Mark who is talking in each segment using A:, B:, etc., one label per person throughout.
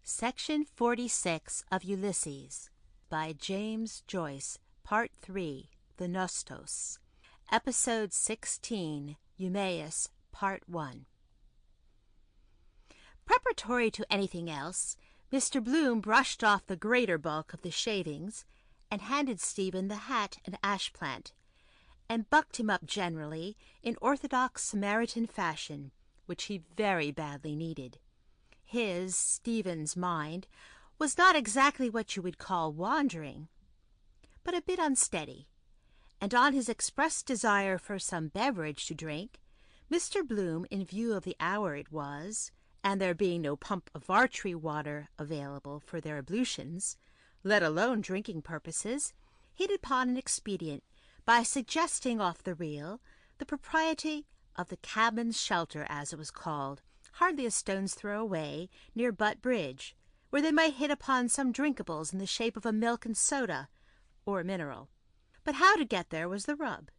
A: Section 46 of Ulysses by James Joyce, Part 3, The Nostos, Episode 16, Eumaeus, Part 1. Preparatory to anything else, Mr. Bloom brushed off the greater bulk of the shavings and handed Stephen the hat and ash-plant, and bucked him up generally in orthodox Samaritan fashion, which he very badly needed. His, Stephen's, mind was not exactly what you would call wandering, but a bit unsteady, and on his expressed desire for some beverage to drink, Mr. Bloom, in view of the hour it was, and there being no pump of Vartry water available for their ablutions, let alone drinking purposes, hit upon an expedient by suggesting off the reel the propriety of the cabman's shelter, as it was called, hardly a stone's throw away, near Butt Bridge, where they might hit upon some drinkables in the shape of a milk and soda, or a mineral. But how to get there was the rub.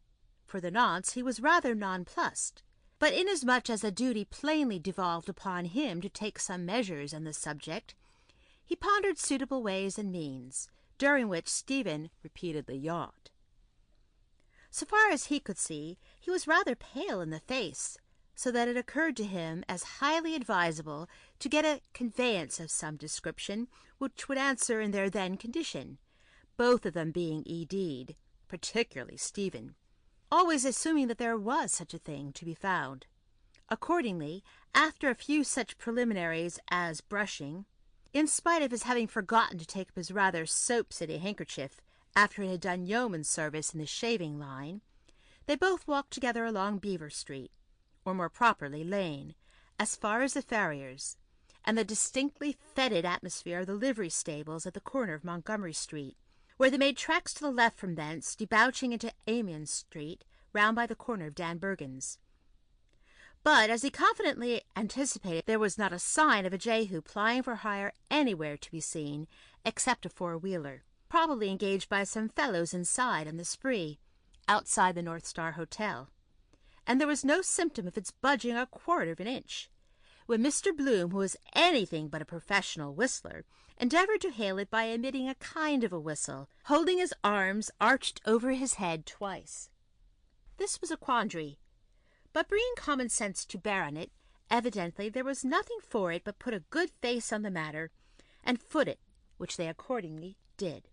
A: For the nonce he was rather nonplussed, but inasmuch as the duty plainly devolved upon him to take some measures on the subject, he pondered suitable ways and means, during which Stephen repeatedly yawned. So far as he could see, he was rather pale in the face, so that it occurred to him as highly advisable to get a conveyance of some description which would answer in their then condition, both of them being ED'd, particularly Stephen, always assuming that there was such a thing to be found. Accordingly, after a few such preliminaries as brushing, in spite of his having forgotten to take up his rather soap-city handkerchief after it had done yeoman's service in the shaving line, they both walked together along Beaver Street, or more properly Lane, as far as the farrier's, and the distinctly fetid atmosphere of the livery stables at the corner of Montgomery Street, where they made tracks to the left from thence, debouching into Amiens Street, round by the corner of Dan Bergen's. But, as he confidently anticipated, there was not a sign of a Jehu plying for hire anywhere to be seen, except a four-wheeler, probably engaged by some fellows inside on the spree, outside the North Star Hotel, and there was no symptom of its budging a quarter of an inch, when Mr. Bloom, who was anything but a professional whistler, endeavored to hail it by emitting a kind of a whistle, holding his arms arched over his head twice. This was a quandary, but bringing common sense to bear on it, evidently there was nothing for it but put a good face on the matter, and foot it, which they accordingly did.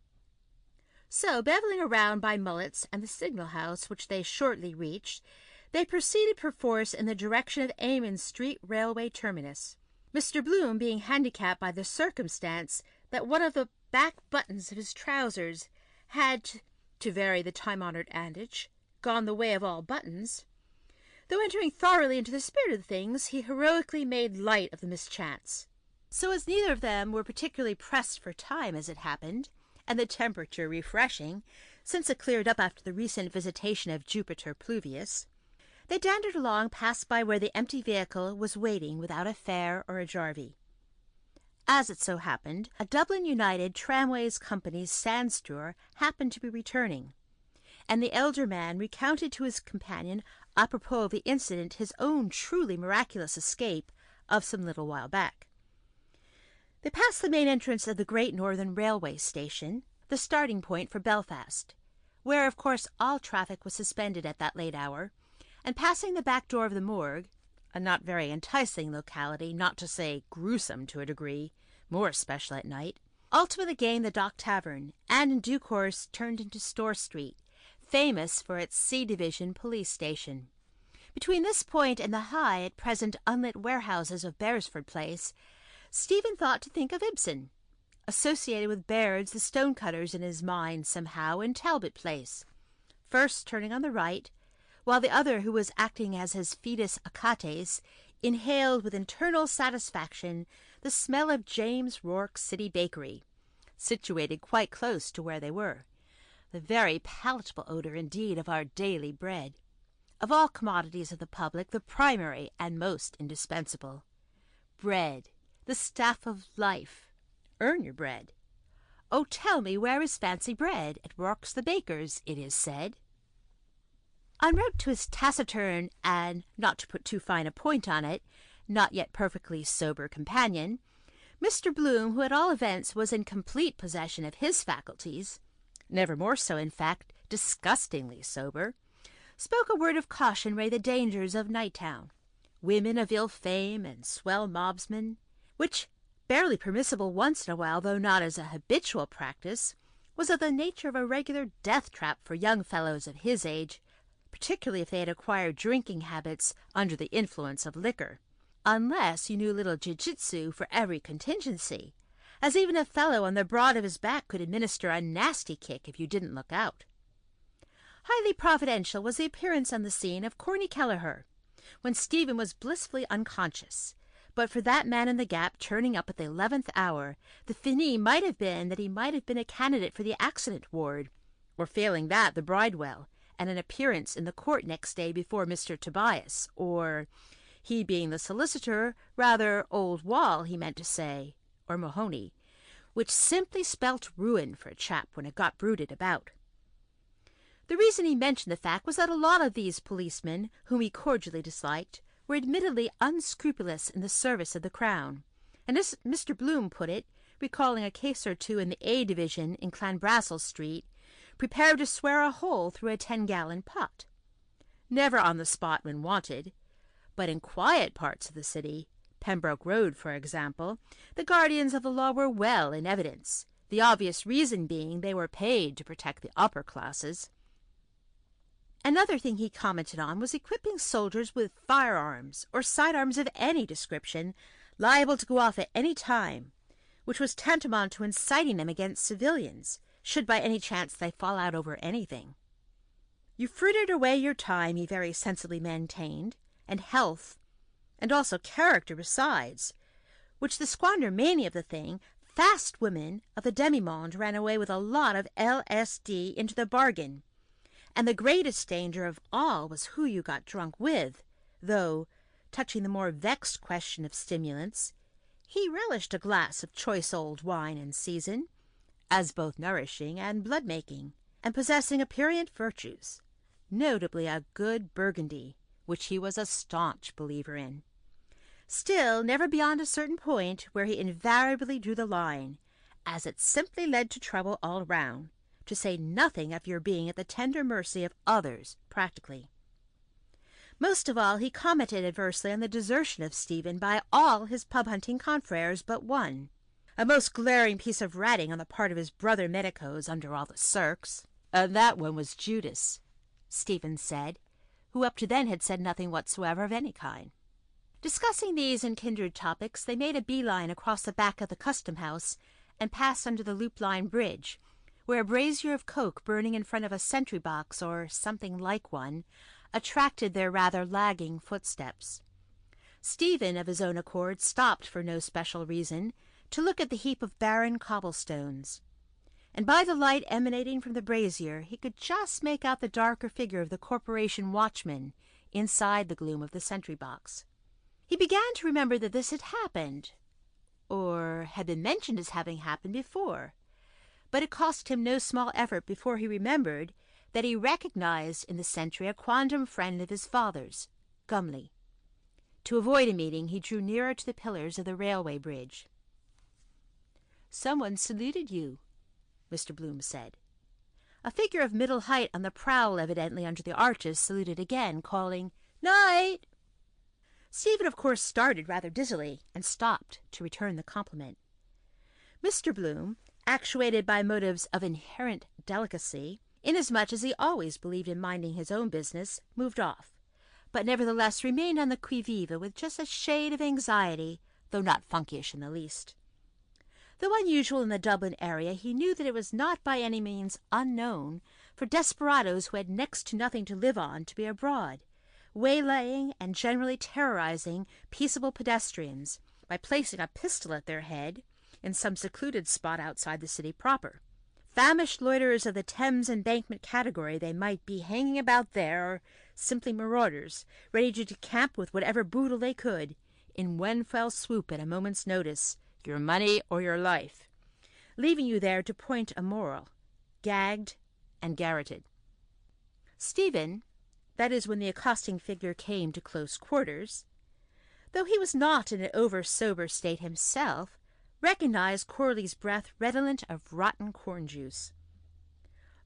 A: So, beveling around by Mullet's and the signal-house, which they shortly reached, they proceeded perforce in the direction of Amiens Street railway terminus, Mr. Bloom being handicapped by the circumstance that one of the back buttons of his trousers had, to vary the time-honoured adage, gone the way of all buttons. Though entering thoroughly into the spirit of things, he heroically made light of the mischance. So as neither of them were particularly pressed for time as it happened, and the temperature refreshing, since it cleared up after the recent visitation of Jupiter Pluvius, they dandered along past by where the empty vehicle was waiting without a fare or a jarvey. As it so happened, a Dublin United Tramways Company's sandstrewer happened to be returning, and the elder man recounted to his companion apropos of the incident his own truly miraculous escape of some little while back. They passed the main entrance of the Great Northern Railway Station, the starting point for Belfast, where of course all traffic was suspended at that late hour, and passing the back door of the morgue, a not very enticing locality, not to say gruesome to a degree, more especially at night, ultimately gained the Dock Tavern, and in due course turned into Store Street, famous for its C-Division police station. Between this point and the high, at present unlit warehouses of Beresford Place, Stephen thought to think of Ibsen, associated with Baird's The Stonecutters in his mind somehow in Talbot Place, first turning on the right, while the other, who was acting as his fidus Achates, inhaled with internal satisfaction the smell of James Rourke's City Bakery, situated quite close to where they were, the very palatable odour indeed of our daily bread, of all commodities of the public the primary and most indispensable. Bread, the staff of life. Earn your bread. Oh, tell me, where is fancy bread? At Rourke's the baker's, it is said. En route to his taciturn and, not to put too fine a point on it, not yet perfectly sober companion, Mr. Bloom, who at all events was in complete possession of his faculties, never more so, in fact, disgustingly sober, spoke a word of caution re the dangers of Nighttown, women of ill fame and swell mobsmen, which, barely permissible once in a while, though not as a habitual practice, was of the nature of a regular death-trap for young fellows of his age, particularly if they had acquired drinking habits under the influence of liquor, unless you knew little jiu-jitsu for every contingency, as even a fellow on the broad of his back could administer a nasty kick if you didn't look out. Highly providential was the appearance on the scene of Corny Kelleher, when Stephen was blissfully unconscious. But for that man in the Gap turning up at the 11th hour, the finis might have been that he might have been a candidate for the accident ward, or failing that, the bridewell, and an appearance in the court next day before Mr. Tobias, or, he being the solicitor, rather Old Wall, he meant to say, or Mahoney, which simply spelt ruin for a chap when it got bruited about. The reason he mentioned the fact was that a lot of these policemen, whom he cordially disliked, were admittedly unscrupulous in the service of the Crown, and as Mr. Bloom put it, recalling a case or two in the A Division in Clanbrassil Street, prepared to swear a hole through a 10-gallon pot. Never on the spot when wanted, but in quiet parts of the city, Pembroke Road, for example, the guardians of the law were well in evidence, the obvious reason being they were paid to protect the upper classes. Another thing he commented on was equipping soldiers with firearms, or sidearms of any description, liable to go off at any time, which was tantamount to inciting them against civilians, should by any chance they fall out over anything. You frittered away your time, he very sensibly maintained, and health, and also character besides, which the squandermania of the thing, fast women of the demi-monde ran away with a lot of LSD into the bargain, and the greatest danger of all was who you got drunk with, though, touching the more vexed question of stimulants, he relished a glass of choice old wine in season, as both nourishing and blood-making, and possessing aperient virtues, notably a good Burgundy, which he was a staunch believer in. Still, never beyond a certain point, where he invariably drew the line, as it simply led to trouble all round, to say nothing of your being at the tender mercy of others, practically. Most of all, he commented adversely on the desertion of Stephen by all his pub-hunting confreres but one, a most glaring piece of ratting on the part of his brother medicos under all the circs. And that one was Judas, Stephen said, who up to then had said nothing whatsoever of any kind. Discussing these and kindred topics, they made a bee-line across the back of the custom-house and passed under the loop-line bridge, where a brazier of coke burning in front of a sentry-box, or something like one, attracted their rather lagging footsteps. Stephen, of his own accord, stopped for no special reason to look at the heap of barren cobblestones, and by the light emanating from the brazier he could just make out the darker figure of the corporation watchman inside the gloom of the sentry-box. He began to remember that this had happened, or had been mentioned as having happened before, but it cost him no small effort before he remembered that he recognized in the sentry a quondam friend of his father's, Gumley. To avoid a meeting, he drew nearer to the pillars of the railway bridge. "Someone saluted you," Mr. Bloom said. A figure of middle height on the prowl, evidently under the arches, saluted again, calling, "Night!" Stephen, of course, started rather dizzily, and stopped to return the compliment. Mr. Bloom, actuated by motives of inherent delicacy, inasmuch as he always believed in minding his own business, moved off, but nevertheless remained on the qui-vive with just a shade of anxiety, though not funkyish in the least. Though unusual in the Dublin area, he knew that it was not by any means unknown for desperadoes who had next to nothing to live on to be abroad, waylaying and generally terrorizing peaceable pedestrians by placing a pistol at their head in some secluded spot outside the city proper. Famished loiterers of the Thames Embankment category they might be hanging about there, or simply marauders, ready to decamp with whatever boodle they could, in one fell swoop at a moment's notice, your money or your life, leaving you there to point a moral, gagged and garroted. Stephen, that is when the accosting figure came to close quarters, though he was not in an over-sober state himself, recognized Corley's breath redolent of rotten corn juice.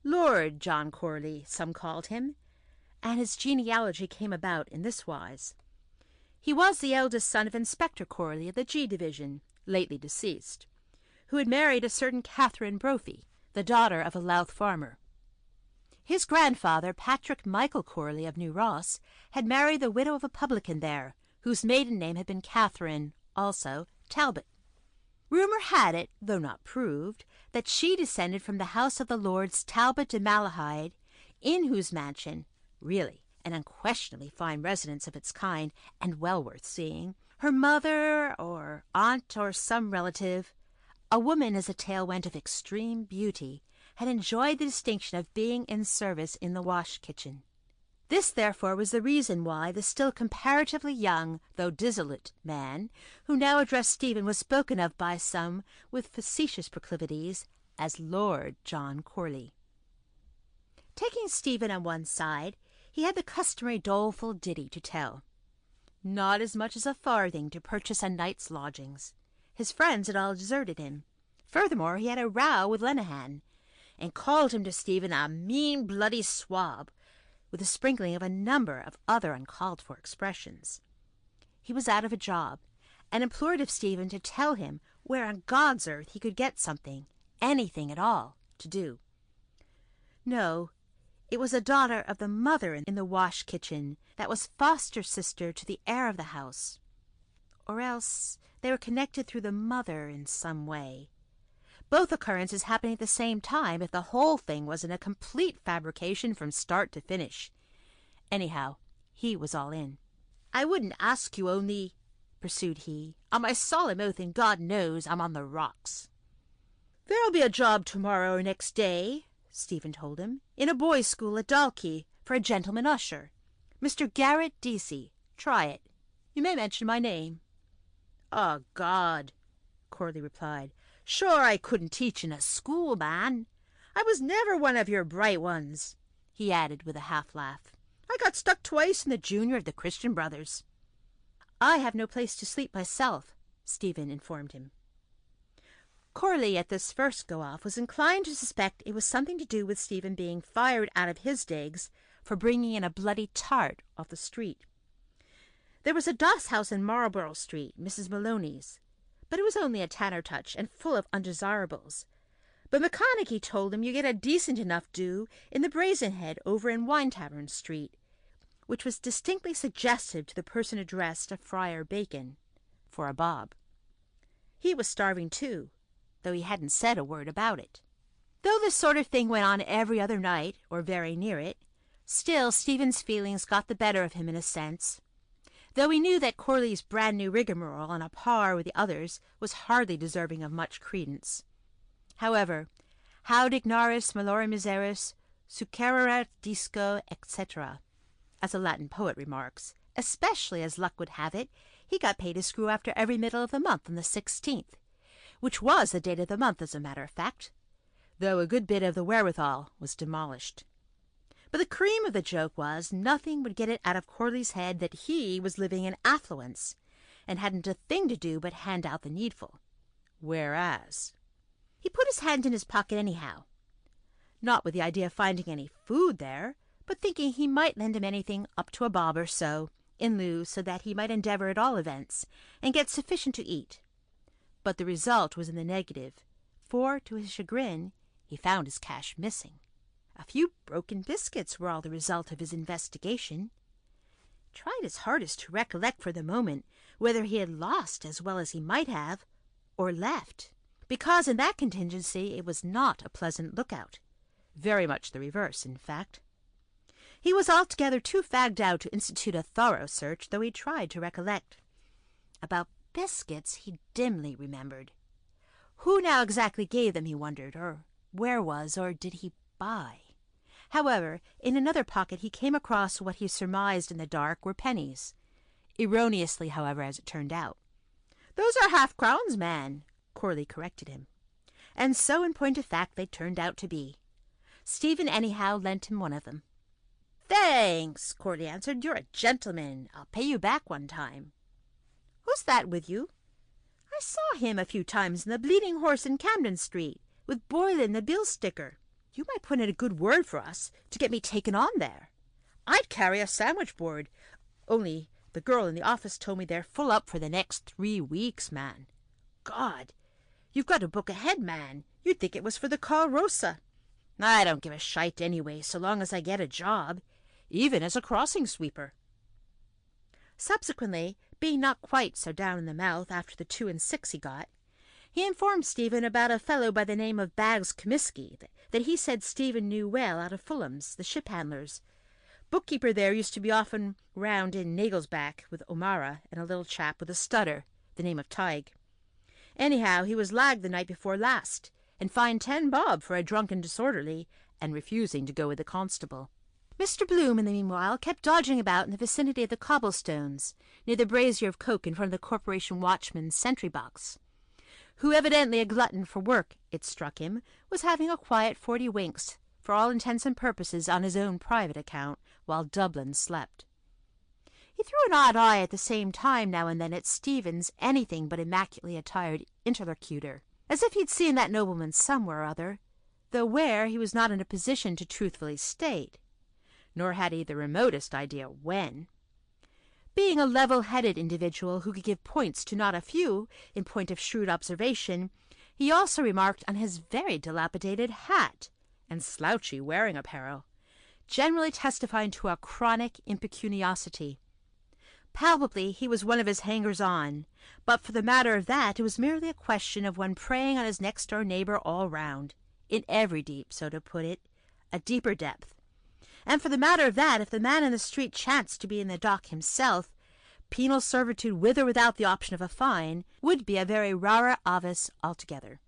A: Lord John Corley, some called him, and his genealogy came about in this wise. He was the eldest son of Inspector Corley of the G Division, lately deceased, who had married a certain Catherine Brophy, the daughter of a Louth farmer. His grandfather, Patrick Michael Corley of New Ross, had married the widow of a publican there, whose maiden name had been Catherine, also, Talbot. Rumour had it, though not proved, that she descended from the house of the Lords Talbot de Malahide, in whose mansion, really an unquestionably fine residence of its kind, and well worth seeing, her mother or aunt or some relative, a woman, as the tale went, of extreme beauty, had enjoyed the distinction of being in service in the wash-kitchen. This, therefore, was the reason why the still comparatively young, though dissolute, man who now addressed Stephen was spoken of by some, with facetious proclivities, as Lord John Corley. Taking Stephen on one side, he had the customary doleful ditty to tell. Not as much as a farthing to purchase a night's lodgings. His friends had all deserted him. Furthermore, he had a row with Lenehan, and called him to Stephen a mean bloody swab, with a sprinkling of a number of other uncalled-for expressions. He was out of a job, and implored of Stephen to tell him where on God's earth he could get something, anything at all, to do. No, it was a daughter of the mother in the wash-kitchen that was foster-sister to the heir of the house, or else they were connected through the mother in some way. Both occurrences happening at the same time, if the whole thing wasn't a complete fabrication from start to finish. Anyhow, he was all in. "I wouldn't ask you only," pursued he, "on my solemn oath, and God knows I'm on the rocks." "There'll be a job tomorrow or next day," Stephen told him, "in a boys' school at Dalkey, for a gentleman usher. Mr. Garrett Deasy. Try it. You may mention my name." "Oh, God," Corley replied. "Sure I couldn't teach in a school, man. I was never one of your bright ones," he added with a half-laugh. "I got stuck twice in the junior of the Christian Brothers." "I have no place to sleep myself," Stephen informed him. Corley, at this first go-off, was inclined to suspect it was something to do with Stephen being fired out of his digs for bringing in a bloody tart off the street. There was a doss house in Marlborough Street, Mrs. Maloney's, but it was only a tanner touch and full of undesirables. But McConaughey told him you get a decent enough do in the Brazen Head over in Wine Tavern Street, which was distinctly suggestive to the person addressed of Friar Bacon, for a bob. He was starving too, though he hadn't said a word about it. Though this sort of thing went on every other night, or very near it, still Stephen's feelings got the better of him in a sense, though he knew that Corley's brand-new rigmarole, on a par with the others, was hardly deserving of much credence. However, haud ignaris malorum miseris, succererat disco, etc., as a Latin poet remarks, especially as luck would have it, he got paid his screw after every middle of the month on the 16th, which was the date of the month, as a matter of fact, though a good bit of the wherewithal was demolished. But the cream of the joke was, nothing would get it out of Corley's head that he was living in affluence, and hadn't a thing to do but hand out the needful. Whereas he put his hand in his pocket anyhow, not with the idea of finding any food there, but thinking he might lend him anything up to a bob or so, in lieu, so that he might endeavour at all events, and get sufficient to eat. But the result was in the negative, for, to his chagrin, he found his cash missing. A few broken biscuits were all the result of his investigation. He tried his hardest to recollect for the moment whether he had lost as well as he might have, or left, because in that contingency it was not a pleasant lookout. Very much the reverse, in fact. He was altogether too fagged out to institute a thorough search, though he tried to recollect. About biscuits he dimly remembered. Who now exactly gave them, he wondered, or where was, or did he buy? However, in another pocket he came across what he surmised in the dark were pennies. Erroneously, however, as it turned out. "Those are half-crowns, man," Corley corrected him. And so, in point of fact, they turned out to be. Stephen anyhow lent him one of them. "Thanks," Corley answered. "You're a gentleman. I'll pay you back one time." "Who's that with you?" I saw him a few times in the Bleeding Horse in Camden Street, with Boylan the bill sticker. You might put in a good word for us to get me taken on there. I'd carry a sandwich board, only the girl in the office told me they're full up for the next 3 weeks, man. God, you've got to book ahead, man. You'd think it was for the Call Rosa. I don't give a shite anyway, so long as I get a job, even as a crossing sweeper. Subsequently, being not quite so down in the mouth after the 2 and 6 he got, he informed Stephen about a fellow by the name of Baggs Comiskey that he said Stephen knew well out of Fulham's, the ship handlers. Bookkeeper there used to be often round in Naglesback with O'Mara and a little chap with a stutter, the name of Tige. Anyhow, he was lagged the night before last, and fined 10 bob for a drunken disorderly and refusing to go with the constable. Mr. Bloom, in the meanwhile, kept dodging about in the vicinity of the cobblestones, near the brazier of coke in front of the corporation watchman's sentry box, who, evidently a glutton for work, it struck him, was having a quiet 40 winks, for all intents and purposes on his own private account, while Dublin slept. He threw an odd eye at the same time now and then at Stephen's anything but immaculately attired interlocutor, as if he'd seen that nobleman somewhere or other, though where he was not in a position to truthfully state, nor had he the remotest idea when. Being a level-headed individual who could give points to not a few in point of shrewd observation, he also remarked on his very dilapidated hat and slouchy wearing apparel, generally testifying to a chronic impecuniosity. Palpably he was one of his hangers-on, but for the matter of that it was merely a question of one preying on his next-door neighbour all round, in every deep, so to put it, a deeper depth. And for the matter of that, if the man in the street chanced to be in the dock himself, penal servitude with or without the option of a fine would be a very rara avis altogether.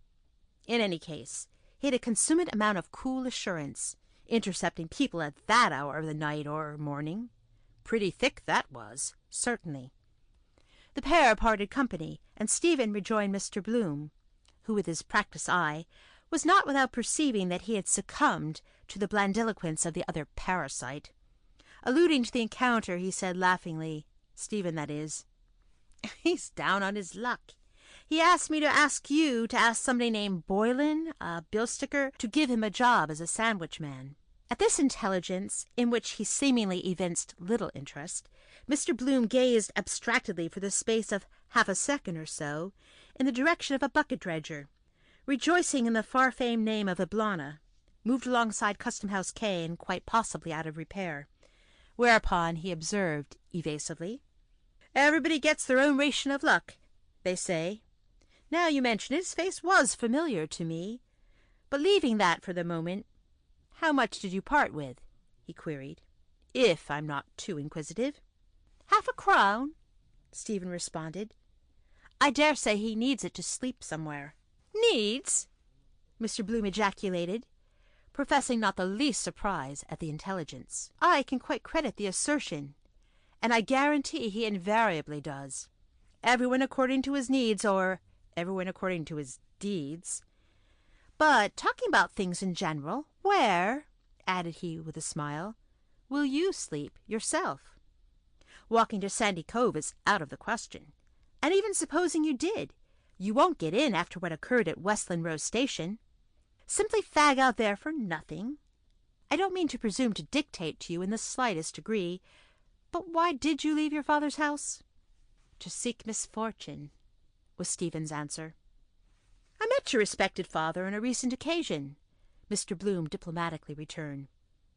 A: In any case, he had a consummate amount of cool assurance, intercepting people at that hour of the night or morning. Pretty thick that was, certainly. The pair parted company, and Stephen rejoined Mr. Bloom, who, with his practised eye, was not without perceiving that he had succumbed to the blandiloquence of the other parasite. Alluding to the encounter, he said laughingly, Stephen, that is, "He's down on his luck. He asked me to ask you to ask somebody named Boylan, a bill-sticker, to give him a job as a sandwich man." At this intelligence, in which he seemingly evinced little interest, Mr. Bloom gazed abstractedly for the space of half a second or so in the direction of a bucket-dredger, rejoicing in the far-famed name of Iblana, moved alongside Custom House Quay and quite possibly out of repair, whereupon he observed evasively, "Everybody gets their own ration of luck, they say. Now you mention it, his face was familiar to me. But leaving that for the moment, how much did you part with?" he queried, "if I'm not too inquisitive." "Half a crown," Stephen responded. "I dare say he needs it to sleep somewhere." "Needs?" Mr. Bloom ejaculated, professing not the least surprise at the intelligence. "I can quite credit the assertion, and I guarantee he invariably does. Everyone according to his needs, or everyone according to his deeds. But talking about things in general, where," added he with a smile, "will you sleep yourself? Walking to Sandy Cove is out of the question, and even supposing you did, you won't get in after what occurred at Westland Row Station. Simply fag out there for nothing. I don't mean to presume to dictate to you in the slightest degree, but why did you leave your father's house?" "To seek misfortune," was Stephen's answer. "I met your respected father on a recent occasion," Mr. Bloom diplomatically returned.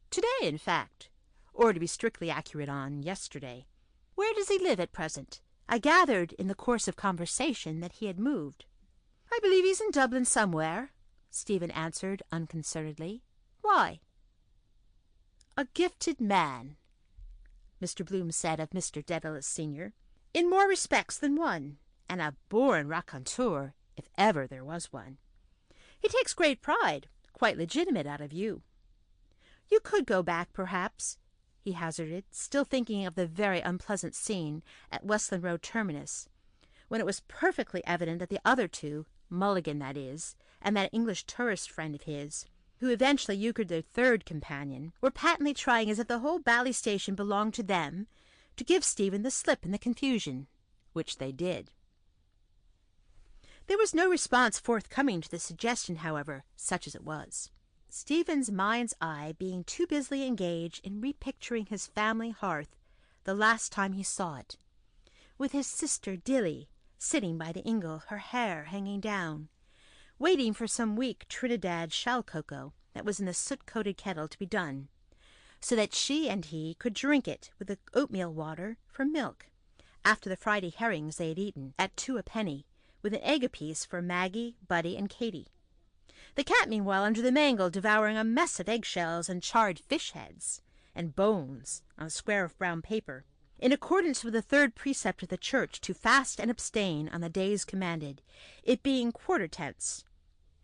A: "Today, in fact, or to be strictly accurate on yesterday. Where does he live at present? I gathered in the course of conversation that he had moved." "I believe he's in Dublin somewhere," Stephen answered unconcernedly. "Why?" "A gifted man," Mr. Bloom said of Mr. Dedalus Senior, "in more respects than one, and a born raconteur, if ever there was one. He takes great pride, quite legitimate out of you. You could go back, perhaps," he hazarded, still thinking of the very unpleasant scene at Westland Road terminus, when it was perfectly evident that the other two, Mulligan that is, and that English tourist friend of his, who eventually euchred their third companion, were patently trying as if the whole Bally station belonged to them, to give Stephen the slip in the confusion, which they did. There was no response forthcoming to the suggestion, however, such as it was, Stephen's mind's eye being too busily engaged in repicturing his family hearth the last time he saw it, with his sister Dilly sitting by the ingle, her hair hanging down, waiting for some weak Trinidad shell cocoa that was in the soot-coated kettle to be done, so that she and he could drink it with the oatmeal water for milk, after the Friday herrings they had eaten, at 2 a penny, with an egg apiece for Maggie, Buddy, and Katy. The cat, meanwhile, under the mangle, devouring a mess of eggshells and charred fish heads and bones on a square of brown paper, in accordance with the 3rd precept of the Church to fast and abstain on the days commanded, it being quarter tense,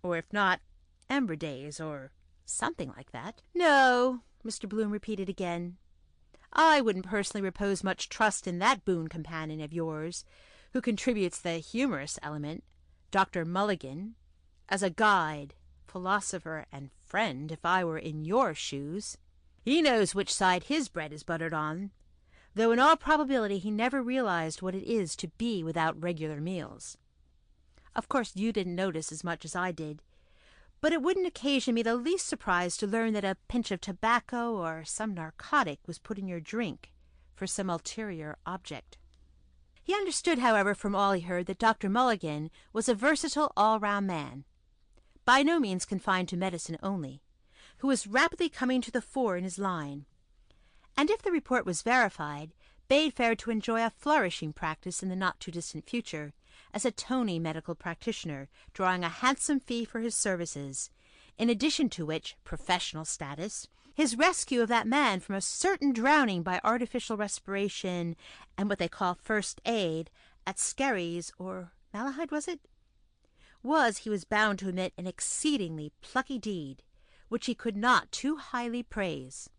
A: or if not, ember days, or something like that. "No," Mr. Bloom repeated again. "I wouldn't personally repose much trust in that boon companion of yours, who contributes the humorous element, Dr. Mulligan, as a guide, philosopher, and friend, if I were in your shoes. He knows which side his bread is buttered on, though in all probability he never realized what it is to be without regular meals. Of course you didn't notice as much as I did, but it wouldn't occasion me the least surprise to learn that a pinch of tobacco or some narcotic was put in your drink for some ulterior object." He understood, however, from all he heard, that Dr. Mulligan was a versatile all-round man, by no means confined to medicine only, who was rapidly coming to the fore in his line, and if the report was verified, bade fair to enjoy a flourishing practice in the not-too-distant future, as a Tony medical practitioner, drawing a handsome fee for his services, in addition to which professional status, his rescue of that man from a certain drowning by artificial respiration and what they call first aid at Skerries, or Malahide, was, he was bound to admit, an exceedingly plucky deed, which he could not too highly praise,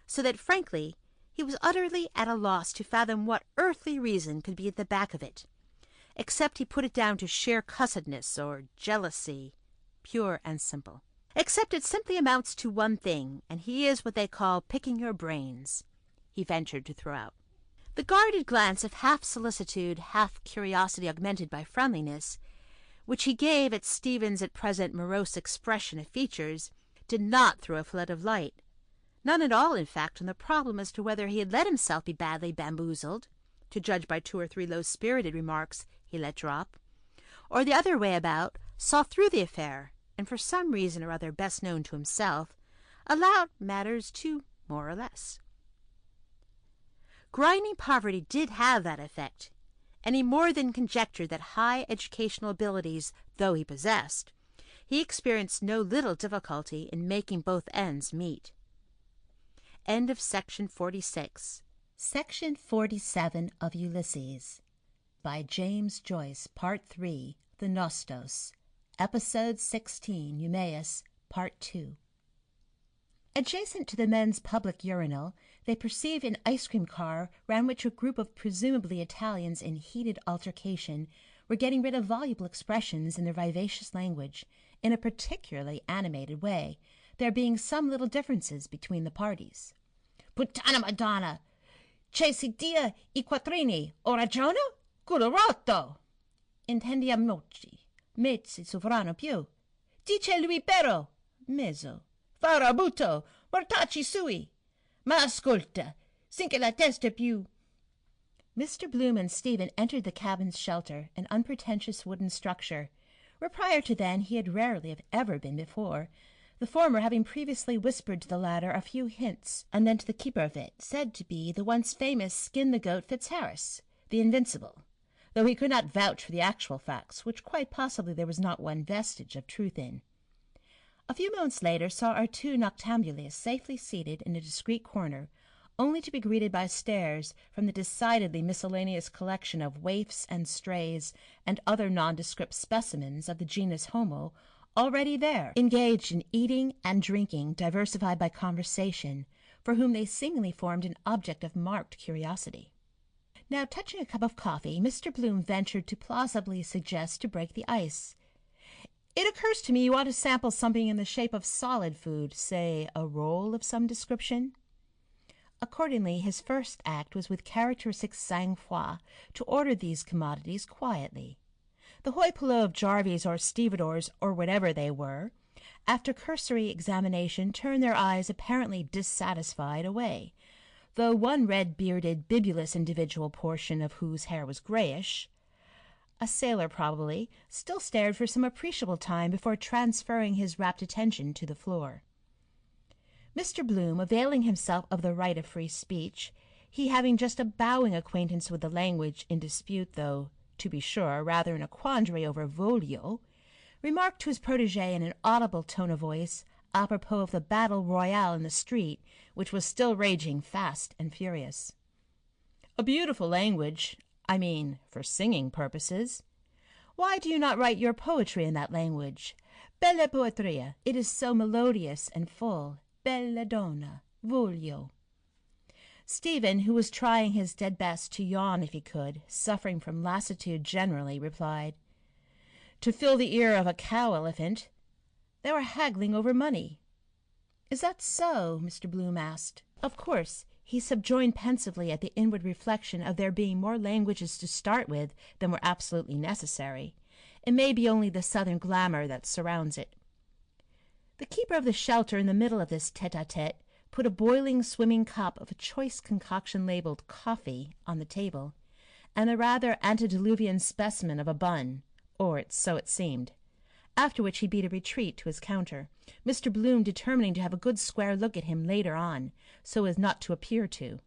A: so that, frankly, he was utterly at a loss to fathom what earthly reason could be at the back of it, except he put it down to sheer cussedness or jealousy, pure and simple. "Except it simply amounts to one thing, and he is what they call picking your brains," he ventured to throw out. The guarded glance of half solicitude, half curiosity augmented by friendliness, which he gave at Stephen's at present morose expression of features, did not throw a flood of light, none at all, in fact, on the problem as to whether he had let himself be badly bamboozled, to judge by 2 or 3 low-spirited remarks he let drop, or the other way about, saw through the affair, and for some reason or other best known to himself, allowed matters to more or less. Grinding poverty did have that effect, and he more than conjectured that high educational abilities though he possessed, he experienced no little difficulty in making both ends meet. End of section 46. Section 47 of Ulysses, by James Joyce, Part 3, The Nostos, Episode 16, Eumaeus, Part 2. Adjacent to the men's public urinal, they perceived an ice-cream car round which a group of presumably Italians in heated altercation were getting rid of voluble expressions in their vivacious language in a particularly animated way, there being some little differences between the parties. "Puttana Madonna! C'è si dia I quattrini! Ho ragione? Culo rotto! Intendiamoci! Mezzi sovrano più! Dice lui però! Mezzo! Farabuto! Mortacci sui! Ma ascolta! Sinche la testa più!" Mr. Bloom and Stephen entered the cabin's shelter, an unpretentious wooden structure, where prior to then he had rarely, if ever, been before, the former having previously whispered to the latter a few hints, and then to the keeper of it, said to be the once famous Skin-the-Goat Fitzharris, the Invincible, though he could not vouch for the actual facts, which quite possibly there was not one vestige of truth in. A few moments later saw our 2 noctambulists safely seated in a discreet corner, only to be greeted by stares from the decidedly miscellaneous collection of waifs and strays and other nondescript specimens of the genus Homo already there, engaged in eating and drinking, diversified by conversation, for whom they seemingly formed an object of marked curiosity. Now, touching a cup of coffee, Mr. Bloom ventured to plausibly suggest to break the ice. "It occurs to me you ought to sample something in the shape of solid food, say a roll of some description." Accordingly, his first act was with characteristic sang-froid to order these commodities quietly.
B: The hoi pollou of Jarvies or stevedores, or whatever they were, after cursory examination turned their eyes, apparently dissatisfied, away, though one red-bearded, bibulous individual, portion of whose hair was grayish, a sailor probably, still stared for some appreciable time before transferring his rapt attention to the floor. Mr. Bloom, availing himself of the right of free speech, he having just a bowing acquaintance with the language in dispute, though, to be sure, rather in a quandary over voglio, remarked to his protégé in an audible tone of voice, apropos of the battle royal in the street, which was still raging fast and furious. "A beautiful language, I mean, for singing purposes. Why do you not write your poetry in that language? Bella poetria, it is so melodious and full. Bella donna, voglio." Stephen, who was trying his dead best to yawn if he could, suffering from lassitude generally, replied, "To fill the ear of a cow-elephant. They were haggling over money." "Is that so?" Mr. Bloom asked. Of course, he subjoined pensively at the inward reflection of there being more languages to start with than were absolutely necessary. It may be only the southern glamour that surrounds it. The keeper of the shelter in the middle of this tete-a-tete put a boiling swimming cup of a choice concoction labeled coffee on the table, and a rather antediluvian specimen of a bun, or so it seemed, after which he beat a retreat to his counter, Mr. Bloom determining to have a good square look at him later on, so as not to appear to.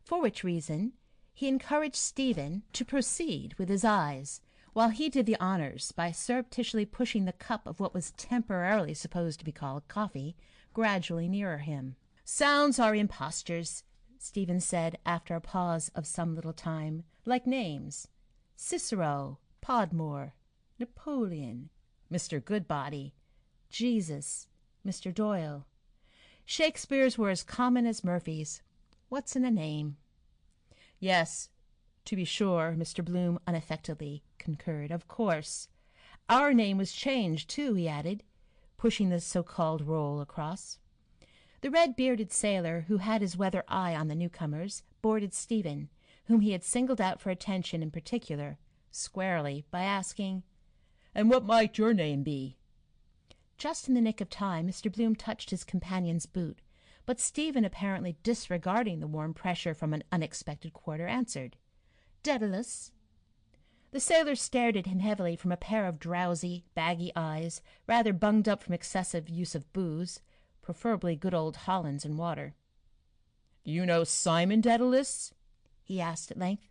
B: For which reason he encouraged Stephen to proceed with his eyes, while he did the honors by surreptitiously pushing the cup of what was temporarily supposed to be called coffee gradually nearer him. "Sounds are impostures," Stephen said after a pause of some little time, "like names. Cicero, Podmore, Napoleon, Mr. Goodbody, Jesus, Mr. Doyle. Shakespeare's were as common as Murphy's. What's in a name?" "Yes, to be sure," Mr. Bloom unaffectedly concurred. "Of course. Our name was changed, too," he added, pushing the so-called roll across. The red-bearded sailor, who had his weather eye on the newcomers, boarded Stephen, whom he had singled out for attention in particular, squarely, by asking, "And what might your name be?" Just in the nick of time, Mr. Bloom touched his companion's boot, but Stephen, apparently disregarding the warm pressure from an unexpected quarter, answered, "Daedalus." The sailor stared at him heavily from a pair of drowsy, baggy eyes, rather bunged up from excessive use of booze, preferably good old Hollands and water. "You know Simon Daedalus?" he asked at length.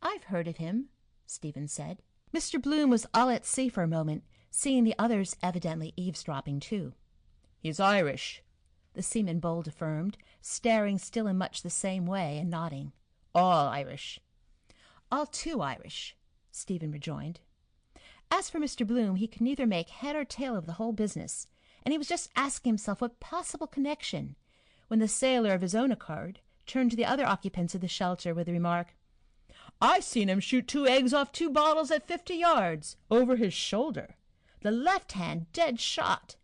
B: "I've heard of him," Stephen said. Mr. Bloom was all at sea for a moment, seeing the others evidently eavesdropping too. "He's Irish," the seaman bold affirmed, staring still in much the same way and nodding. "All Irish." "All too Irish," Stephen rejoined. As for Mr. Bloom, he could neither make head or tail of the whole business, and he was just asking himself what possible connection, when the sailor, of his own accord, turned to the other occupants of the shelter with the remark, "I seen him shoot 2 eggs off 2 bottles at 50 yards, over his shoulder. The left hand dead shot."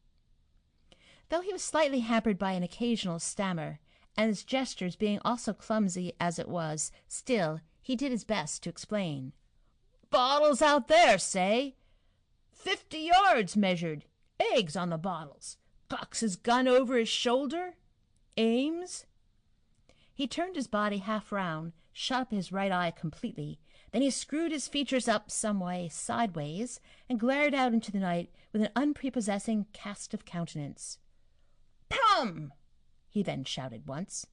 B: Though he was slightly hampered by an occasional stammer, and his gestures being also clumsy as it was, still he did his best to explain. "Bottles out there, say? 50 yards measured. Eggs on the bottles. Cocks his gun over his shoulder. Aims." He turned his body half round, shut up his right eye completely, then he screwed his features up some way sideways and glared out into the night with an unprepossessing cast of countenance. "Pum!" he then shouted once.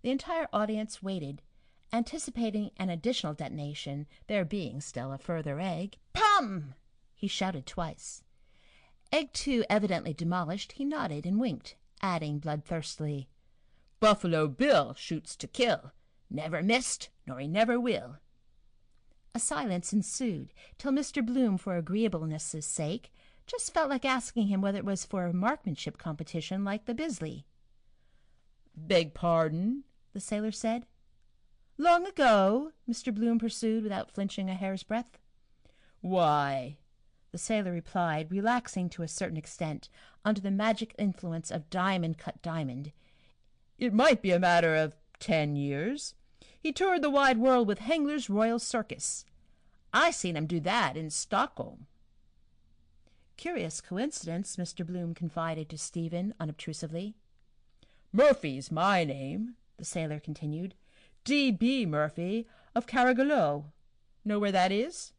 B: The entire audience waited, anticipating an additional detonation, there being still a further egg. "Pum!" he shouted twice. Egg 2 evidently demolished, he nodded and winked, adding bloodthirstily, "Buffalo Bill shoots to kill. Never missed, nor he never will." A silence ensued, till Mr. Bloom, for agreeableness' sake, just felt like asking him whether it was for a marksmanship competition like the Bisley. "Beg pardon?" the sailor said. "Long ago?" Mr. Bloom pursued without flinching a hair's breadth. "Why," the sailor replied, relaxing to a certain extent under the magic influence of diamond-cut diamond, "it might be a matter of 10 years. He toured the wide world with Hengler's Royal Circus. I seen him do that in Stockholm." "Curious coincidence," Mr. Bloom confided to Stephen unobtrusively. "Murphy's my name," the sailor continued. "D.B. Murphy of Carrigaloe. Know where that is?"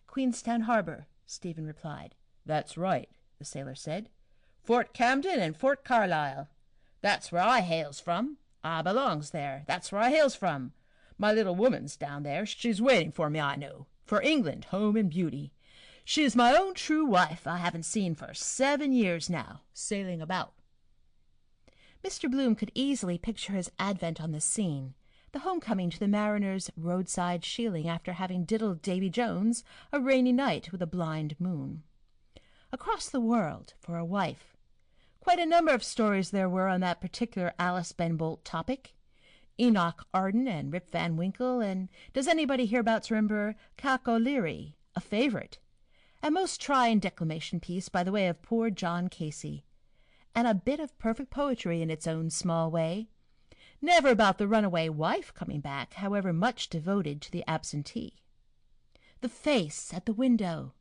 B: "Queenstown Harbor," Stephen replied. "That's right," the sailor said. "Fort Camden and Fort Carlisle. That's where I hails from. I belongs there. That's where I hails from. My little woman's down there. She's waiting for me, I know. For England, home and beauty. She's my own true wife I haven't seen for 7 years now, sailing about." Mr. Bloom could easily picture his advent on the scene, the homecoming to the mariner's roadside shieling after having diddled Davy Jones a rainy night with a blind moon. Across the world for a wife. Quite a number of stories there were on that particular Alice Ben Bolt topic. Enoch Arden and Rip Van Winkle, and does anybody hereabouts remember Cac O'Leary, a favourite? A most trying declamation piece by the way of poor John Casey, and a bit of perfect poetry in its own small way. Never about the runaway wife coming back, however much devoted to the absentee. The face at the window.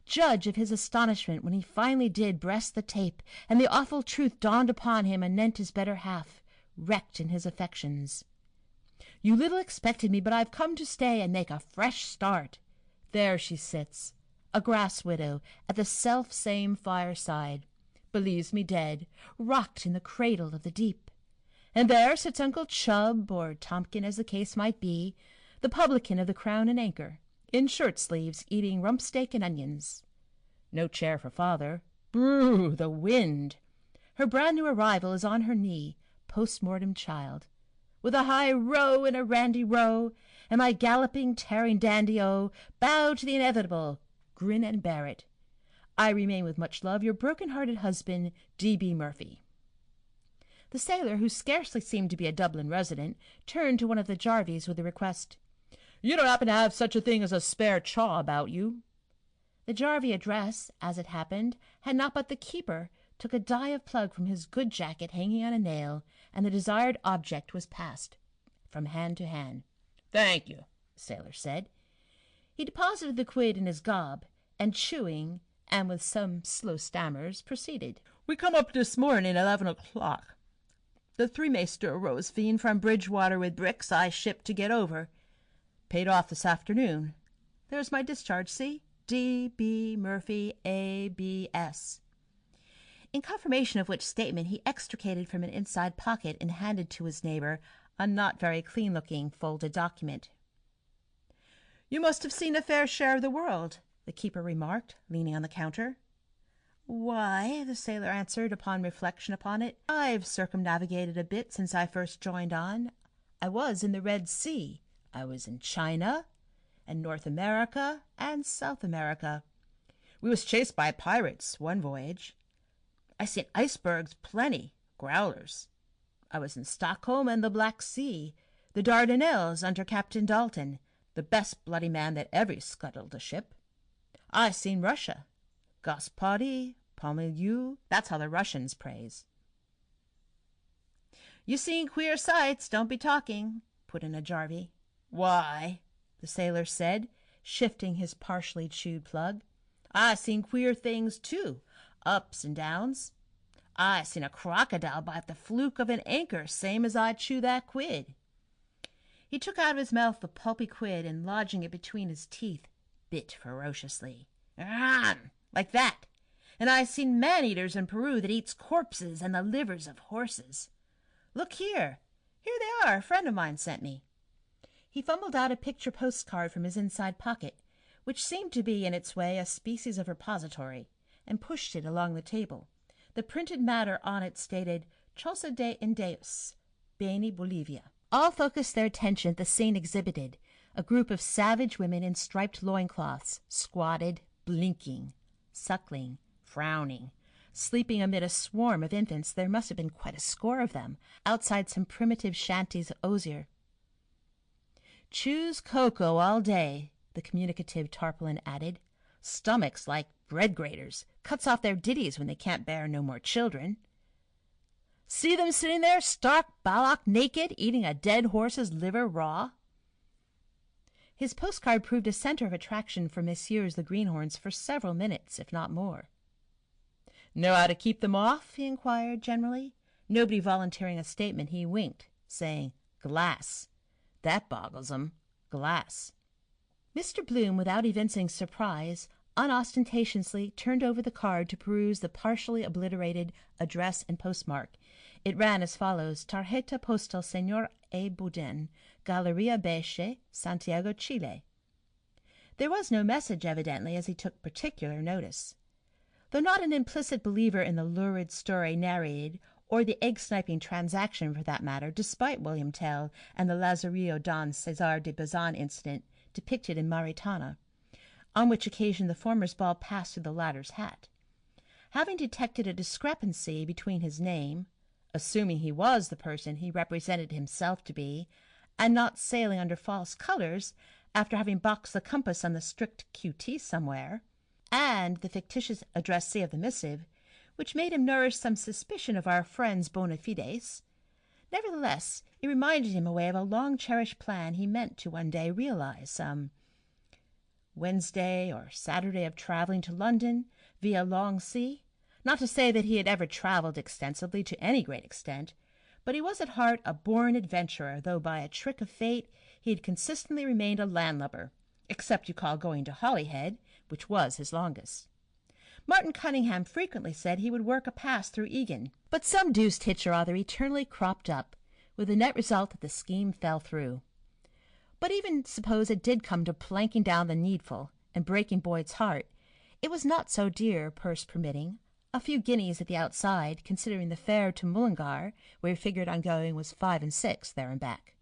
B: Judge of his astonishment when he finally did breast the tape, and the awful truth dawned upon him anent his better half, wrecked in his affections. "You little expected me, but I've come to stay and make a fresh start." There she sits, a grass widow, at the self-same fireside, believes me dead, rocked in the cradle of the deep. And there sits Uncle Chubb, or Tompkin as the case might be, the publican of the Crown and Anchor, in shirt-sleeves, eating rump steak and onions. No chair for father. Brrr, the wind! Her brand-new arrival is on her knee, post-mortem child, with a high row and a randy row, and my galloping, tearing dandy-o, bow to the inevitable, grin and bear it. I remain with much love your broken-hearted husband, D.B. Murphy. The sailor, who scarcely seemed to be a Dublin resident, turned to one of the Jarvies with the request, "You don't happen to have such a thing as a spare chaw about you?" The Jarvey address, as it happened, had not but the keeper, took a die of plug from his good jacket hanging on a nail, and the desired object was passed from hand to hand. "Thank you," the sailor said. He deposited the quid in his gob, and chewing, and with some slow stammers, proceeded. "We come up this morning 11 o'clock. The three-master rose fiend from Bridgewater with bricks I shipped to get over. Paid off this afternoon. There's my discharge, see? D.B. Murphy, A.B.S." In confirmation of which statement he extricated from an inside pocket and handed to his neighbor a not very clean-looking folded document. "You must have seen a fair share of the world," the keeper remarked, leaning on the counter. "Why," the sailor answered upon reflection upon it, "I've circumnavigated a bit since I first joined on. I was in the Red Sea. I was in China, and North America, and South America. We was chased by pirates one voyage. I seen icebergs plenty, growlers. I was in Stockholm and the Black Sea, the Dardanelles under Captain Dalton, the best bloody man that ever scuttled a ship. I seen Russia, Gospodi, Pomilu, that's how the Russians praise." "You seen queer sights, don't be talking," put in a Jarvey. "Why," the sailor said, shifting his partially chewed plug, "I seen queer things, too, ups and downs. I seen a crocodile bite the fluke of an anchor, same as I chew that quid." He took out of his mouth the pulpy quid, and lodging it between his teeth, bit ferociously. "Ahem! Like that. And I seen man-eaters in Peru that eats corpses and the livers of horses. Look here. Here they are. A friend of mine sent me." He fumbled out a picture postcard from his inside pocket, which seemed to be in its way a species of repository, and pushed it along the table. The printed matter on it stated, "Choza de Indeus, Beni, Bolivia." All focused their attention at the scene exhibited, a group of savage women in striped loincloths, squatted, blinking, suckling, frowning, sleeping amid a swarm of infants. There must have been quite a score of them, outside some primitive shanties of osier. "Choose cocoa all day," the communicative tarpaulin added. "Stomachs like bread graters, cuts off their ditties when they can't bear no more children. See them sitting there, stark ballock naked, eating a dead horse's liver raw." His postcard proved a centre of attraction for Messieurs the Greenhorns for several minutes, if not more. "Know how to keep them off?" he inquired generally. Nobody volunteering a statement, he winked, saying, "Glass. That boggles 'em. Glass." Mr. Bloom, without evincing surprise, unostentatiously turned over the card to peruse the partially obliterated address and postmark. It ran as follows: Tarjeta postal Señor A. Boudin, Galeria Beche, Santiago, Chile. There was no message, evidently, as he took particular notice. Though not an implicit believer in the lurid story narrated, or the egg-sniping transaction for that matter, despite William Tell and the Lazarillo Don Cesar de Bazan incident depicted in Maritana, on which occasion the former's ball passed through the latter's hat. Having detected a discrepancy between his name, assuming he was the person he represented himself to be, and not sailing under false colors after having boxed the compass on the strict QT somewhere, and the fictitious addressee of the missive, which made him nourish some suspicion of our friend's bona fides, nevertheless it reminded him away of a long-cherished plan he meant to one day realize, some Wednesday or Saturday of traveling to London via long sea. Not to say that he had ever traveled extensively to any great extent, but he was at heart a born adventurer, though by a trick of fate he had consistently remained a landlubber, except you call going to Holyhead, which was his longest. Martin Cunningham frequently said he would work a pass through Egan, but some deuced hitch or other eternally cropped up, with the net result that the scheme fell through. But even suppose it did come to planking down the needful and breaking Boyd's heart, it was not so dear, purse permitting. A few guineas at the outside, considering the fare to Mullingar, where he figured on going, was 5 and 6 there and back.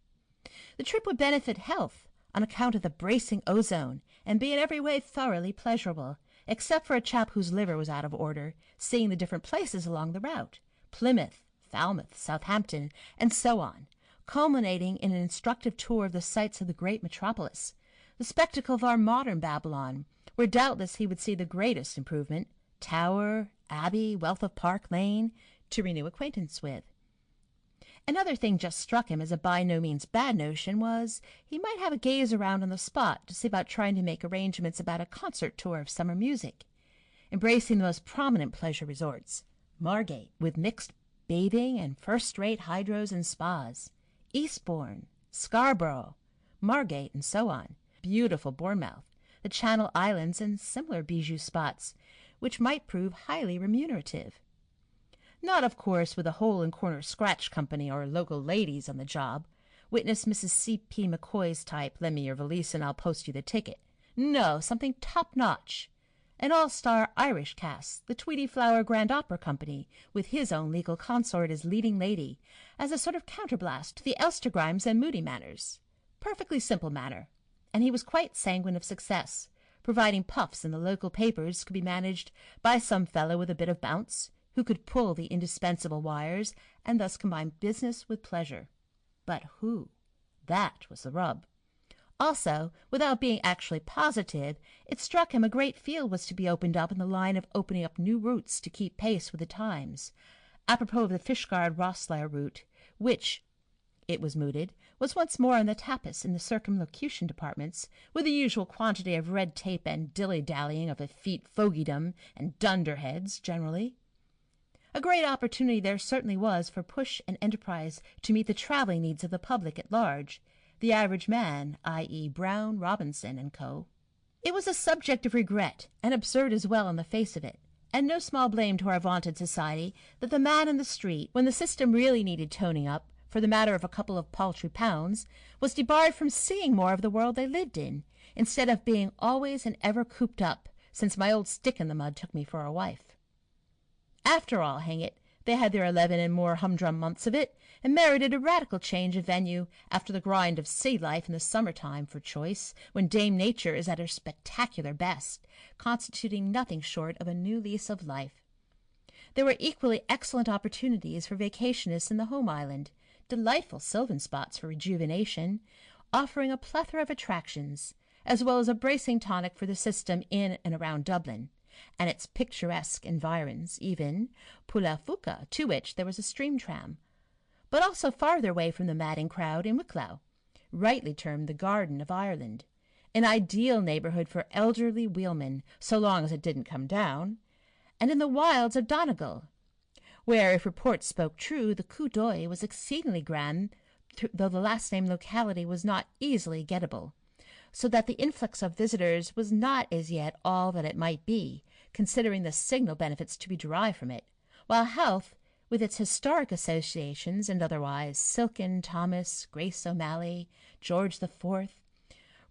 B: The trip would benefit health on account of the bracing ozone, and be in every way thoroughly pleasurable, except for a chap whose liver was out of order, seeing the different places along the route, Plymouth, Falmouth, Southampton, and so on, culminating in an instructive tour of the sights of the great metropolis, the spectacle of our modern Babylon, where doubtless he would see the greatest improvement, Tower, Abbey, wealth of Park Lane, to renew acquaintance with. Another thing just struck him as a by no means bad notion was he might have a gaze around on the spot to see about trying to make arrangements about a concert tour of summer music, embracing the most prominent pleasure resorts, Margate, with mixed bathing and first-rate hydros and spas, Eastbourne, Scarborough, Margate, and so on, beautiful Bournemouth, the Channel Islands, and similar bijou spots, which might prove highly remunerative. Not, of course, with a hole-and-corner scratch company or local ladies on the job. Witness Mrs. C.P. McCoy's type, lend me your valise and I'll post you the ticket. No, something top-notch. An all-star Irish cast, the Tweedy Flower Grand Opera Company, with his own legal consort as leading lady, as a sort of counterblast to the Elster Grimes and Moody manners. Perfectly simple matter, and he was quite sanguine of success, providing puffs in the local papers could be managed by some fellow with a bit of bounce, who could pull the indispensable wires and thus combine business with pleasure. But who? That was the rub. Also, without being actually positive, it struck him a great field was to be opened up in the line of opening up new routes to keep pace with the times, apropos of the Fishguard-Rosslair route, which, it was mooted, was once more on the tapis in the circumlocution departments, with the usual quantity of red tape and dilly-dallying of effete fogeydom and dunderheads generally. A great opportunity there certainly was for push and enterprise to meet the travelling needs of the public at large, the average man, i.e. Brown, Robinson, and Co. It was a subject of regret, and absurd as well on the face of it, and no small blame to our vaunted society that the man in the street, when the system really needed toning up, for the matter of a couple of paltry pounds, was debarred from seeing more of the world they lived in, instead of being always and ever cooped up, since my old stick-in-the-mud took me for a wife. After all, hang it, they had their 11 and more humdrum months of it, and merited a radical change of venue after the grind of city life in the summer-time for choice, when Dame Nature is at her spectacular best, constituting nothing short of a new lease of life. There were equally excellent opportunities for vacationists in the home island, delightful sylvan spots for rejuvenation, offering a plethora of attractions, as well as a bracing tonic for the system in and around Dublin, and its picturesque environs, even Pulafuca, to which there was a stream tram, but also farther away from the madding crowd in Wicklow, rightly termed the Garden of Ireland, an ideal neighbourhood for elderly wheelmen, so long as it didn't come down, and in the wilds of Donegal, where, if reports spoke true, the coup d'oeil was exceedingly grand, though the last-named locality was not easily gettable, so that the influx of visitors was not as yet all that it might be, considering the signal benefits to be derived from it, while Howth, with its historic associations and otherwise, Silken, Thomas, Grace O'Malley, George the Fourth,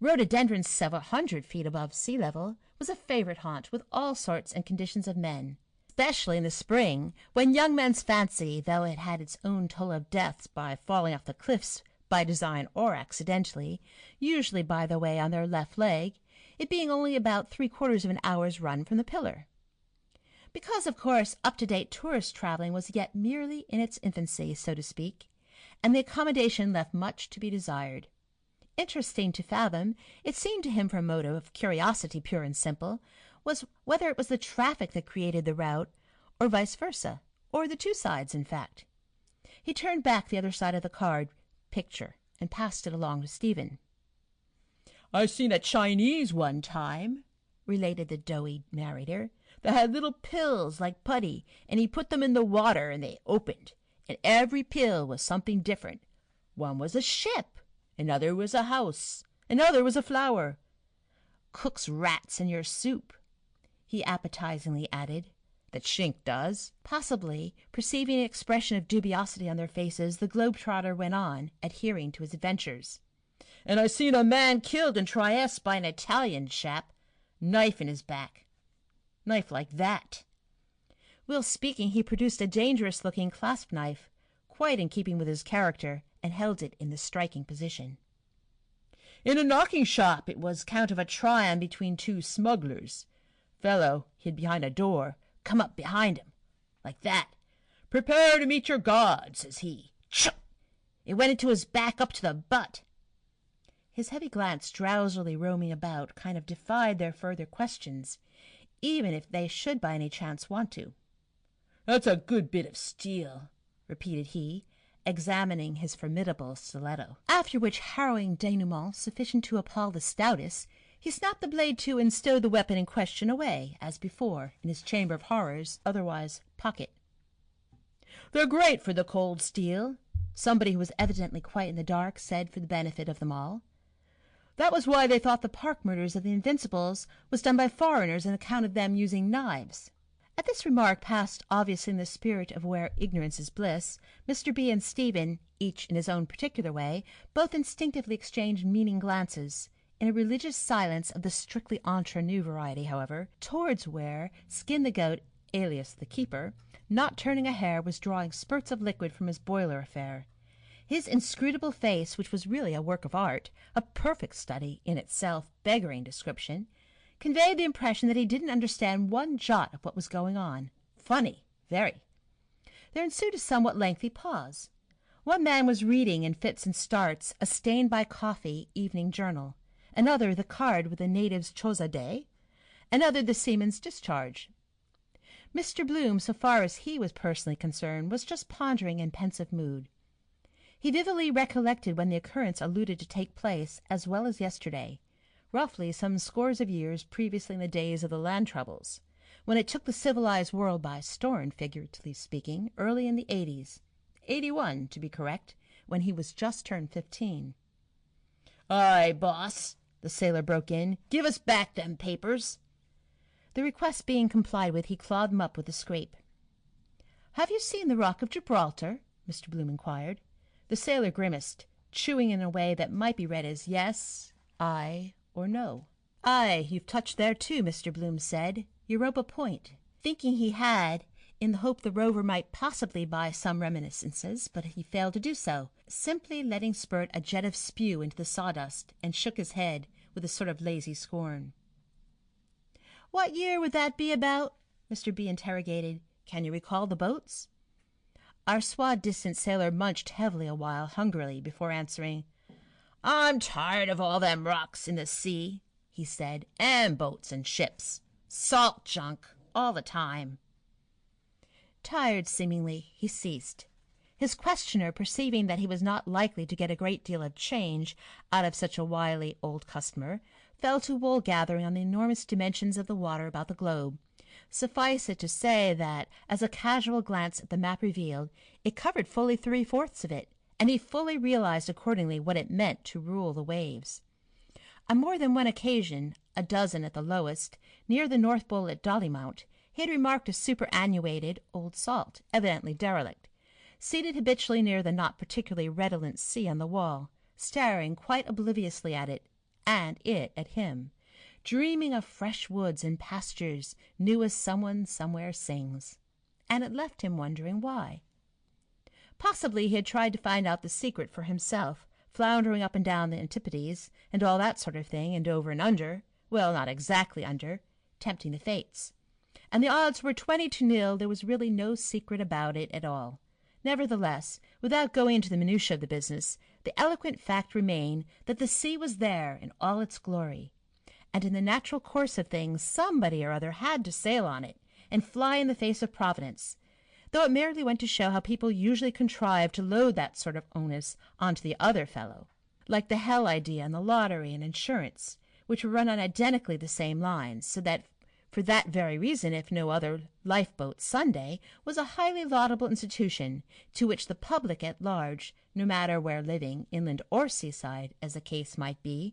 B: rhododendrons several hundred feet above sea level, was a favourite haunt with all sorts and conditions of men, especially in the spring, when young men's fancy, though it had its own toll of deaths by falling off the cliffs by design or accidentally, usually by the way on their left leg, it being only about 3/4 of an hour's run from the pillar. Because, of course, up-to-date tourist travelling was yet merely in its infancy, so to speak, and the accommodation left much to be desired. Interesting to fathom, it seemed to him from a motive of curiosity pure and simple, was whether it was the traffic that created the route, or vice versa, or the two sides, in fact. He turned back the other side of the card picture and passed it along to Stephen. "I seen a Chinese one time," related the doughy narrator, "that had little pills like putty, and he put them in the water and they opened, and every pill was something different. One was a ship, another was a house, another was a flower. Cooks rats in your soup," he appetizingly added. "The chink does." Possibly, perceiving an expression of dubiosity on their faces, the globe-trotter went on, adhering to his adventures. "And I seen a man killed in Trieste by an Italian chap, knife in his back. Knife like that." While speaking, he produced a dangerous-looking clasp knife, quite in keeping with his character, and held it in the striking position. "In a knocking shop it was count of a try-on between two smugglers. Fellow hid behind a door, come up behind him, like that. 'Prepare to meet your God,' says he. Chut! It went into his back up to the butt." His heavy glance, drowsily roaming about, kind of defied their further questions, even if they should by any chance want to. "That's a good bit of steel," repeated he, examining his formidable stiletto. After which harrowing denouement, sufficient to appall the stoutest, he snapped the blade to and stowed the weapon in question away, as before, in his chamber of horrors, otherwise pocket. "They're great for the cold steel," somebody who was evidently quite in the dark said for the benefit of them all. That was why they thought the park murders of the Invincibles was done by foreigners on account of them using knives. At this remark, passed obviously in the spirit of where ignorance is bliss, Mr. B. and Stephen, each in his own particular way, both instinctively exchanged meaning glances, in a religious silence of the strictly entre nous variety, however, towards where Skin the Goat, alias the keeper, not turning a hair, was drawing spurts of liquid from his boiler affair. His inscrutable face, which was really a work of art, a perfect study in itself, beggaring description, conveyed the impression that he didn't understand one jot of what was going on. Funny, very. There ensued a somewhat lengthy pause. One man was reading, in fits and starts, a stained-by-coffee evening journal, another the card with the native's chose day, another the seaman's discharge. Mr. Bloom, so far as he was personally concerned, was just pondering in pensive mood. He vividly recollected when the occurrence alluded to take place, as well as yesterday, roughly some scores of years previously in the days of the land troubles, when it took the civilized world by storm, figuratively speaking, early in the 80s. 81, to be correct, when he was just turned 15. "Aye, boss," the sailor broke in. "Give us back them papers." The request being complied with, he clawed them up with a scrape. "Have you seen the Rock of Gibraltar?" Mr. Bloom inquired. The sailor grimaced, chewing in a way that might be read as yes, aye, or no. "Aye, you've touched there too," Mr. Bloom said. "Europa Point," thinking he had, in the hope the rover might possibly buy some reminiscences, but he failed to do so, simply letting spurt a jet of spew into the sawdust, and shook his head with a sort of lazy scorn. "What year would that be about?" Mr. B. interrogated. "Can you recall the boats?" Our distant sailor munched heavily a while, hungrily, before answering. "I'm tired of all them rocks in the sea," he said, "and boats and ships. Salt junk, all the time." Tired, seemingly, he ceased. His questioner, perceiving that he was not likely to get a great deal of change out of such a wily old customer, fell to wool-gathering on the enormous dimensions of the water about the globe. Suffice it to say that, as a casual glance at the map revealed, it covered fully 3/4 of it, and he fully realized accordingly what it meant to rule the waves. On more than one occasion, a dozen at the lowest, near the North Pole at Dollymount, he had remarked a superannuated old salt, evidently derelict, seated habitually near the not particularly redolent sea on the wall, staring quite obliviously at it, and it at him, dreaming of fresh woods and pastures new as someone somewhere sings. And it left him wondering why. Possibly he had tried to find out the secret for himself, floundering up and down the Antipodes, and all that sort of thing, and over and under, well, not exactly under, tempting the fates. And the odds were 20-0 there was really no secret about it at all. Nevertheless, without going into the minutiae of the business, the eloquent fact remained that the sea was there in all its glory, and in the natural course of things somebody or other had to sail on it and fly in the face of Providence, though it merely went to show how people usually contrive to load that sort of onus onto the other fellow, like the hell idea and the lottery and insurance, which were run on identically the same lines, so that for that very reason, if no other, Lifeboat Sunday was a highly laudable institution to which the public at large, no matter where living, inland or seaside, as the case might be,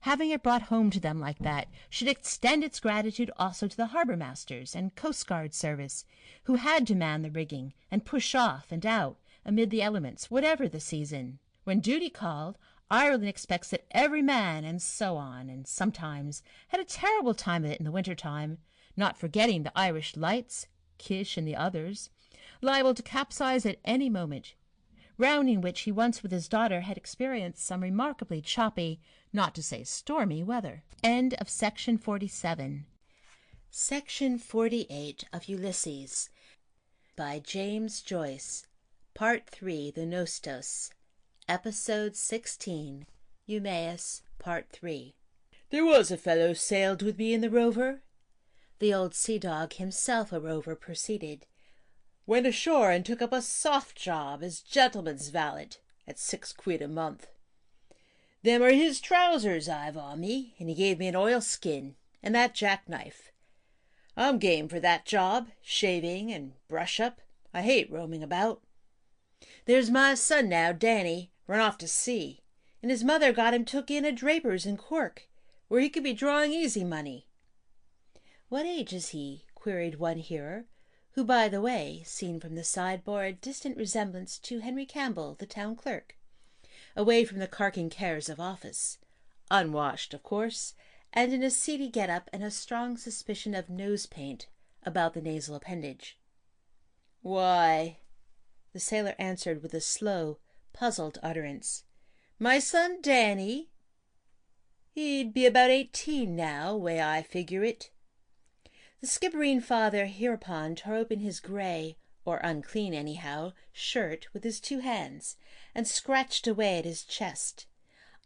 B: having it brought home to them like that, should extend its gratitude also to the harbour masters and coastguard service, who had to man the rigging and push off and out amid the elements, whatever the season. When duty called, Ireland expects that every man, and so on, and sometimes had a terrible time of it in the winter time, not forgetting the Irish lights, Kish and the others, liable to capsize at any moment, rounding which he once with his daughter had experienced some remarkably choppy, not to say stormy, weather. End of section 47.
A: Section 48 of Ulysses by James Joyce. Part 3, The Nostos. Episode 16, Eumaeus, Part 3.
C: There was a fellow sailed with me in the Rover.
A: The old sea dog, himself a rover, proceeded.
C: Went ashore and took up a soft job as gentleman's valet at 6 quid a month. Them are his trousers I've on me, and he gave me an oilskin and that jackknife. I'm game for that job, shaving and brush-up. I hate roaming about. There's my son now, Danny, run off to sea, and his mother got him took in a draper's in Cork, where he could be drawing easy money.
A: What age is he? Queried one hearer, who, by the way, seen from the side, bore a distant resemblance to Henry Campbell, the town clerk, away from the carking cares of office, unwashed, of course, and in a seedy get-up and a strong suspicion of nose-paint about the nasal appendage.
C: Why,
A: the sailor answered with a slow, puzzled utterance,
C: my son Danny. He'd be about 18 now, way I figure it.
A: The skipperine father hereupon tore open his grey, or unclean anyhow, shirt with his 2 hands, and scratched away at his chest,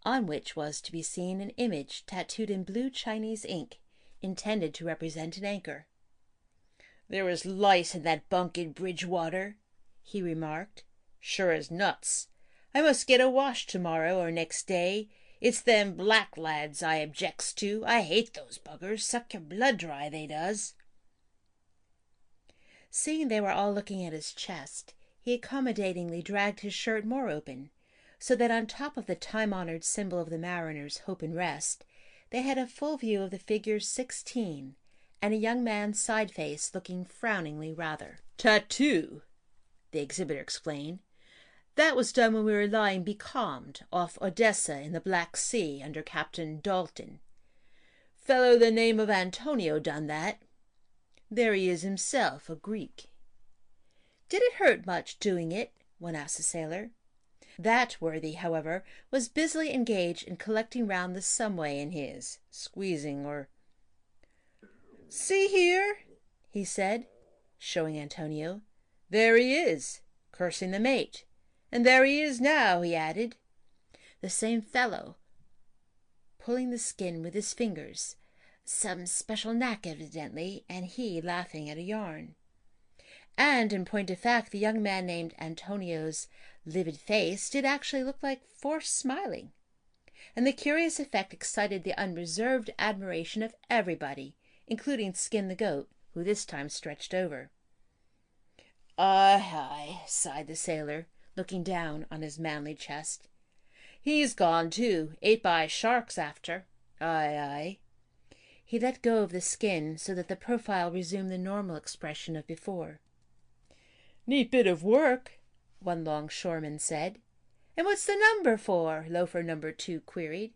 A: on which was to be seen an image tattooed in blue Chinese ink, intended to represent an anchor.
C: There was lice in that bunk in Bridgewater, he remarked. Sure as nuts. I must get a wash tomorrow or next day. It's them black lads I objects to. I hate those buggers. Suck your blood dry, they does.
A: Seeing they were all looking at his chest, he accommodatingly dragged his shirt more open, so that on top of the time-honoured symbol of the mariner's hope and rest, they had a full view of the figure 16, and a young man's side-face looking frowningly rather.
C: Tattoo, the exhibitor explained. That was done when we were lying becalmed off Odessa in the Black Sea under Captain Dalton. Fellow the name of Antonio done that. There he is himself, a Greek.
A: Did it hurt much doing it? One asked the sailor. That worthy, however, was busily engaged in collecting round the someway in his, squeezing or...
C: See here,
A: he said, showing Antonio.
C: There he is, cursing the mate. And there he is now, he added.
A: The same fellow, pulling the skin with his fingers, some special knack evidently, and he laughing at a yarn. And, in point of fact, the young man named Antonio's livid face did actually look like forced smiling.
C: and the curious effect excited the unreserved admiration of everybody, including Skin the goat, who this time stretched over. Aye, sighed the sailor, looking down on his manly chest. He's gone too, ate by sharks after. Aye. He let go of the skin so that the profile resumed the normal expression of before. Neat bit of work, one longshoreman said. And what's the number for? Loafer number 2 queried.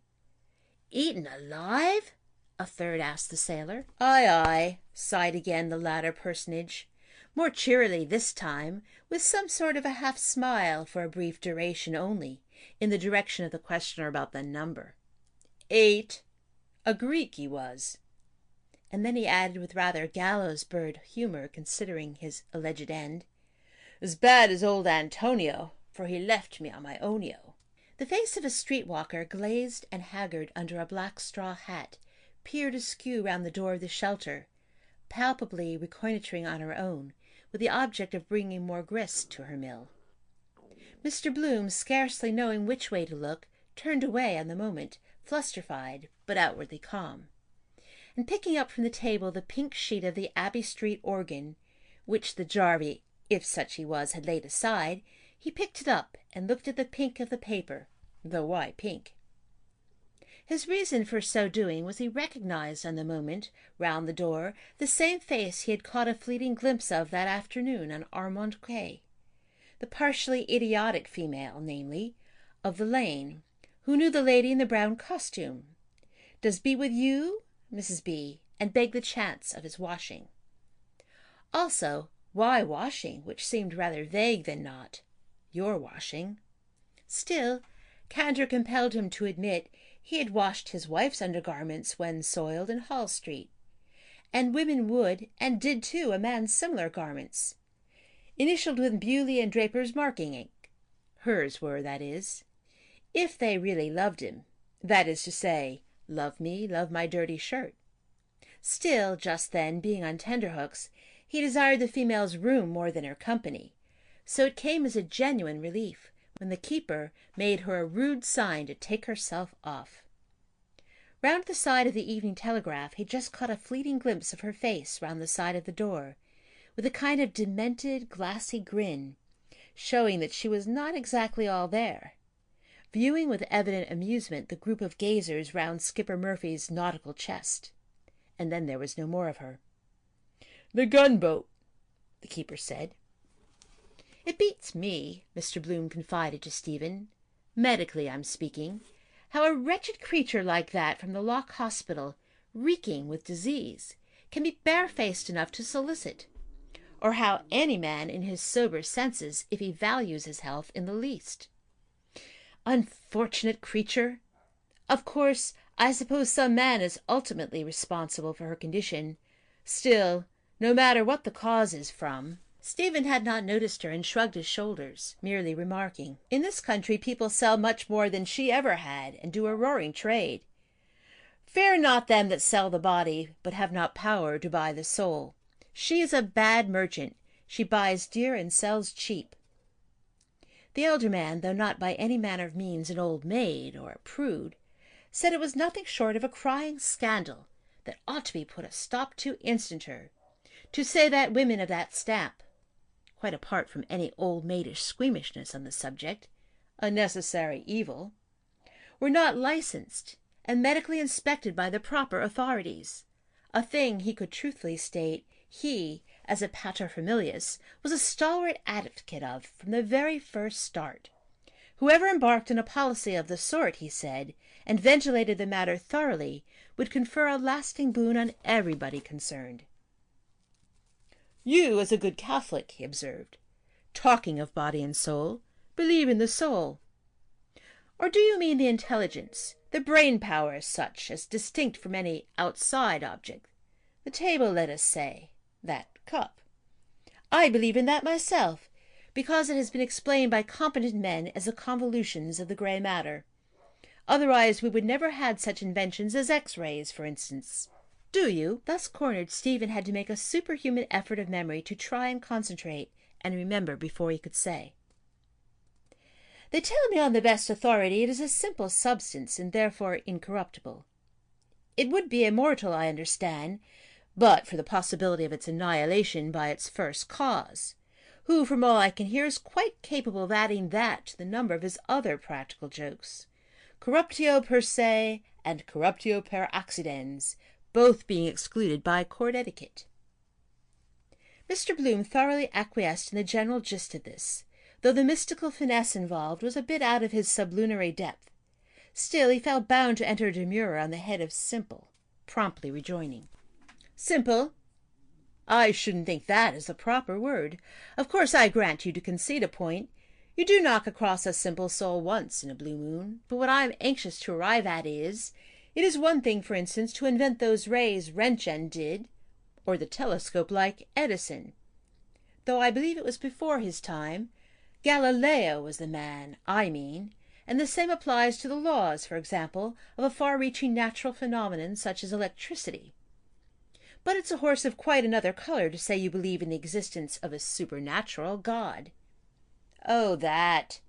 C: Eaten alive? A third asked the sailor. Aye, sighed again the latter personage, more cheerily this time, with some sort of a half-smile for a brief duration only, in the direction of the questioner about the number. 8. A Greek he was. And then he added with rather gallows-bird humour considering his alleged end, as bad as old Antonio, for he left me on my ownio. The face of a street-walker, glazed and haggard under a black straw hat, peered askew round the door of the shelter, palpably reconnoitring on her own, with the object of bringing more grist to her mill. Mr. Bloom, scarcely knowing which way to look, turned away on the moment, flusterfied, but outwardly calm. And picking up from the table the pink sheet of the Abbey Street organ, which the Jarvey, if such he was, had laid aside, he picked it up and looked at the pink of the paper, though why pink? His reason for so doing was he recognized on the moment, round the door, the same face he had caught a fleeting glimpse of that afternoon on Armand Quay, the partially idiotic female, namely, of the lane, who knew the lady in the brown costume. Does be with you, Mrs. B., and beg the chance of his washing. Also, why washing, which seemed rather vague than not. Your washing. Still, candour compelled him to admit he had washed his wife's undergarments when soiled in Hall Street, and women would, and did too, a man's similar garments, initialed with Bewley and Draper's marking ink. Hers were, that is, if they really loved him, that is to say, love me, love my dirty shirt. Still, just then, being on tenterhooks, he desired the female's room more than her company, so it came as a genuine relief when the keeper made her a rude sign to take herself off. Round the side of the Evening Telegraph he just caught a fleeting glimpse of her face round the side of the door, with a kind of demented, glassy grin, showing that she was not exactly all there, viewing with evident amusement the group of gazers round Skipper Murphy's nautical chest. And then there was no more of her. "The gunboat," the keeper said. "It beats me," Mr. Bloom confided to Stephen, "medically I'm speaking, how a wretched creature like that from the Lock Hospital, reeking with disease, can be barefaced enough to solicit, or how any man in his sober senses, if he values his health in the least. Unfortunate creature! Of course, I suppose some man is ultimately responsible for her condition. Still, no matter what the cause is from." Stephen had not noticed her and shrugged his shoulders, merely remarking, "In this country people sell much more than she ever had, and do a roaring trade. Fear not them that sell the body, but have not power to buy the soul. She is a bad merchant. She buys dear and sells cheap." The elder man, though not by any manner of means an old maid or a prude, said it was nothing short of a crying scandal that ought to be put a stop to instanter, to say that women of that stamp, quite apart from any old maidish squeamishness on the subject, a necessary evil, were not licensed and medically inspected by the proper authorities, a thing he could truthfully state he, as a paterfamilias, was a stalwart advocate of from the very first start. Whoever embarked on a policy of the sort, he said, and ventilated the matter thoroughly, would confer a lasting boon on everybody concerned. "You, as a good Catholic," he observed, "talking of body and soul, believe in the soul. Or do you mean the intelligence, the brain power as such, as distinct from any outside object? The table, let us say, that cup. I believe in that myself, because it has been explained by competent men as the convolutions of the grey matter. Otherwise we would never had such inventions as X-rays, for instance. Do you?" Thus cornered, Stephen had to make a superhuman effort of memory to try and concentrate and remember before he could say. They tell me on the best authority it is a simple substance and therefore incorruptible. It would be immortal, I understand, but for the possibility of its annihilation by its first cause, who, from all I can hear, is quite capable of adding that to the number of his other practical jokes. Corruptio per se and corruptio per accidens, both being excluded by court etiquette. Mr. Bloom thoroughly acquiesced in the general gist of this, though the mystical finesse involved was a bit out of his sublunary depth. Still, he felt bound to enter demurrer on the head of simple, promptly rejoining. Simple? I shouldn't think that is the proper word. Of course I grant you to concede a point. You do knock across a simple soul once in a blue moon, but what I am anxious to arrive at is, it is one thing, for instance, to invent those rays Roentgen did, or the telescope like Edison. Though I believe it was before his time. Galileo was the man, I mean, and the same applies to the laws, for example, of a far-reaching natural phenomenon such as electricity. But it's a horse of quite another color to say you believe in the existence of a supernatural God. Oh, that,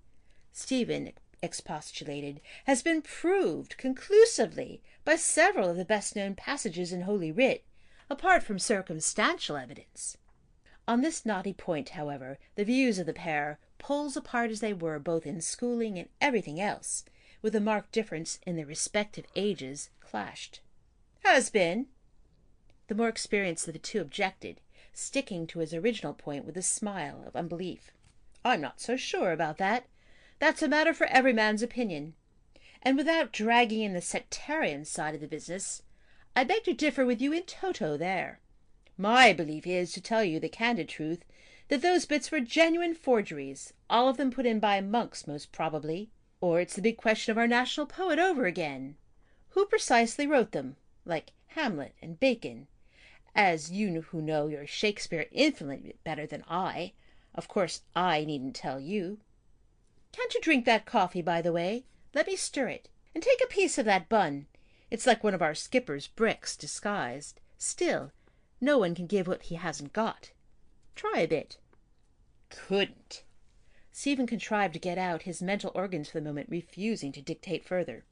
C: Stephen expostulated, has been proved conclusively by several of the best-known passages in Holy Writ, apart from circumstantial evidence. On this knotty point, however, the views of the pair, poles apart as they were both in schooling and everything else, with a marked difference in their respective ages, clashed. Has been. The more experienced of the two objected, sticking to his original point with a smile of unbelief. I'm not so sure about that. That's a matter for every man's opinion. And without dragging in the sectarian side of the business, I beg to differ with you in toto there. My belief is, to tell you the candid truth, that those bits were genuine forgeries, all of them put in by monks most probably. Or it's the big question of our national poet over again. Who precisely wrote them, like Hamlet and Bacon? As you who know your Shakespeare infinitely better than I, of course I needn't tell you. Can't you drink that coffee, by the way? Let me stir it. And take a piece of that bun. It's like one of our skipper's bricks disguised. Still, no one can give what he hasn't got. Try a bit. Couldn't. Stephen contrived to get out, his mental organs for the moment refusing to dictate further.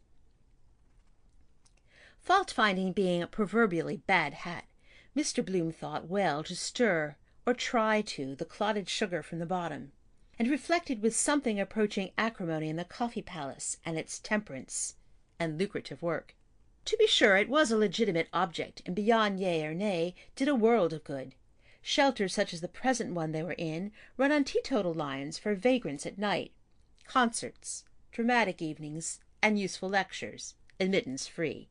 C: Fault-finding being a proverbially bad hat, Mr. Bloom thought well to stir, or try to, the clotted sugar from the bottom, and reflected with something approaching acrimony in the coffee palace and its temperance and lucrative work. To be sure, it was a legitimate object, and beyond yea or nay, did a world of good. Shelters such as the present one they were in run on teetotal lines for vagrants at night, concerts, dramatic evenings, and useful lectures, admittance free,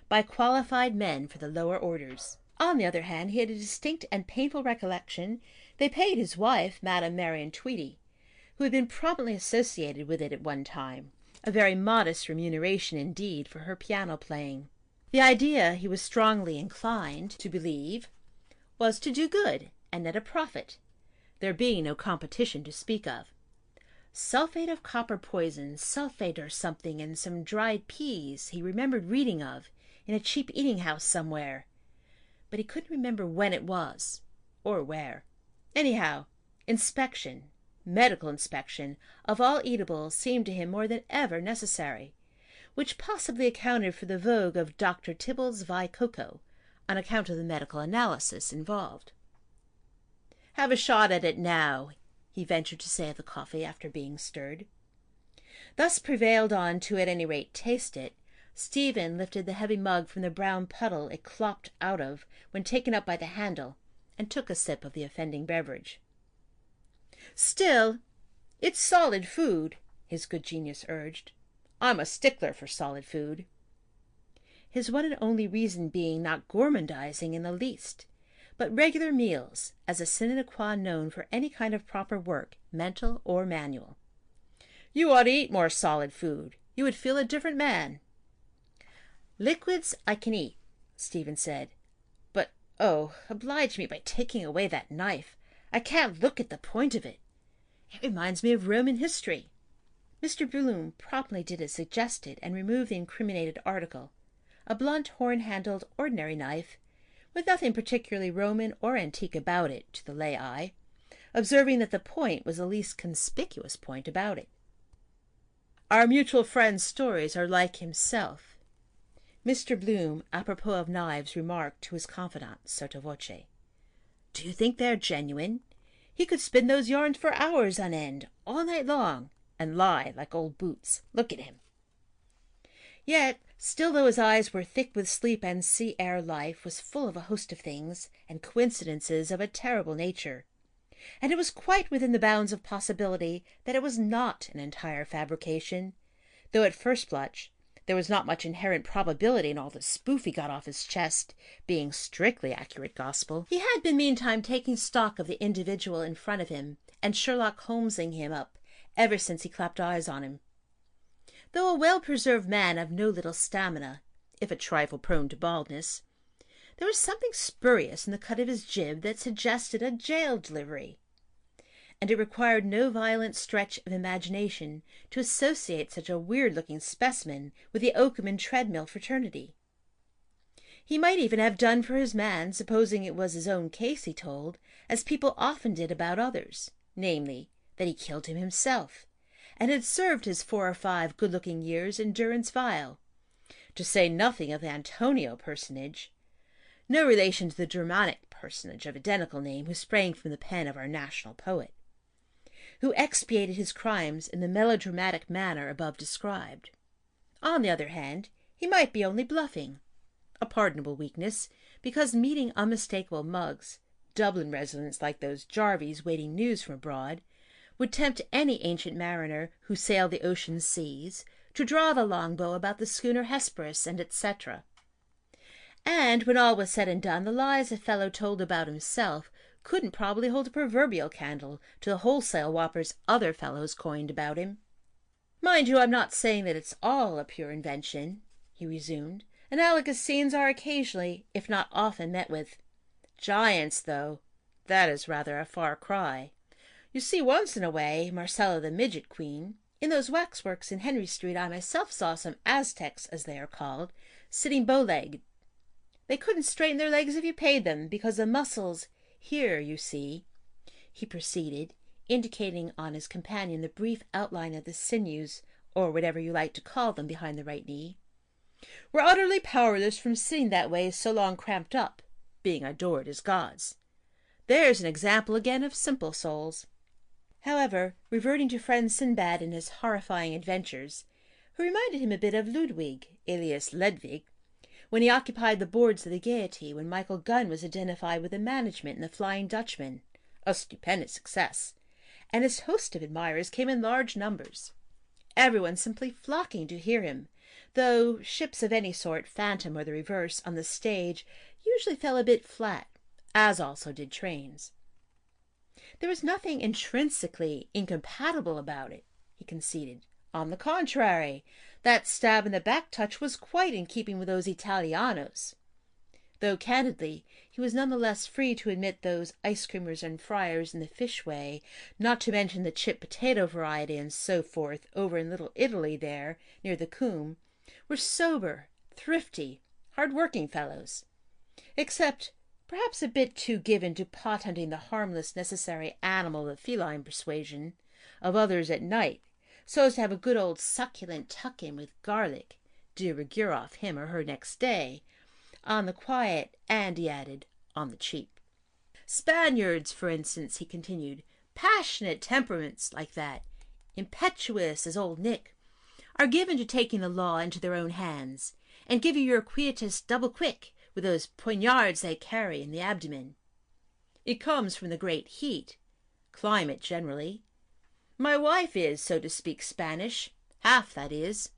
C: by qualified men for the lower orders. On the other hand, he had a distinct and painful recollection they paid his wife, Madame Marion Tweedy, who had been prominently associated with it at one time, a very modest remuneration indeed for her piano playing. The idea, he was strongly inclined to believe, was to do good and net a profit, there being no competition to speak of. Sulphate of copper poison, sulphate or something, and some dried peas he remembered reading of in a cheap eating-house somewhere, but he couldn't remember when it was, or where. Anyhow, inspection, medical inspection, of all eatables seemed to him more than ever necessary, which possibly accounted for the vogue of Dr. Tibble's Vi Cocoa, on account of the medical analysis involved. "Have a shot at it now," he ventured to say of the coffee after being stirred. Thus prevailed on to at any rate taste it, Stephen lifted the heavy mug from the brown puddle it clopped out of when taken up by the handle, and took a sip of the offending beverage. "Still, it's solid food," his good genius urged. "I'm a stickler for solid food." His one and only reason being not gourmandizing in the least, but regular meals as a sine qua non for any kind of proper work, mental or manual. "You ought to eat more solid food. You would feel a different man." "Liquids I can eat," Stephen said. "But, oh, oblige me by taking away that knife. I can't look at the point of it. It reminds me of Roman history." Mr. Bloom promptly did as suggested, and removed the incriminated article, a blunt, horn-handled, ordinary knife, with nothing particularly Roman or antique about it to the lay eye, observing that the point was the least conspicuous point about it. Our mutual friend's stories are like himself." Mr. Bloom, apropos of knives, remarked to his confidant sotto voce, "Do you think they're genuine? He could spin those yarns for hours on end, all night long, and lie like old boots. Look at him." Yet, still though his eyes were thick with sleep and sea air, life was full of a host of things and coincidences of a terrible nature, and it was quite within the bounds of possibility that it was not an entire fabrication, though at first blush there was not much inherent probability in all the spoof he got off his chest being strictly accurate gospel. He had been meantime taking stock of the individual in front of him and Sherlock Holmesing him up ever since he clapped eyes on him. Though a well-preserved man of no little stamina, if a trifle prone to baldness, there was something spurious in the cut of his jib that suggested a jail delivery, and it required no violent stretch of imagination to associate such a weird-looking specimen with the oakum and treadmill fraternity. He might even have done for his man, supposing it was his own case he told, as people often did about others, namely, that he killed him himself, and had served his 4 or 5 good-looking years in durance vile, to say nothing of the Antonio personage, no relation to the Germanic personage of identical name who sprang from the pen of our national poet, who expiated his crimes in the melodramatic manner above described. On the other hand, he might be only bluffing, a pardonable weakness, because meeting unmistakable mugs, Dublin residents like those Jarvies waiting news from abroad, would tempt any ancient mariner who sailed the ocean seas to draw the longbow about the schooner Hesperus and etc. And when all was said and done, the lies a fellow told about himself couldn't probably hold a proverbial candle to the wholesale whoppers other fellows coined about him. "Mind you, I'm not saying that it's all a pure invention," he resumed. "Analogous scenes are occasionally, if not often, met with. Giants, though, that is rather a far cry. You see, once in a way, Marcella the Midget Queen, in those waxworks in Henry Street I myself saw some Aztecs, as they are called, sitting bow-legged. They couldn't straighten their legs if you paid them, because the muscles here, you see," he proceeded, indicating on his companion the brief outline of the sinews, or whatever you like to call them, behind the right knee, "were utterly powerless from sitting that way so long cramped up, being adored as gods. There's an example again of simple souls." However, reverting to friend Sinbad and his horrifying adventures, who reminded him a bit of Ludwig, alias Ledwig, when he occupied the boards of the Gaiety when Michael Gunn was identified with the management in the Flying Dutchman, a stupendous success, and his host of admirers came in large numbers, everyone simply flocking to hear him, though ships of any sort, phantom or the reverse, on the stage usually fell a bit flat, as also did trains. There was nothing intrinsically incompatible about it, he conceded. On the contrary, that stab in the back touch was quite in keeping with those Italianos, though candidly he was none the less free to admit those ice creamers and friars in the fish way, not to mention the chip potato variety and so forth, over in Little Italy there, near the Coombe, were sober, thrifty, hard-working fellows, except perhaps a bit too given to pot-hunting the harmless necessary animal of feline persuasion of others at night, so as to have a good old succulent tuck-in with garlic, de rigueur off him or her next day, on the quiet, and, he added, on the cheap. Spaniards, for instance, he continued, passionate temperaments like that, impetuous as old Nick, are given to taking the law into their own hands, and give you your quietus double quick with those poignards they carry in the abdomen. It comes from the great heat, climate generally. My wife is, so to speak, Spanish, half, that is.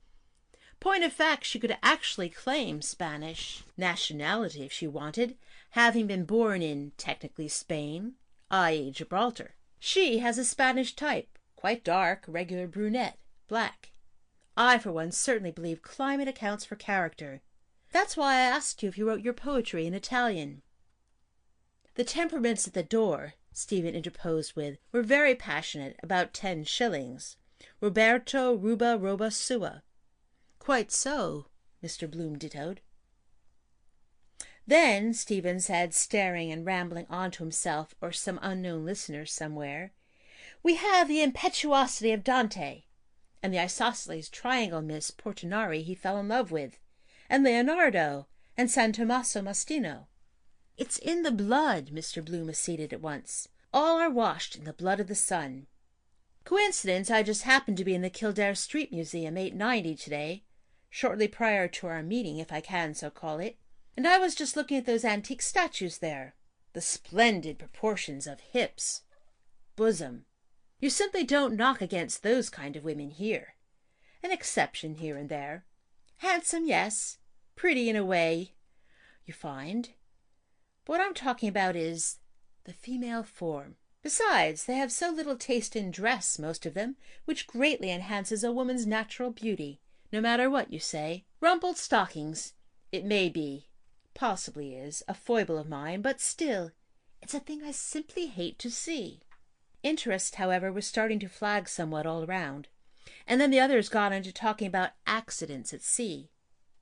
C: Point of fact, she could actually claim Spanish nationality if she wanted, having been born in, technically, Spain, i.e. Gibraltar. She has a Spanish type, quite dark, regular brunette, black. I, for one, certainly believe climate accounts for character. That's why I asked you if you wrote your poetry in Italian. The temperaments at the door, Stephen interposed with, were very passionate, about 10 shillings. Roberto ruba roba sua. Quite so, Mr. Bloom dittoed. Then, Stephen said, staring and rambling on to himself or some unknown listener somewhere, we have the impetuosity of Dante, and the isosceles triangle Miss Portinari he fell in love with, and Leonardo, and San Tommaso Mastino. It's in the blood, Mr. Bloom acceded at once. All are washed in the blood of the sun. Coincidence, I just happened to be in the Kildare Street Museum 890 today, shortly prior to our meeting, if I can so call it, and I was just looking at those antique statues there. The splendid proportions of hips, bosom. You simply don't knock against those kind of women here. An exception here and there. Handsome, yes. Pretty in a way, you find. But what I'm talking about is the female form. Besides, they have so little taste in dress, most of them, which greatly enhances a woman's natural beauty, no matter what you say. Rumpled stockings, it may be, possibly is, a foible of mine, but still, it's a thing I simply hate to see. Interest, however, was starting to flag somewhat all around, and then the others got on to talking about accidents at sea.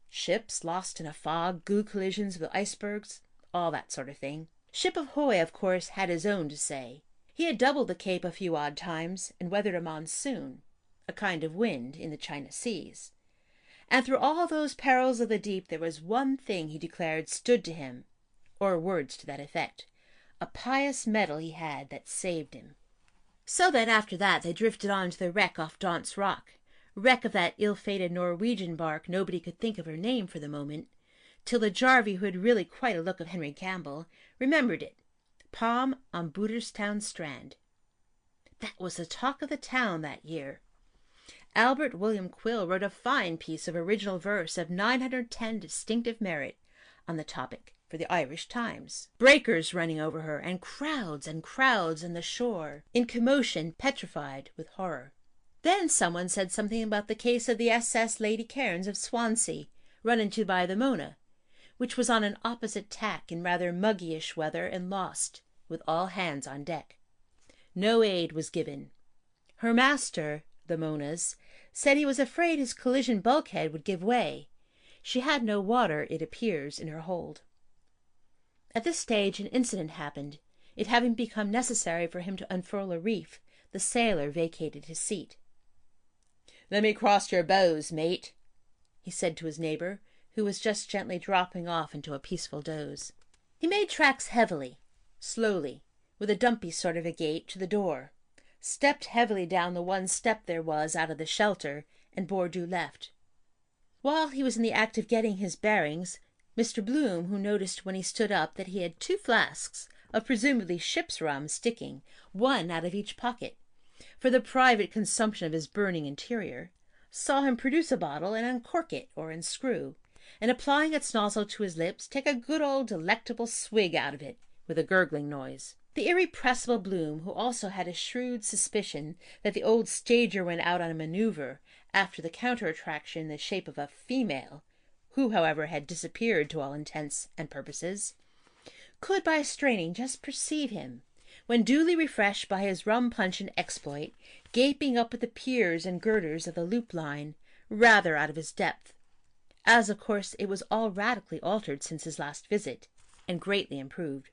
C: Ships lost in a fog, goo collisions with icebergs, all that sort of thing. Ship Ahoy, of course, had his own to say. He had doubled the Cape a few odd times and weathered a monsoon, a kind of wind in the China seas. And through all those perils of the deep there was one thing he declared stood to him, or words to that effect, a pious medal he had that saved him. So that after that they drifted on to the wreck off Daunt's Rock, wreck of that ill-fated Norwegian bark nobody could think of her name for the moment, till the Jarvey, who had really quite a look of Henry Campbell, remembered it. Palm on Booterstown Strand. That was the talk of the town that year. Albert William Quill wrote a fine piece of original verse of 910 distinctive merit on the topic for the Irish Times. Breakers running over her, and crowds on the shore, in commotion, petrified with horror. Then someone said something about the case of the SS Lady Cairns of Swansea, run into by the Mona, which was on an opposite tack in rather muggyish weather and lost, with all hands on deck. No aid was given. Her master, the Mona's, said he was afraid his collision bulkhead would give way. She had no water, it appears, in her hold. At this stage an incident happened. It having become necessary for him to unfurl a reef, the sailor vacated his seat. "Let me cross your bows, mate," he said to his neighbour, who was just gently dropping off into a peaceful doze. He made tracks heavily, slowly, with a dumpy sort of a gait, to the door, stepped heavily down the one step there was out of the shelter, and bore due left. While he was in the act of getting his bearings, Mr. Bloom, who noticed when he stood up that he had 2 flasks of presumably ship's rum sticking, one out of each pocket, for the private consumption of his burning interior, saw him produce a bottle and uncork it or unscrew, and applying its nozzle to his lips, take a good old delectable swig out of it, with a gurgling noise. The irrepressible Bloom, who also had a shrewd suspicion that the old stager went out on a manoeuvre after the counter-attraction in the shape of a female, who, however, had disappeared to all intents and purposes, could by straining just perceive him, when duly refreshed by his rum-puncheon exploit, gaping up at the piers and girders of the loop line, rather out of his depth, as of course it was all radically altered since his last visit, and greatly improved.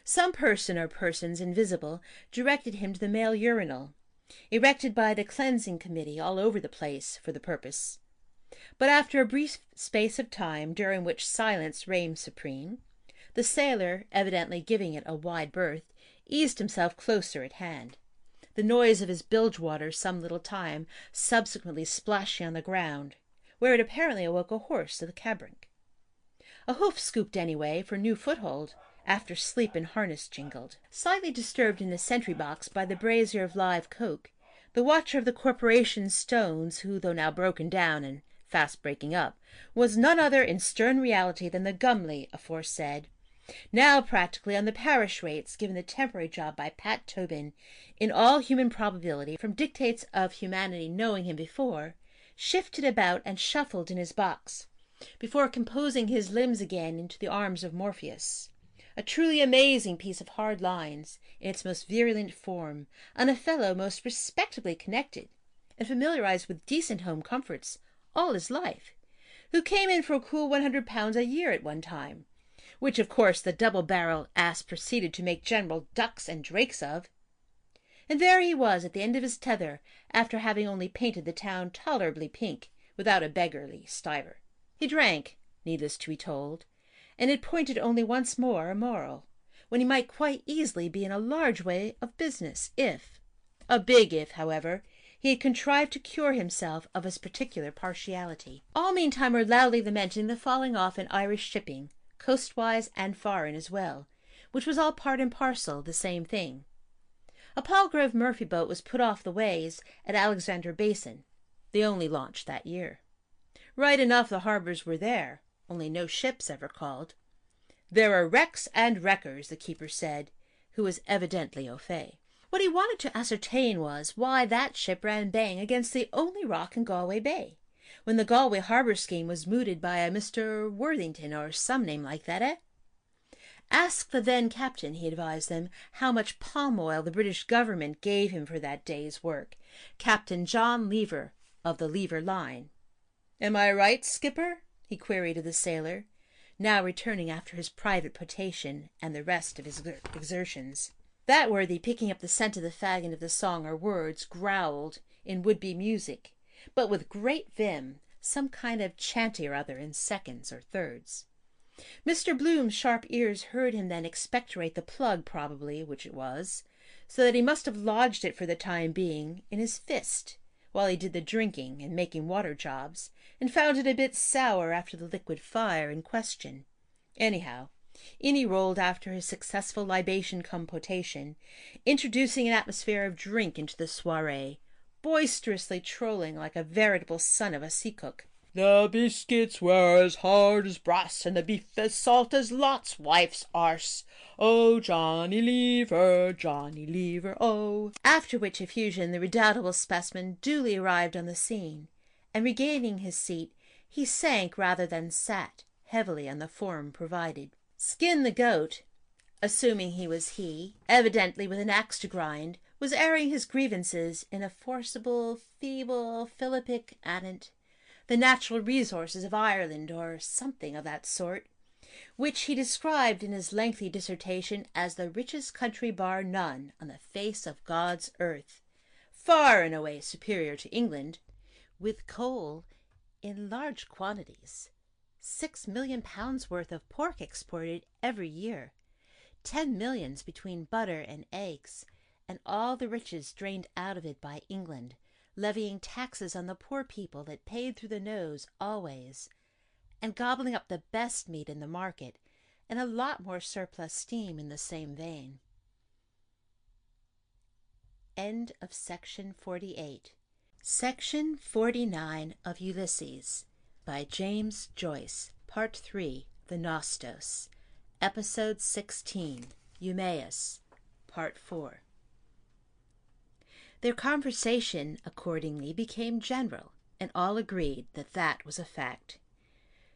C: Some person or persons invisible directed him to the male urinal, erected by the cleansing committee all over the place for the purpose. But after a brief space of time, during which silence reigned supreme, the sailor, evidently giving it a wide berth, eased himself closer at hand, the noise of his bilge-water some little time subsequently splashing on the ground, where it apparently awoke a horse to the cab-brink. A hoof scooped anyway for new foothold, after sleep and harness jingled. Slightly disturbed in the sentry-box by the brazier of live coke, the watcher of the corporation's stones, who, though now broken down and fast breaking up, was none other in stern reality than the Gumley aforesaid, now practically on the parish rates, given the temporary job by Pat Tobin, in all human probability, from dictates of humanity knowing him before, shifted about and shuffled in his box, before composing his limbs again into the arms of Morpheus. A truly amazing piece of hard lines, in its most virulent form, on a fellow most respectably connected, and familiarized with decent home comforts all his life, who came in for a cool £100 a year at one time, which of course the double-barrel ass proceeded to make general ducks and drakes of. And there he was at the end of his tether, after having only painted the town tolerably pink, without a beggarly stiver. He drank, needless to be told, and it pointed only once more a moral, when he might quite easily be in a large way of business, if, a big if, however, he had contrived to cure himself of his particular partiality. All meantime were loudly lamenting the falling off in Irish shipping, coastwise and foreign as well, which was all part and parcel the same thing. A Palgrave Murphy boat was put off the ways at Alexander Basin, the only launch that year. Right enough the harbours were there, only no ships ever called. There are wrecks and wreckers, the keeper said, who was evidently au fait. What he wanted to ascertain was why that ship ran bang against the only rock in Galway Bay, when the Galway harbour scheme was mooted by a Mr. Worthington or some name like that, eh? Ask the then captain, he advised them, how much palm oil the British government gave him for that day's work, Captain John Lever of the Lever Line. "Am I right, skipper?" he queried of the sailor, now returning after his private potation and the rest of his exertions. That worthy, picking up the scent of the faggot of the song or words, growled, in would-be music, but with great vim, some kind of chanty or other in seconds or thirds. Mr. Bloom's sharp ears heard him then expectorate the plug, probably, which it was, so that he must have lodged it for the time being in his fist, while he did the drinking and making water jobs, and found it a bit sour after the liquid fire in question. Anyhow, in he rolled after his successful libation cum potation, introducing an atmosphere of drink into the soiree, boisterously trolling like a veritable son of a sea-cook. "The biscuits were as hard as brass, and the beef as salt as Lot's wife's arse. Oh, Johnny Lever, oh!" After which effusion the redoubtable specimen duly arrived on the scene, and regaining his seat, he sank rather than sat heavily on the form provided. Skin the goat, assuming he was he, evidently with an axe to grind, was airing his grievances in a forcible, feeble, philippic anent, the natural resources of Ireland, or something of that sort, which he described in his lengthy dissertation as the richest country bar none on the face of God's earth, far and away superior to England, with coal in large quantities, 6 million pounds worth of pork exported every year, 10 millions between butter and eggs, and all the riches drained out of it by England, levying taxes on the poor people that paid through the nose always, and gobbling up the best meat in the market, and a lot more surplus steam in the same vein. End of section 48. Section 49 of Ulysses by James Joyce, Part 3, The Nostos, Episode 16, Eumaeus, Part 4. Their conversation, accordingly, became general, and all agreed that that was a fact.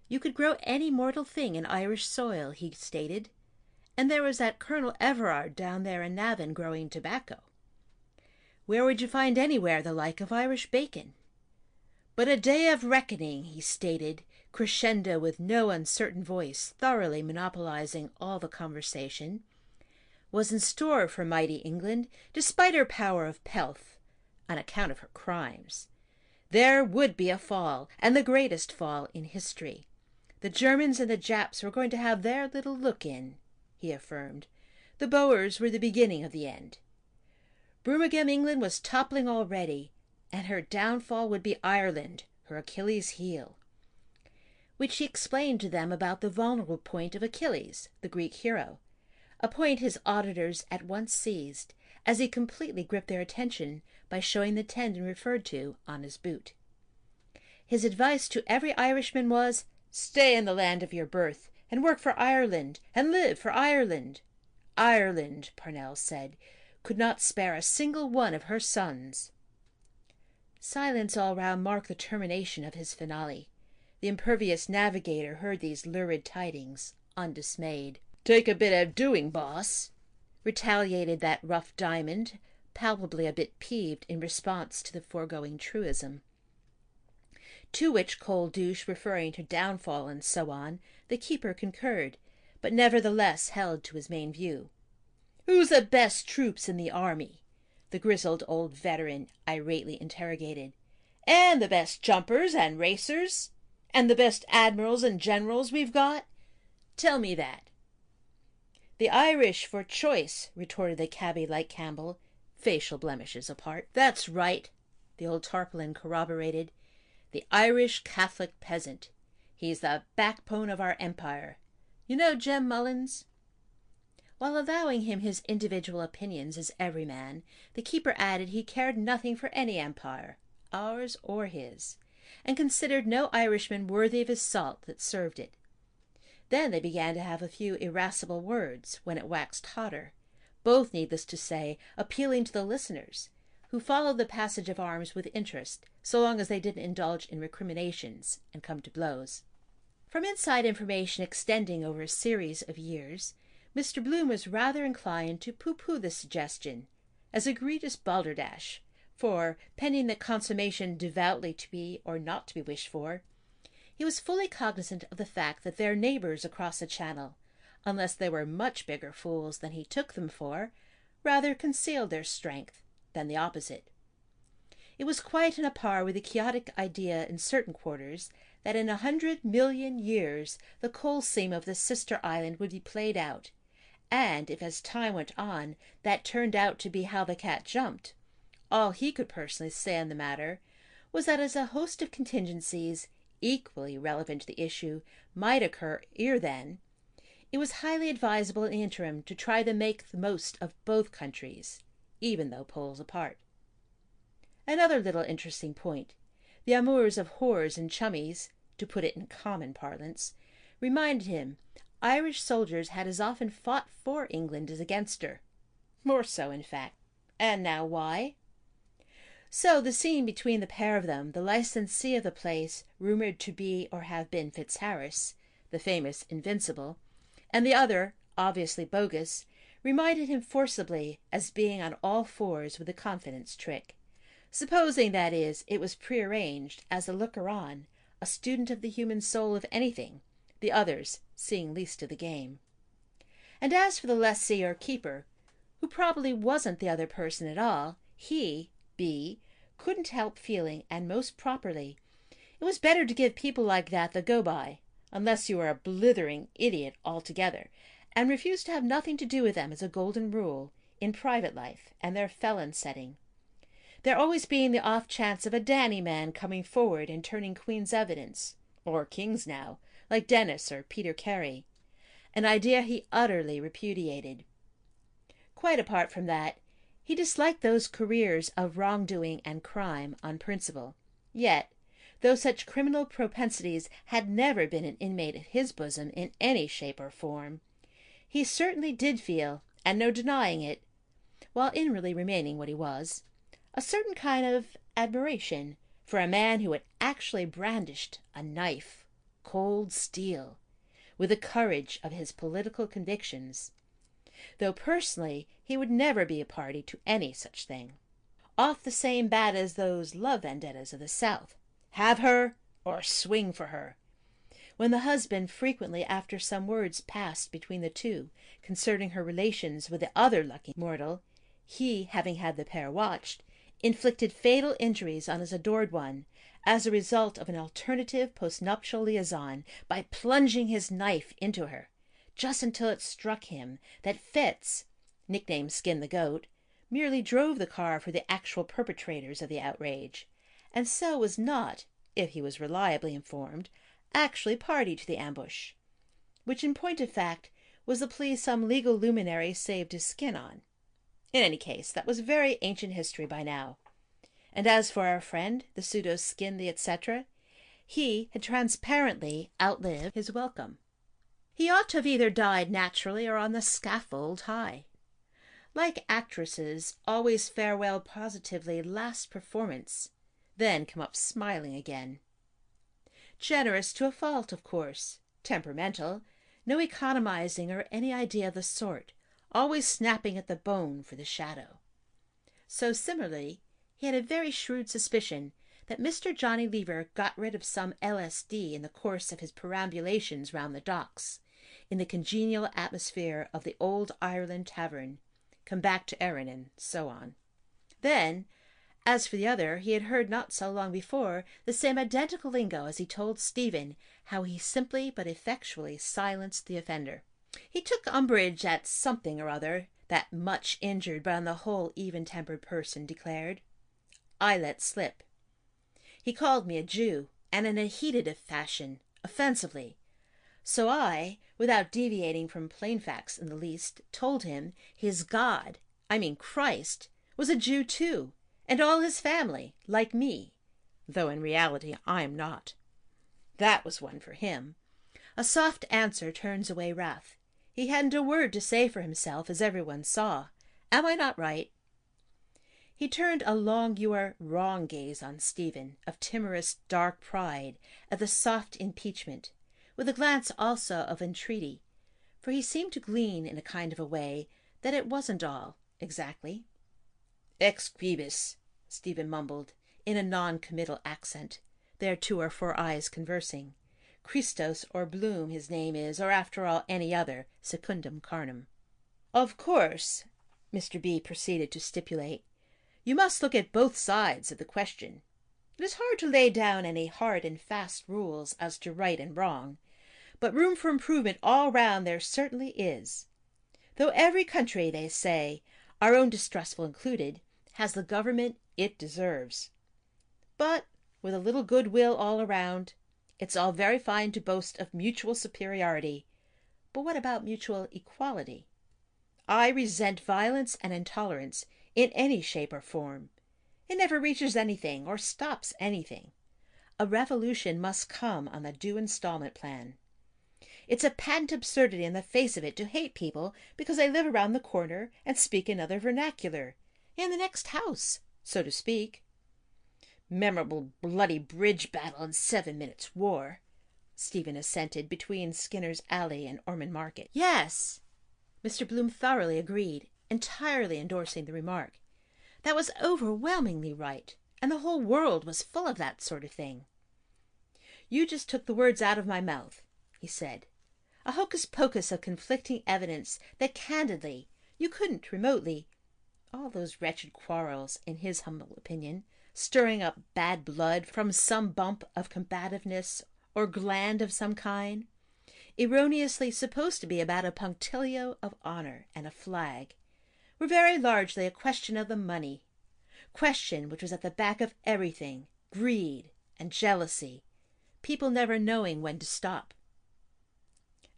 C: You could grow any mortal thing in Irish soil, he stated, and there was that Colonel Everard down there in Navan growing tobacco. Where would you find anywhere the like of Irish bacon? But a day of reckoning, he stated, crescendo with no uncertain voice, thoroughly monopolizing all the conversation, was in store for mighty England, despite her power of pelf, on account of her crimes. There would be a fall, and the greatest fall in history. The Germans and the Japs were going to have their little look-in, he affirmed. The Boers were the beginning of the end. Brummagem England was toppling already, and her downfall would be Ireland, her Achilles' heel. Which he explained to them about the vulnerable point of Achilles, the Greek hero, a point his auditors at once seized, as he completely gripped their attention by showing the tendon referred to on his boot. His advice to every Irishman was, "Stay in the land of your birth, and work for Ireland, and live for Ireland." Ireland, Parnell said, could not spare a single one of her sons. Silence all round marked the termination of his finale. The impervious navigator heard these lurid tidings, undismayed. "Take a bit of doing, boss," retaliated that rough diamond, palpably a bit peeved in response to the foregoing truism. To which cold douche, referring to downfall and so on, the keeper concurred, but nevertheless held to his main view. "Who's the best troops in the army? the grizzled old veteran irately interrogated. "And the best jumpers and racers? And the best admirals and generals we've got? Tell me that." "The Irish for choice," retorted the cabby like Campbell, facial blemishes apart. "That's right," the old tarpaulin corroborated. "The Irish Catholic peasant. He's the backbone of our empire. You know Jem Mullins?" While avowing him his individual opinions as every man, the keeper added he cared nothing for any empire, ours or his, and considered no Irishman worthy of his salt that served it. Then they began to have a few irascible words, when it waxed hotter, both, needless to say, appealing to the listeners, who followed the passage of arms with interest, so long as they didn't indulge in recriminations and come to blows. From inside information extending over a series of years, Mr. Bloom was rather inclined to pooh-pooh the suggestion, as a egregious balderdash, for, pending the consummation devoutly to be or not to be wished for, he was fully cognizant of the fact that their neighbours across the channel, unless they were much bigger fools than he took them for, rather concealed their strength than the opposite. It was quite on a par with the quixotic idea in certain quarters that in 100,000,000 years the coal seam of the sister island would be played out, and if as time went on that turned out to be how the cat jumped, all he could personally say on the matter was that as a host of contingencies equally relevant to the issue might occur ere then, it was highly advisable in the interim to try to make the most of both countries, even though poles apart. Another little interesting point, the amours of whores and chummies, to put it in common parlance, reminded him Irish soldiers had as often fought for England as against her. More so, in fact. And now why? So the scene between the pair of them, the licensee of the place, rumoured to be or have been Fitzharris, the famous Invincible, and the other, obviously bogus, reminded him forcibly as being on all fours with the confidence trick, supposing, that is, it was prearranged, as a looker-on, a student of the human soul of anything, the others seeing least of the game. And as for the lessee or keeper, who probably wasn't the other person at all, he, B, couldn't help feeling, and most properly, it was better to give people like that the go-by, unless you were a blithering idiot altogether, and refused to have nothing to do with them as a golden rule, in private life and their felon setting, there always being the off chance of a Danny man coming forward and turning Queen's evidence, or King's now, like Dennis or Peter Carey, an idea he utterly repudiated. Quite apart from that, he disliked those careers of wrongdoing and crime on principle. Yet, though such criminal propensities had never been an inmate of his bosom in any shape or form, he certainly did feel, and no denying it, while inwardly remaining what he was, a certain kind of admiration for a man who had actually brandished a knife, cold steel, with the courage of his political convictions, though personally he would never be a party to any such thing. Off the same bat as those love vendettas of the South, have her or swing for her, when the husband, frequently after some words passed between the two concerning her relations with the other lucky mortal, he having had the pair watched, inflicted fatal injuries on his adored one as a result of an alternative postnuptial liaison by plunging his knife into her, just until it struck him that Fitz, nicknamed Skin the Goat, merely drove the car for the actual perpetrators of the outrage, and so was not, if he was reliably informed, actually party to the ambush, which in point of fact was the plea some legal luminary saved his skin on. In any case, that was very ancient history by now. And as for our friend, the pseudo-Skin the etc., he had transparently outlived his welcome. He ought to have either died naturally or on the scaffold high. Like actresses, always farewell positively last performance, then come up smiling again. Generous to a fault, of course, temperamental, no economizing or any idea of the sort, always snapping at the bone for the shadow. So similarly, he had a very shrewd suspicion that Mr. Johnny Lever got rid of some LSD in the course of his perambulations round the docks, in the congenial atmosphere of the Old Ireland Tavern, come back to Erin, and so on. Then, as for the other, he had heard not so long before the same identical lingo as he told Stephen how he simply but effectually silenced the offender. He took umbrage at something or other, that much injured but on the whole even-tempered person declared. I let slip. He called me a Jew, and in a heated fashion, offensively. So I, without deviating from plain facts in the least, told him his God, I mean Christ, was a Jew too, and all his family, like me, though in reality I am not. That was one for him. A soft answer turns away wrath. He hadn't a word to say for himself, as everyone saw. Am I not right? He turned a long you are wrong gaze on Stephen, of timorous dark pride at the soft impeachment, with a glance also of entreaty, for he seemed to glean in a kind of a way that it wasn't all, exactly. Ex quibus, Stephen mumbled, in a non-committal accent. There 2 or 4 eyes conversing. Christos or Bloom his name is, or after all any other, secundum carnum. Of course, Mr. B. proceeded to stipulate, you must look at both sides of the question. It is hard to lay down any hard and fast rules as to right and wrong, but room for improvement all round there certainly is. Though every country, they say, our own distrustful included, has the government it deserves. But, with a little goodwill all around, it's all very fine to boast of mutual superiority. But what about mutual equality? I resent violence and intolerance in any shape or form. It never reaches anything or stops anything. A revolution must come on the due installment plan. It's a patent absurdity in the face of it to hate people because they live around the corner and speak another vernacular, in the next house, so to speak. Memorable bloody bridge battle and 7 minutes' war, Stephen assented, between Skinner's Alley and Ormond Market. Yes, Mr. Bloom thoroughly agreed, entirely endorsing the remark. That was overwhelmingly right, and the whole world was full of that sort of thing. You just took the words out of my mouth, he said. A hocus-pocus of conflicting evidence that candidly you couldn't remotely. All those wretched quarrels, in his humble opinion, stirring up bad blood from some bump of combativeness or gland of some kind, erroneously supposed to be about a punctilio of honor and a flag, were very largely a question of the money, question which was at the back of everything, greed and jealousy, people never knowing when to stop.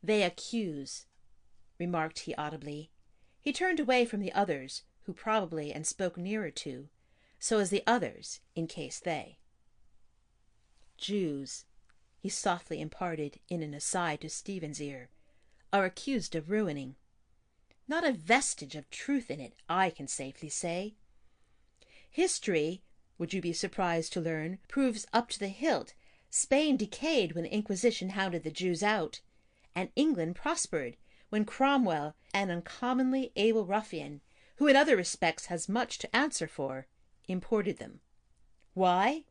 C: They accuse, remarked he audibly. He turned away from the others, who probably, and spoke nearer to, so as the others, in case they. Jews, he softly imparted in an aside to Stephen's ear, are accused of ruining. Not a vestige of truth in it, I can safely say. History, would you be surprised to learn, proves up to the hilt Spain decayed when the Inquisition hounded the Jews out, and England prospered when Cromwell, an uncommonly able ruffian, who in other respects has much to answer for, imported them. Why?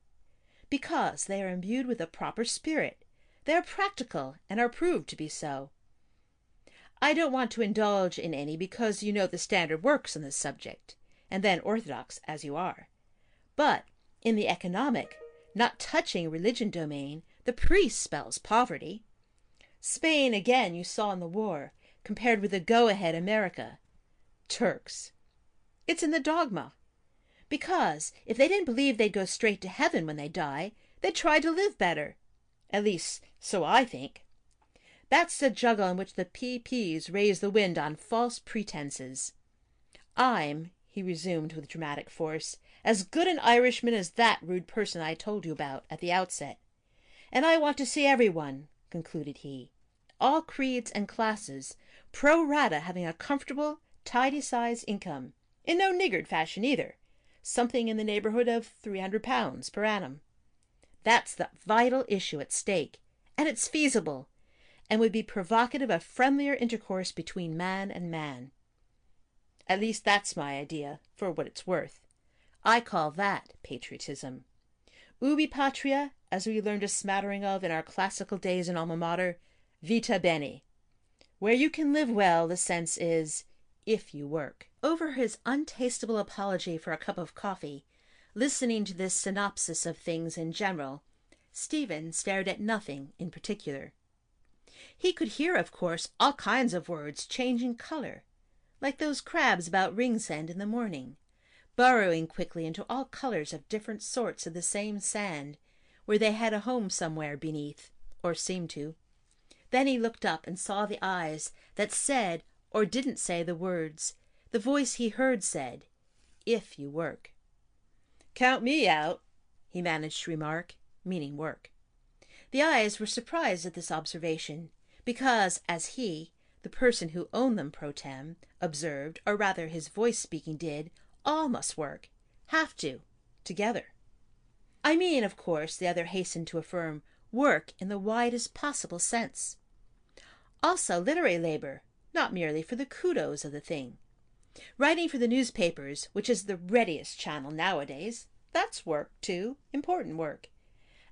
C: Because they are imbued with a proper spirit. They are practical, and are proved to be so. I don't want to indulge in any, because you know the standard works on this subject, and then orthodox as you are. But in the economic, not touching religion domain, the priest spells poverty. Spain, again, you saw in the war, compared with the go-ahead America. Turks. It's in the dogma. Because if they didn't believe they'd go straight to heaven when they die, they'd try to live better. At least, so I think. That's the juggle in which the PPs raise the wind on false pretenses. I'm, he resumed with dramatic force, as good an Irishman as that rude person I told you about at the outset. And I want to see everyone, concluded he, all creeds and classes, pro rata having a comfortable, tidy-sized income, in no niggard fashion either, something in the neighborhood of £300 per annum. That's the vital issue at stake, and it's feasible, and would be provocative of friendlier intercourse between man and man. At least that's my idea, for what it's worth. I call that patriotism. Ubi patria, as we learned a smattering of in our classical days in alma mater, vita bene. Where you can live well, the sense is, if you work.
A: over his untastable apology for a cup of coffee, listening to this synopsis of things in general, Stephen stared at nothing in particular. He could hear, of course, all kinds of words changing color, like those crabs about Ringsend in the morning, burrowing quickly into all colors of different sorts of the same sand, where they had a home somewhere beneath, or seemed to. Then he looked up and saw the eyes that said or didn't say the words. The voice he heard said, "If you work." "Count me out," he managed to remark, meaning work. The eyes were surprised at this observation, because, as he, the person who owned them pro tem, observed, or rather his voice speaking did, all must work, have to, together. "I mean, of course," the other hastened to affirm, "work in the widest possible sense. Also literary labor, not merely for the kudos of the thing. Writing for the newspapers, which is the readiest channel nowadays, that's work, too, important work.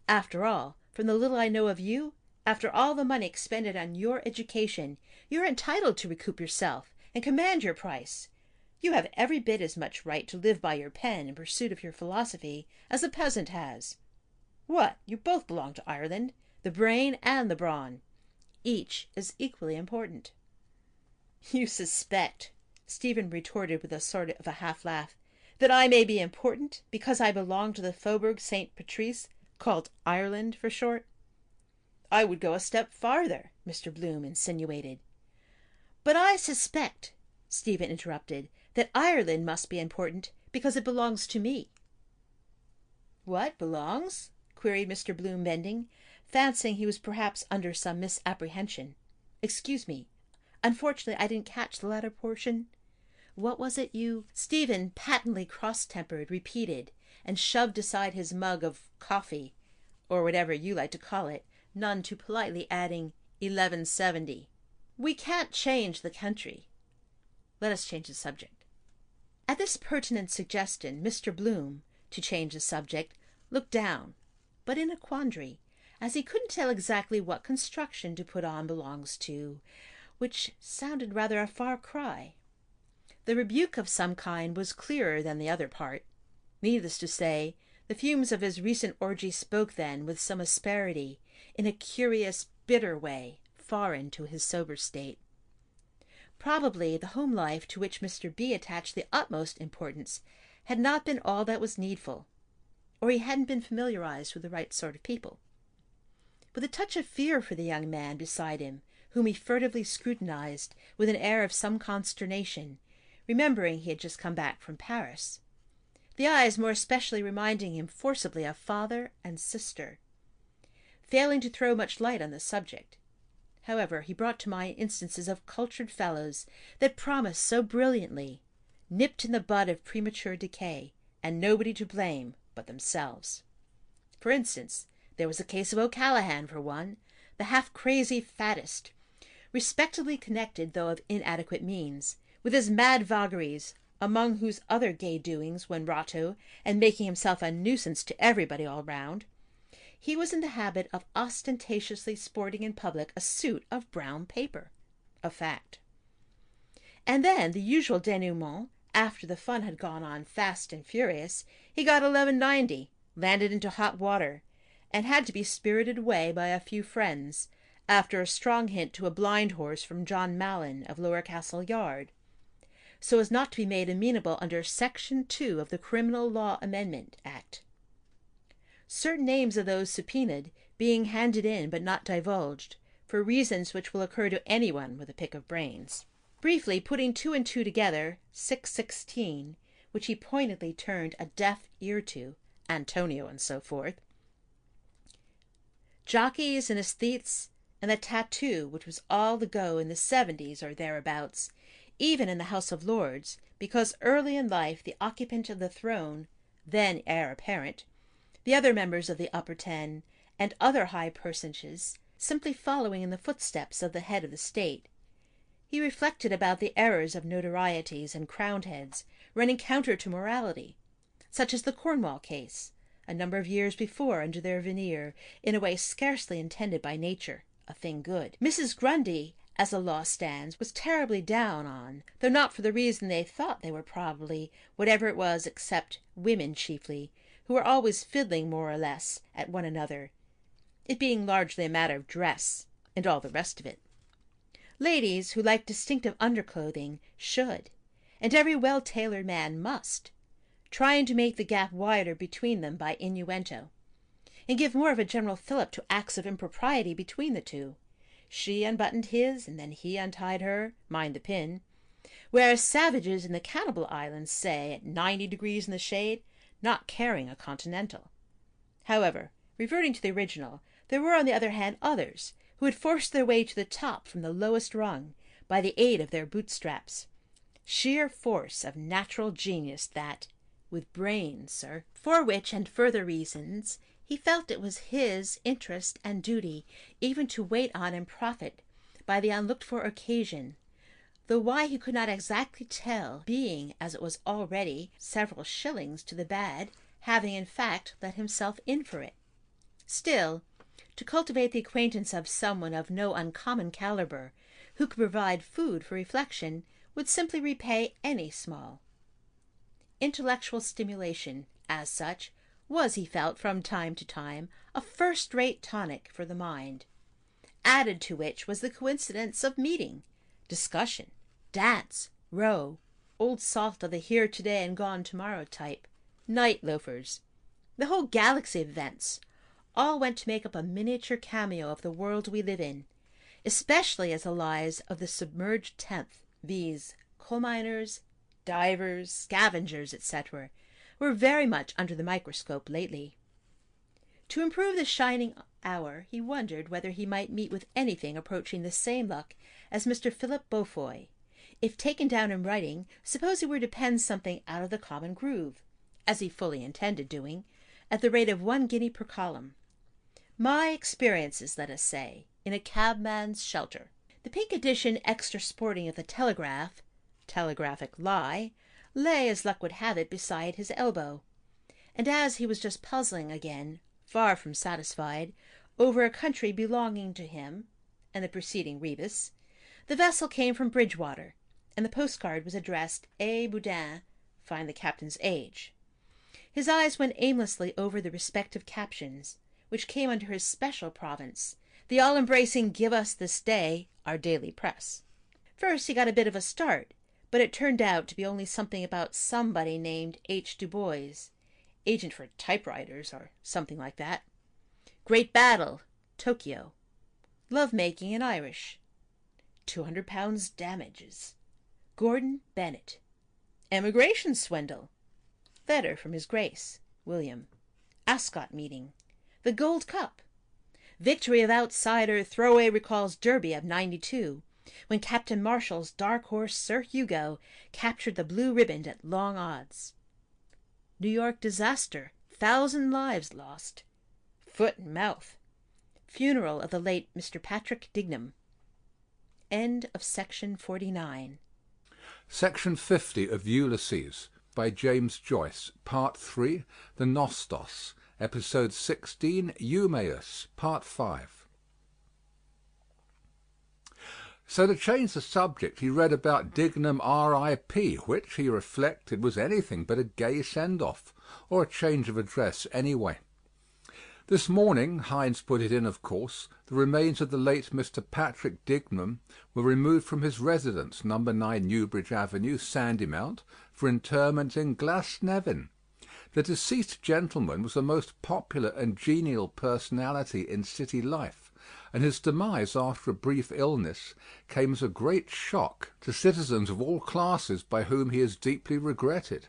A: After all, from the little I know of you, after all the money expended on your education, you're entitled to recoup yourself and command your price. You have every bit as much right to live by your pen in pursuit of your philosophy as the peasant has. What, you both belong to Ireland, the brain and the brawn. Each is equally important." "You suspect," Stephen retorted with a sort of a half-laugh, "that I may be important because I belong to the Faubourg Saint Patrice, called Ireland for short?" "I would go a step farther," Mr. Bloom insinuated. "But I suspect," Stephen interrupted, "that Ireland must be important because it belongs to me." "What belongs?" queried Mr. Bloom, bending, fancying he was perhaps under some misapprehension. "Excuse me. Unfortunately, I didn't catch the latter portion. What was it you—" Stephen, patently cross-tempered, repeated, and shoved aside his mug of coffee, or whatever you like to call it, none too politely adding, 1170. "We can't change the country. Let us change the subject." At this pertinent suggestion, Mr. Bloom, to change the subject, looked down, but in a quandary, as he couldn't tell exactly what construction to put on belongs to, which sounded rather a far cry. The rebuke of some kind was clearer than the other part. Needless to say, the fumes of his recent orgy spoke then with some asperity, in a curious, bitter way, foreign to his sober state. Probably the home life to which Mr. B. attached the utmost importance had not been all that was needful, or he hadn't been familiarized with the right sort of people. With a touch of fear for the young man beside him, whom he furtively scrutinized with an air of some consternation, remembering he had just come back from Paris, the eyes more especially reminding him forcibly of father and sister, failing to throw much light on the subject. However, he brought to mind instances of cultured fellows that promised so brilliantly, nipped in the bud of premature decay, and nobody to blame but themselves. For instance, there was the case of O'Callaghan, for one, the half-crazy faddist, respectably connected, though of inadequate means, with his mad vagaries, among whose other gay doings when rotto, and making himself a nuisance to everybody all round, he was in the habit of ostentatiously sporting in public a suit of brown paper, a fact. And then the usual denouement, after the fun had gone on fast and furious, he got 1190, landed into hot water, and had to be spirited away by a few friends, after a strong hint to a blind horse from John Mallon of Lower Castle Yard, so as not to be made amenable under Section 2 of the Criminal Law Amendment Act. Certain names of those subpoenaed being handed in but not divulged, for reasons which will occur to anyone with a pick of brains. Briefly, putting 2 and 2 together, 616, which he pointedly turned a deaf ear to, Antonio and so forth. Jockeys and aesthetes, and the tattoo, which was all the go in the 70s or thereabouts, even in the House of Lords, because early in life the occupant of the throne, then heir apparent, the other members of the Upper Ten, and other high personages, simply following in the footsteps of the head of the state. He reflected about the errors of notorieties and crowned heads running counter to morality, such as the Cornwall case, a number of years before under their veneer, in a way scarcely intended by nature, a thing good. Mrs. Grundy,
C: as the law stands, was terribly down on, though not for the reason they thought they were probably, whatever it was, except women chiefly, who were always fiddling more or less at one another, it being largely a matter of dress, and all the rest of it. Ladies who like distinctive underclothing should, and every well-tailored man must, trying to make the gap wider between them by innuendo, and give more of a general fillip to acts of impropriety between the two. She unbuttoned his, and then he untied her, mind the pin, whereas savages in the Cannibal Islands say, at 90 degrees in the shade, not caring a continental. However, reverting to the original, there were on the other hand others who had forced their way to the top from the lowest rung by the aid of their bootstraps. Sheer force of natural genius that, with brains, sir, for which and further reasons he felt it was his interest and duty even to wait on and profit by the unlooked-for occasion, though why he could not exactly tell, being, as it was already, several shillings to the bad, having in fact let himself in for it. Still, to cultivate the acquaintance of someone of no uncommon calibre, who could provide food for reflection, would simply repay any small. Intellectual stimulation, as such, was, he felt, from time to time, a first-rate tonic for the mind, added to which was the coincidence of meeting, discussion, dance, row, old salt of the here today and gone tomorrow type, night loafers, the whole galaxy of events, all went to make up a miniature cameo of the world we live in, especially as the lives of the submerged tenth, viz., coal miners, divers, scavengers, etc., were very much under the microscope lately. To improve the shining hour, he wondered whether he might meet with anything approaching the same luck as Mr. Philip Beaufoy. If taken down in writing, suppose he were to pen something out of the common groove, as he fully intended doing, at the rate of 1 guinea per column. My experiences, let us say, in a cabman's shelter. The pink edition extra sporting of the Telegraph, telegraphic lie, lay, as luck would have it, beside his elbow, and as he was just puzzling again, far from satisfied, over a country belonging to him and the preceding rebus, the vessel came from Bridgewater, and the postcard was addressed A. Boudin, find the captain's age. His eyes went aimlessly over the respective captions, which came under his special province, the all-embracing Give Us This Day, our daily press. First he got a bit of a start, but it turned out to be only something about somebody named H. Du Bois, agent for typewriters or something like that. Great battle, Tokyo. Love-making in Irish. £200 damages. Gordon Bennett. Emigration swindle. Letter from His Grace, William. Ascot meeting. The Gold Cup. Victory of outsider throwaway recalls Derby of '92, when Captain Marshall's dark horse Sir Hugo captured the blue ribbon at long odds. New York disaster, 1,000 lives lost. Foot and mouth. Funeral of the late Mr. Patrick Dignam. End of section 49.
D: Section 50 of Ulysses by James Joyce, Part 3, The Nostos, Episode 16, Eumaeus, Part 5. So to change the subject, he read about Dignam R.I.P., which, he reflected, was anything but a gay send-off, or a change of address anyway. This morning, Hines put it in, of course, the remains of the late Mr. Patrick Dignam were removed from his residence, No. 9 Newbridge Avenue, Sandymount, for interment in Glasnevin. The deceased gentleman was a most popular and genial personality in city life, and his demise after a brief illness came as a great shock to citizens of all classes by whom he is deeply regretted.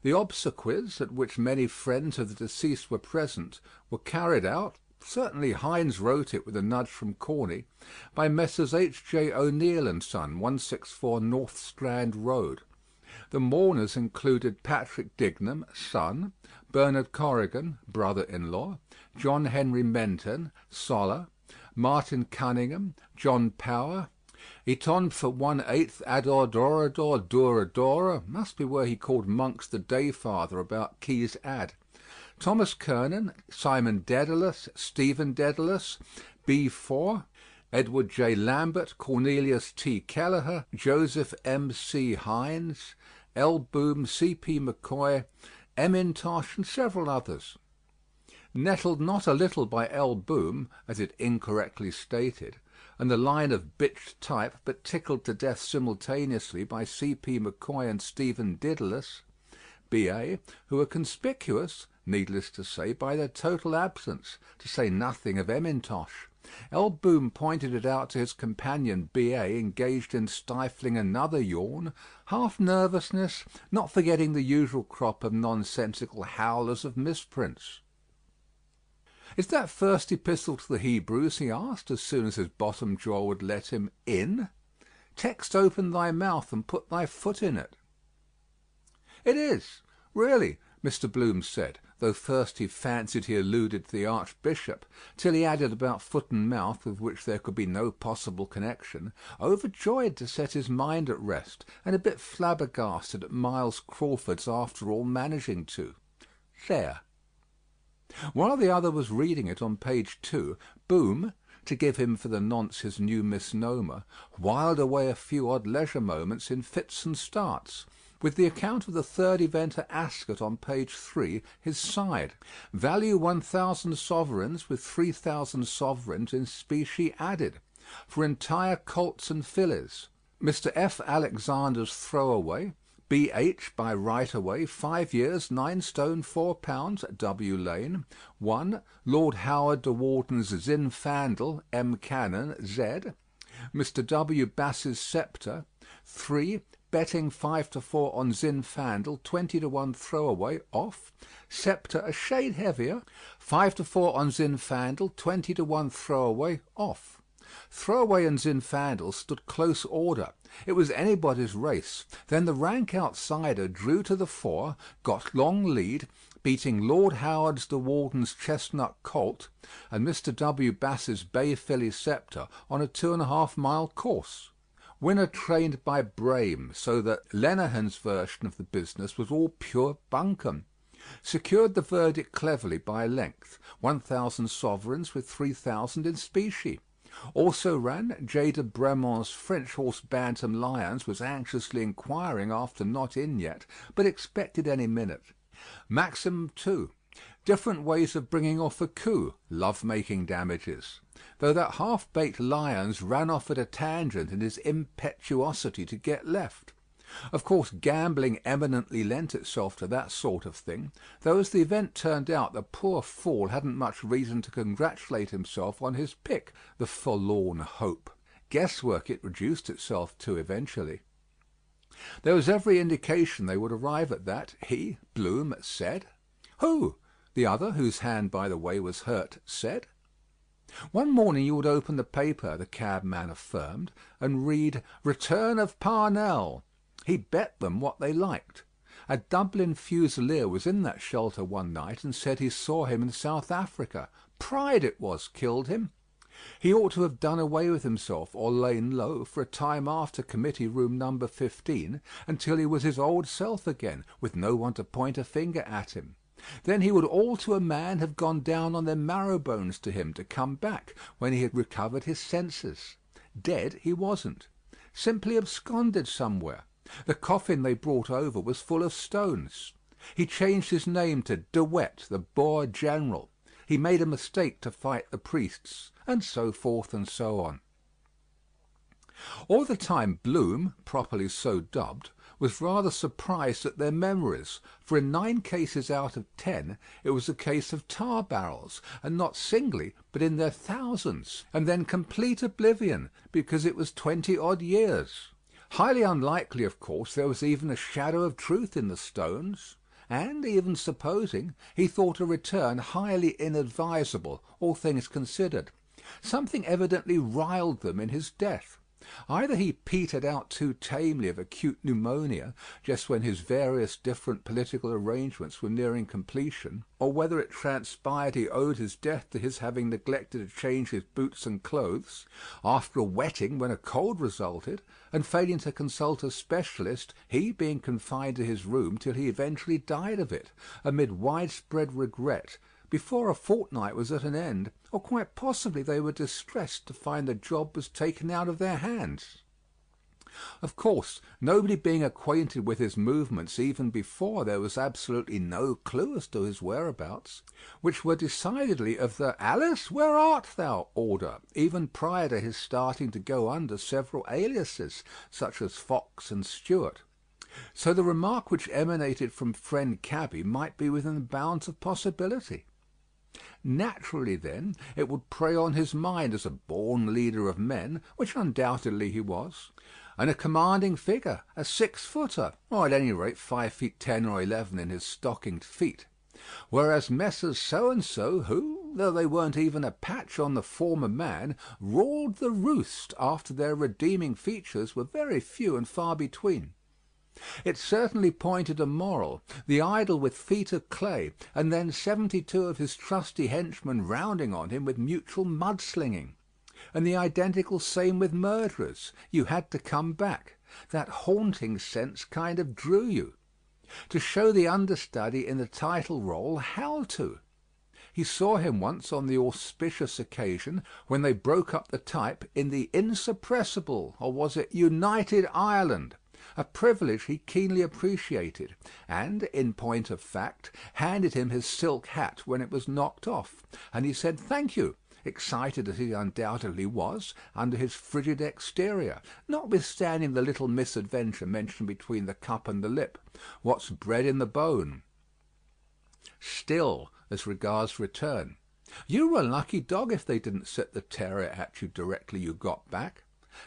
D: The obsequies, at which many friends of the deceased were present, were carried out, certainly Hines wrote it with a nudge from Corney, by Messrs. H. J. O'Neill and Son, 164 North Strand Road. The mourners included Patrick Dignam, son, Bernard Corrigan, brother-in-law, John Henry Menton, Soller, Martin Cunningham, John Power, Eton for 1/8 Adorador Duradora, must be where he called monks the day-father about Key's Ad, Thomas Kernan, Simon Dedalus, Stephen Dedalus, B. 4, Edward J. Lambert, Cornelius T. Kelleher, Joseph M. C. Hines, L. Boom, C. P. McCoy, M. Intosh, and several others. Nettled not a little by L. Boom, as it incorrectly stated, and the line of bitched type, but tickled to death simultaneously by C. P. McCoy and Stephen Dedalus, B.A., who were conspicuous, needless to say, by their total absence, to say nothing of M. Intosh. L. Boom pointed it out to his companion B.A., engaged in stifling another yawn, half nervousness, not forgetting the usual crop of nonsensical howlers of misprints. "Is that first epistle to the Hebrews?" he asked, as soon as his bottom jaw would let him in. "Text open thy mouth and put thy foot in it." "It is, really," Mr. Bloom said, though first he fancied he alluded to the Archbishop, till he added about foot and mouth, with which there could be no possible connection, overjoyed to set his mind at rest, and a bit flabbergasted at Miles Crawford's after all managing to. There. While the other was reading it on page 2, Boom, to give him for the nonce his new misnomer, whiled away a few odd leisure moments in fits and starts, with the account of the third event at Ascot on page 3 his side. Value 1,000 sovereigns, with 3,000 sovereigns in specie added, for entire colts and fillies. Mr. F. Alexander's throwaway, B.H. by right-away, 5 years, 9 stone 4 pounds, W. Lane. 1. Lord Howard de Warden's Zinfandel, M. Cannon, Z. Mr. W. Bass's sceptre. 3. Betting 5-4 on Zinfandel, 20-1 throwaway, off. Sceptre a shade heavier, 5-4 on Zinfandel, 20-1 throwaway, off. Throwaway and Zinfandel stood close order. It was anybody's race. Then the rank outsider drew to the fore, got long lead, beating Lord Howard's de Warden's chestnut colt and Mr. W. Bass's bay filly sceptre on a 2.5 mile course. Winner trained by Brame, so that Lenehan's version of the business was all pure bunkum. Secured the verdict cleverly by length, 1,000 sovereigns with 3,000 in specie. Also ran J. de Bremont's French horse Bantam Lions was anxiously inquiring after not in yet, but expected any minute. Maxim 2. Different ways of bringing off a coup, love-making damages. Though that half-baked Lyons ran off at a tangent in his impetuosity to get left. Of course, gambling eminently lent itself to that sort of thing, though as the event turned out the poor fool hadn't much reason to congratulate himself on his pick, the forlorn hope. Guesswork it reduced itself to eventually. There was every indication they would arrive at that, he, Bloom, said. Who? The other, whose hand, by the way, was hurt, said. One morning you would open the paper, the cabman affirmed, and read, "Return of Parnell." He bet them what they liked. A Dublin fusilier was in that shelter one night and said he saw him in South Africa. Pride it was killed him. He ought to have done away with himself or lain low for a time after committee room number 15 until he was his old self again, with no one to point a finger at him. Then he would all to a man have gone down on their marrow bones to him to come back when he had recovered his senses. Dead he wasn't. Simply absconded somewhere. The coffin they brought over was full of stones. He changed his name to De Wet, the Boer general. He made a mistake to fight the priests, and so forth and so on. All the time Bloom, properly so dubbed, was rather surprised at their memories, for in 9 cases out of 10 it was a case of tar barrels, and not singly, but in their thousands, and then complete oblivion, because it was 20-odd years. Highly unlikely, of course, there was even a shadow of truth in the stones, and, even supposing, he thought a return highly inadvisable, all things considered. Something evidently riled them in his death. Either he petered out too tamely of acute pneumonia just when his various different political arrangements were nearing completion, or whether it transpired he owed his death to his having neglected to change his boots and clothes, after a wetting when a cold resulted, and failing to consult a specialist, he being confined to his room till he eventually died of it, amid widespread regret, before a fortnight was at an end, or quite possibly they were distressed to find the job was taken out of their hands. Of course, nobody being acquainted with his movements even before, there was absolutely no clue as to his whereabouts, which were decidedly of the "Alice, where art thou?" order, even prior to his starting to go under several aliases, such as Fox and Stewart. So the remark which emanated from friend Cabby might be within the bounds of possibility. Naturally, then, it would prey on his mind as a born leader of men, which undoubtedly he was, and a commanding figure, a 6-footer, or at any rate 5 feet 10 or 11 in his stockinged feet. Whereas Messrs. So-and-so, who, though they weren't even a patch on the former man, ruled the roost after their redeeming features were very few and far between. It certainly pointed a moral, the idol with feet of clay, and then 72 of his trusty henchmen rounding on him with mutual mudslinging. And the identical same with murderers. You had to come back. That haunting sense kind of drew you. To show the understudy in the title role how to. He saw him once on the auspicious occasion when they broke up the type in the Insuppressible, or was it United Ireland? A privilege he keenly appreciated, and, in point of fact, handed him his silk hat when it was knocked off, and he said "Thank you," excited as he undoubtedly was under his frigid exterior, notwithstanding the little misadventure mentioned between the cup and the lip. What's bred in the bone? Still, as regards return, you were a lucky dog if they didn't set the terrier at you directly you got back.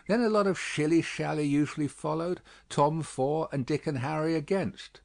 D: Then a lot of shilly-shally usually followed, Tom for and Dick and Harry against.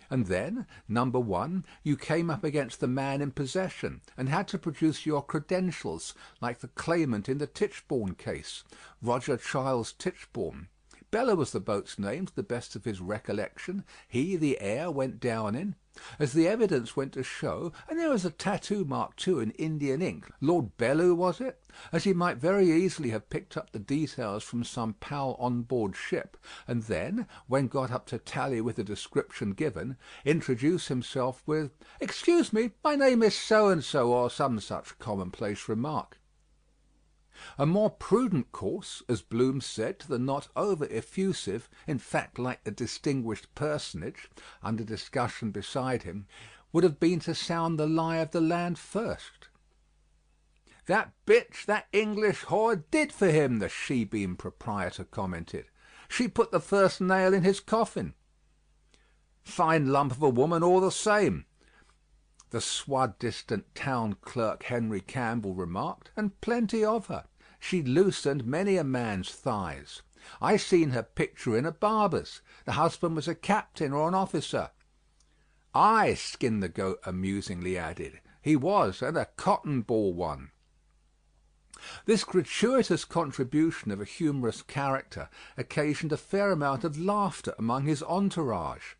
D: And then, number one, you came up against the man in possession, and had to produce your credentials, like the claimant in the Tichborne case, Roger Charles Tichborne. Bella was the boat's name, to the best of his recollection. He, the heir, went down in. As the evidence went to show, and there was a tattoo mark too in Indian ink, Lord Bellew was it? As he might very easily have picked up the details from some pal on board ship, and then, when got up to tally with the description given, introduce himself with "Excuse me, my name is so-and-so," or some such commonplace remark. A more prudent course, as Bloom said to the not over effusive, in fact like a distinguished personage, under discussion beside him, would have been to sound the lie of the land first. "That bitch, that English whore, did for him," the she-beam proprietor commented. "She put the first nail in his coffin." "Fine lump of a woman all the same," the swad-distant town clerk Henry Campbell remarked, "and plenty of her. She loosened many a man's thighs. I seen her picture in a barber's. The husband was a captain or an officer." "Ay," Skin the Goat amusingly added, "he was, and a cotton ball one." This gratuitous contribution of a humorous character occasioned a fair amount of laughter among his entourage.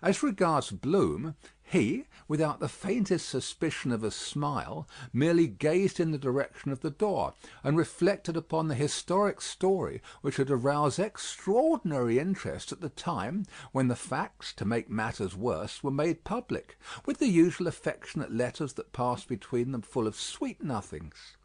D: As regards Bloom, he, without the faintest suspicion of a smile, merely gazed in the direction of the door, and reflected upon the historic story which had aroused extraordinary interest at the time when the facts, to make matters worse, were made public, with the usual affectionate letters that passed between them full of sweet nothings.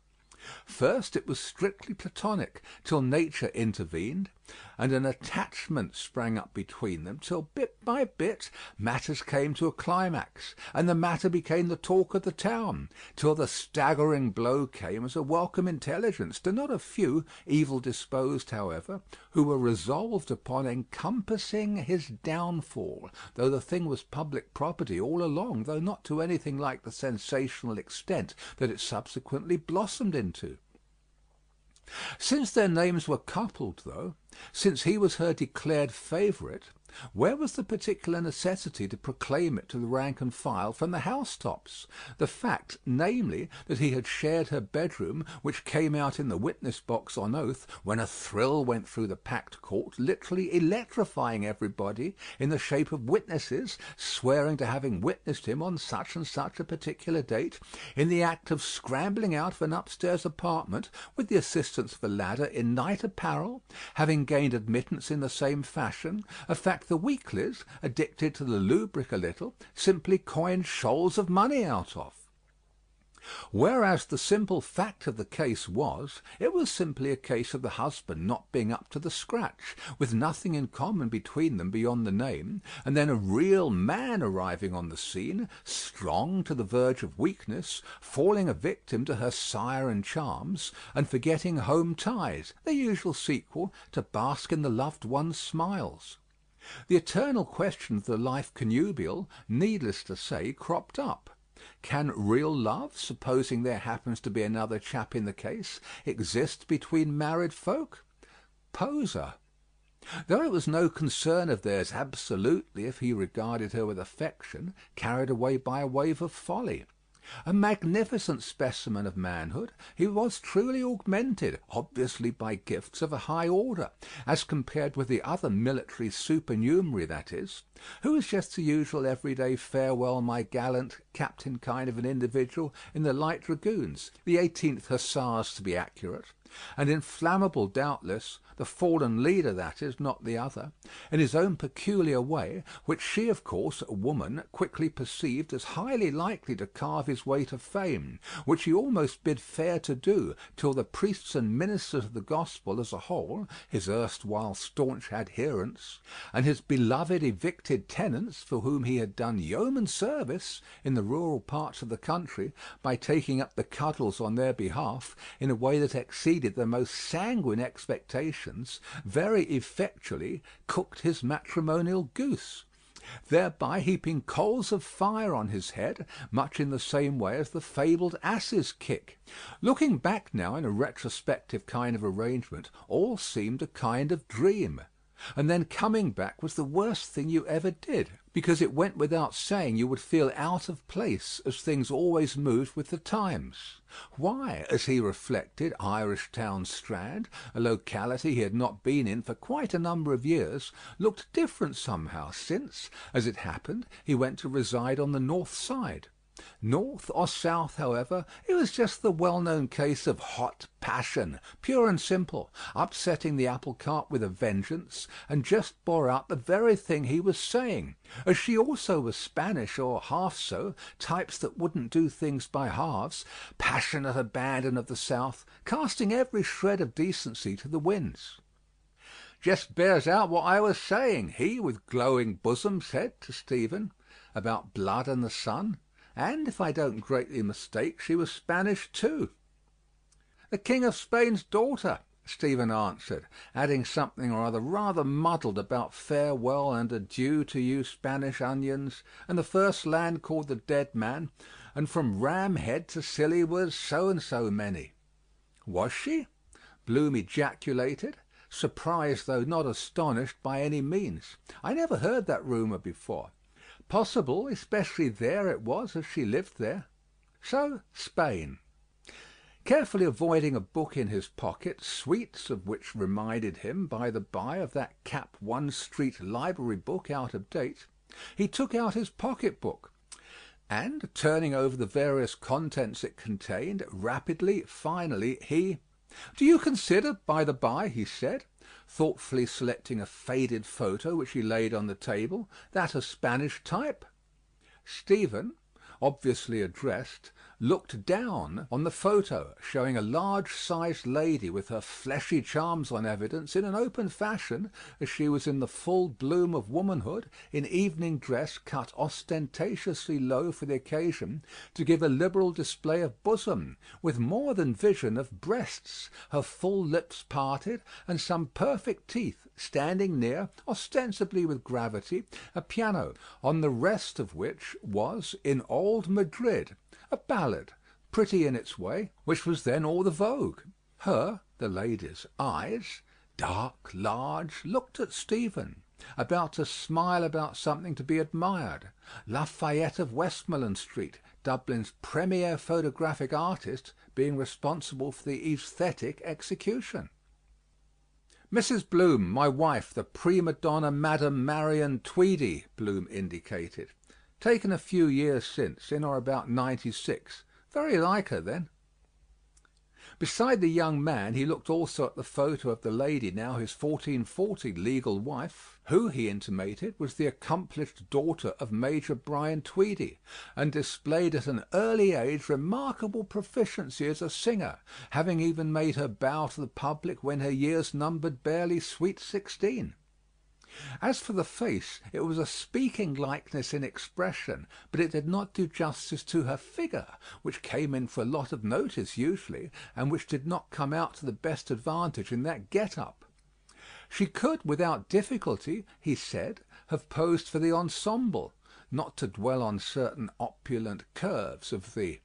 D: First it was strictly platonic, till nature intervened, and an attachment sprang up between them, till bit by bit matters came to a climax, and the matter became the talk of the town, till the staggering blow came as a welcome intelligence to not a few, evil disposed however, who were resolved upon encompassing his downfall, though the thing was public property all along, though not to anything like the sensational extent that it subsequently blossomed into. Since their names were coupled, though, since he was her declared favourite, where was the particular necessity to proclaim it to the rank and file from the housetops? The fact, namely, that he had shared her bedroom, which came out in the witness box on oath, when a thrill went through the packed court, literally electrifying everybody, in the shape of witnesses swearing to having witnessed him on such and such a particular date, in the act of scrambling out of an upstairs apartment, with the assistance of a ladder, in night apparel, having gained admittance in the same fashion, a fact the Weeklies, addicted to the lubric a little, simply coined shoals of money out of. Whereas the simple fact of the case was, it was simply a case of the husband not being up to the scratch, with nothing in common between them beyond the name, and then a real man arriving on the scene, strong to the verge of weakness, falling a victim to her siren charms, and forgetting home ties, the usual sequel to Bask in the Loved One's Smiles. The eternal question of the life connubial, needless to say, cropped up. Can real love, supposing there happens to be another chap in the case, exist between married folk? Poser. Though it was no concern of theirs absolutely if he regarded her with affection, carried away by a wave of folly. A magnificent specimen of manhood, he was truly augmented, obviously by gifts of a high order, as compared with the other military supernumerary, that is, who was just the usual everyday farewell my gallant captain kind of an individual in the light dragoons, the 18th Hussars to be accurate, and inflammable doubtless, the fallen leader that is, not the other, in his own peculiar way, which she of course, a woman, quickly perceived as highly likely to carve his way to fame, which he almost bid fair to do till the priests and ministers of the gospel as a whole, his erstwhile staunch adherents, and his beloved evicted tenants for whom he had done yeoman service in the rural parts of the country by taking up the cudgels on their behalf in a way that exceeded the most sanguine expectations, very effectually cooked his matrimonial goose, thereby heaping coals of fire on his head, much in the same way as the fabled ass's kick. Looking back now in a retrospective kind of arrangement, all seemed a kind of dream. And then coming back was the worst thing you ever did, because it went without saying you would feel out of place as things always moved with the times. Why, as he reflected, Irish Town Strand, a locality he had not been in for quite a number of years, looked different somehow since, as it happened, he went to reside on the north side. North or south, however, it was just the well-known case of hot passion, pure and simple, upsetting the apple cart with a vengeance, and just bore out the very thing he was saying, as she also was Spanish or half so, types that wouldn't do things by halves, passionate abandon of the south, casting every shred of decency to the winds. "Just bears out what I was saying," he, with glowing bosom, said to Stephen, "about blood and the sun. And, if I don't greatly mistake, she was Spanish too." "The King of Spain's daughter," Stephen answered, adding something or other rather muddled about farewell and adieu to you Spanish onions, and the first land called the Dead Man, and from Ram Head to Scilly was so and so many. "Was she?" Bloom ejaculated, surprised though not astonished by any means. "I never heard that rumour before." "Possible, especially there it was, as she lived there. So, Spain." Carefully avoiding a book in his pocket, sweets of which reminded him, by the by, of that Cap 1 Street library book out of date, he took out his pocket-book, and, turning over the various contents it contained, rapidly, finally, he— "Do you consider, by the by," he said, thoughtfully selecting a faded photo which he laid on the table, "that a Spanish type?" Stephen, obviously addressed, looked down on the photo, showing a large-sized lady with her fleshy charms on evidence in an open fashion, as she was in the full bloom of womanhood, in evening dress cut ostentatiously low for the occasion, to give a liberal display of bosom, with more than vision of breasts, her full lips parted, and some perfect teeth, standing near, ostensibly with gravity, a piano, on the rest of which was, in old Madrid, a ballad, pretty in its way, which was then all the vogue. Her, the lady's, eyes, dark, large, looked at Stephen, about to smile about something to be admired. Lafayette of Westmoreland Street, Dublin's premier photographic artist, being responsible for the aesthetic execution. "Mrs. Bloom, my wife, the prima donna Madame Marion Tweedy," Bloom indicated. "Taken a few years since, in or about 96. Very like her then." Beside the young man he looked also at the photo of the lady, now his 1440 legal wife, who, he intimated, was the accomplished daughter of Major Brian Tweedy, and displayed at an early age remarkable proficiency as a singer, having even made her bow to the public when her years numbered barely sweet 16. As for the face, it was a speaking likeness in expression, but it did not do justice to her figure, which came in for a lot of notice usually, and which did not come out to the best advantage in that get-up. She could, without difficulty, he said, have posed for the ensemble, not to dwell on certain opulent curves of the...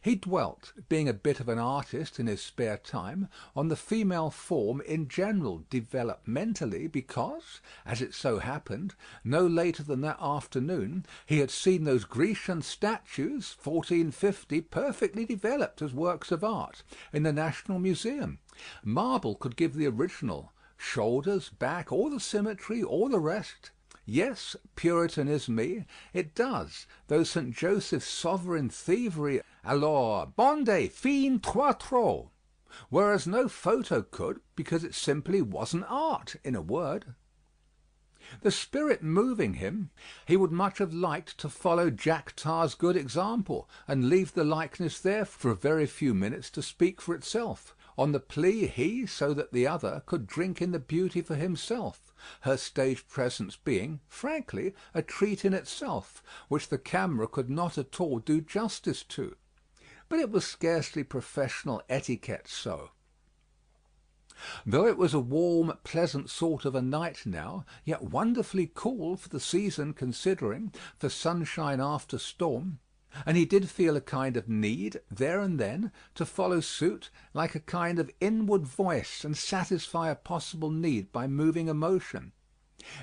D: He dwelt, being a bit of an artist in his spare time, on the female form in general, developmentally, because, as it so happened, no later than that afternoon he had seen those Grecian statues, 1450, perfectly developed as works of art, in the National Museum. Marble could give the original, shoulders, back, all the symmetry, all the rest. Yes, Puritan as me, it does, though St. Joseph's sovereign thievery, alors, bonde, fin trois trop, whereas no photo could, because it simply wasn't art, in a word. The spirit moving him, he would much have liked to follow Jack Tar's good example, and leave the likeness there for a very few minutes to speak for itself, on the plea he, so that the other, could drink in the beauty for himself, her stage presence being, frankly, a treat in itself, which the camera could not at all do justice to. But it was scarcely professional etiquette so. Though it was a warm, pleasant sort of a night now, yet wonderfully cool for the season considering, for sunshine after storm, and he did feel a kind of need, there and then, to follow suit, like a kind of inward voice, and satisfy a possible need by moving emotion.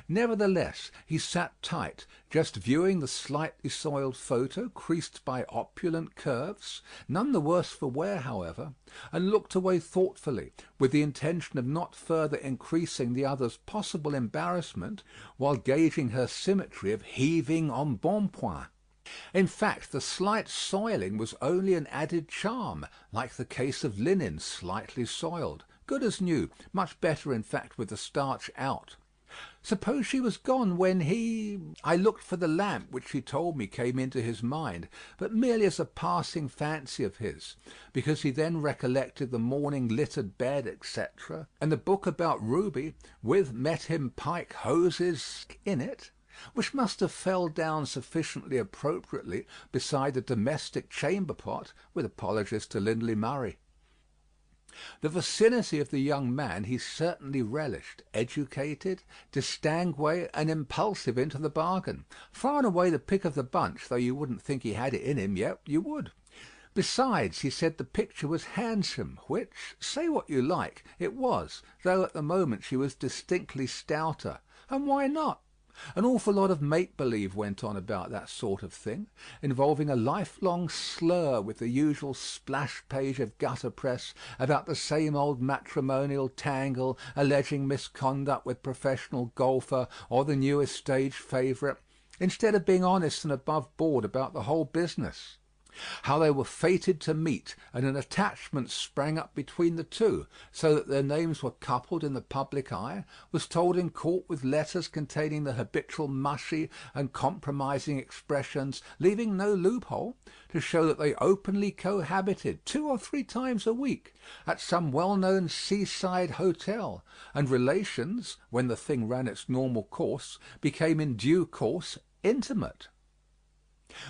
D: Nevertheless, he sat tight, just viewing the slightly soiled photo, creased by opulent curves, none the worse for wear, however, and looked away thoughtfully, with the intention of not further increasing the other's possible embarrassment, while gauging her symmetry of heaving embonpoint. In fact, the slight soiling was only an added charm, like the case of linen slightly soiled, good as new, much better in fact with the starch out. Suppose she was gone when he... I looked for the lamp which he told me came into his mind, but merely as a passing fancy of his, because he then recollected the morning littered bed, etc., and the book about Ruby, with met him pike hoses in it, which must have fell down sufficiently appropriately beside the domestic chamber pot, with apologies to Lindley Murray. The vicinity of the young man he certainly relished, educated, distingué, and impulsive into the bargain. Far and away the pick of the bunch, though you wouldn't think he had it in him, yet you would. Besides, he said the picture was handsome, which, say what you like, it was, though at the moment she was distinctly stouter. And why not? An awful lot of make-believe went on about that sort of thing, involving a lifelong slur with the usual splash page of gutter press about the same old matrimonial tangle alleging misconduct with professional golfer or the newest stage favourite, instead of being honest and above board about the whole business. How they were fated to meet, and an attachment sprang up between the two, so that their names were coupled in the public eye, was told in court with letters containing the habitual mushy and compromising expressions, leaving no loophole, to show that they openly cohabited 2 or 3 times a week at some well-known seaside hotel, and relations, when the thing ran its normal course, became in due course intimate.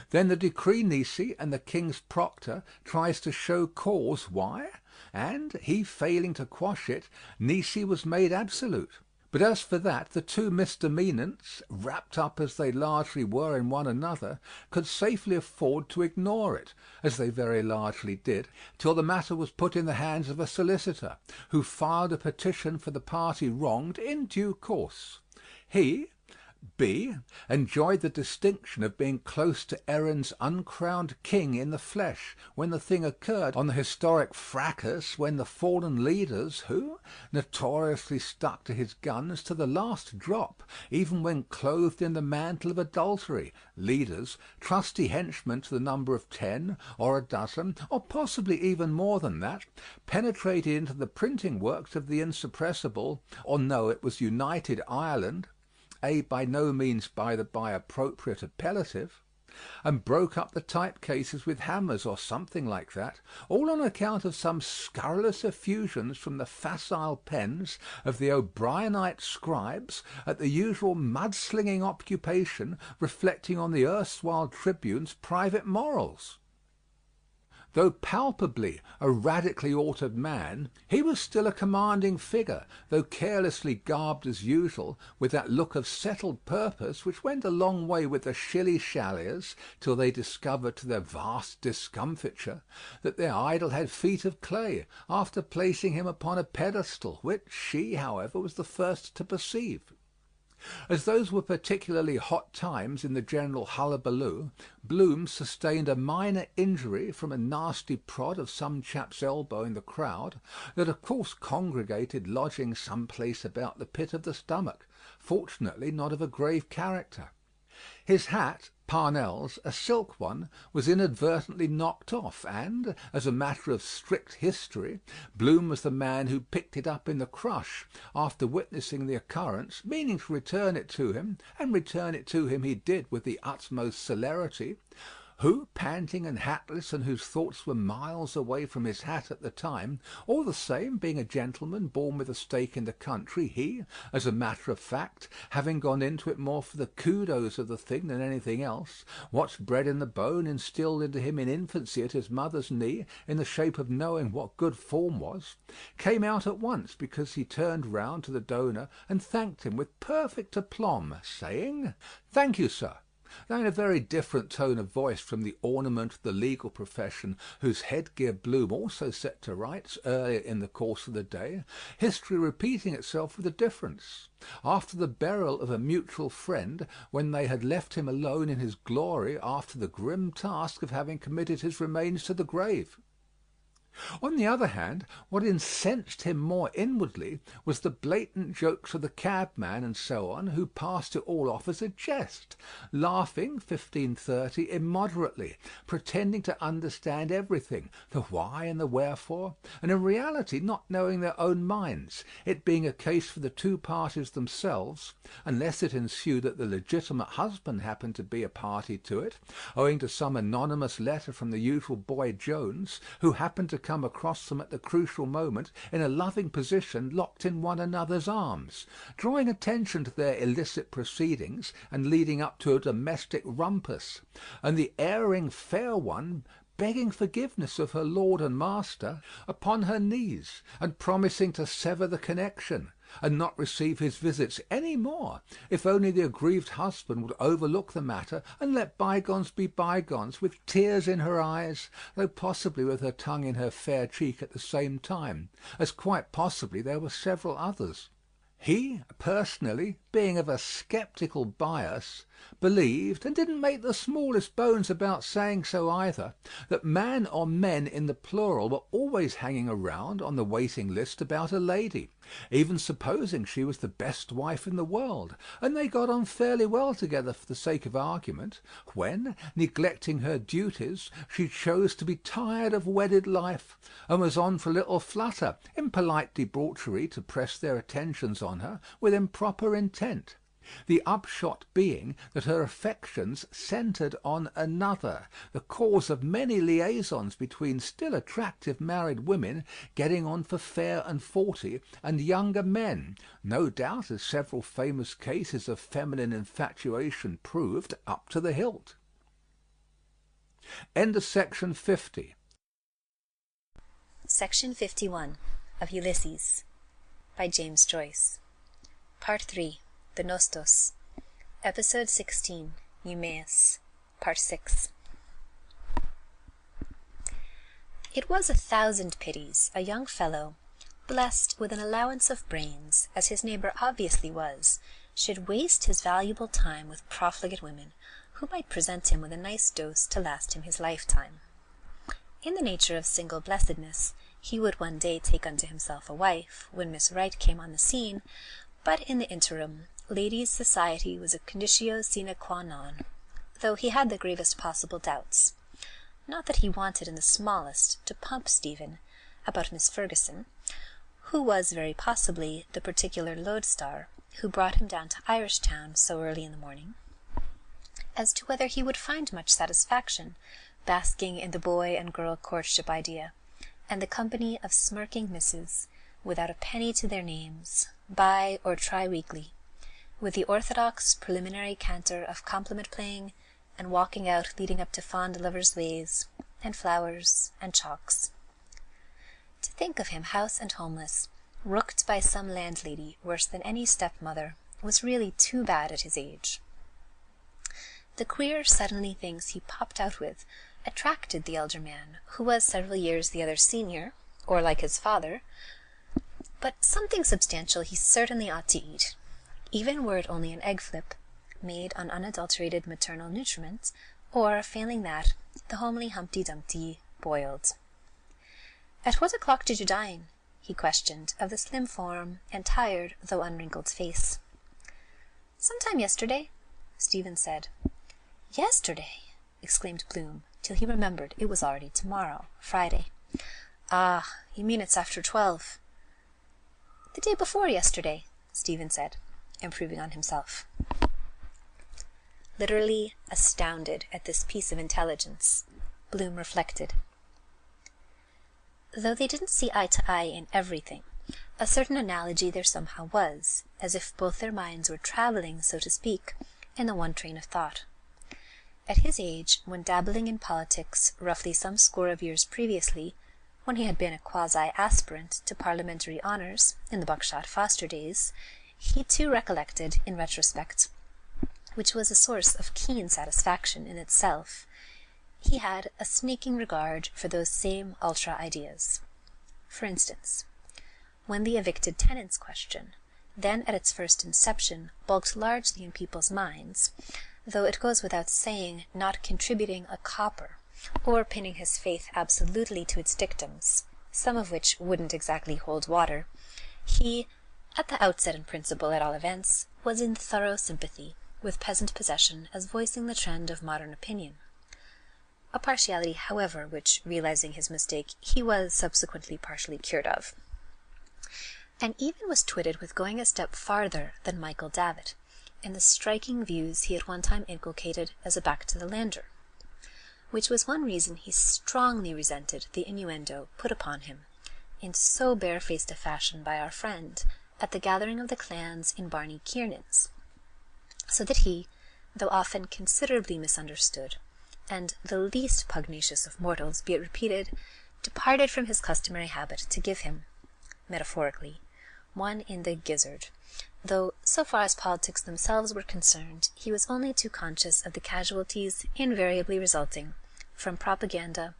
D: Then the decree nisi and the king's proctor tries to show cause why, and, he failing to quash it, nisi was made absolute. But as for that, the two misdemeanants, wrapped up as they largely were in one another, could safely afford to ignore it, as they very largely did, till the matter was put in the hands of a solicitor, who filed a petition for the party wronged in due course. He, B. Enjoyed the distinction of being close to Erin's uncrowned king in the flesh when the thing occurred on the historic fracas when the fallen leaders, who notoriously stuck to his guns to the last drop, even when clothed in the mantle of adultery, leaders, trusty henchmen to the number of 10 or a dozen, or possibly even more than that, penetrated into the printing works of the insuppressible, or no, it was United Ireland, a by no means by appropriate appellative, and broke up the type cases with hammers or something like that, all on account of some scurrilous effusions from the facile pens of the O'Brienite scribes at the usual mudslinging occupation reflecting on the erstwhile tribune's private morals. Though palpably a radically altered man, he was still a commanding figure, though carelessly garbed as usual, with that look of settled purpose which went a long way with the shilly-shalliers till they discovered to their vast discomfiture that their idol had feet of clay, after placing him upon a pedestal, which she, however, was the first to perceive. As those were particularly hot times in the general hullabaloo, Bloom sustained a minor injury from a nasty prod of some chap's elbow in the crowd that of course congregated lodging some place about the pit of the stomach, fortunately not of a grave character. His hat, Parnell's, a silk one, was inadvertently knocked off, and, as a matter of strict history, Bloom was the man who picked it up in the crush, after witnessing the occurrence, meaning to return it to him, and return it to him he did with the utmost celerity, who, panting and hatless, and whose thoughts were miles away from his hat at the time, all the same, being a gentleman born with a stake in the country, he, as a matter of fact, having gone into it more for the kudos of the thing than anything else, what's bred in the bone instilled into him in infancy at his mother's knee in the shape of knowing what good form was, came out at once because he turned round to the donor and thanked him with perfect aplomb, saying, "Thank you, sir," though in a very different tone of voice from the ornament of the legal profession whose headgear Bloom also set to rights earlier in the course of the day, history repeating itself with a difference. After the burial of a mutual friend, when they had left him alone in his glory after the grim task of having committed his remains to the grave. On the other hand, what incensed him more inwardly was the blatant jokes of the cabman and so on, who passed it all off as a jest, laughing, 1530, immoderately, pretending to understand everything, the why and the wherefore, and in reality not knowing their own minds, it being a case for the two parties themselves, unless it ensued that the legitimate husband happened to be a party to it, owing to some anonymous letter from the usual boy Jones, who happened to come across them at the crucial moment in a loving position locked in one another's arms, drawing attention to their illicit proceedings and leading up to a domestic rumpus, and the erring fair one begging forgiveness of her lord and master upon her knees, and promising to sever the connection, and not receive his visits any more, if only the aggrieved husband would overlook the matter and let bygones be bygones, with tears in her eyes, though possibly with her tongue in her fair cheek at the same time, as quite possibly there were several others. He, personally, being of a sceptical bias, believed, and didn't make the smallest bones about saying so either, that man or men in the plural were always hanging around on the waiting list about a lady, even supposing she was the best wife in the world, and they got on fairly well together for the sake of argument, when, neglecting her duties, she chose to be tired of wedded life, and was on for a little flutter, in polite debauchery, to press their attentions on her with improper intent. The upshot being that her affections centred on another, the cause of many liaisons between still attractive married women getting on for fair and 40 and younger men, no doubt, as several famous cases of feminine infatuation proved, up to the hilt. End of section 50.
E: Section 51 of Ulysses by James Joyce. Part 3. The Nostos. Episode 16. Eumaeus. Part 6. It was 1,000 pities a young fellow, blessed with an allowance of brains, as his neighbour obviously was, should waste his valuable time with profligate women who might present him with a nice dose to last him his lifetime. In the nature of single blessedness, he would one day take unto himself a wife when Miss Wright came on the scene, but in the interim, ladies' society was a conditio sine qua non, though he had the gravest possible doubts. Not that he wanted in the smallest to pump Stephen about Miss Ferguson, who was very possibly the particular lodestar who brought him down to Irishtown so early in the morning, as to whether he would find much satisfaction basking in the boy and girl courtship idea, and the company of smirking misses, without a penny to their names, bi or tri-weekly, with the orthodox preliminary canter of compliment playing and walking out leading up to fond lovers' ways, and flowers and chalks. To think of him house and homeless, rooked by some landlady worse than any stepmother, was really too bad at his age. The queer, suddenly things he popped out with attracted the elder man, who was several years the other's senior, or like his father, but something substantial he certainly ought to eat, even were it only an egg flip, made on unadulterated maternal nutriment, or, failing that, the homely Humpty Dumpty boiled. "At what o'clock did you dine?" he questioned of the slim form and tired though unwrinkled face. "Sometime yesterday," Stephen said. "Yesterday!" exclaimed Bloom, till he remembered it was already tomorrow, Friday. "Ah, you mean it's after 12. "The day before yesterday," Stephen said, improving on himself. Literally astounded at this piece of intelligence, Bloom reflected. Though they didn't see eye to eye in everything, a certain analogy there somehow was, as if both their minds were travelling, so to speak, in the one train of thought. At his age, when dabbling in politics roughly some score of years previously, when he had been a quasi-aspirant to parliamentary honours in the Buckshot Foster days, he too recollected, in retrospect, which was a source of keen satisfaction in itself, he had a sneaking regard for those same ultra-ideas. For instance, when the evicted tenants question, then at its first inception bulked largely in people's minds, though it goes without saying not contributing a copper, or pinning his faith absolutely to its dictums, some of which wouldn't exactly hold water, he, at the outset in principle at all events, was in thorough sympathy with peasant possession as voicing the trend of modern opinion. A partiality, however, which, realizing his mistake, he was subsequently partially cured of. And even was twitted with going a step farther than Michael Davitt, in the striking views he at one time inculcated as a back-to-the-lander, which was one reason he strongly resented the innuendo put upon him, in so barefaced a fashion by our friend, at the gathering of the clans in Barney Kiernan's, so that he, though often considerably misunderstood, and the least pugnacious of mortals, be it repeated, departed from his customary habit to give him, metaphorically, one in the gizzard, though, so far as politics themselves were concerned, he was only too conscious of the casualties invariably resulting from propaganda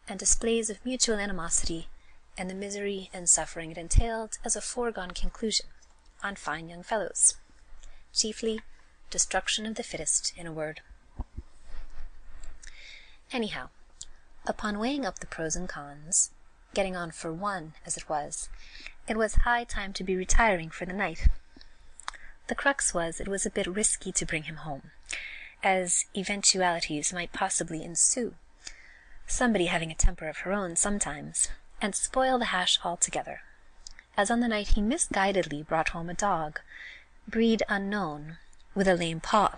E: and displays of mutual animosity, and the misery and suffering it entailed as a foregone conclusion on fine young fellows. Chiefly, destruction of the fittest, in a word. Anyhow, upon weighing up the pros and cons, getting on for one, as it was high time to be retiring for the night. The crux was, it was a bit risky to bring him home, as eventualities might possibly ensue, somebody having a temper of her own sometimes, and spoil the hash altogether, as on the night he misguidedly brought home a dog, breed unknown, with a lame paw.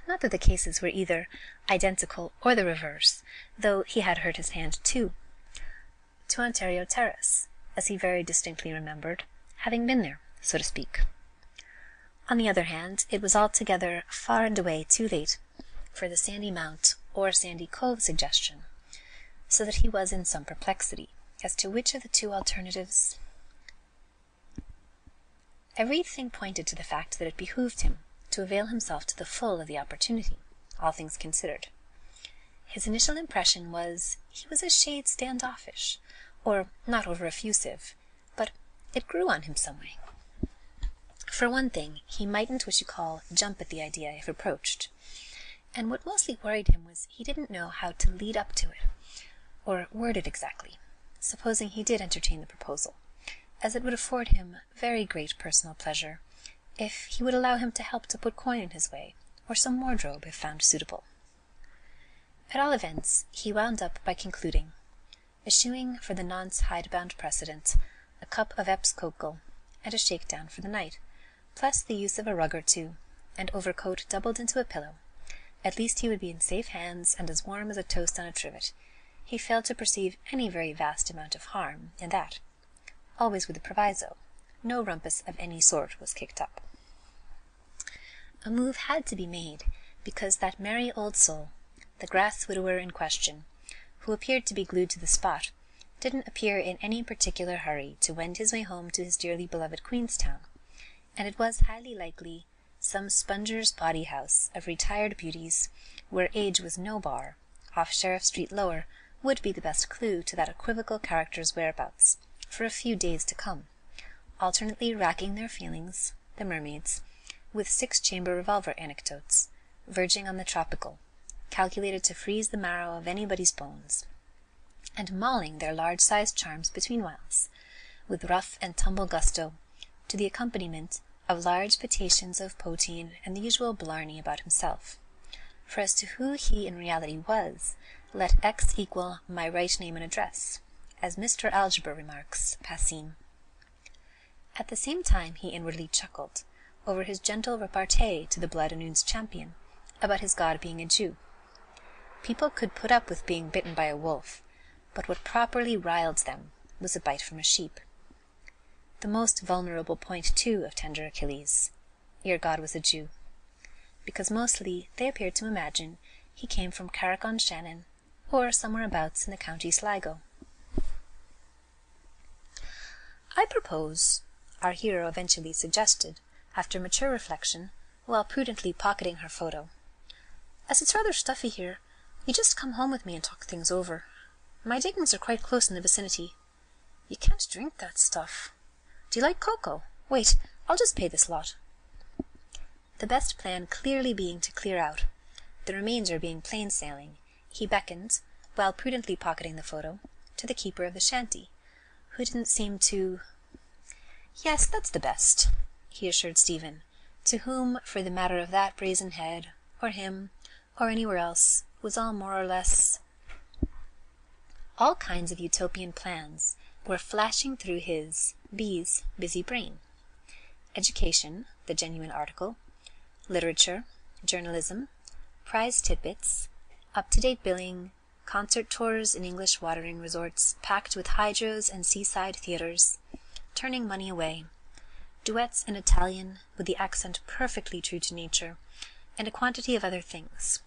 E: Not that the cases were either identical or the reverse, though he had hurt his hand too, to Ontario Terrace, as he very distinctly remembered, having been there, so to speak. On the other hand, it was altogether far and away too late for the Sandy Mount or Sandy Cove suggestion, so that he was in some perplexity as to which of the two alternatives. Everything pointed to the fact that it behooved him to avail himself to the full of the opportunity, all things considered. His initial impression was he was a shade standoffish, or not over-effusive, but it grew on him some way. For one thing, he mightn't what you call jump at the idea if approached. And what mostly worried him was he didn't know how to lead up to it, or word it exactly, supposing he did entertain the proposal, as it would afford him very great personal pleasure if he would allow him to help to put coin in his way, or some wardrobe if found suitable. At all events, he wound up by concluding, eschewing for the nonce hidebound precedent a cup of Epps cocoa and a shakedown for the night, plus the use of a rug or two, and overcoat doubled into a pillow. At least he would be in safe hands and as warm as a toast on a trivet. He failed to perceive any very vast amount of harm in that, always with the proviso, no rumpus of any sort was kicked up. A move had to be made, because that merry old soul, the grass widower in question, who appeared to be glued to the spot, didn't appear in any particular hurry to wend his way home to his dearly beloved Queenstown, and it was highly likely some Sponger's bawdy house of retired beauties, where age was no bar, off Sheriff Street Lower, would be the best clue to that equivocal character's whereabouts, for a few days to come, alternately racking their feelings, the mermaids, with 6-chamber revolver anecdotes, verging on the tropical, calculated to freeze the marrow of anybody's bones, and mauling their large-sized charms between whiles, with rough and tumble gusto, to the accompaniment of large potations of poteen and the usual blarney about himself. For as to who he in reality was, let X equal my right name and address, as Mr. Algebra remarks, passine. At the same time he inwardly chuckled over his gentle repartee to the Blood-and-Oun's champion about his God being a Jew. People could put up with being bitten by a wolf, but what properly riled them was a bite from a sheep. The most vulnerable point, too, of tender Achilles, ere God was a Jew, because mostly they appeared to imagine he came from Carrick-on-Shannon, or somewhere abouts in the county Sligo. "I propose," our hero eventually suggested, after mature reflection, while prudently pocketing her photo, "as it's rather stuffy here, you just come home with me and talk things over. My diggings are quite close in the vicinity. You can't drink that stuff. Do you like cocoa? Wait, I'll just pay this lot." The best plan clearly being to clear out, the remainder being plain sailing, he beckoned, while prudently pocketing the photo, to the keeper of the shanty, who didn't seem to— "Yes, that's the best," he assured Stephen, to whom, for the matter of that brazen head, or him, or anywhere else, was all more or less— all kinds of utopian plans were flashing through his, B's, busy brain. Education, the genuine article, literature, journalism, prize tidbits, up-to-date billing, concert tours in English watering resorts packed with hydros and seaside theatres, turning money away, duets in Italian with the accent perfectly true to nature, and a quantity of other things.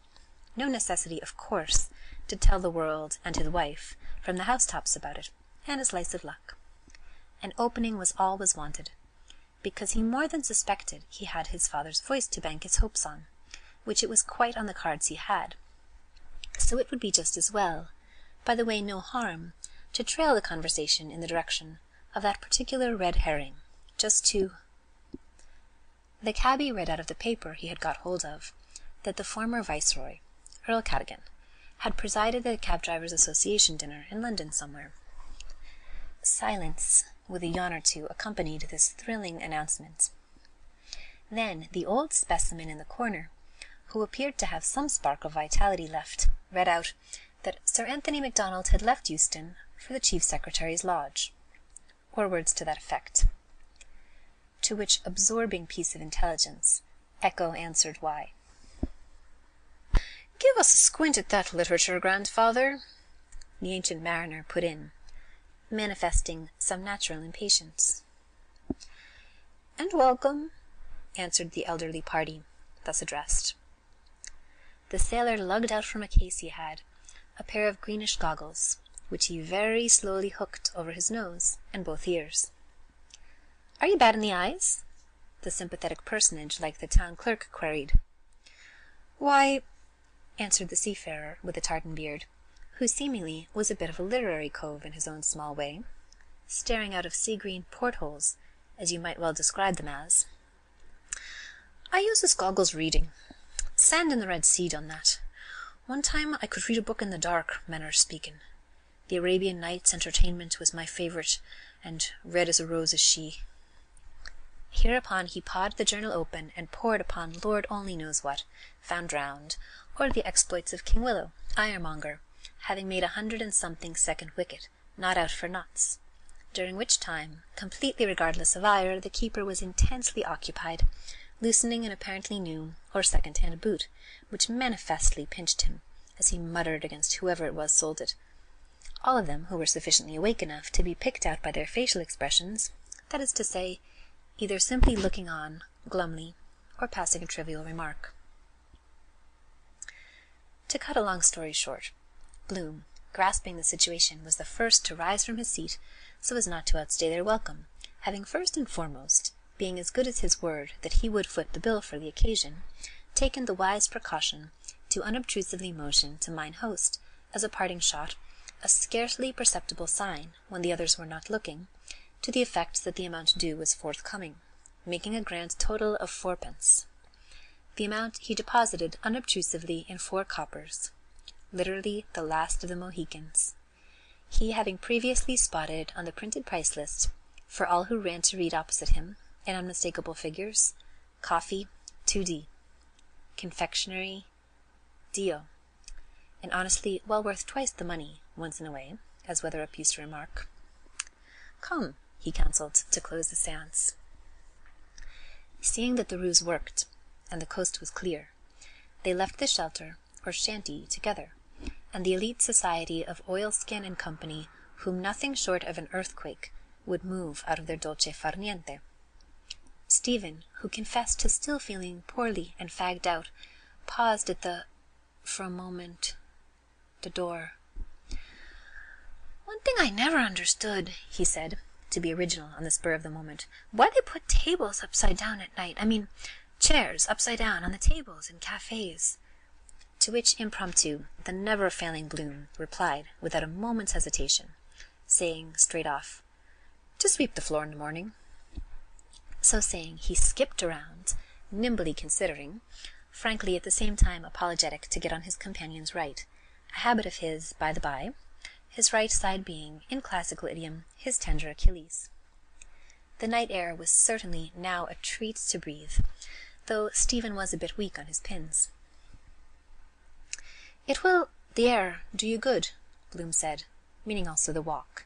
E: No necessity, of course, to tell the world and his wife from the housetops about it, and a slice of luck. An opening was all was wanted, because he more than suspected he had his father's voice to bank his hopes on, which it was quite on the cards he had. So it would be just as well, by the way no harm, to trail the conversation in the direction of that particular red herring, just to— The cabby read out of the paper he had got hold of that the former Viceroy, Earl Cadogan, had presided at a Cab Drivers' Association dinner in London somewhere. Silence, with a yawn or two, accompanied this thrilling announcement. Then the old specimen in the corner, who appeared to have some spark of vitality left, read out that Sir Anthony MacDonald had left Euston for the Chief Secretary's lodge, or words to that effect. To which absorbing piece of intelligence Echo answered why. "Give us a squint at that literature, grandfather," the ancient mariner put in, manifesting some natural impatience. "And welcome," answered the elderly party, thus addressed. The sailor lugged out from a case he had a pair of greenish goggles, which he very slowly hooked over his nose and both ears. "Are you bad in the eyes?" the sympathetic personage like the town clerk queried. "Why," answered the seafarer with the tartan beard, who seemingly was a bit of a literary cove in his own small way, staring out of sea-green portholes, as you might well describe them as, I uses goggles reading. Sand in the Red Sea done that. One time I could read a book in the dark, manner speaking. The Arabian Nights Entertainment was my favourite, and red as a rose is she. Hereupon he pawed the journal open and pored upon Lord only knows what, found drowned, or the exploits of King Willow, ironmonger, having made 100 and something second wicket, not out for nuts, during which time, completely regardless of ire, the keeper was intensely occupied, loosening an apparently new or second-hand boot, which manifestly pinched him, as he muttered against whoever it was sold it. All of them who were sufficiently awake enough to be picked out by their facial expressions, that is to say, either simply looking on, glumly, or passing a trivial remark. To cut a long story short, Bloom, grasping the situation, was the first to rise from his seat so as not to outstay their welcome, having first and foremost, being as good as his word that he would foot the bill for the occasion, taken the wise precaution to unobtrusively motion to mine host, as a parting shot, a scarcely perceptible sign, when the others were not looking, to the effect that the amount due was forthcoming, making a grand total of 4d. The amount he deposited unobtrusively in 4 coppers, literally the last of the Mohicans, he having previously spotted on the printed price list, for all who ran to read opposite him, in unmistakable figures, coffee, 2d, confectionery, Dio, and honestly well worth twice the money, once in a way, as Weatherup used to remark. "Come," he counselled, to close the séance. Seeing that the ruse worked, and the coast was clear, they left the shelter, or shanty, together, and the elite society of Oilskin and Company, whom nothing short of an earthquake would move out of their dolce far niente. Stephen, who confessed to still feeling poorly and fagged out, paused at for a moment, the door. "One thing I never understood," he said, to be original on the spur of the moment, "why they put tables upside down at night. I mean, chairs upside down on the tables in cafes." To which impromptu the never-failing Bloom replied without a moment's hesitation, saying straight off, "To sweep the floor in the morning." So saying, he skipped around, nimbly considering, frankly at the same time apologetic to get on his companion's right, a habit of his, by the by, his right side being, in classical idiom, his tender Achilles. The night air was certainly now a treat to breathe, though Stephen was a bit weak on his pins. "It will, the air, do you good," Bloom said, meaning also the walk.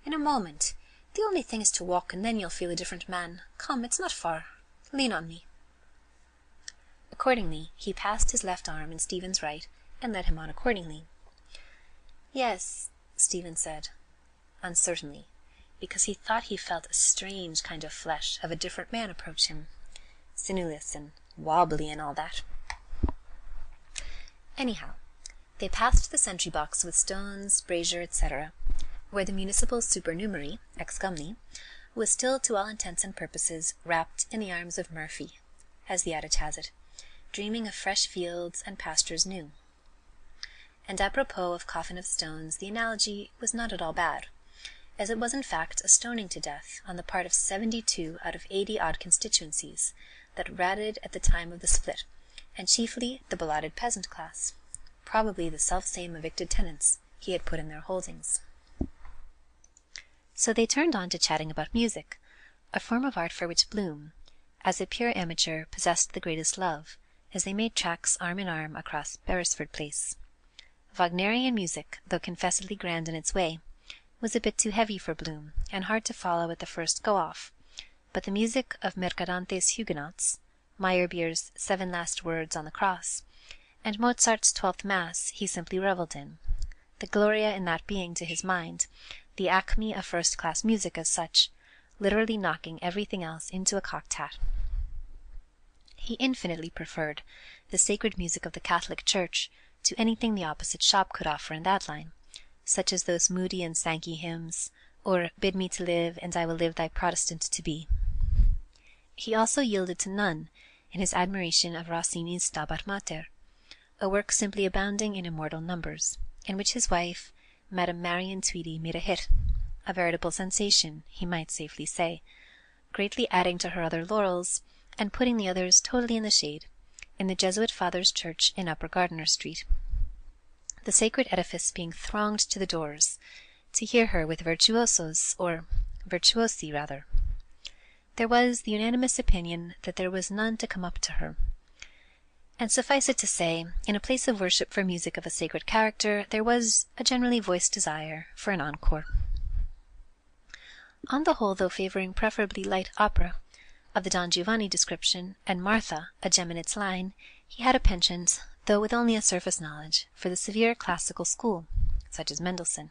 E: "In a moment. The only thing is to walk, and then you'll feel a different man. Come, it's not far. Lean on me." Accordingly, he passed his left arm in Stephen's right, and led him on accordingly. "Yes," Stephen said, uncertainly, because he thought he felt a strange kind of flesh of a different man approach him, sinewless and wobbly and all that. Anyhow, they passed the sentry-box with stones, brazier, etc., where the municipal supernumerary, ex-gumney, was still to all intents and purposes wrapped in the arms of Murphy, as the adage has it, dreaming of fresh fields and pastures new. And apropos of coffin of stones, the analogy was not at all bad, as it was in fact a stoning to death on the part of 72 out of 80-odd constituencies that ratted at the time of the split, and chiefly the belauded peasant class, probably the self-same evicted tenants he had put in their holdings. So they turned on to chatting about music, a form of art for which Bloom, as a pure amateur, possessed the greatest love, as they made tracks arm in arm across Beresford Place. Wagnerian music, though confessedly grand in its way, was a bit too heavy for Bloom, and hard to follow at the first go-off, but the music of Mercadante's Huguenots, Meyerbeer's 7 Last Words on the Cross, and Mozart's 12th Mass he simply revelled in, the Gloria in that being, to his mind, the acme of first-class music as such, literally knocking everything else into a cocked hat. He infinitely preferred the sacred music of the Catholic Church to anything the opposite shop could offer in that line, such as those Moody and Sankey hymns, or Bid me to live, and I will live thy Protestant to be. He also yielded to none in his admiration of Rossini's Stabat Mater, a work simply abounding in immortal numbers, in which his wife, Madame Marion Tweedy, made a hit, a veritable sensation, he might safely say, greatly adding to her other laurels, and putting the others totally in the shade, in the Jesuit Father's Church in Upper Gardiner Street, the sacred edifice being thronged to the doors, to hear her with virtuosos, or virtuosi rather. There was the unanimous opinion that there was none to come up to her. And suffice it to say, in a place of worship for music of a sacred character, there was a generally voiced desire for an encore. On the whole, though favouring preferably light opera of the Don Giovanni description, and Martha a gem in its line, he had a penchant, though with only a surface knowledge, for the severe classical school, such as Mendelssohn.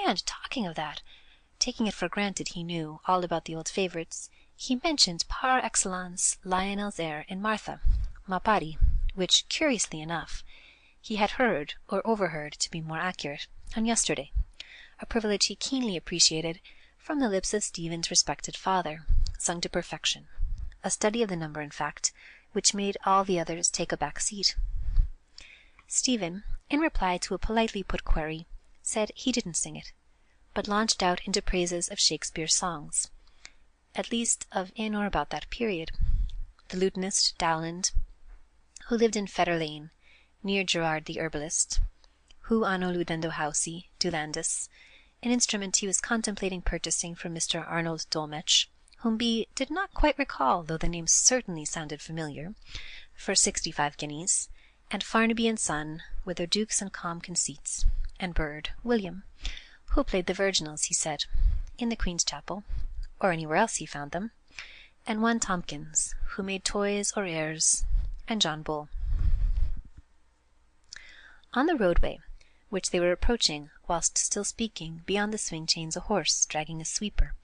E: And, talking of that, taking it for granted he knew all about the old favourites, he mentioned par excellence Lionel's air in Martha, Ma pari, which, curiously enough, he had heard, or overheard, to be more accurate, on yesterday, a privilege he keenly appreciated from the lips of Stephen's respected father, sung to perfection, a study of the number, in fact, which made all the others take a back seat. Stephen, in reply to a politely put query, said he didn't sing it, but launched out into praises of Shakespeare's songs, at least of in or about that period. The lutenist, Dowland, who lived in Fetter Lane, near Gerard the herbalist, who anno ludendo hausi, Dulandus, an instrument he was contemplating purchasing from Mr. Arnold Dolmetsch, whom B. did not quite recall, though the name certainly sounded familiar, for 65 guineas, and Farnaby and Son, with their dukes and calm conceits, and Bird, William, who played the virginals, he said, in the Queen's Chapel, or anywhere else he found them, and one Tompkins, who made toys or airs, and John Bull. On the roadway, which they were approaching whilst still speaking, beyond the swing chains a horse, dragging a sweeper,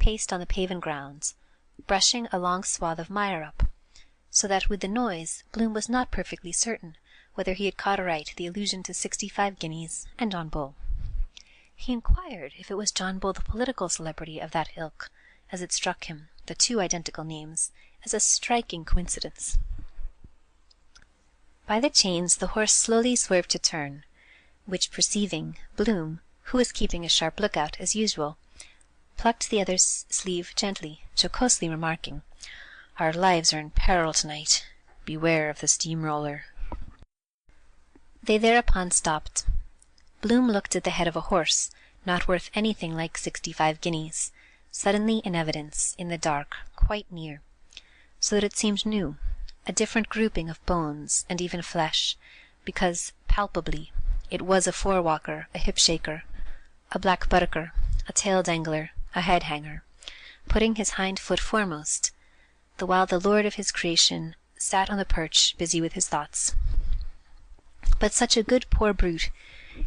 E: paced on the paven grounds, brushing a long swath of mire up, so that with the noise Bloom was not perfectly certain whether he had caught aright the allusion to 65 guineas and John Bull. He inquired if it was John Bull, the political celebrity of that ilk, as it struck him, the two identical names, as a striking coincidence. By the chains the horse slowly swerved to turn, which perceiving, Bloom, who was keeping a sharp lookout as usual, plucked the other's sleeve gently, jocosely remarking, "Our lives are in peril tonight. Beware of the steam-roller." They thereupon stopped. Bloom looked at the head of a horse, not worth anything like 65 guineas, suddenly in evidence, in the dark, quite near, so that it seemed new, a different grouping of bones and even flesh, because, palpably, it was a fore-walker, a hip-shaker, a black buttocker, a tail-dangler, a head-hanger, putting his hind foot foremost, the while the lord of his creation sat on the perch busy with his thoughts. But such a good poor brute!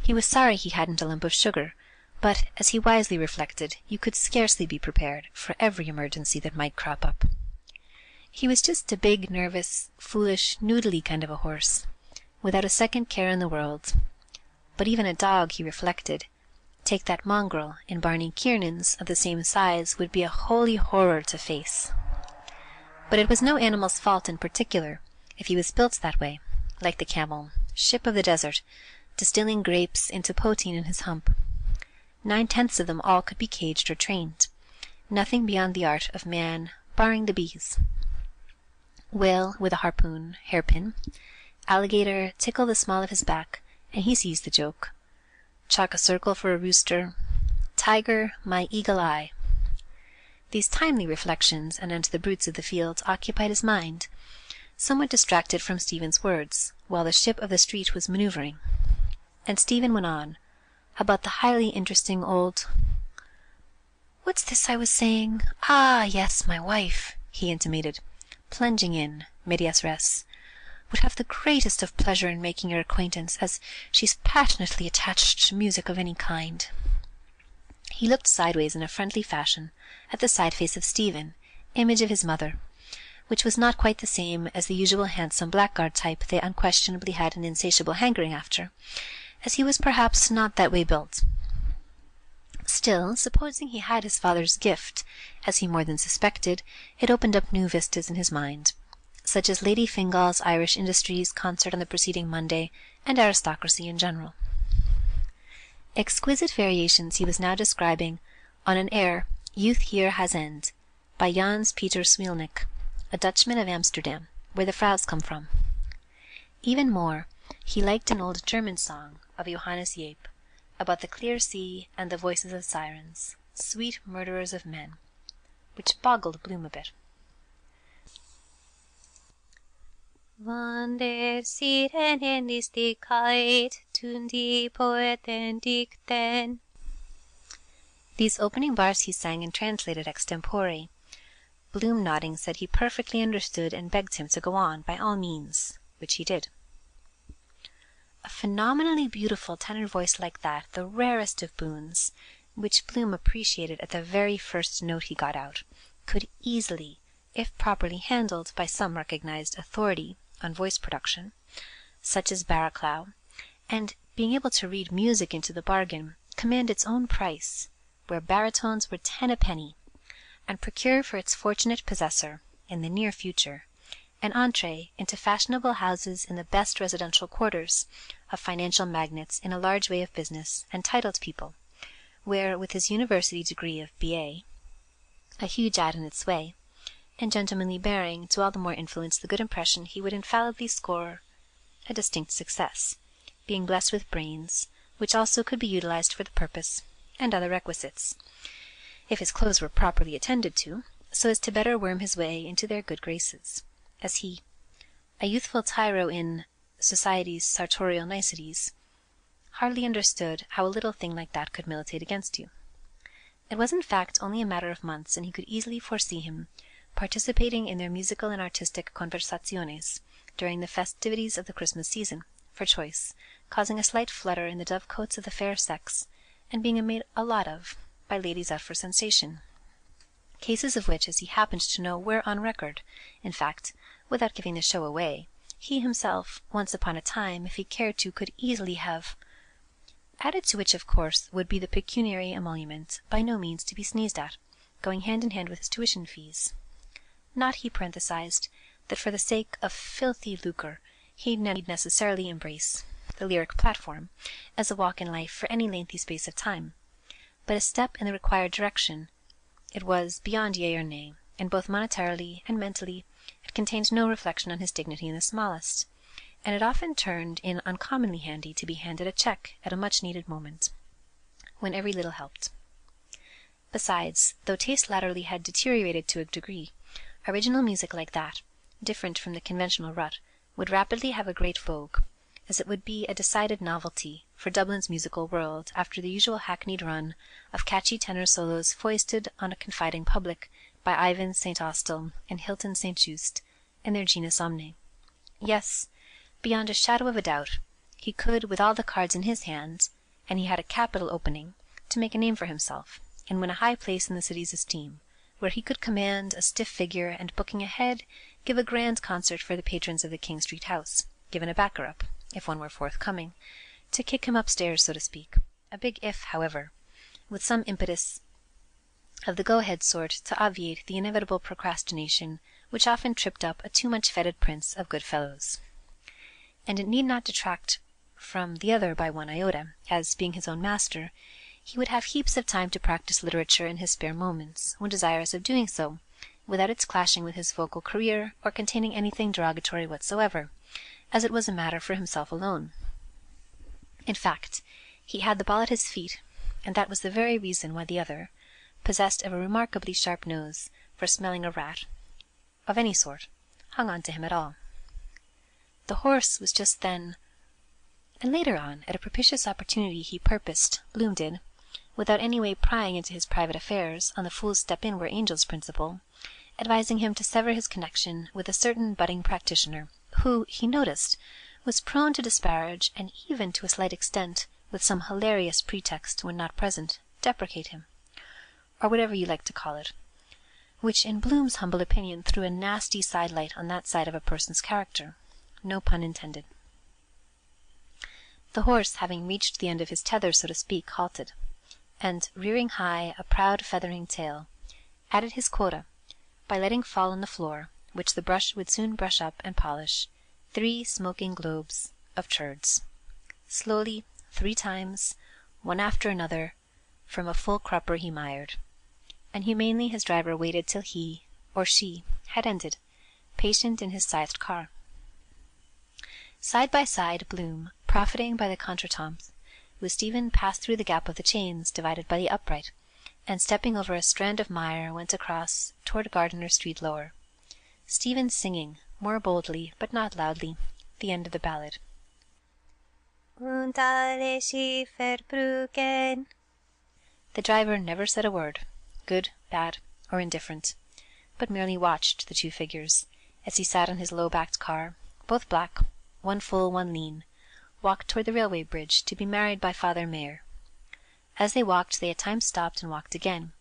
E: He was sorry he hadn't a lump of sugar, but, as he wisely reflected, you could scarcely be prepared for every emergency that might crop up. He was just a big, nervous, foolish, noodly kind of a horse, without a second care in the world. But even a dog, he reflected, take that mongrel in Barney Kiernan's of the same size, would be a holy horror to face. But it was no animal's fault in particular, if he was built that way, like the camel, ship of the desert, distilling grapes into poteen in his hump. 9/10 of them all could be caged or trained, nothing beyond the art of man, barring the bees. Whale with a harpoon, hairpin, alligator tickle the small of his back, and he sees the joke. Chalk a circle for a rooster. Tiger, my eagle eye. These timely reflections anent the brutes of the field occupied his mind, somewhat distracted from Stephen's words, while the ship of the street was manoeuvring. And Stephen went on, about the highly interesting old— "What's this I was saying? Ah, yes, my wife," he intimated, plunging in, medias res, "would have the greatest of pleasure in making your acquaintance, as she's passionately attached to music of any kind." He looked sideways in a friendly fashion at the side face of Stephen, image of his mother, which was not quite the same as the usual handsome blackguard type they unquestionably had an insatiable hankering after, as he was perhaps not that way built. Still, supposing he had his father's gift, as he more than suspected, it opened up new vistas in his mind, such as Lady Fingal's Irish Industries concert on the preceding Monday, and aristocracy in general. Exquisite variations he was now describing on an air, Youth Here Has End, by Jans Peter Swielnik, a Dutchman of Amsterdam, where the Vrouws come from. Even more, he liked an old German song of Johannes Jaep, about the clear sea and the voices of sirens, sweet murderers of men, which boggled Bloom a bit. Wander Siren ist die Kite, tun die Poeten dichten. These opening bars he sang and translated extempore. Bloom, nodding, said he perfectly understood and begged him to go on by all means, which he did. A phenomenally beautiful tenor voice like that, the rarest of boons, which Bloom appreciated at the very first note he got out, could easily, if properly handled by some recognized authority on voice production, such as Barraclough, and being able to read music into the bargain, command its own price, where baritones were 10 a penny, and procure for its fortunate possessor, in the near future, an entree into fashionable houses in the best residential quarters of financial magnates in a large way of business and titled people, where, with his university degree of B.A., a huge ad in its way, and gentlemanly bearing to all the more influence the good impression he would infallibly score a distinct success, being blessed with brains, which also could be utilized for the purpose, and other requisites, if his clothes were properly attended to, so as to better worm his way into their good graces, as he, a youthful tyro in society's sartorial niceties, hardly understood how a little thing like that could militate against you. It was in fact only a matter of months, and he could easily foresee him participating in their musical and artistic conversationes during the festivities of the Christmas season, for choice, causing a slight flutter in the dovecoats of the fair sex, and being made a lot of by ladies out for sensation, cases of which, as he happened to know, were on record. In fact, without giving the show away, he himself, once upon a time, if he cared to, could easily have, added to which, of course, would be the pecuniary emolument, by no means to be sneezed at, going hand in hand with his tuition fees. Not, he parenthesized, that for the sake of filthy lucre he need necessarily embrace the lyric platform as a walk in life for any lengthy space of time, but a step in the required direction. It was beyond yea or nay, and both monetarily and mentally it contained no reflection on his dignity in the smallest, and it often turned in uncommonly handy to be handed a cheque at a much-needed moment, when every little helped. Besides, though taste latterly had deteriorated to a degree, original music like that, different from the conventional rut, would rapidly have a great vogue, as it would be a decided novelty for Dublin's musical world after the usual hackneyed run of catchy tenor solos foisted on a confiding public by Ivan St. Austell and Hilton St. Just and their genus omne. Yes, beyond a shadow of a doubt, he could, with all the cards in his hands, and he had a capital opening, to make a name for himself, and win a high place in the city's esteem, where he could command a stiff figure, and, booking ahead, give a grand concert for the patrons of the King Street house, given a backer-up, if one were forthcoming, to kick him upstairs, so to speak. A big if, however, with some impetus of the go-ahead sort to obviate the inevitable procrastination which often tripped up a too-much feted prince of good fellows. And it need not detract from the other by one iota, as, being his own master, he would have heaps of time to practise literature in his spare moments, when desirous of doing so, without its clashing with his vocal career, or containing anything derogatory whatsoever, as it was a matter for himself alone. In fact, he had the ball at his feet, and that was the very reason why the other, possessed of a remarkably sharp nose for smelling a rat, of any sort, hung on to him at all. The horse was just then, and later on, at a propitious opportunity he purposed, Bloom did, without any way prying into his private affairs, on the fool's step-in-where-angels principle, advising him to sever his connection with a certain budding practitioner, who, he noticed, was prone to disparage, and even to a slight extent, with some hilarious pretext when not present, deprecate him, or whatever you like to call it, which in Bloom's humble opinion threw a nasty sidelight on that side of a person's character. No pun intended. The horse, having reached the end of his tether, so to speak, halted, and, rearing high a proud feathering tail, added his quota, by letting fall on the floor, which the brush would soon brush up and polish, 3 smoking globes of turds. Slowly, 3 times, one after another, from a full crupper he mired, and humanely his driver waited till he, or she, had ended, patient in his scythed car. Side by side, Bloom, profiting by the contretemps, with Stephen passed through the gap of the chains divided by the upright, and stepping over a strand of mire went across toward Gardiner Street lower, Stephen singing, more boldly but not loudly, the end of the ballad. Und alle Schiffer brücken. The driver never said a word, good, bad, or indifferent, but merely watched the two figures, as he sat in his low-backed car, both black, one full, one lean, walk toward the railway bridge to be married by Father Mayor. As they walked, they at times stopped and walked again,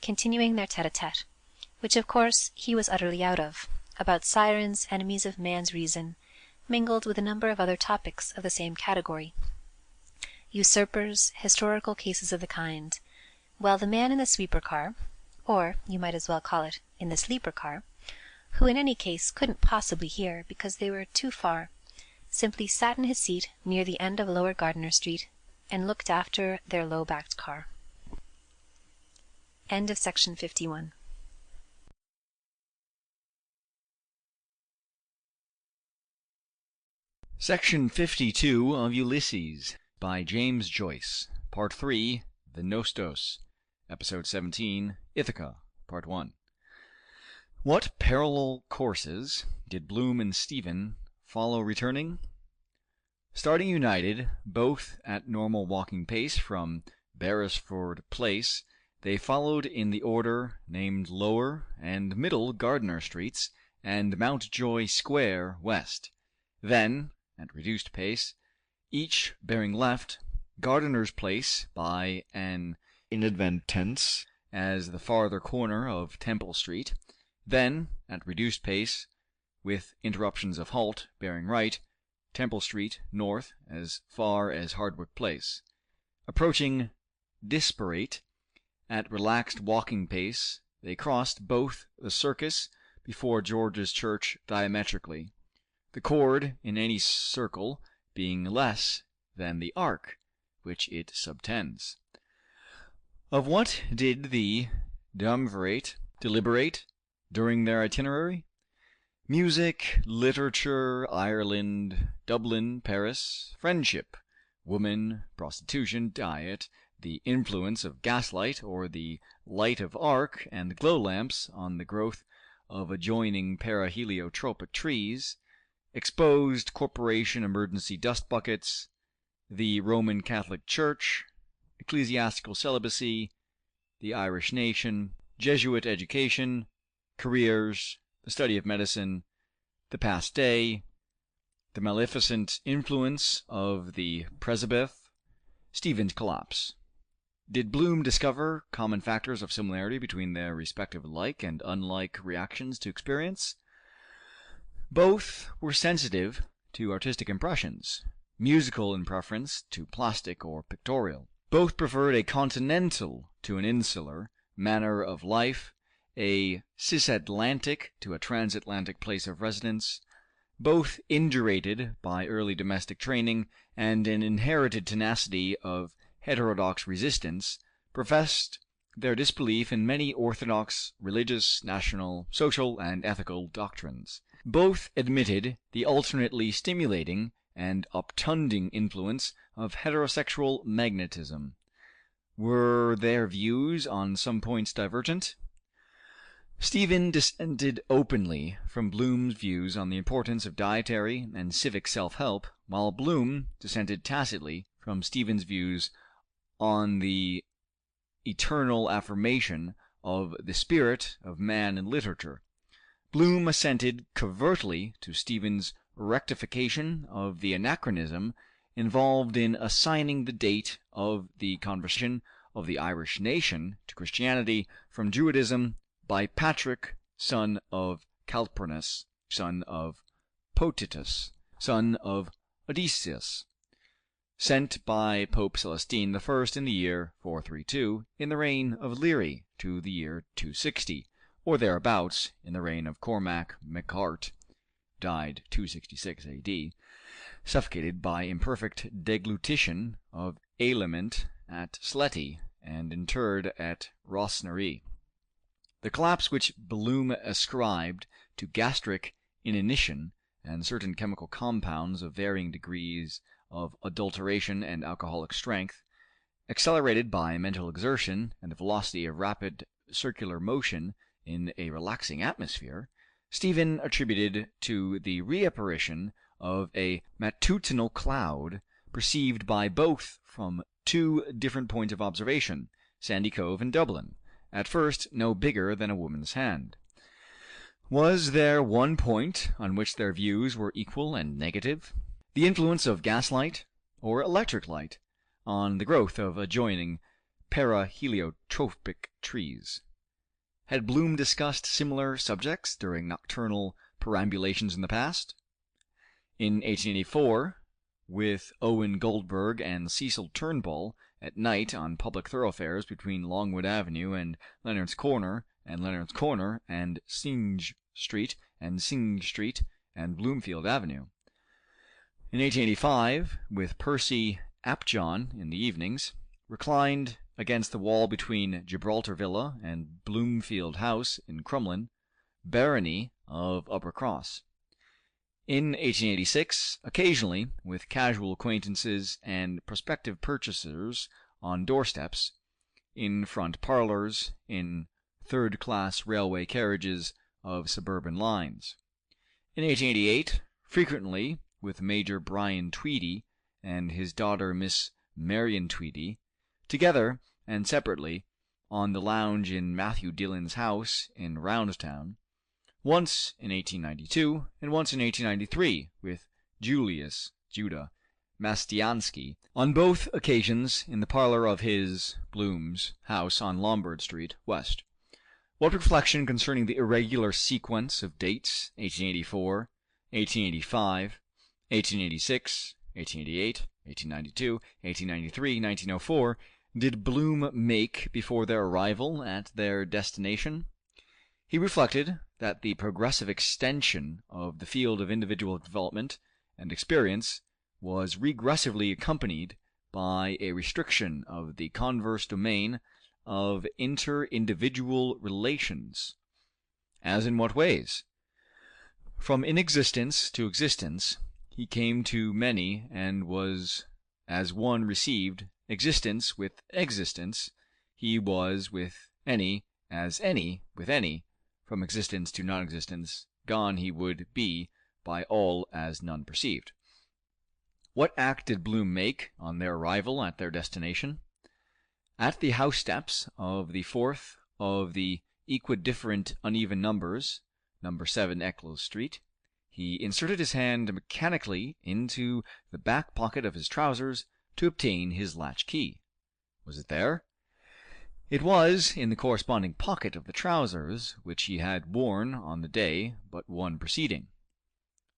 E: continuing their tete-a-tete, which of course he was utterly out of, about sirens, enemies of man's reason, mingled with a number of other topics of the same category, usurpers, historical cases of the kind, while the man in the sweeper car, or you might as well call it in the sleeper car, who in any case couldn't possibly hear because they were too far, simply sat in his seat near the end of Lower Gardiner Street and looked after their low-backed car. End of section 51.
F: Section 52 of Ulysses by James Joyce. Part 3, The Nostos. Episode 17, Ithaca. Part 1. What parallel courses did Bloom and Stephen follow returning? Starting united, both at normal walking pace from Beresford Place, they followed in the order named Lower and Middle Gardiner Streets and Mountjoy Square west. Then, at reduced pace, each bearing left, Gardiner's Place by an inadvertence as the farther corner of Temple Street, then, at reduced pace, with interruptions of halt, bearing right, Temple Street north as far as Hardwicke Place. Approaching Disparate, at relaxed walking pace, they crossed both the Circus before George's Church diametrically, the chord in any circle being less than the arc which it subtends. Of what did the triumvirate deliberate during their itinerary? Music, literature, Ireland, Dublin, Paris, friendship, woman, prostitution, diet, the influence of gaslight or the light of arc and glow lamps on the growth of adjoining paraheliotropic trees, exposed corporation emergency dust buckets, the Roman Catholic Church, ecclesiastical celibacy, the Irish nation, Jesuit education, careers, the study of medicine, the past day, the maleficent influence of the Presbyth, Stephen's collapse. Did Bloom discover common factors of similarity between their respective like and unlike reactions to experience? Both were sensitive to artistic impressions, musical in preference to plastic or pictorial. Both preferred a continental to an insular manner of life, a cisatlantic to a transatlantic place of residence. Both indurated by early domestic training and an inherited tenacity of heterodox resistance, professed their disbelief in many orthodox religious, national, social, and ethical doctrines. Both admitted the alternately stimulating and obtunding influence of heterosexual magnetism. Were their views on some points divergent? Stephen dissented openly from Bloom's views on the importance of dietary and civic self-help, while Bloom dissented tacitly from Stephen's views on the eternal affirmation of the spirit of man in literature. Bloom assented covertly to Stephen's rectification of the anachronism involved in assigning the date of the conversion of the Irish nation to Christianity from Druidism by Patrick, son of Calpurnus, son of Potitus, son of Odysseus, sent by Pope Celestine I in the year 432, in the reign of Leary, to the year 260, or thereabouts, in the reign of Cormac MacArt, died 266 A.D., suffocated by imperfect deglutition of aliment at Sletty, and interred at Rossnaree. The collapse which Bloom ascribed to gastric inanition and certain chemical compounds of varying degrees of adulteration and alcoholic strength, accelerated by mental exertion and the velocity of rapid circular motion in a relaxing atmosphere, Stephen attributed to the reapparition of a matutinal cloud perceived by both from two different points of observation, Sandy Cove and Dublin, at first no bigger than a woman's hand. Was there one point on which their views were equal and negative? The influence of gaslight or electric light on the growth of adjoining paraheliotropic trees. Had Bloom discussed similar subjects during nocturnal perambulations in the past? In 1884, with Owen Goldberg and Cecil Turnbull at night on public thoroughfares between Longwood Avenue and Leonard's Corner and Synge Street and Bloomfield Avenue. In 1885, with Percy Apjohn in the evenings, reclined against the wall between Gibraltar Villa and Bloomfield House in Crumlin, barony of Uppercross. In 1886, occasionally, with casual acquaintances and prospective purchasers on doorsteps, in front parlors, in third-class railway carriages of suburban lines. In 1888, frequently with Major Brian Tweedy and his daughter Miss Marion Tweedy, together and separately, on the lounge in Matthew Dillon's house in Roundtown, once in 1892 and once in 1893 with Julius Judah Mastiansky, on both occasions in the parlor of his, Bloom's, house on Lombard Street, West. What reflection concerning the irregular sequence of dates, 1884, 1885, 1886, 1888, 1892, 1893, 1904, did Bloom make before their arrival at their destination? He reflected that the progressive extension of the field of individual development and experience was regressively accompanied by a restriction of the converse domain of inter-individual relations. As in what ways? From inexistence to existence, he came to many and was as one received existence with existence, he was with any as any with any, from existence to non-existence, gone he would be by all as none perceived. What act did Bloom make on their arrival at their destination? At the house steps of the fourth of the equidifferent uneven numbers, number 7 Eccles Street, he inserted his hand mechanically into the back pocket of his trousers to obtain his latch-key. Was it there? It was in the corresponding pocket of the trousers which he had worn on the day but one preceding.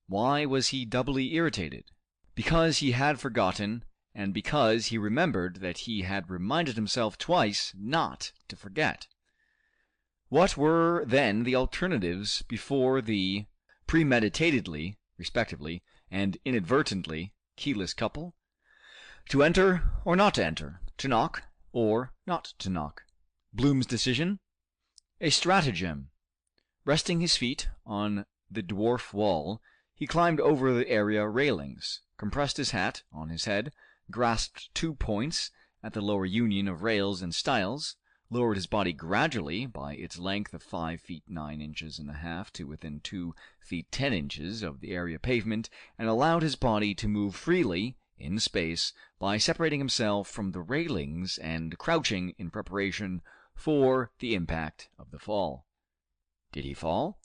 F: Why was he doubly irritated? Because he had forgotten, and because he remembered that he had reminded himself twice not to forget. What were then the alternatives before the premeditatedly, respectively, and inadvertently keyless couple? To enter or not to enter, to knock or not to knock. Bloom's decision? A stratagem. Resting his feet on the dwarf wall, he climbed over the area railings, compressed his hat on his head, grasped 2 points at the lower union of rails and stiles, lowered his body gradually by its length of 5 feet 9 inches and a half to within 2 feet 10 inches of the area pavement, and allowed his body to move freely in space by separating himself from the railings and crouching in preparation for the impact of the fall. Did he fall?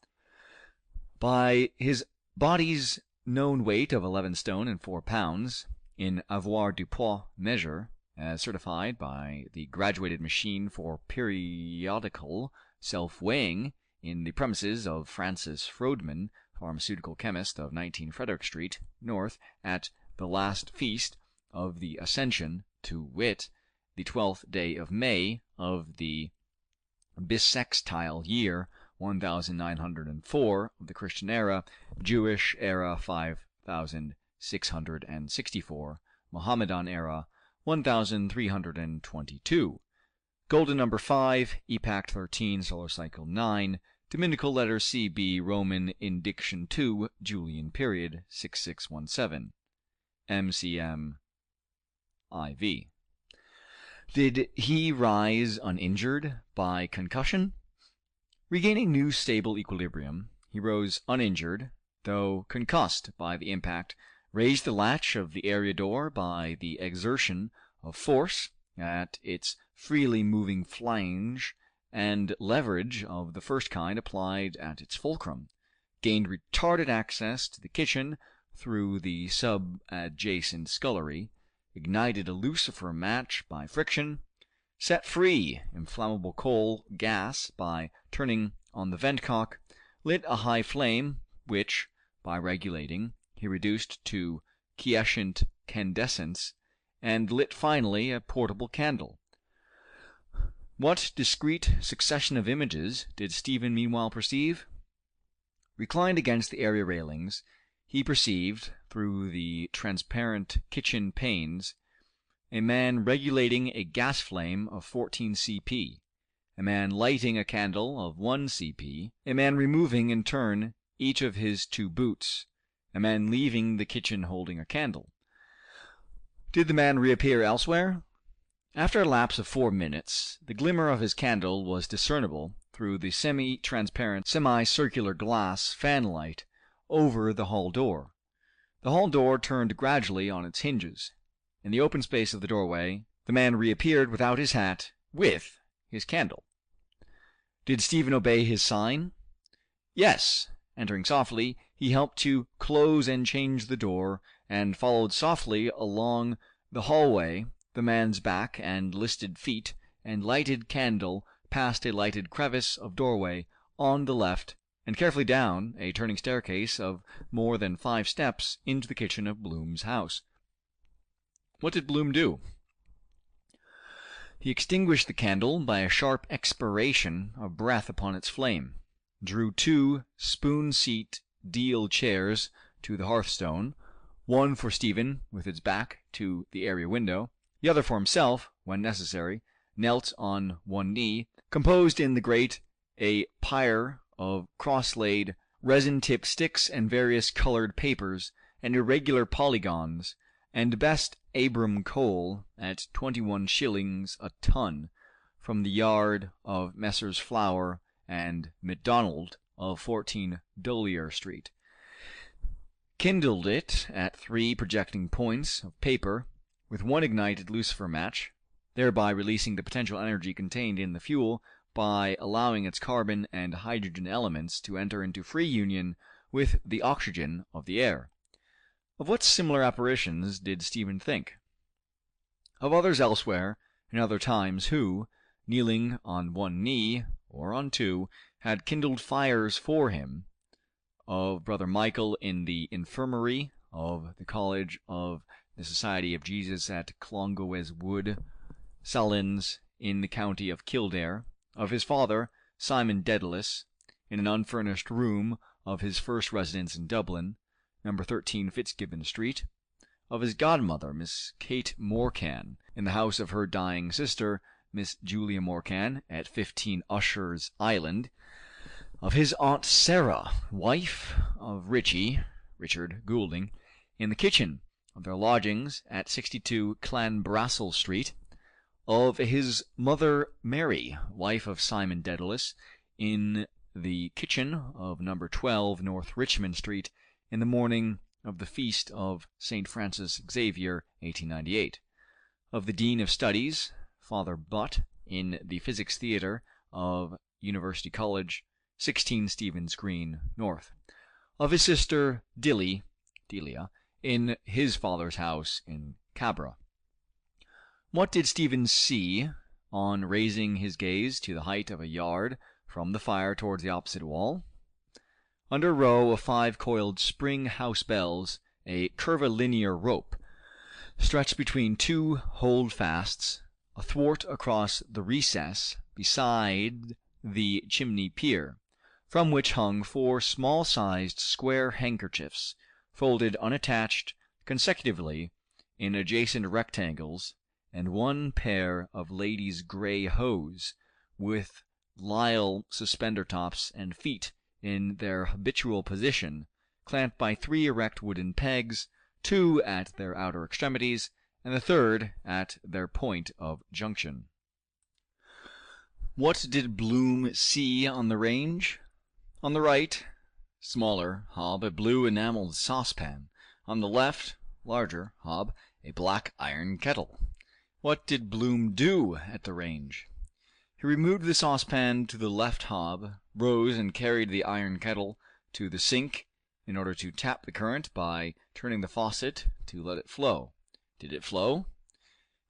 F: By his body's known weight of 11 stone and 4 pounds, in avoirdupois measure, as certified by the graduated machine for periodical self-weighing in the premises of Francis Frodman, pharmaceutical chemist of 19 Frederick Street, North, at the last feast of the Ascension, to wit, the 12th day of May of the bissextile year 1904 of the Christian era, Jewish era 5664, Mohammedan era 1322. Golden number 5, epact 13, solar cycle 9, Dominical letter CB, Roman indiction 2, Julian period, 6617. MCM IV. Did he rise uninjured by concussion? Regaining new stable equilibrium, he rose uninjured, though concussed by the impact, raised the latch of the area door by the exertion of force at its freely moving flange, and leverage of the first kind applied at its fulcrum, gained retarded access to the kitchen through the sub-adjacent scullery, ignited a lucifer match by friction, set free inflammable coal gas by turning on the vent cock, lit a high flame, which, by regulating, he reduced to quiescent candescence, and lit finally a portable candle. What discrete succession of images did Stephen meanwhile perceive? Reclined against the area railings, he perceived, through the transparent kitchen panes, a man regulating a gas flame of 14 cp, a man lighting a candle of 1 cp, a man removing in turn each of his 2 boots, a man leaving the kitchen holding a candle. Did the man reappear elsewhere? After a lapse of 4 minutes, the glimmer of his candle was discernible through the semi-transparent, semicircular glass fanlight over the hall door. The hall door turned gradually on its hinges. In the open space of the doorway, the man reappeared without his hat, with his candle. Did Stephen obey his sign? Yes. Entering softly, he helped to close and change the door, and followed softly along the hallway, the man's back and listed feet, and lighted candle past a lighted crevice of doorway on the left, and carefully down a turning staircase of more than 5 steps into the kitchen of Bloom's house. What did Bloom do? He extinguished the candle by a sharp expiration of breath upon its flame, drew 2 spoon-seat deal chairs to the hearthstone, one for Stephen with its back to the area window, the other for himself, when necessary, knelt on one knee, composed in the grate a pyre of cross-laid resin-tipped sticks and various colored papers and irregular polygons, and best Abram coal at 21 shillings a ton, from the yard of Messrs. Flower and McDonald of 14 Dollier Street. Kindled it at 3 projecting points of paper with 1 ignited lucifer match, thereby releasing the potential energy contained in the fuel by allowing its carbon and hydrogen elements to enter into free union with the oxygen of the air. Of what similar apparitions did Stephen think? Of others elsewhere, in other times, who, kneeling on 1 knee, or on 2, had kindled fires for him, of Brother Michael in the infirmary of the College of the Society of Jesus at Clongowes Wood, Sallins in the county of Kildare, of his father, Simon Dedalus, in an unfurnished room of his first residence in Dublin, No. 13 Fitzgibbon Street, of his godmother, Miss Kate Morcan, in the house of her dying sister, Miss Julia Morcan, at 15 Usher's Island, of his Aunt Sarah, wife of Richard Goulding, in the kitchen of their lodgings at 62 Clanbrassil Street, of his mother Mary, wife of Simon Dedalus, in the kitchen of No. 12 North Richmond Street, in the morning of the feast of St. Francis Xavier, 1898, of the Dean of Studies, Father Butt, in the Physics Theatre of University College, 16 Stephen's Green, North, of his sister Delia, in his father's house in Cabra. What did Stephen see on raising his gaze to the height of a yard from the fire towards the opposite wall? Under a row of 5 coiled spring house bells, a curvilinear rope, stretched between 2 holdfasts, athwart across the recess beside the chimney pier, from which hung 4 small-sized square handkerchiefs, folded unattached consecutively in adjacent rectangles, and 1 pair of ladies' grey hose, with lisle suspender tops and feet in their habitual position, clamped by 3 erect wooden pegs, 2 at their outer extremities, and the third at their point of junction. What did Bloom see on the range? On the right, smaller hob, a blue enameled saucepan. On the left, larger hob, a black iron kettle. What did Bloom do at the range? He removed the saucepan to the left hob, rose and carried the iron kettle to the sink in order to tap the current by turning the faucet to let it flow. Did it flow?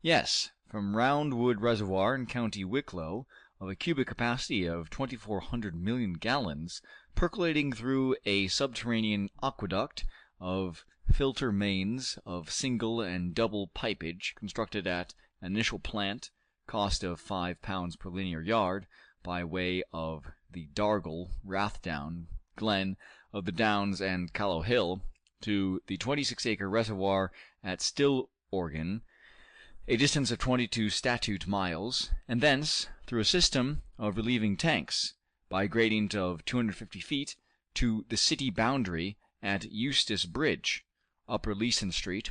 F: Yes, from Roundwood Reservoir in County Wicklow, of a cubic capacity of 2,400 million gallons, percolating through a subterranean aqueduct of filter mains of single and double pipage constructed at initial plant cost of £5 per linear yard, by way of the Dargle, Rathdown, Glen of the Downs and Callow Hill, to the 26-acre reservoir at Stillorgan, a distance of 22 statute miles, and thence through a system of relieving tanks, by a gradient of 250 feet, to the city boundary at Eustace Bridge, Upper Leeson Street,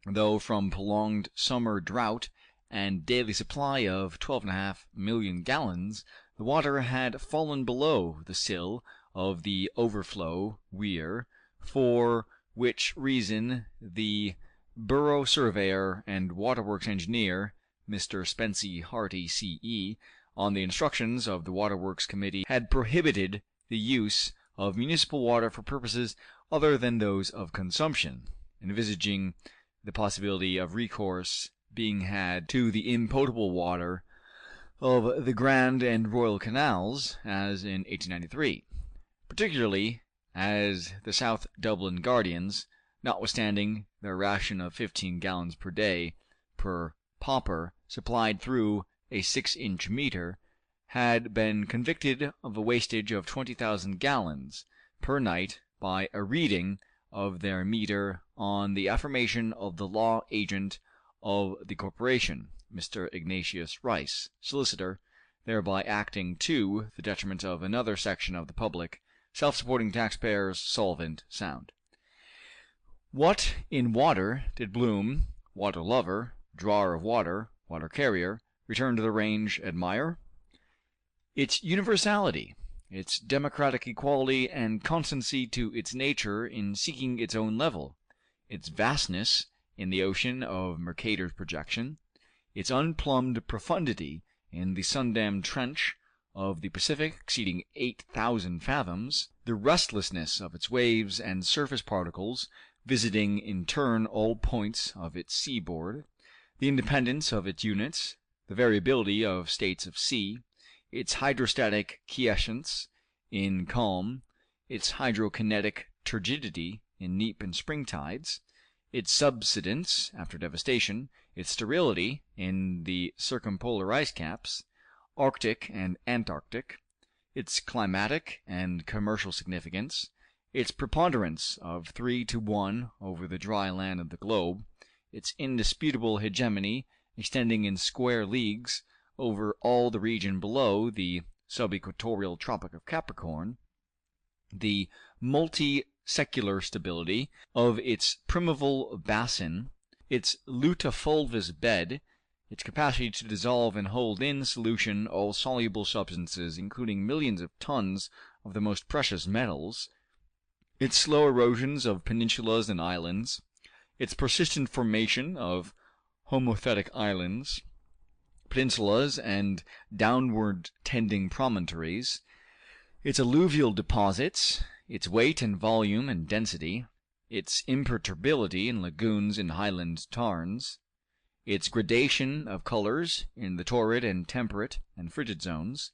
F: though from prolonged summer drought and daily supply of 12.5 million gallons, the water had fallen below the sill of the overflow weir, for which reason the Borough Surveyor and Waterworks Engineer, Mr. Spency Harty, C.E., on the instructions of the Waterworks Committee, had prohibited the use of municipal water for purposes other than those of consumption, envisaging the possibility of recourse being had to the impotable water of the Grand and Royal Canals, as in 1893, particularly as the South Dublin Guardians, notwithstanding their ration of 15 gallons per day per pauper supplied through a 6-inch meter, had been convicted of a wastage of 20,000 gallons per night by a reading of their meter on the affirmation of the law agent of the corporation, Mr. Ignatius Rice, solicitor, thereby acting to the detriment of another section of the public, self-supporting taxpayers, solvent sound. What in water did Bloom, water lover, drawer of water, water carrier, return to the range admire? Its universality, its democratic equality and constancy to its nature in seeking its own level, its vastness in the ocean of Mercator's projection, its unplumbed profundity in the sun-dammed trench of the Pacific exceeding 8,000 fathoms, the restlessness of its waves and surface particles visiting in turn all points of its seaboard, the independence of its units, the variability of states of sea, its hydrostatic quiescence in calm, its hydrokinetic turgidity in neap and spring tides, its subsidence after devastation, its sterility in the circumpolar ice caps, Arctic and Antarctic, its climatic and commercial significance, its preponderance of 3 to 1 over the dry land of the globe, its indisputable hegemony extending in square leagues over all the region below the subequatorial Tropic of Capricorn, the multi-secular stability of its primeval basin, its lutafulvous bed, its capacity to dissolve and hold in solution all soluble substances, including millions of tons of the most precious metals, its slow erosions of peninsulas and islands, its persistent formation of homothetic islands, peninsulas and downward tending promontories, its alluvial deposits, its weight and volume and density, its imperturbability in lagoons and highland tarns, its gradation of colors in the torrid and temperate and frigid zones,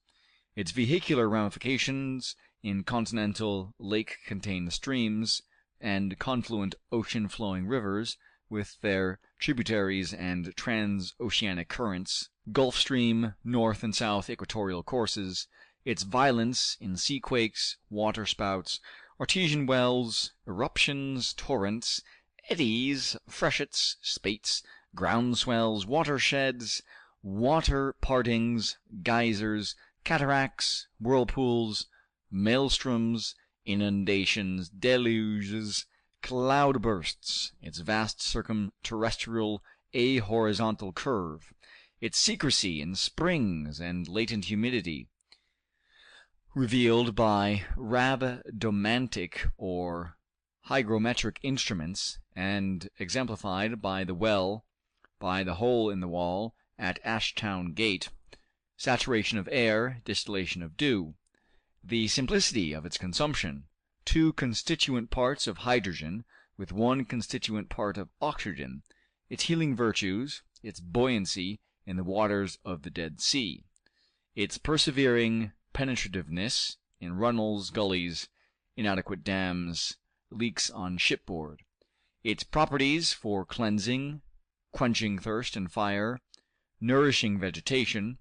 F: its vehicular ramifications in continental lake-contained streams and confluent ocean-flowing rivers with their tributaries and transoceanic currents, Gulf Stream, north and south equatorial courses, its violence in sea quakes, waterspouts, artesian wells, eruptions, torrents, eddies, freshets, spates, ground swells, watersheds, water partings, geysers, cataracts, whirlpools, maelstroms, inundations, deluges, cloudbursts, its vast circumterrestrial a-horizontal curve, its secrecy in springs and latent humidity, revealed by rhabdomantic or hygrometric instruments, and exemplified by the hole in the wall at Ashtown Gate, saturation of air, distillation of dew, the simplicity of its consumption, 2 constituent parts of hydrogen with 1 constituent part of oxygen, its healing virtues, its buoyancy in the waters of the Dead Sea, its persevering penetrativeness in runnels, gullies, inadequate dams, leaks on shipboard, its properties for cleansing, quenching thirst and fire, nourishing vegetation,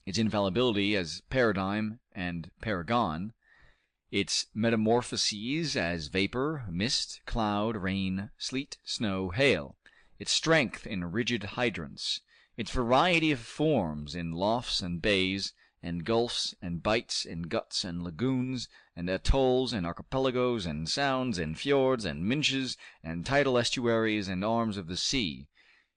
F: its infallibility as paradigm and paragon, its metamorphoses as vapor, mist, cloud, rain, sleet, snow, hail, its strength in rigid hydrants, its variety of forms in lofts and bays, and gulfs and bights and guts and lagoons and atolls and archipelagos and sounds and fjords and minches and tidal estuaries and arms of the sea,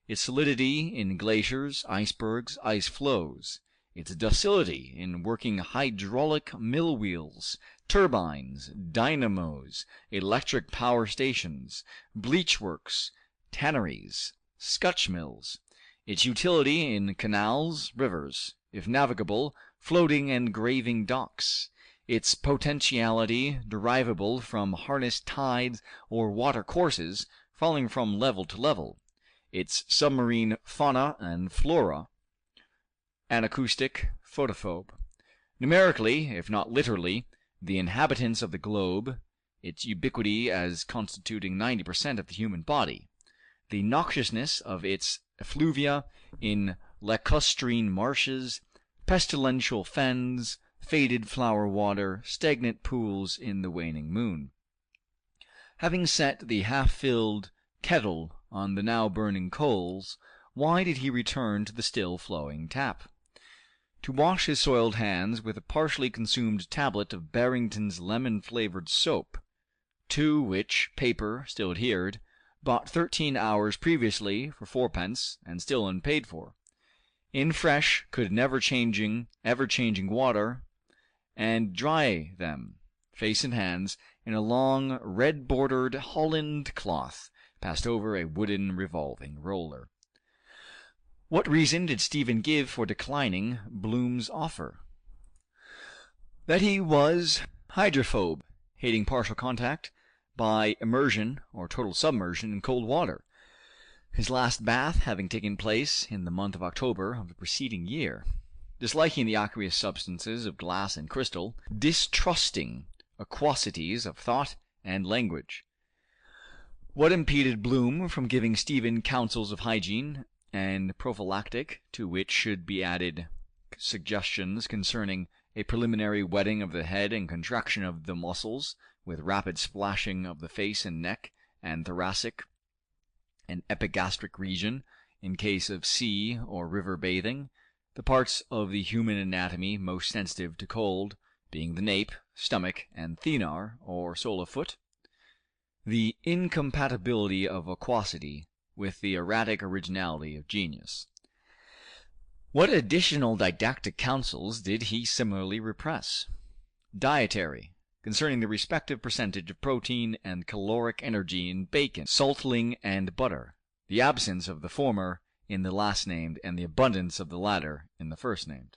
F: its solidity in glaciers, icebergs, ice floes, its docility in working hydraulic mill wheels, turbines, dynamos, electric power stations, bleach works, tanneries, scutch mills, its utility in canals, rivers, if navigable, floating and graving docks, its potentiality derivable from harnessed tides or water courses falling from level to level, its submarine fauna and flora, anacoustic, photophobe, numerically, if not literally, the inhabitants of the globe, its ubiquity as constituting 90% of the human body, the noxiousness of its effluvia in lacustrine marshes, pestilential fens, faded flower water, stagnant pools in the waning moon. Having set the half-filled kettle on the now burning coals, why did he return to the still flowing tap? To wash his soiled hands with a partially consumed tablet of Barrington's lemon-flavored soap, to which paper still adhered, bought 13 hours previously for 4d, and still unpaid for, in fresh, ever-changing water, and dry them, face and hands, in a long, red-bordered Holland cloth, passed over a wooden revolving roller. What reason did Stephen give for declining Bloom's offer? That he was hydrophobe, hating partial contact by immersion or total submersion in cold water, his last bath having taken place in the month of October of the preceding year, disliking the aqueous substances of glass and crystal, distrusting aquosities of thought and language. What impeded Bloom from giving Stephen counsels of hygiene and prophylactic, to which should be added suggestions concerning a preliminary wetting of the head and contraction of the muscles, with rapid splashing of the face and neck and thoracic and epigastric region in case of sea or river bathing, the parts of the human anatomy most sensitive to cold being the nape, stomach, and thenar, or sole of foot? The incompatibility of aquosity with the erratic originality of genius. What additional didactic counsels did he similarly repress? Dietary, concerning the respective percentage of protein and caloric energy in bacon, saltling, and butter, the absence of the former in the last named and the abundance of the latter in the first named.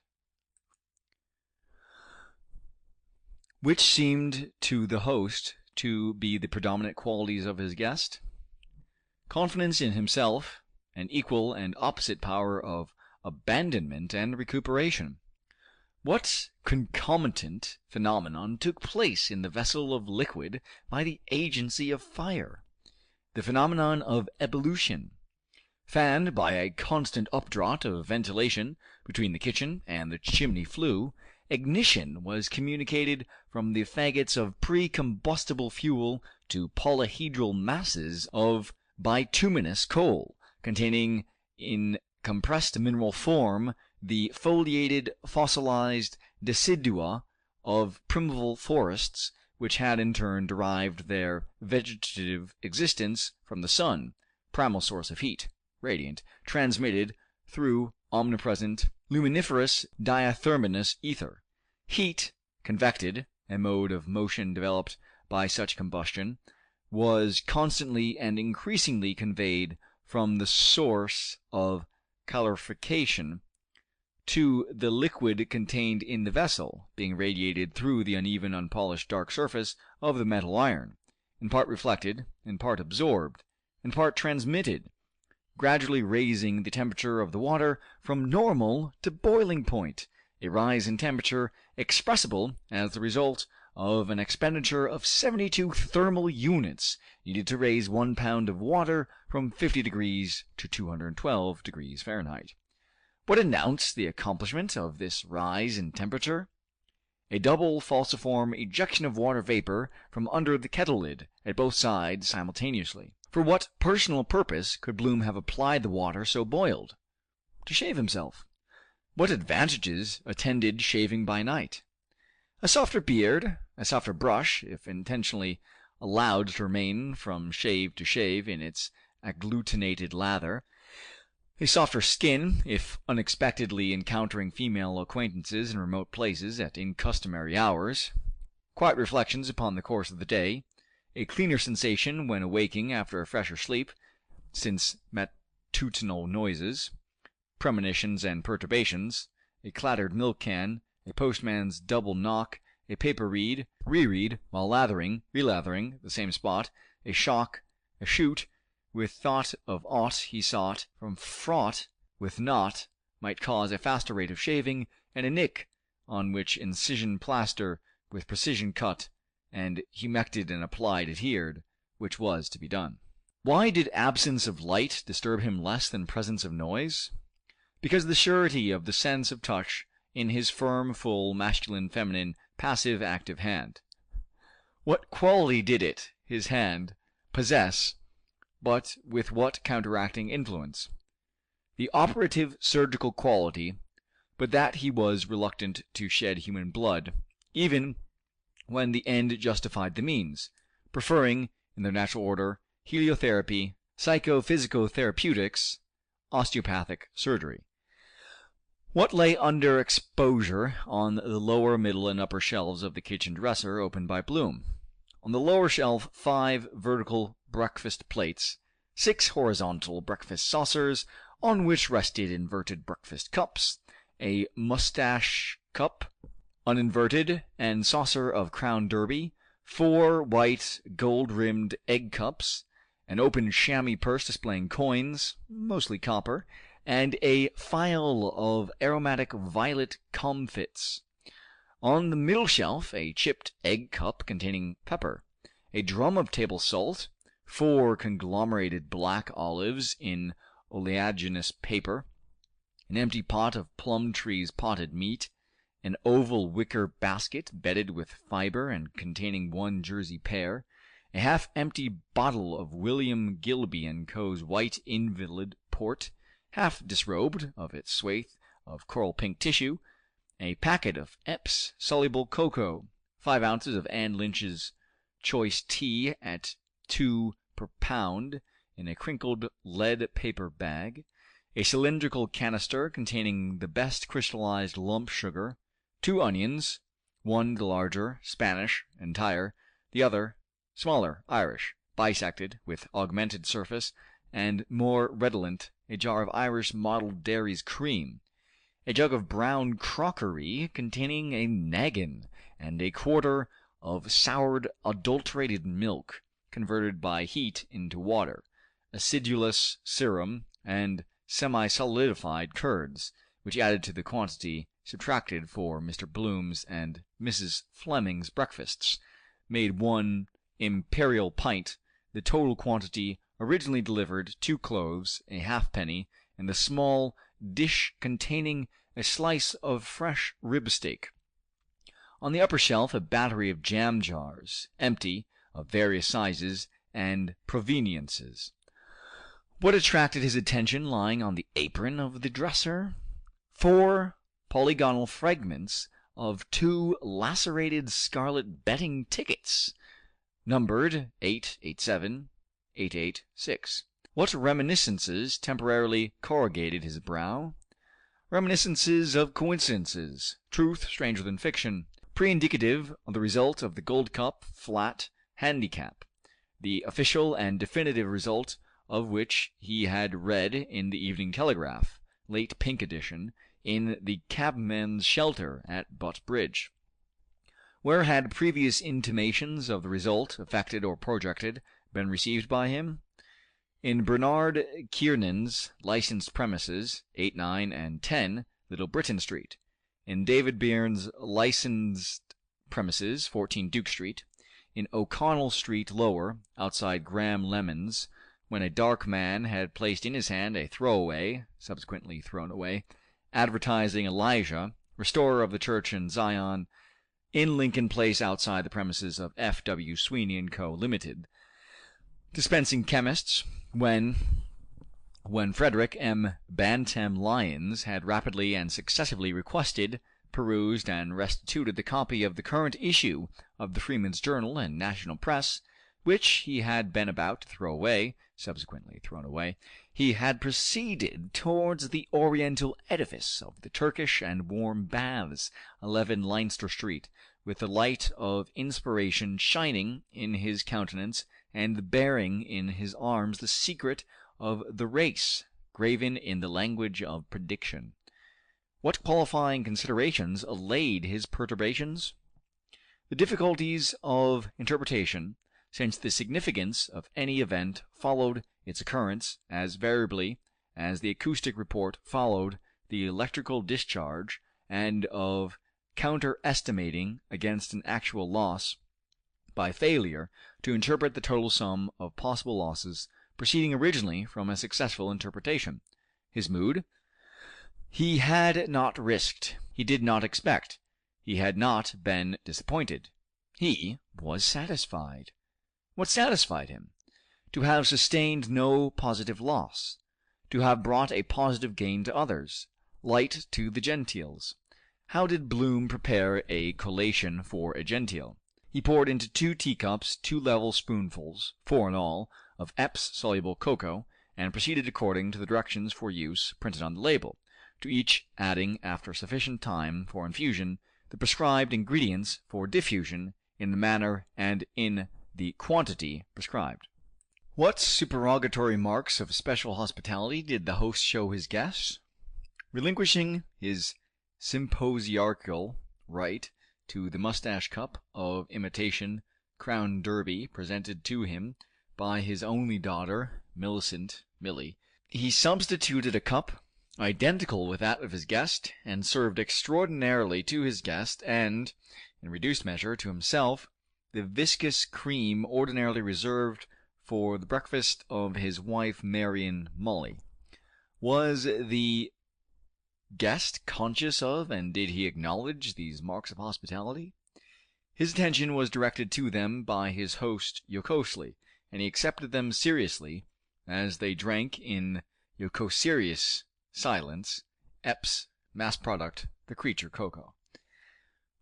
F: Which seemed to the host to be the predominant qualities of his guest? Confidence in himself, an equal and opposite power of abandonment and recuperation. What concomitant phenomenon took place in the vessel of liquid by the agency of fire? The phenomenon of ebullition. Fanned by a constant updraught of ventilation between the kitchen and the chimney flue, ignition was communicated from the faggots of pre-combustible fuel to polyhedral masses of bituminous coal, containing in compressed mineral form the foliated, fossilized decidua of primeval forests, which had in turn derived their vegetative existence from the sun, primal source of heat, radiant, transmitted through omnipresent luminiferous diatherminous ether. Heat, convected, a mode of motion developed by such combustion, was constantly and increasingly conveyed from the source of calorification to the liquid contained in the vessel, being radiated through the uneven, unpolished, dark surface of the metal iron, in part reflected, in part absorbed, in part transmitted, gradually raising the temperature of the water from normal to boiling point, a rise in temperature expressible as the result of an expenditure of 72 thermal units needed to raise 1 pound of water from 50 degrees to 212 degrees Fahrenheit. What announced the accomplishment of this rise in temperature? A double falciform ejection of water vapor from under the kettle lid at both sides simultaneously. For what personal purpose could Bloom have applied the water so boiled? To shave himself. What advantages attended shaving by night? A softer beard, a softer brush, if intentionally allowed to remain from shave to shave in its agglutinated lather, a softer skin, if unexpectedly encountering female acquaintances in remote places at uncustomary hours, quiet reflections upon the course of the day, a cleaner sensation when awaking after a fresher sleep, since matutinal noises, premonitions and perturbations, a clattered milk can, a postman's double knock, a paper reread while lathering, relathering the same spot, a shock, a shoot, with thought of aught he sought, from fraught with naught, might cause a faster rate of shaving, and a nick, on which incision plaster with precision cut, and humected and applied adhered, which was to be done. Why did absence of light disturb him less than presence of noise? Because the surety of the sense of touch in his firm, full, masculine, feminine, passive, active hand. What quality did it, his hand, possess, but with what counteracting influence? The operative surgical quality, but that he was reluctant to shed human blood, even when the end justified the means, preferring, in their natural order, heliotherapy, psychophysicotherapeutics, osteopathic surgery. What lay under exposure on the lower, middle, and upper shelves of the kitchen dresser opened by Bloom? On the lower shelf 5 vertical breakfast plates, 6 horizontal breakfast saucers, on which rested inverted breakfast cups, a mustache cup, uninverted, and saucer of Crown Derby, 4 white, gold-rimmed egg cups, an open chamois purse displaying coins, mostly copper, and a phial of aromatic violet comfits. On the middle shelf, a chipped egg cup containing pepper, a drum of table salt, 4 conglomerated black olives in oleaginous paper, an empty pot of Plumtree's potted meat, an oval wicker basket bedded with fiber and containing 1 Jersey pear, a half-empty bottle of William Gilby & Co.'s White Invalid Port, half disrobed of its swathe of coral pink tissue, a packet of Epps soluble cocoa, 5 ounces of Anne Lynch's choice tea at 2 per pound in a crinkled lead paper bag, a cylindrical canister containing the best crystallized lump sugar, 2 onions, one the larger, Spanish, entire, the other smaller, Irish, bisected, with augmented surface, and more redolent, a jar of Irish mottled dairy's cream, a jug of brown crockery containing a naggin, and a quarter of soured adulterated milk, converted by heat into water, acidulous serum, and semi-solidified curds, which added to the quantity subtracted for Mr. Bloom's and Mrs. Fleming's breakfasts, made 1 imperial pint, the total quantity originally delivered 2 cloves, a halfpenny, and the small dish containing a slice of fresh rib steak. On the upper shelf a battery of jam jars, empty, of various sizes and proveniences. What attracted his attention lying on the apron of the dresser? 4 polygonal fragments of 2 lacerated scarlet betting tickets, numbered 887, 886. What reminiscences temporarily corrugated his brow? Reminiscences of coincidences, truth stranger than fiction, pre-indicative of the result of the Gold Cup flat handicap, the official and definitive result of which he had read in the Evening Telegraph, late pink edition, in the cabman's shelter at Butt Bridge. Where had previous intimations of the result, effected or projected, been received by him? In Bernard Kiernan's licensed premises, 8, 9, and 10, Little Britain Street. In David Byrne's licensed premises, 14 Duke Street. In O'Connell Street Lower, outside Graham Lemon's, when a dark man had placed in his hand a throwaway, subsequently thrown away, advertising Elijah, restorer of the church in Zion, in Lincoln Place outside the premises of F. W. Sweeney & Co. Limited. Dispensing chemists, when Frederick M. Bantam Lyons had rapidly and successively requested, perused, and restituted the copy of the current issue of the Freeman's Journal and National Press, which he had been about to throw away, subsequently thrown away, he had proceeded towards the oriental edifice of the Turkish and Warm Baths, 11 Leinster Street, with the light of inspiration shining in his countenance and bearing in his arms the secret of the race, graven in the language of prediction. What qualifying considerations allayed his perturbations? The difficulties of interpretation, since the significance of any event followed its occurrence as variably as the acoustic report followed the electrical discharge, and of counter-estimating against an actual loss by failure to interpret the total sum of possible losses proceeding originally from a successful interpretation. His mood? He had not risked. He did not expect. He had not been disappointed. He was satisfied. What satisfied him? To have sustained no positive loss. To have brought a positive gain to others. Light to the gentiles. How did Bloom prepare a collation for a gentile? He poured into 2 teacups 2 level spoonfuls, 4 in all, of Epps soluble cocoa, and proceeded according to the directions for use printed on the label, to each adding, after sufficient time for infusion, the prescribed ingredients for diffusion in the manner and in the quantity prescribed. What supererogatory marks of special hospitality did the host show his guests? Relinquishing his symposiarchal right to the mustache cup of imitation Crown Derby presented to him by his only daughter, Millicent Millie, he substituted a cup identical with that of his guest, and served extraordinarily to his guest, and, in reduced measure, to himself, the viscous cream ordinarily reserved for the breakfast of his wife Marion Molly. Was the guest conscious of, and did he acknowledge, these marks of hospitality? His attention was directed to them by his host jocosely, and he accepted them seriously as they drank in jocoserious silence Epps' mass product, the creature cocoa.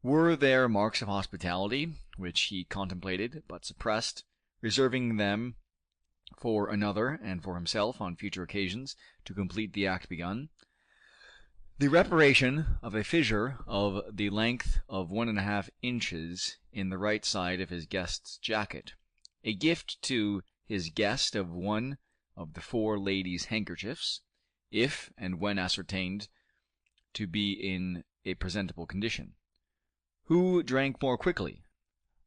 F: Were there marks of hospitality which he contemplated but suppressed, reserving them for another and for himself on future occasions to complete the act begun? The reparation of a fissure of the length of 1½ inches in the right side of his guest's jacket, a gift to his guest of one of the 4 ladies' handkerchiefs, if and when ascertained to be in a presentable condition. Who drank more quickly?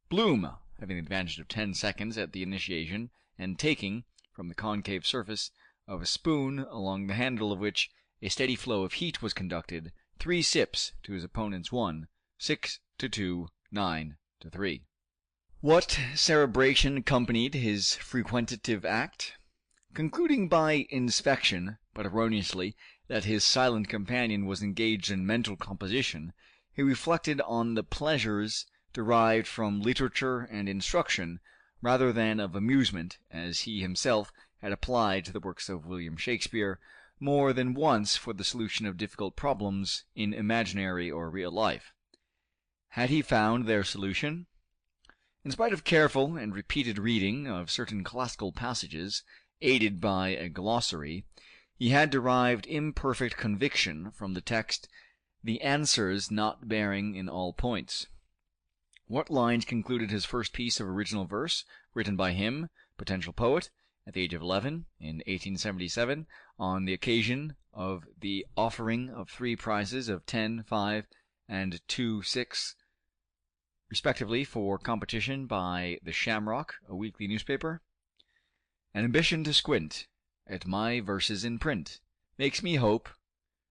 F: Bloom, having the advantage of 10 seconds at the initiation, and taking, from the concave surface of a spoon along the handle of which a steady flow of heat was conducted, 3 sips to his opponent's 1, 6 to 2, 9 to 3. What cerebration accompanied his frequentative act? Concluding by inspection, but erroneously, that his silent companion was engaged in mental composition, he reflected on the pleasures derived from literature and instruction, rather than of amusement, as he himself had applied to the works of William Shakespeare more than once for the solution of difficult problems in imaginary or real life. Had he found their solution? In spite of careful and repeated reading of certain classical passages, aided by a glossary, he had derived imperfect conviction from the text, the answers not bearing in all points. What lines concluded his first piece of original verse, written by him, potential poet, at the age of 11, in 1877, on the occasion of the offering of 3 prizes of 10, 5, and 2/6, respectively, for competition by the Shamrock, a weekly newspaper? An ambition to squint at my verses in print makes me hope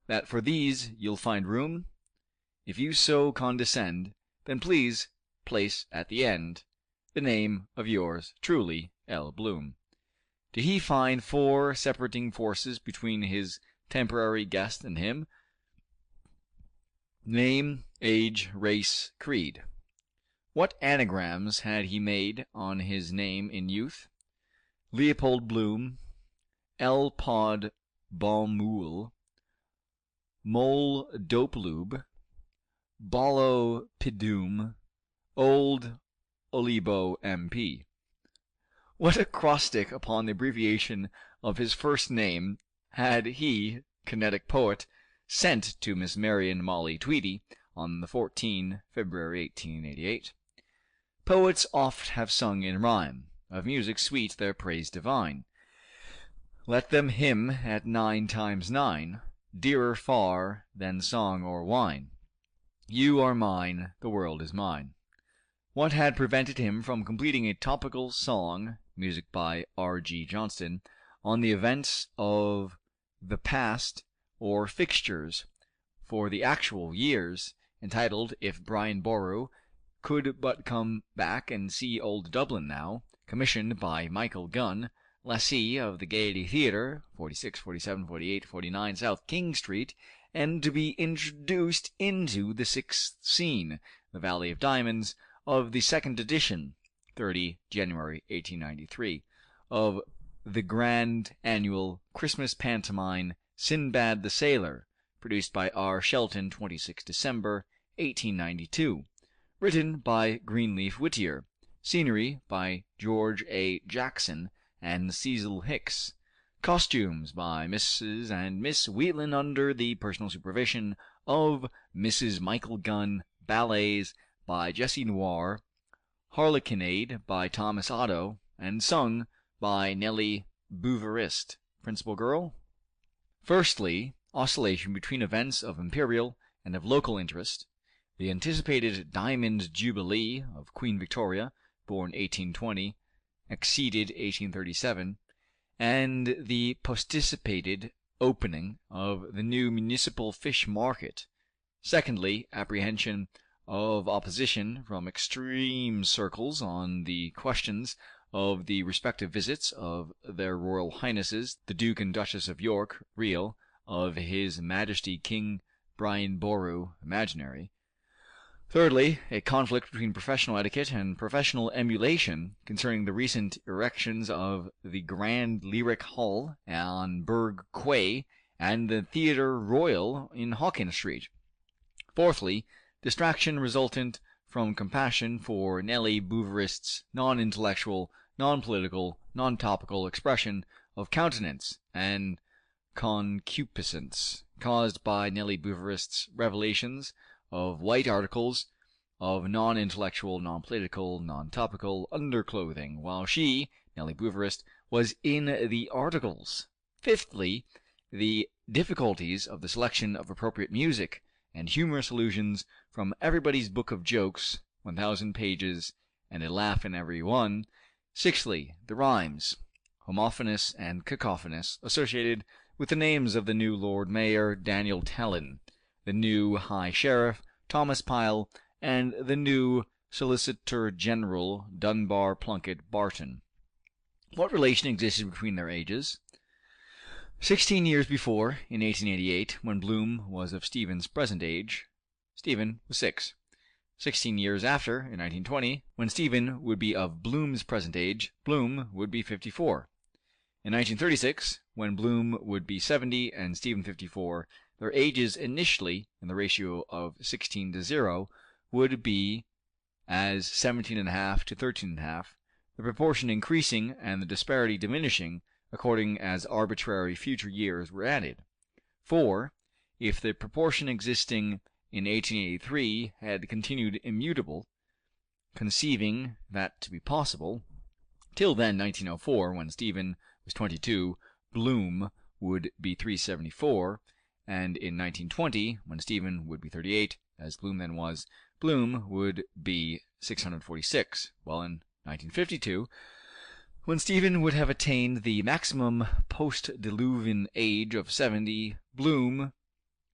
F: that for these you'll find room. If you so condescend, then please place at the end the name of yours truly, L. Bloom. Did he find 4 separating forces between his temporary guest and him? Name, age, race, creed. What anagrams had he made on his name in youth? Leopold Bloom, L. Pod Baumul, Mol Dopelube, Bolo Pidum, Old Olibo MP. What acrostic upon the abbreviation of his first name had he, kinetic poet, sent to Miss Marion Molly Tweedy on the 14 February 1888? Poets oft have sung in rhyme, of music sweet their praise divine. Let them hymn at 9 times 9, dearer far than song or wine. You are mine, the world is mine. What had prevented him from completing a topical song, music by R.G. Johnston, on the events of the past or fixtures for the actual years, entitled If Brian Boru Could But Come Back and See Old Dublin Now, commissioned by Michael Gunn, lessee of the Gaiety Theatre, 46, 47, 48, 49 South King Street, and to be introduced into the 6th scene, the Valley of Diamonds, of the 2nd edition, 30 January 1893, of the grand annual Christmas pantomime Sinbad the Sailor, produced by R. Shelton, 26 December 1892, written by Greenleaf Whittier, scenery by George A. Jackson and Cecil Hicks, costumes by Mrs. and Miss Wheatland under the personal supervision of Mrs. Michael Gunn, ballets by Jessie Noir, Harlequinade by Thomas Otto, and sung by Nellie Bouverist. Principal girl? Firstly, oscillation between events of imperial and of local interest, the anticipated Diamond Jubilee of Queen Victoria, born 1820, exceeded 1837, and the posticipated opening of the new municipal fish market. Secondly, apprehension of opposition from extreme circles on the questions of the respective visits of their Royal Highnesses the Duke and Duchess of York, real, of His Majesty King Brian Boru, imaginary. Thirdly, a conflict between professional etiquette and professional emulation concerning the recent erections of the Grand Lyric Hall on Burgh Quay and the Theatre Royal in Hawkins Street. Fourthly, distraction resultant from compassion for Nellie Bouverist's non-intellectual, non-political, non-topical expression of countenance and concupiscence caused by Nellie Bouverist's revelations of white articles of non-intellectual, non-political, non-topical underclothing, while she, Nellie Bouverist, was in the articles. Fifthly, the difficulties of the selection of appropriate music and humorous allusions from Everybody's Book of Jokes, 1,000 pages, and a laugh in every one. Sixthly, the rhymes, homophonous and cacophonous, associated with the names of the new Lord Mayor, Daniel Tallon, the new High Sheriff, Thomas Pyle, and the new Solicitor General, Dunbar Plunkett Barton. What relation existed between their ages? 16 years before, in 1888, when Bloom was of Stephen's present age, Stephen was 6. 16 years after, in 1920, when Stephen would be of Bloom's present age, Bloom would be 54. In 1936, when Bloom would be 70 and Stephen 54, their ages initially, in the ratio of 16 to 0, would be as 17.5 to 13.5, the proportion increasing and the disparity diminishing according as arbitrary future years were added. For, if the proportion existing in 1883 had continued immutable, conceiving that to be possible, till then 1904, when Stephen was 22, Bloom would be 374, and in 1920, when Stephen would be 38, as Bloom then was, Bloom would be 646, while in 1952, when Stephen would have attained the maximum post-Diluvian age of 70, Bloom,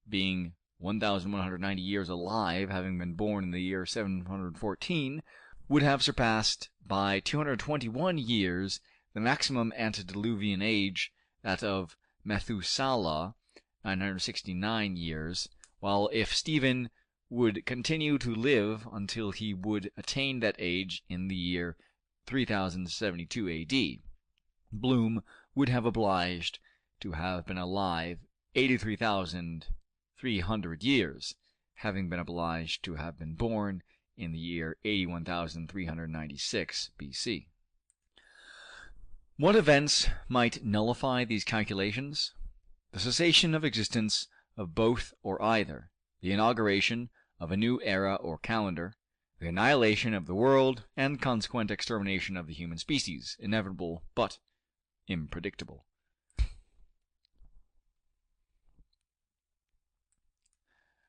F: being 1,190 years alive, having been born in the year 714, would have surpassed by 221 years the maximum antediluvian age, that of Methuselah, 969 years, while if Stephen would continue to live until he would attain that age in the year 3072 A.D., Bloom would have obliged to have been alive 83,300 years, having been obliged to have been born in the year 81,396 B.C. What events might nullify these calculations? The cessation of existence of both or either, the inauguration of a new era or calendar, the annihilation of the world, and consequent extermination of the human species, inevitable but unpredictable.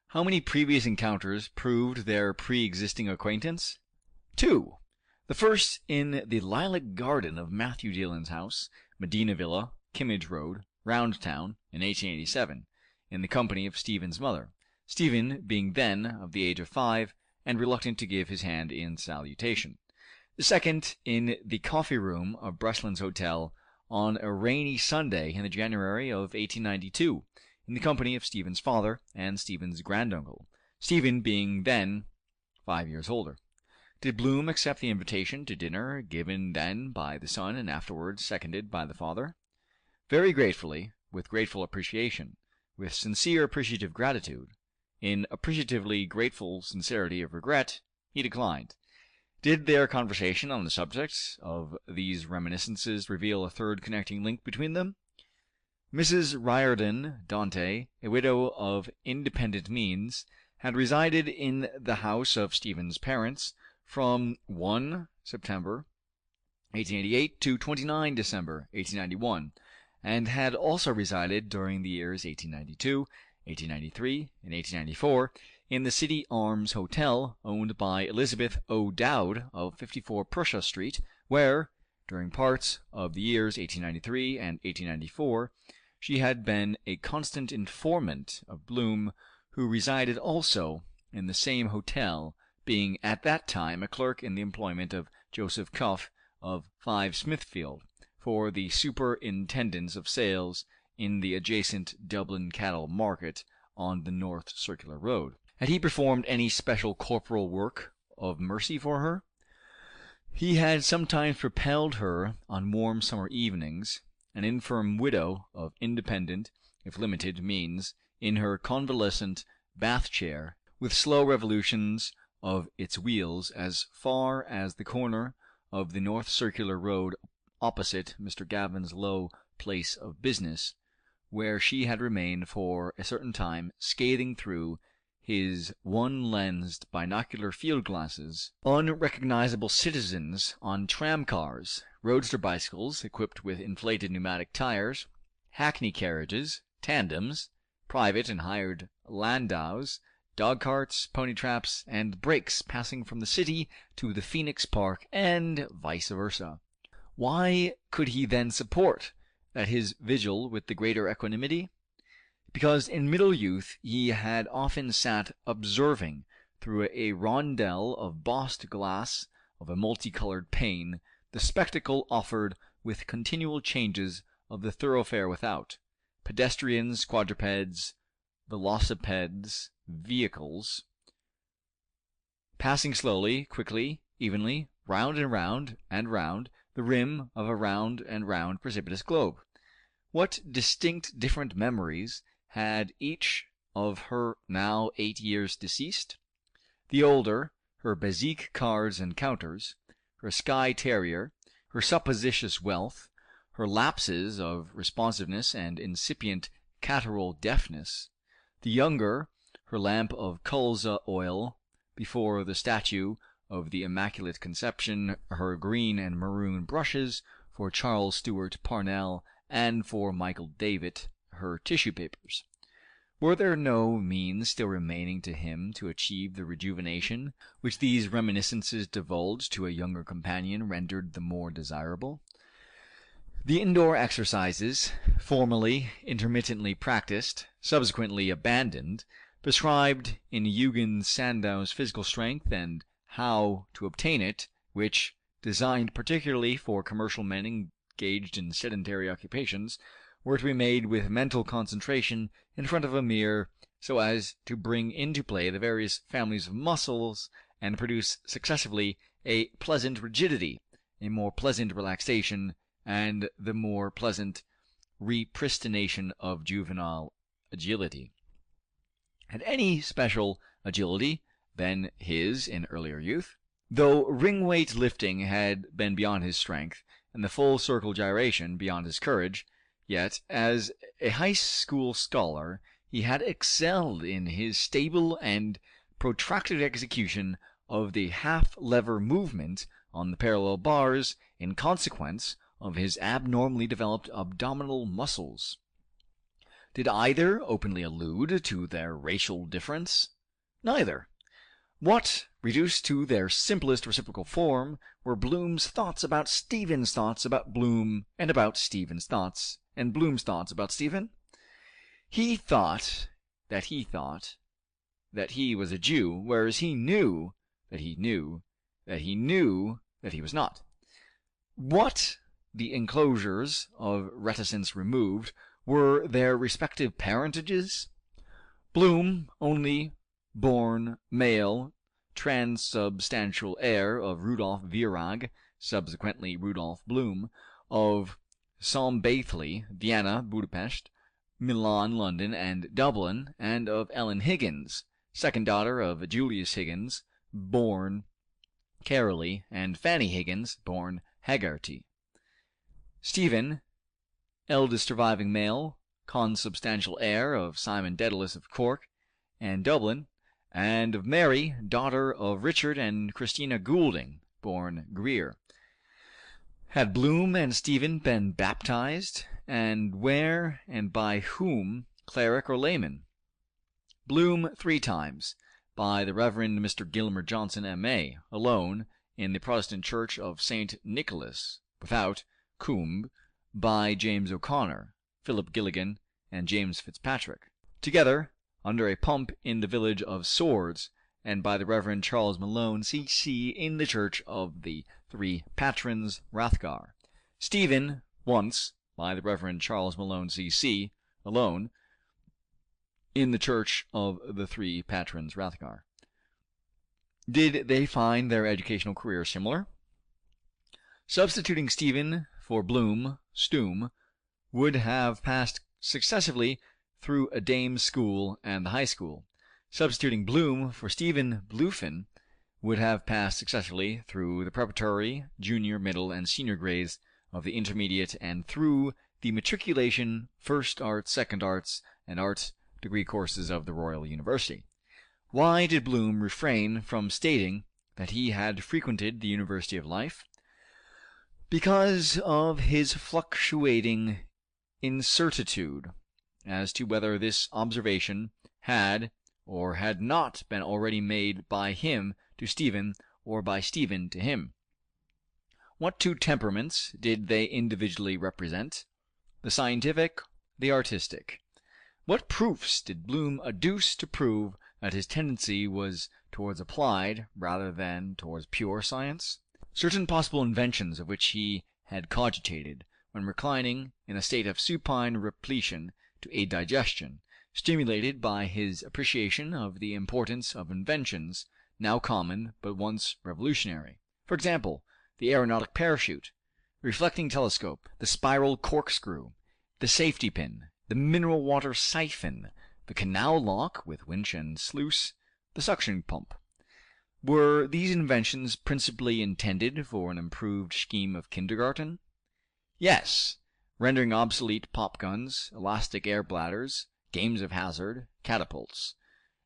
F: How many previous encounters proved their pre-existing acquaintance? 2. The first in the lilac garden of Matthew Dillon's house, Medina Villa, Kimmage Road, Roundtown, in 1887, in the company of Stephen's mother, Stephen being then of the age of 5, and reluctant to give his hand in salutation. The second in the coffee-room of Breslin's Hotel on a rainy Sunday in the January of 1892, in the company of Stephen's father and Stephen's granduncle, Stephen being then 5 years older. Did Bloom accept the invitation to dinner given then by the son and afterwards seconded by the father? Very gratefully, with grateful appreciation, with sincere appreciative gratitude, in appreciatively grateful sincerity of regret, he declined. Did their conversation on the subject of these reminiscences reveal a third connecting link between them? Mrs. Riordan Dante, a widow of independent means, had resided in the house of Stephen's parents from 1 September 1888 to 29 December 1891, and had also resided during the years 1892, 1893, and 1894 in the City Arms Hotel, owned by Elizabeth O'Dowd of 54 Prussia Street, where, during parts of the years 1893 and 1894, she had been a constant informant of Bloom, who resided also in the same hotel, being at that time a clerk in the employment of Joseph Cuff of 5 Smithfield, for the superintendence of sales in the adjacent Dublin cattle market on the North Circular Road. Had he performed any special corporal work of mercy for her? He had sometimes propelled her on warm summer evenings, an infirm widow of independent, if limited, means, in her convalescent bath-chair, with slow revolutions of its wheels as far as the corner of the North Circular Road opposite Mr. Gavin's low place of business, where she had remained for a certain time, scathing through his one-lensed binocular field-glasses unrecognizable citizens on tram-cars, roadster bicycles equipped with inflated pneumatic tires, hackney carriages, tandems, private and hired landaus, dog-carts, pony-traps, and brakes passing from the city to the Phoenix Park, and vice versa. Why could he then support that his vigil with the greater equanimity? Because in middle youth he had often sat observing through a rondel of bossed glass of a multicolored pane the spectacle offered with continual changes of the thoroughfare without, pedestrians, quadrupeds, velocipedes, vehicles, passing slowly, quickly, evenly, round and round and round, the rim of a round and round precipitous globe. What distinct different memories had each of her now 8 years deceased? The older, her Bezique cards and counters, her Skye Terrier, her supposititious wealth, her lapses of responsiveness and incipient catarrhal deafness; the younger, her lamp of colza oil before the statue of the Immaculate Conception, her green and maroon brushes for Charles Stewart Parnell and for Michael Davitt, her tissue papers. Were there no means still remaining to him to achieve the rejuvenation which these reminiscences divulged to a younger companion rendered the more desirable? The indoor exercises, formerly intermittently practiced, subsequently abandoned, prescribed in Eugen Sandow's Physical Strength and How to Obtain It, which, designed particularly for commercial men engaged in sedentary occupations, were to be made with mental concentration in front of a mirror, so as to bring into play the various families of muscles and produce successively a pleasant rigidity, a more pleasant relaxation, and the more pleasant repristination of juvenile agility. Had any special agility been his in earlier youth? Though ring-weight lifting had been beyond his strength, and the full circle gyration beyond his courage, yet, as a high school scholar, he had excelled in his stable and protracted execution of the half-lever movement on the parallel bars in consequence of his abnormally developed abdominal muscles. Did either openly allude to their racial difference? Neither. What, reduced to their simplest reciprocal form, were Bloom's thoughts about Stephen's thoughts about Bloom, and about Stephen's thoughts and Bloom's thoughts about Stephen? He thought that he was a Jew, whereas he knew that he was not. What, the enclosures of reticence removed, were their respective parentages? Bloom, only born male transubstantial heir of Rudolf Virag, subsequently Rudolf Bloom, of Szombathely, Vienna, Budapest, Milan, London, and Dublin, and of Ellen Higgins, second daughter of Julius Higgins, born Caroly, and Fanny Higgins, born Haggerty. Stephen, eldest surviving male, consubstantial heir of Simon Dedalus of Cork and Dublin, and of Mary, daughter of Richard and Christina Goulding, born Greer. Had Bloom and Stephen been baptized, and where and by whom, cleric or layman? Bloom 3 times, by the Reverend Mr. Gilmer Johnson, M.A., alone, in the Protestant Church of St. Nicholas, without, Coombe, by James O'Connor, Philip Gilligan, and James Fitzpatrick, together under a pump in the village of Swords, and by the Reverend Charles Malone, C.C., in the Church of the Three Patrons, Rathgar. Stephen, once, by the Reverend Charles Malone, C.C., alone, in the Church of the Three Patrons, Rathgar. Did they find their educational career similar? Substituting Stephen for Bloom, Stoom would have passed successively through a dame's school and the high school. Substituting Bloom for Stephen, Bluefin would have passed successfully through the preparatory, junior, middle, and senior grades of the intermediate and through the matriculation, first arts, second arts, and art degree courses of the Royal University. Why did Bloom refrain from stating that he had frequented the University of Life? Because of his fluctuating incertitude as to whether this observation had or had not been already made by him to Stephen or by Stephen to him. What 2 temperaments did they individually represent? The scientific, the artistic. What proofs did Bloom adduce to prove that his tendency was towards applied rather than towards pure science? Certain possible inventions of which he had cogitated, when reclining in a state of supine repletion to aid digestion, stimulated by his appreciation of the importance of inventions now common but once revolutionary. For example, the aeronautic parachute, reflecting telescope, the spiral corkscrew, the safety pin, the mineral water siphon, the canal lock with winch and sluice, the suction pump. Were these inventions principally intended for an improved scheme of kindergarten? Yes, rendering obsolete pop guns, elastic air bladders, games of hazard, catapults.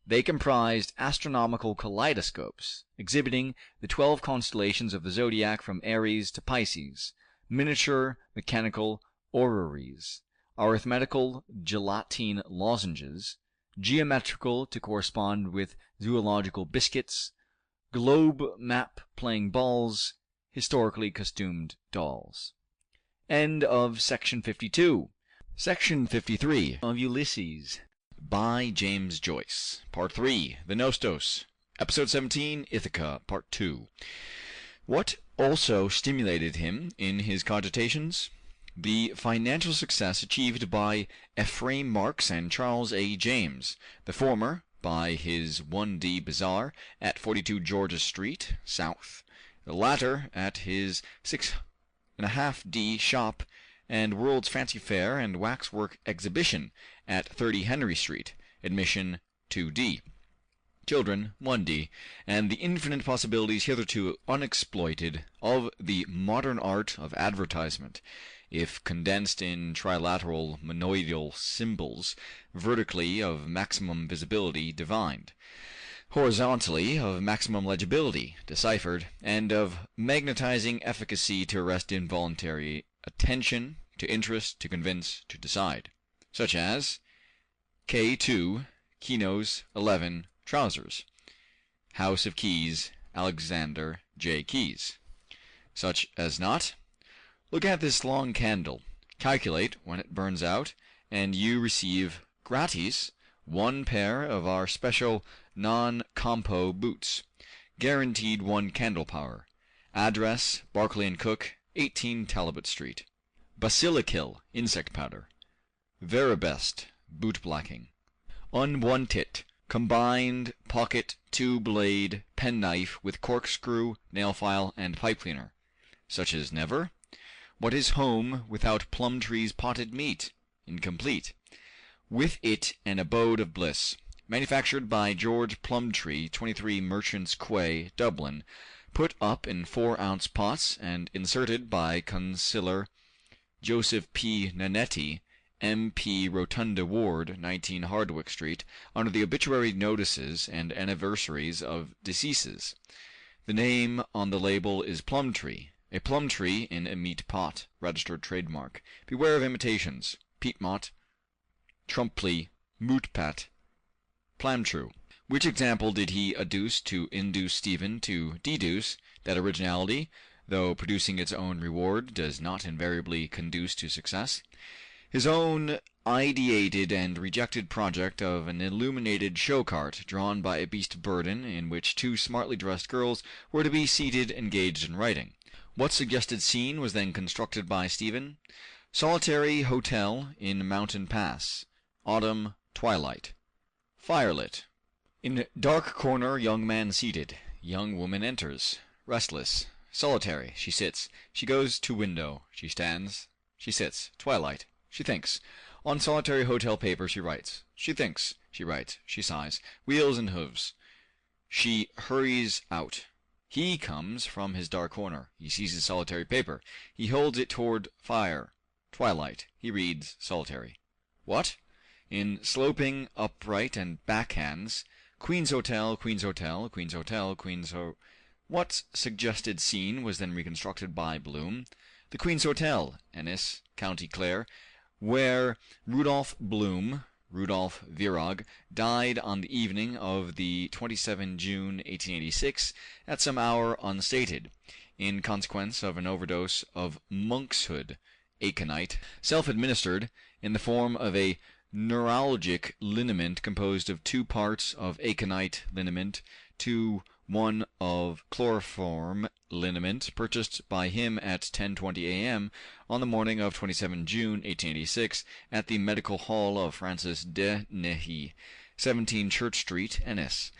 F: They comprised astronomical kaleidoscopes, exhibiting the 12 constellations of the zodiac from Aries to Pisces, miniature mechanical orreries, arithmetical gelatine lozenges, geometrical to correspond with zoological biscuits, globe map playing balls, historically costumed dolls. End of section 52. Section 53 of Ulysses by James Joyce. Part 3, The Nostos. Episode 17, Ithaca, Part 2. What also stimulated him in his cogitations? The financial success achieved by Ephraim Marx and Charles A. James, the former by his 1D bazaar at 42 Georgia Street, South, the latter at his 6.5D shop and World's Fancy Fair and Waxwork Exhibition at 30 Henry Street, admission 2D. Children 1D, and the infinite possibilities hitherto unexploited of the modern art of advertisement, if condensed in trilateral monoidal symbols, vertically of maximum visibility divined, horizontally of maximum legibility deciphered, and of magnetizing efficacy to arrest involuntary attention, to interest, to convince, to decide, such as K2, Kino's 11, trousers, House of Keys, Alexander J. Keys, such as not, look at this long candle, calculate when it burns out, and you receive gratis 1 pair of our special non-compo boots, guaranteed 1 candle power. Address Barclay & Cook, 18 Talbot Street. Basilicil insect powder. Veribest boot blacking. Unwanted combined pocket 2-blade penknife with corkscrew, nail file, and pipe cleaner, such as never. What is home without Plumtree's potted meat? Incomplete. With it an abode of bliss. Manufactured by George Plumtree, 23 Merchants Quay, Dublin. Put up in 4-ounce pots and inserted by Consular Joseph P. Nanetti, M.P. Rotunda Ward, 19 Hardwick Street, under the obituary notices and anniversaries of deceases. The name on the label is Plumtree. A plum tree in a meat pot. Registered trademark. Beware of imitations. Piedmont, Trumpley, Mootpat, Plamtrue. Which example did he adduce to induce Stephen to deduce that originality, though producing its own reward, does not invariably conduce to success? His own ideated and rejected project of an illuminated show-cart drawn by a beast burden in which 2 smartly dressed girls were to be seated engaged in writing. What suggested scene was then constructed by Stephen? Solitary hotel in Mountain Pass. Autumn twilight. Firelit. In dark corner young man seated. Young woman enters. Restless. Solitary. She sits. She goes to window. She stands. She sits. Twilight. She thinks. On solitary hotel paper she writes. She thinks. She writes. She sighs. Wheels and hooves. She hurries out. He comes from his dark corner. He seizes solitary paper. He holds it toward fire. Twilight. He reads solitary. What? In sloping, upright, and backhands. Queen's Hotel, Queen's Hotel, Queen's Hotel, Queen's Ho... What suggested scene was then reconstructed by Bloom? The Queen's Hotel, Ennis, County Clare, where Rudolph Bloom, Rudolph Virag, died on the evening of the 27 June 1886 at some hour unstated, in consequence of an overdose of monkshood, aconite, self-administered in the form of a neuralgic liniment composed of 2 parts of aconite liniment to 1 of chloroform liniment, purchased by him at 10:20 a.m. on the morning of 27 June 1886 at the Medical Hall of Francis de Nehy, 17 Church Street, Ennis.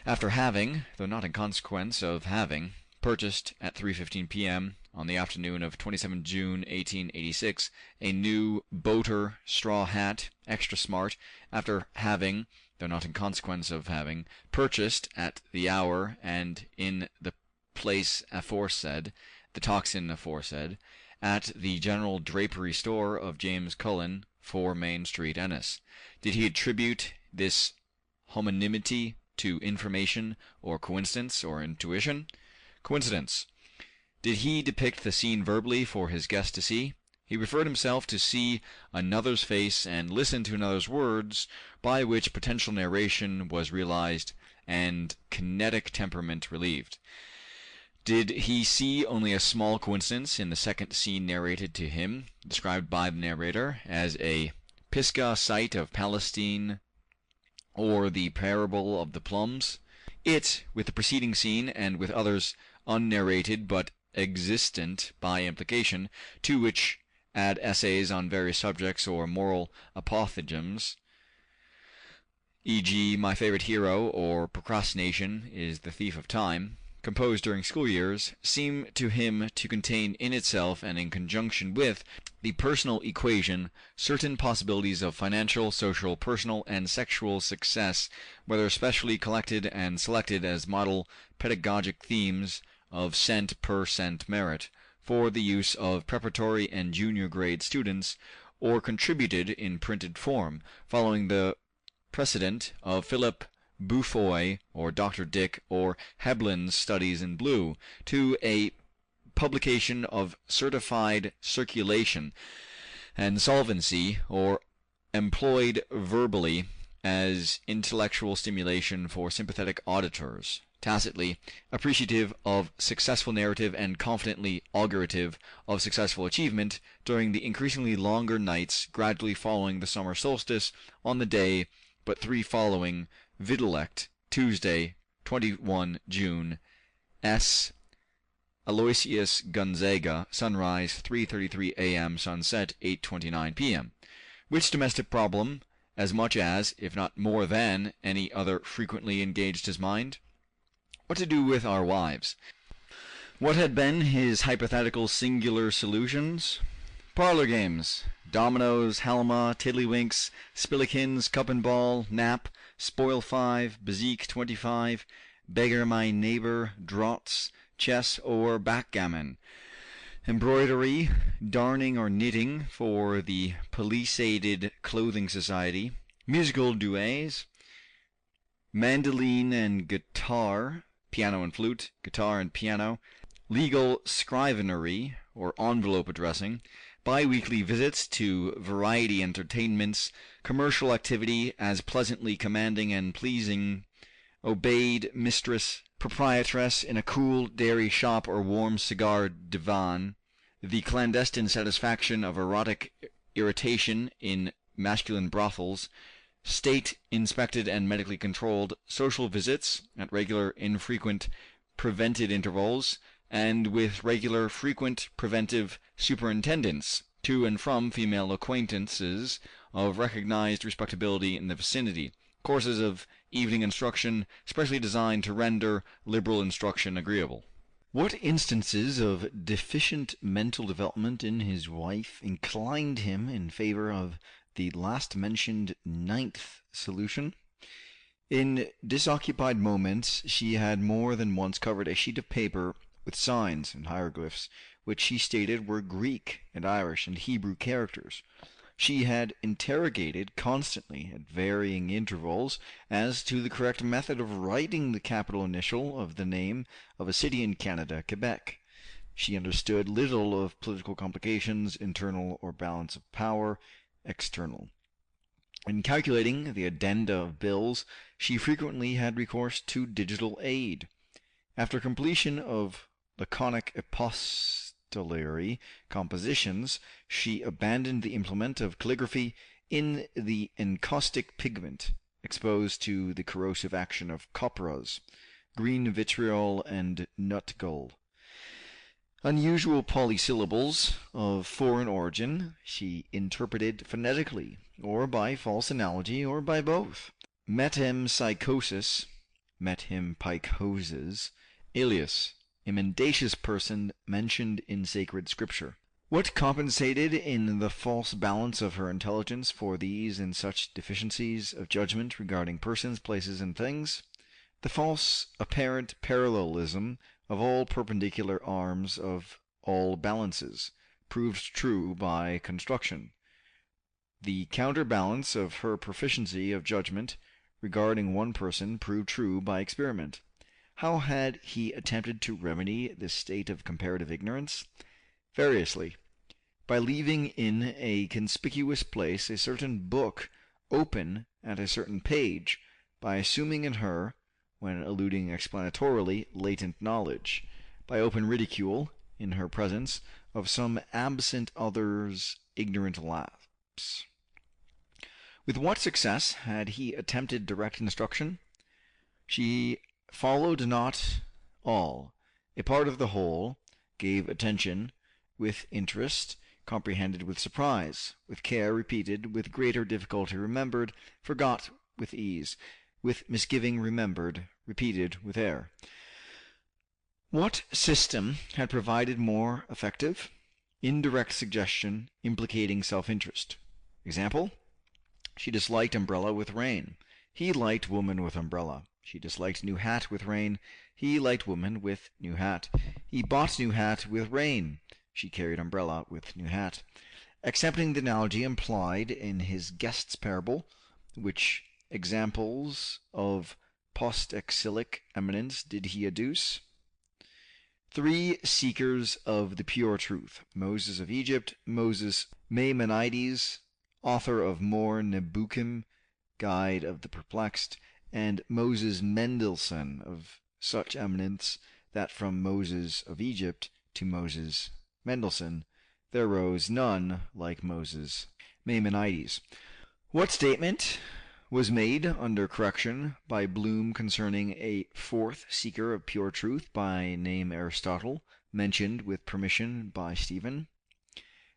F: After having, though not in consequence of having, purchased at 3:15 p.m. on the afternoon of 27 June 1886 a new Boater straw hat, extra smart, after having, though not in consequence of having, purchased at the hour and in the place aforesaid, the toxin aforesaid, at the general drapery store of James Cullen, 4 Main Street, Ennis. Did he attribute this homonymity to information, or coincidence, or intuition? Coincidence. Did he depict the scene verbally for his guest to see? He referred himself to see another's face and listen to another's words, by which potential narration was realized and kinetic temperament relieved. Did he see only a small coincidence in the second scene narrated to him, described by the narrator as a Pisgah site of Palestine, or the parable of the plums? It, with the preceding scene, and with others unnarrated but existent by implication, to which add essays on various subjects or moral apothegms, e.g., My Favorite Hero or Procrastination is the Thief of Time, composed during school years, seem to him to contain in itself and in conjunction with the personal equation certain possibilities of financial, social, personal, and sexual success, whether specially collected and selected as model pedagogic themes of cent per cent merit for the use of preparatory and junior grade students, or contributed in printed form, following the precedent of Philip Buffoy or Dr. Dick or Heblin's Studies in Blue, to a publication of certified circulation and solvency, or employed verbally as intellectual stimulation for sympathetic auditors, tacitly appreciative of successful narrative and confidently augurative of successful achievement during the increasingly longer nights gradually following the summer solstice on the day but 3 following Vidilect, Tuesday, 21 June, S. Aloysius Gonzaga, sunrise 3:33 a.m., sunset 8:29 p.m. Which domestic problem, as much as, if not more than, any other frequently engaged his mind? What to do with our wives? What had been his hypothetical singular solutions? Parlor games, dominoes, halma, tiddlywinks, spillikins, cup and ball, nap, spoil 5, bezique 25, beggar my neighbor, draughts, chess, or backgammon, embroidery, darning or knitting for the Palisaded Clothing Society, musical duets, mandolin and guitar, piano and flute, guitar and piano, legal scrivenery or envelope addressing, bi-weekly visits to variety entertainments, commercial activity as pleasantly commanding and pleasing, obeyed mistress, proprietress in a cool dairy shop or warm cigar divan, the clandestine satisfaction of erotic irritation in masculine brothels, state-inspected and medically controlled social visits at regular, infrequent, prevented intervals, and with regular, frequent, preventive superintendence to and from female acquaintances of recognized respectability in the vicinity, courses of evening instruction specially designed to render liberal instruction agreeable. What instances of deficient mental development in his wife inclined him in favor of the last-mentioned 9th solution? In disoccupied moments she had more than once covered a sheet of paper with signs and hieroglyphs, which she stated were Greek and Irish and Hebrew characters. She had interrogated constantly at varying intervals as to the correct method of writing the capital initial of the name of a city in Canada, Quebec. She understood little of political complications, internal or balance of power, external. In calculating the addenda of bills, she frequently had recourse to digital aid. After completion of laconic epistolary compositions, she abandoned the implement of calligraphy in the encaustic pigment, exposed to the corrosive action of copperas, green vitriol, and nut gold. Unusual polysyllables of foreign origin she interpreted phonetically, or by false analogy, or by both. Metempsychosis, alias a mendacious person mentioned in sacred scripture. What compensated in the false balance of her intelligence for these and such deficiencies of judgment regarding persons, places, and things? The false apparent parallelism of all perpendicular arms of all balances, proved true by construction. The counterbalance of her proficiency of judgment regarding one person proved true by experiment. How had he attempted to remedy this state of comparative ignorance? Variously. By leaving in a conspicuous place a certain book open at a certain page, by assuming in her, when alluding explanatorily, latent knowledge, by open ridicule, in her presence, of some absent other's ignorant lapse. With what success had he attempted direct instruction? She followed not all, a part of the whole, gave attention with interest, comprehended with surprise, with care repeated, with greater difficulty remembered, forgot with ease, with misgiving remembered, repeated with air. What system had provided more effective? Indirect suggestion implicating self-interest. Example? She disliked umbrella with rain. He liked woman with umbrella. She disliked new hat with rain. He liked woman with new hat. He bought new hat with rain. She carried umbrella with new hat. Accepting the analogy implied in his guest's parable, which examples of post-exilic eminence did he adduce? 3 seekers of the pure truth: Moses of Egypt, Moses Maimonides, author of More Nebuchim, guide of the perplexed, and Moses Mendelssohn, of such eminence that from Moses of Egypt to Moses Mendelssohn there rose none like Moses Maimonides. What statement was made under correction by Bloom concerning a 4th seeker of pure truth by name Aristotle, mentioned with permission by Stephen?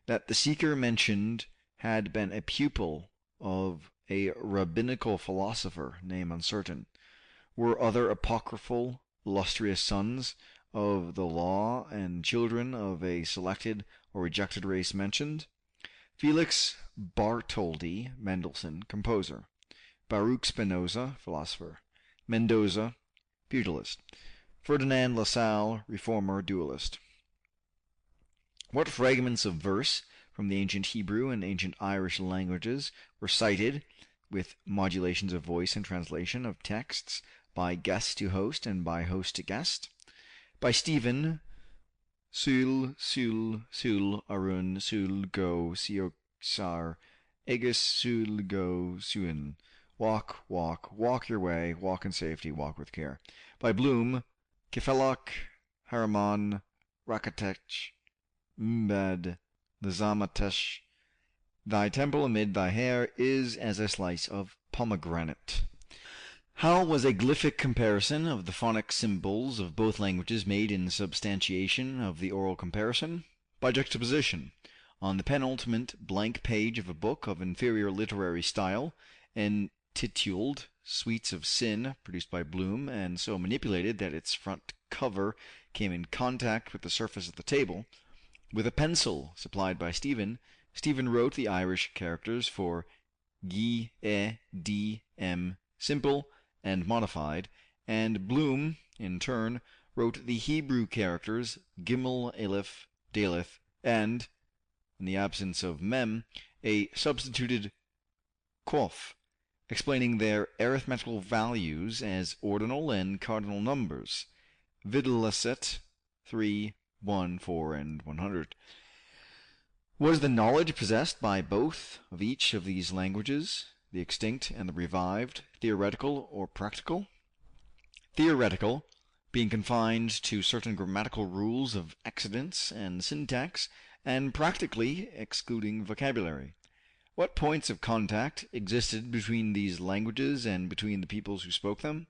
F: That the seeker mentioned had been a pupil of a rabbinical philosopher, name uncertain. Were other apocryphal, illustrious sons of the law and children of a selected or rejected race mentioned? Felix Bartholdy Mendelssohn, composer. Baruch Spinoza, philosopher. Mendoza, pugilist. Ferdinand Lassalle, reformer, dualist. What fragments of verse from the ancient Hebrew and ancient Irish languages were cited, with modulations of voice and translation of texts by guest to host and by host to guest? By Stephen, Sul, Arun, Sul, Go, Sioxar, Egus, Sul, Go, Suin. Walk, walk, walk your way, walk in safety, walk with care. By Bloom, Kefelok, Haraman, Rakatech, Mbed, Nizamatesh. Thy temple amid thy hair is as a slice of pomegranate. How was a glyphic comparison of the phonic symbols of both languages made in substantiation of the oral comparison? By juxtaposition. On the penultimate blank page of a book of inferior literary style, intituled Sweets of Sin, produced by Bloom, and so manipulated that its front cover came in contact with the surface of the table, with a pencil supplied by Stephen wrote the Irish characters for G, E, D, M, simple and modified, and Bloom, in turn, wrote the Hebrew characters Gimel, Aleph, Daleth, and, in the absence of Mem, a substituted Qoph, explaining their arithmetical values as ordinal and cardinal numbers, videlicet 3, 1, 4, and 100. Was the knowledge possessed by both of each of these languages, the extinct and the revived, theoretical or practical? Theoretical, being confined to certain grammatical rules of accidence and syntax, and practically excluding vocabulary. What points of contact existed between these languages and between the peoples who spoke them?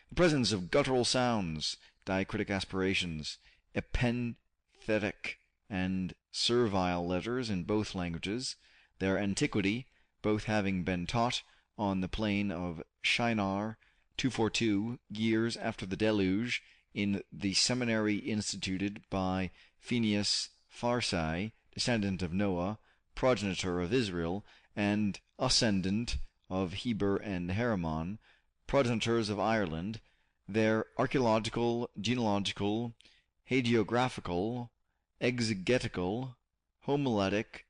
F: The presence of guttural sounds, diacritic aspirations, epenthetic and servile letters in both languages, their antiquity, both having been taught on the plain of Shinar 242 years after the deluge in the seminary instituted by Phineas Pharsai, descendant of Noah, progenitor of Israel, and ascendant of Heber and Heremon, progenitors of Ireland, their archaeological, genealogical, hagiographical, exegetical, homiletic,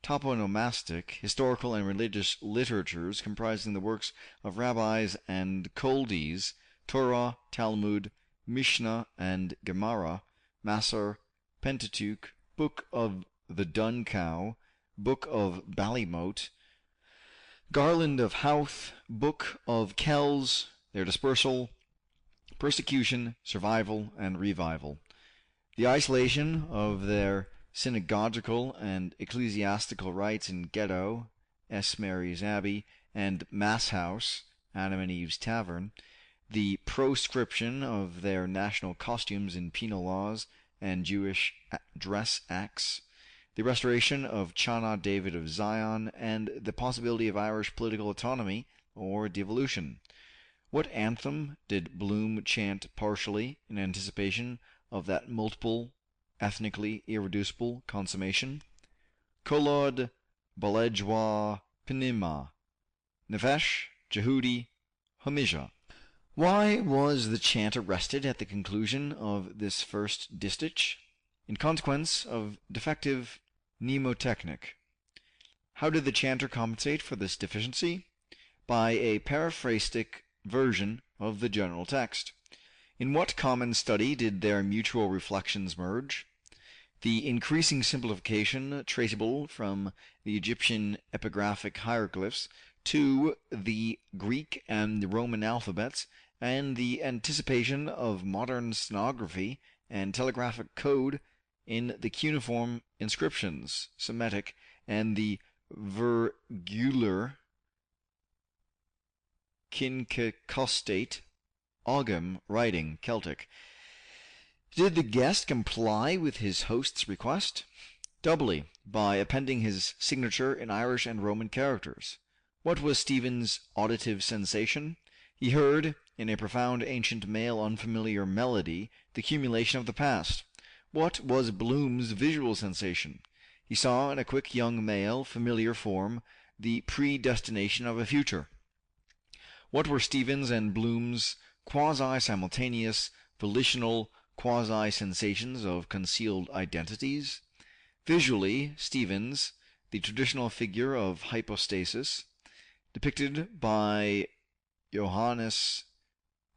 F: toponomastic, historical, and religious literatures comprising the works of rabbis and Chaldees, Torah, Talmud, Mishnah, and Gemara, Maser, Pentateuch, Book of the Dun Cow, Book of Ballymote, Garland of Howth, Book of Kells, their dispersal, persecution, survival, and revival, the isolation of their synagogical and ecclesiastical rites in Ghetto, S. Mary's Abbey, and Mass House, Adam and Eve's Tavern, the proscription of their national costumes in penal laws and Jewish dress acts, the restoration of Chana David of Zion, and the possibility of Irish political autonomy or devolution. What anthem did Bloom chant partially in anticipation of that multiple, ethnically irreducible consummation? Kolod Balejwa Pnima, Nefesh Jehudi Homijah. Why was the chant arrested at the conclusion of this first distich? In consequence of defective mnemotechnic. How did the chanter compensate for this deficiency? By a paraphrastic version of the general text. In what common study did their mutual reflections merge? The increasing simplification traceable from the Egyptian epigraphic hieroglyphs to the Greek and Roman alphabets, and the anticipation of modern stenography and telegraphic code in the cuneiform inscriptions, Semitic, and the vergular Kinkekostate Ogham writing, Celtic. Did the guest comply with his host's request? Doubly, by appending his signature in Irish and Roman characters. What was Stephen's auditive sensation? He heard, in a profound ancient male unfamiliar melody, the accumulation of the past. What was Bloom's visual sensation? He saw in a quick young male, familiar form, the predestination of a future. What were Stephen's and Bloom's quasi-simultaneous, volitional, quasi-sensations of concealed identities? Visually, Stephen's, the traditional figure of hypostasis, depicted by Johannes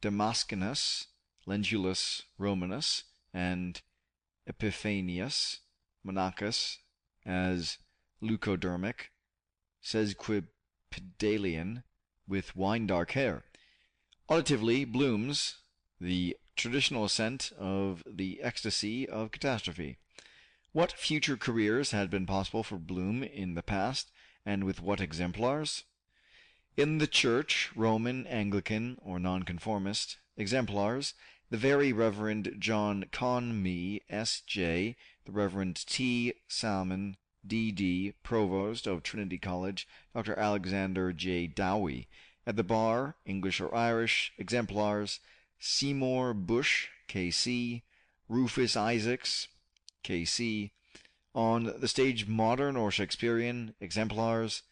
F: Damascenus, Lentulus Romanus, and Epiphanius Monachus as leucodermic, sesquipedalian, with wine-dark hair. Auditively, Bloom's, the traditional ascent of the ecstasy of catastrophe. What future careers had been possible for Bloom in the past, and with what exemplars? In the Church, Roman, Anglican, or Nonconformist, exemplars, the Very Reverend John Conmee, S.J., the Reverend T. Salmon, D.D., Provost of Trinity College, Dr. Alexander J. Dowie. At the bar, English or Irish, exemplars, Seymour Bushe, K.C., Rufus Isaacs, K.C. On the stage, modern or Shakespearean, exemplars,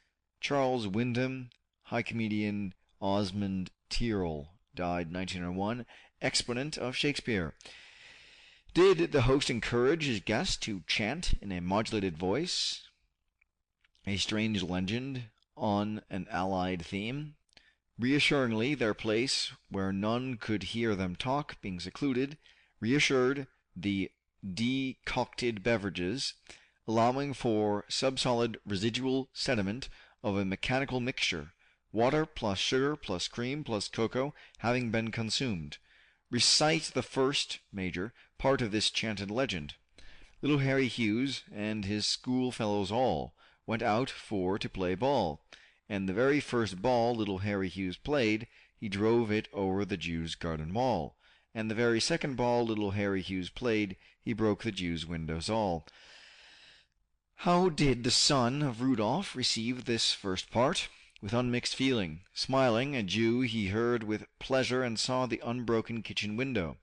F: Charles Wyndham, high comedian Osmond Tyrrell, died 1901, exponent of Shakespeare. Did the host encourage his guest to chant in a modulated voice a strange legend on an allied theme? Reassuringly, their place, where none could hear them talk, being secluded, reassured the decocted beverages, allowing for subsolid residual sediment of a mechanical mixture, water plus sugar plus cream plus cocoa having been consumed. Recite the first, major, part of this chanted legend. Little Harry Hughes and his schoolfellows all went out for to play ball, and the very first ball little Harry Hughes played, he drove it over the Jew's garden wall, and the very second ball little Harry Hughes played, he broke the Jew's windows all. How did the son of Rudolph receive this first part? With unmixed feeling. Smiling, a Jew he heard with pleasure and saw the unbroken kitchen window.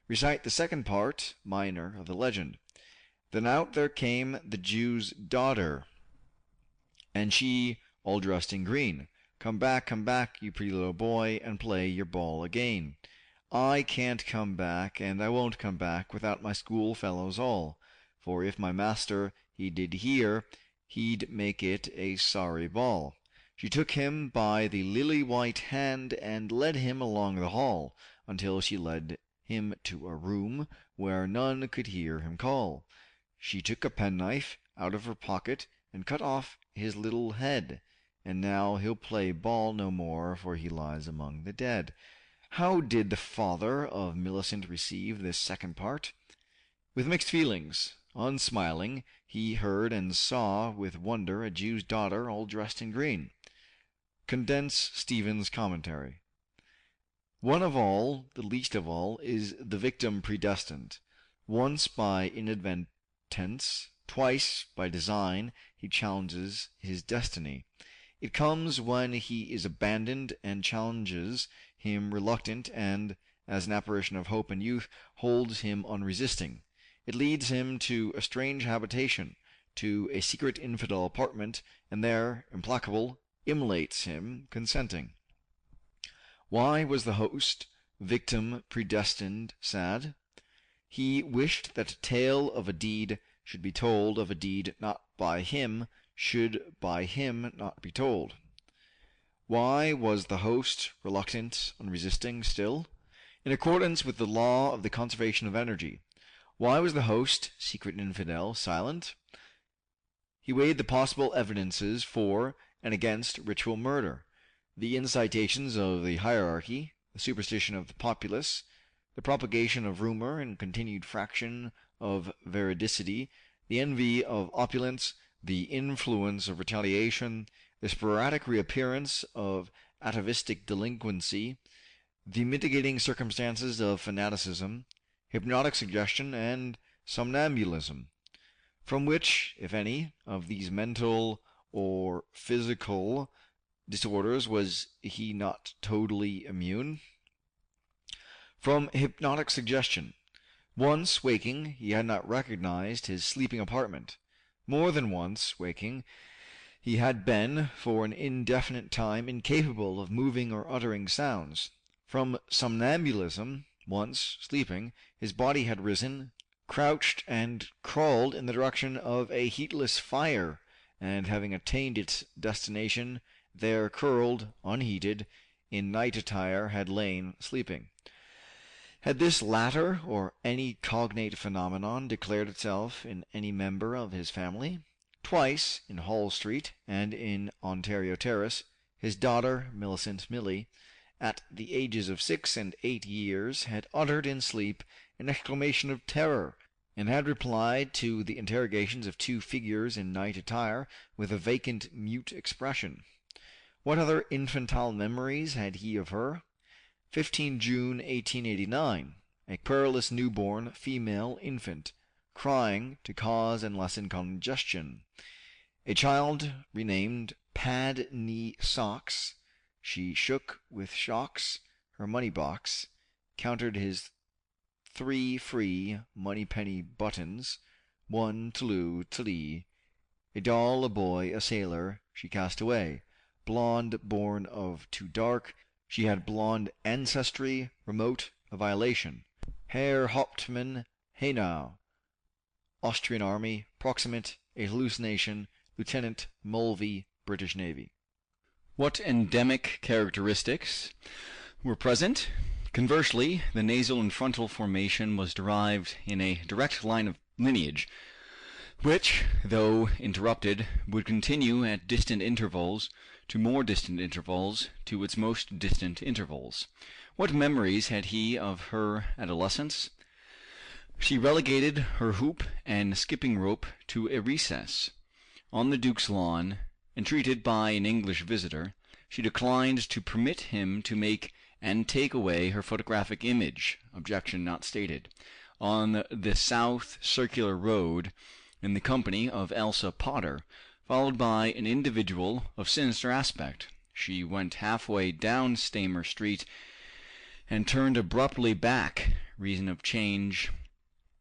F: Recite the second part, minor, of the legend. Then out there came the Jew's daughter, and she all dressed in green. Come back, you pretty little boy, and play your ball again. I can't come back, and I won't come back without my schoolfellows all. For if my master he did hear, he'd make it a sorry ball. She took him by the lily-white hand and led him along the hall, until she led him to a room where none could hear him call. She took a penknife out of her pocket and cut off his little head, and now he'll play ball no more, for he lies among the dead. How did the father of Millicent receive this second part? With mixed feelings. Unsmiling, he heard and saw with wonder a Jew's daughter all dressed in green. Condense Stephen's commentary. One of all, the least of all, is the victim predestined. Once by inadvertence, twice by design, he challenges his destiny. It comes when he is abandoned and challenges him reluctant, and, as an apparition of hope and youth, holds him unresisting. It leads him to a strange habitation, to a secret infidel apartment, and there, implacable, immolates him, consenting. Why was the host, victim predestined, sad? He wished that a tale of a deed should be told of a deed not by him, should by him not be told. Why was the host reluctant, unresisting still? In accordance with the law of the conservation of energy. Why was the host, secret infidel, silent? He weighed the possible evidences for and against ritual murder, the incitations of the hierarchy, the superstition of the populace, the propagation of rumor and continued fraction of veridicity, the envy of opulence, the influence of retaliation, the sporadic reappearance of atavistic delinquency, the mitigating circumstances of fanaticism, hypnotic suggestion, and somnambulism. From which, if any, of these mental or physical disorders was he not totally immune? From hypnotic suggestion. Once waking, he had not recognized his sleeping apartment. More than once waking, he had been, for an indefinite time, incapable of moving or uttering sounds. From somnambulism, once sleeping, his body had risen, crouched, and crawled in the direction of a heatless fire, and having attained its destination, there curled, unheated, in night attire, had lain sleeping. Had this latter or any cognate phenomenon declared itself in any member of his family? Twice, in Hall Street and in Ontario Terrace, his daughter, Millicent Millie, at the ages of 6 and 8 years, had uttered in sleep an exclamation of terror, and had replied to the interrogations of two figures in night attire with a vacant, mute expression. What other infantile memories had he of her? 15 June 1889. A querulous newborn female infant, crying to cause and lessen congestion. A child renamed Pad Knee Socks. She shook with shocks her money box, counted his 3 free money-penny buttons, 1 Toulouse Tilly. A doll, a boy, a sailor, she cast away. Blonde, born of too dark, she had blonde ancestry, remote, a violation. Herr Hauptmann Haynau, Austrian Army, proximate, a hallucination. Lieutenant Mulvey, British Navy. What endemic characteristics were present? Conversely, the nasal and frontal formation was derived in a direct line of lineage, which, though interrupted, would continue at distant intervals to more distant intervals to its most distant intervals. What memories had he of her adolescence? She relegated her hoop and skipping rope to a recess. On the Duke's lawn, entreated by an English visitor, she declined to permit him to make and take away her photographic image, objection not stated, on the South Circular Road, in the company of Elsa Potter, followed by an individual of sinister aspect. She went halfway down Stamer Street and turned abruptly back, reason of change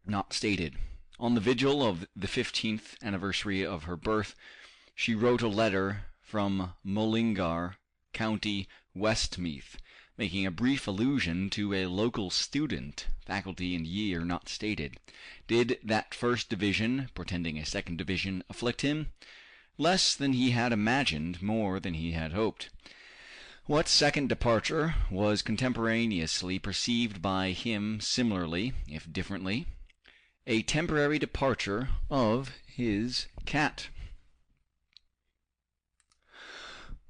F: not stated. On the vigil of the 15th anniversary of her birth, she wrote a letter from Mullingar, County Westmeath, making a brief allusion to a local student, faculty and year not stated. Did that first division, portending a second division, afflict him? Less than he had imagined, more than he had hoped. What second departure was contemporaneously perceived by him similarly, if differently? A temporary departure of his cat.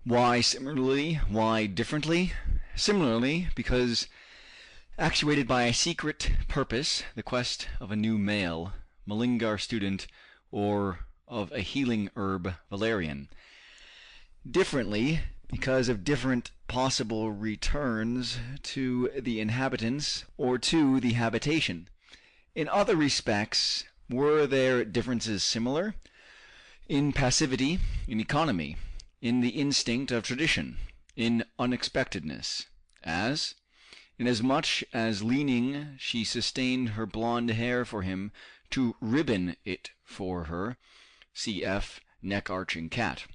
F: Why similarly? Why differently? Similarly, because actuated by a secret purpose, the quest of a new male, Mullingar student, or of a healing herb, valerian. Differently, because of different possible returns to the inhabitants or to the habitation. In other respects, were their differences similar? In passivity, in economy, in the instinct of tradition, in unexpectedness, as, inasmuch as leaning she sustained her blonde hair for him to ribbon it for her, cf. neck-arching cat.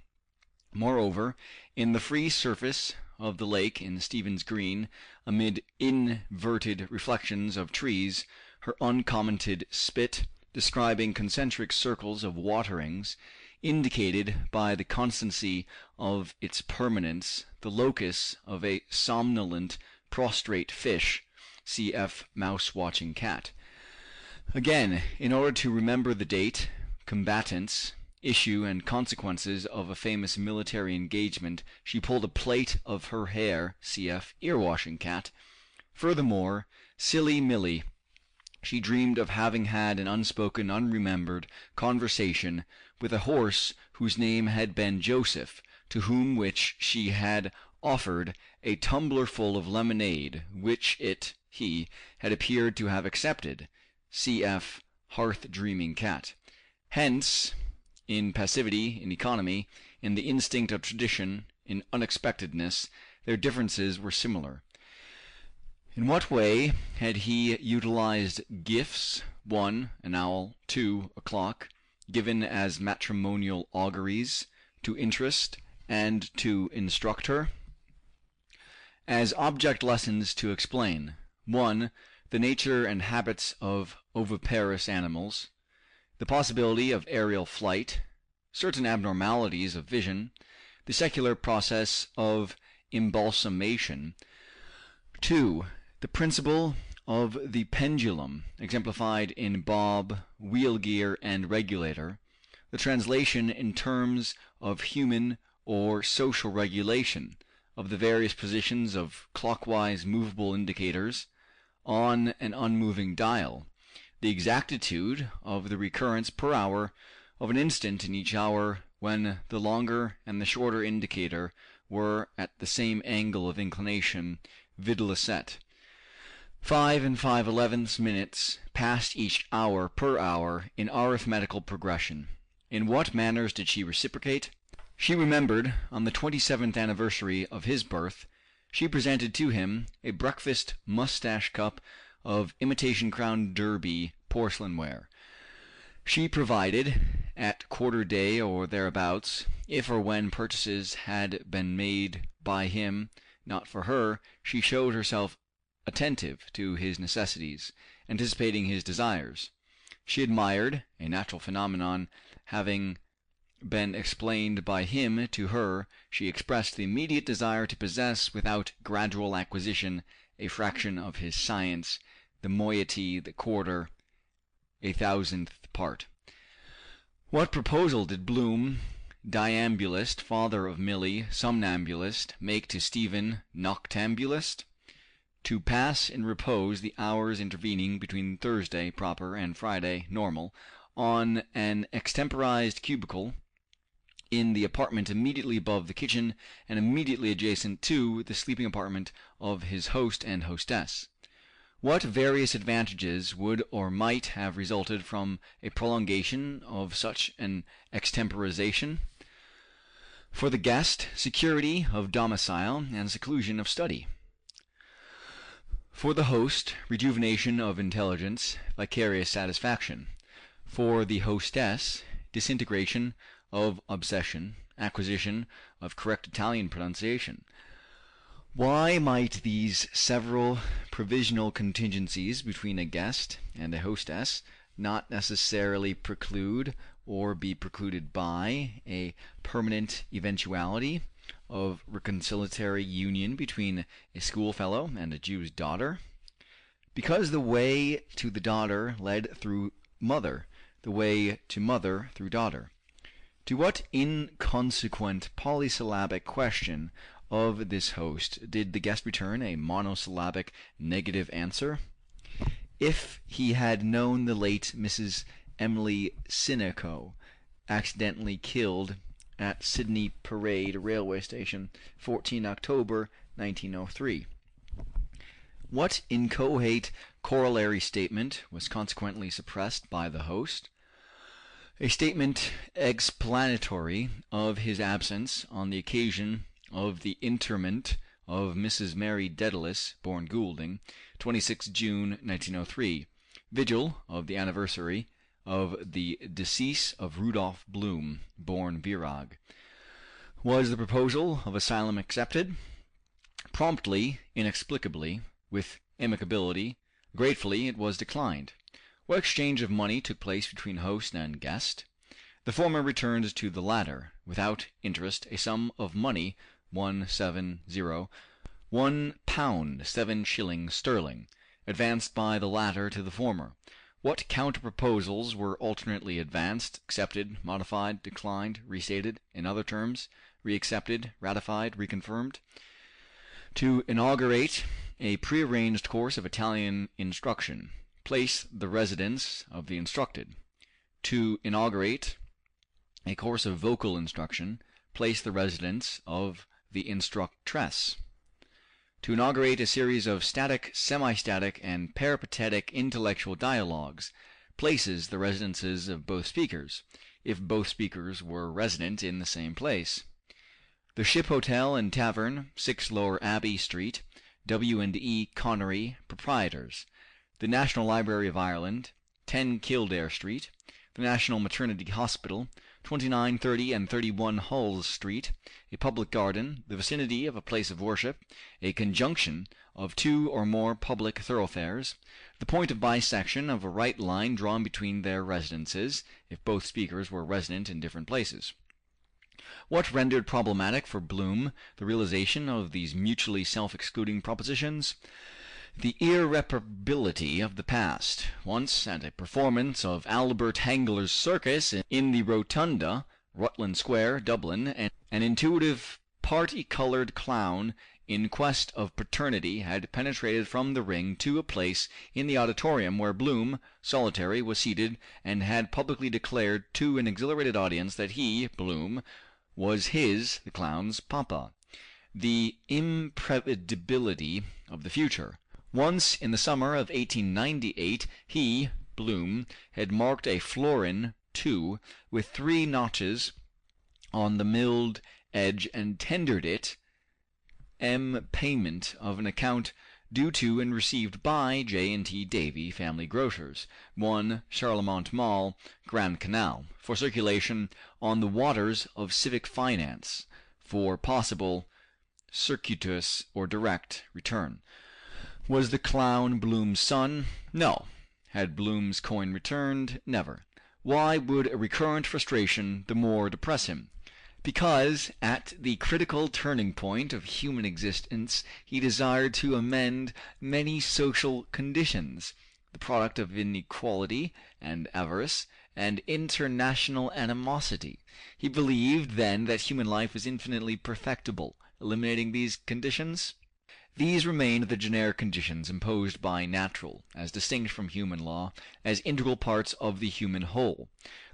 F: Moreover, in the free surface of the lake in Stephen's Green, amid inverted reflections of trees, her uncommented spit, describing concentric circles of waterings, indicated by the constancy of its permanence the locus of a somnolent, prostrate fish, cf. mouse-watching cat. Again, in order to remember the date, combatants, issue, and consequences of a famous military engagement, she pulled a plait of her hair, cf. ear-washing cat. Furthermore, silly Milly, she dreamed of having had an unspoken, unremembered conversation with a horse whose name had been Joseph, to whom which she had offered a tumblerful of lemonade, which he had appeared to have accepted, cf. hearth-dreaming cat. Hence, in passivity, in economy, in the instinct of tradition, in unexpectedness, their differences were similar. In what way had he utilized gifts, 1, an owl, 2, a clock, given as matrimonial auguries, to interest and to instruct her? As object lessons to explain: 1. The nature and habits of oviparous animals, the possibility of aerial flight, certain abnormalities of vision, the secular process of embalsamation. 2. The principle of the pendulum, exemplified in bob, wheel gear, and regulator, the translation in terms of human or social regulation of the various positions of clockwise movable indicators on an unmoving dial, the exactitude of the recurrence per hour of an instant in each hour when the longer and the shorter indicator were at the same angle of inclination, videlicet. 5 5/11 minutes passed each hour per hour in arithmetical progression. In what manners did she reciprocate? She remembered, on the 27th anniversary of his birth, she presented to him a breakfast mustache cup of imitation Crown Derby porcelainware. She provided, at quarter day or thereabouts, if or when purchases had been made by him, not for her, she showed herself attentive to his necessities, anticipating his desires. She admired, a natural phenomenon having been explained by him to her, she expressed the immediate desire to possess, without gradual acquisition, a fraction of his science, the moiety, the quarter, 1,000th part. What proposal did Bloom, diambulist, father of Milly, somnambulist, make to Stephen, noctambulist? To pass in repose the hours intervening between Thursday proper and Friday normal, on an extemporized cubicle in the apartment immediately above the kitchen and immediately adjacent to the sleeping apartment of his host and hostess. What various advantages would or might have resulted from a prolongation of such an extemporization? For the guest, security of domicile and seclusion of study. For the host, rejuvenation of intelligence, vicarious satisfaction. For the hostess, disintegration of obsession, acquisition of correct Italian pronunciation. Why might these several provisional contingencies between a guest and a hostess not necessarily preclude or be precluded by a permanent eventuality of reconciliatory union between a schoolfellow and a Jew's daughter? Because the way to the daughter led through mother, the way to mother through daughter. To what inconsequent polysyllabic question of this host did the guest return a monosyllabic negative answer? If he had known the late Mrs. Emily Sinico, accidentally killed at Sydney Parade Railway Station, 14 October 1903. What inchoate corollary statement was consequently suppressed by the host? A statement explanatory of his absence on the occasion of the interment of Mrs. Mary Dedalus, born Goulding, 26 June 1903, vigil of the anniversary of the decease of Rudolph Bloom, born Virag. Was the proposal of asylum accepted? Promptly, inexplicably, with amicability, gratefully it was declined. What exchange of money took place between host and guest? The former returned to the latter, without interest, a sum of money, £1 7 shillings sterling, advanced by the latter to the former. What counter-proposals were alternately advanced, accepted, modified, declined, restated, in other terms, reaccepted, ratified, reconfirmed? To inaugurate a prearranged course of Italian instruction, place the residence of the instructed. To inaugurate a course of vocal instruction, place the residence of the instructress. To inaugurate a series of static, semi-static, and peripatetic intellectual dialogues, places the residences of both speakers, if both speakers were resident in the same place. The Ship Hotel and Tavern, 6 Lower Abbey Street, W&E Connery, proprietors. The National Library of Ireland, 10 Kildare Street. The National Maternity Hospital, 29, 30, and 31 Hulls Street, a public garden, the vicinity of a place of worship, a conjunction of 2 or more public thoroughfares, the point of bisection of a right line drawn between their residences, if both speakers were resident in different places. What rendered problematic for Bloom the realization of these mutually self-excluding propositions? The irreparability of the past. Once, at a performance of Albert Hangler's circus in the Rotunda, Rutland Square, Dublin, an intuitive party-colored clown in quest of paternity had penetrated from the ring to a place in the auditorium where Bloom, solitary, was seated, and had publicly declared to an exhilarated audience that he, Bloom, was his, the clown's, papa. The imprevedibility of the future. Once, in the summer of 1898, he, Bloom, had marked a florin, too, with 3 notches on the milled edge and tendered it payment of an account due to and received by J&T Davy Family Grocers, 1 Charlemont Mall, Grand Canal, for circulation on the waters of civic finance, for possible circuitous or direct return. Was the clown Bloom's son? No. Had Bloom's coin returned? Never. Why would a recurrent frustration the more depress him? Because, at the critical turning point of human existence, he desired to amend many social conditions, the product of inequality and avarice and international animosity. He believed, then, that human life was infinitely perfectible. Eliminating these conditions? These remained the generic conditions imposed by natural, as distinct from human law, as integral parts of the human whole.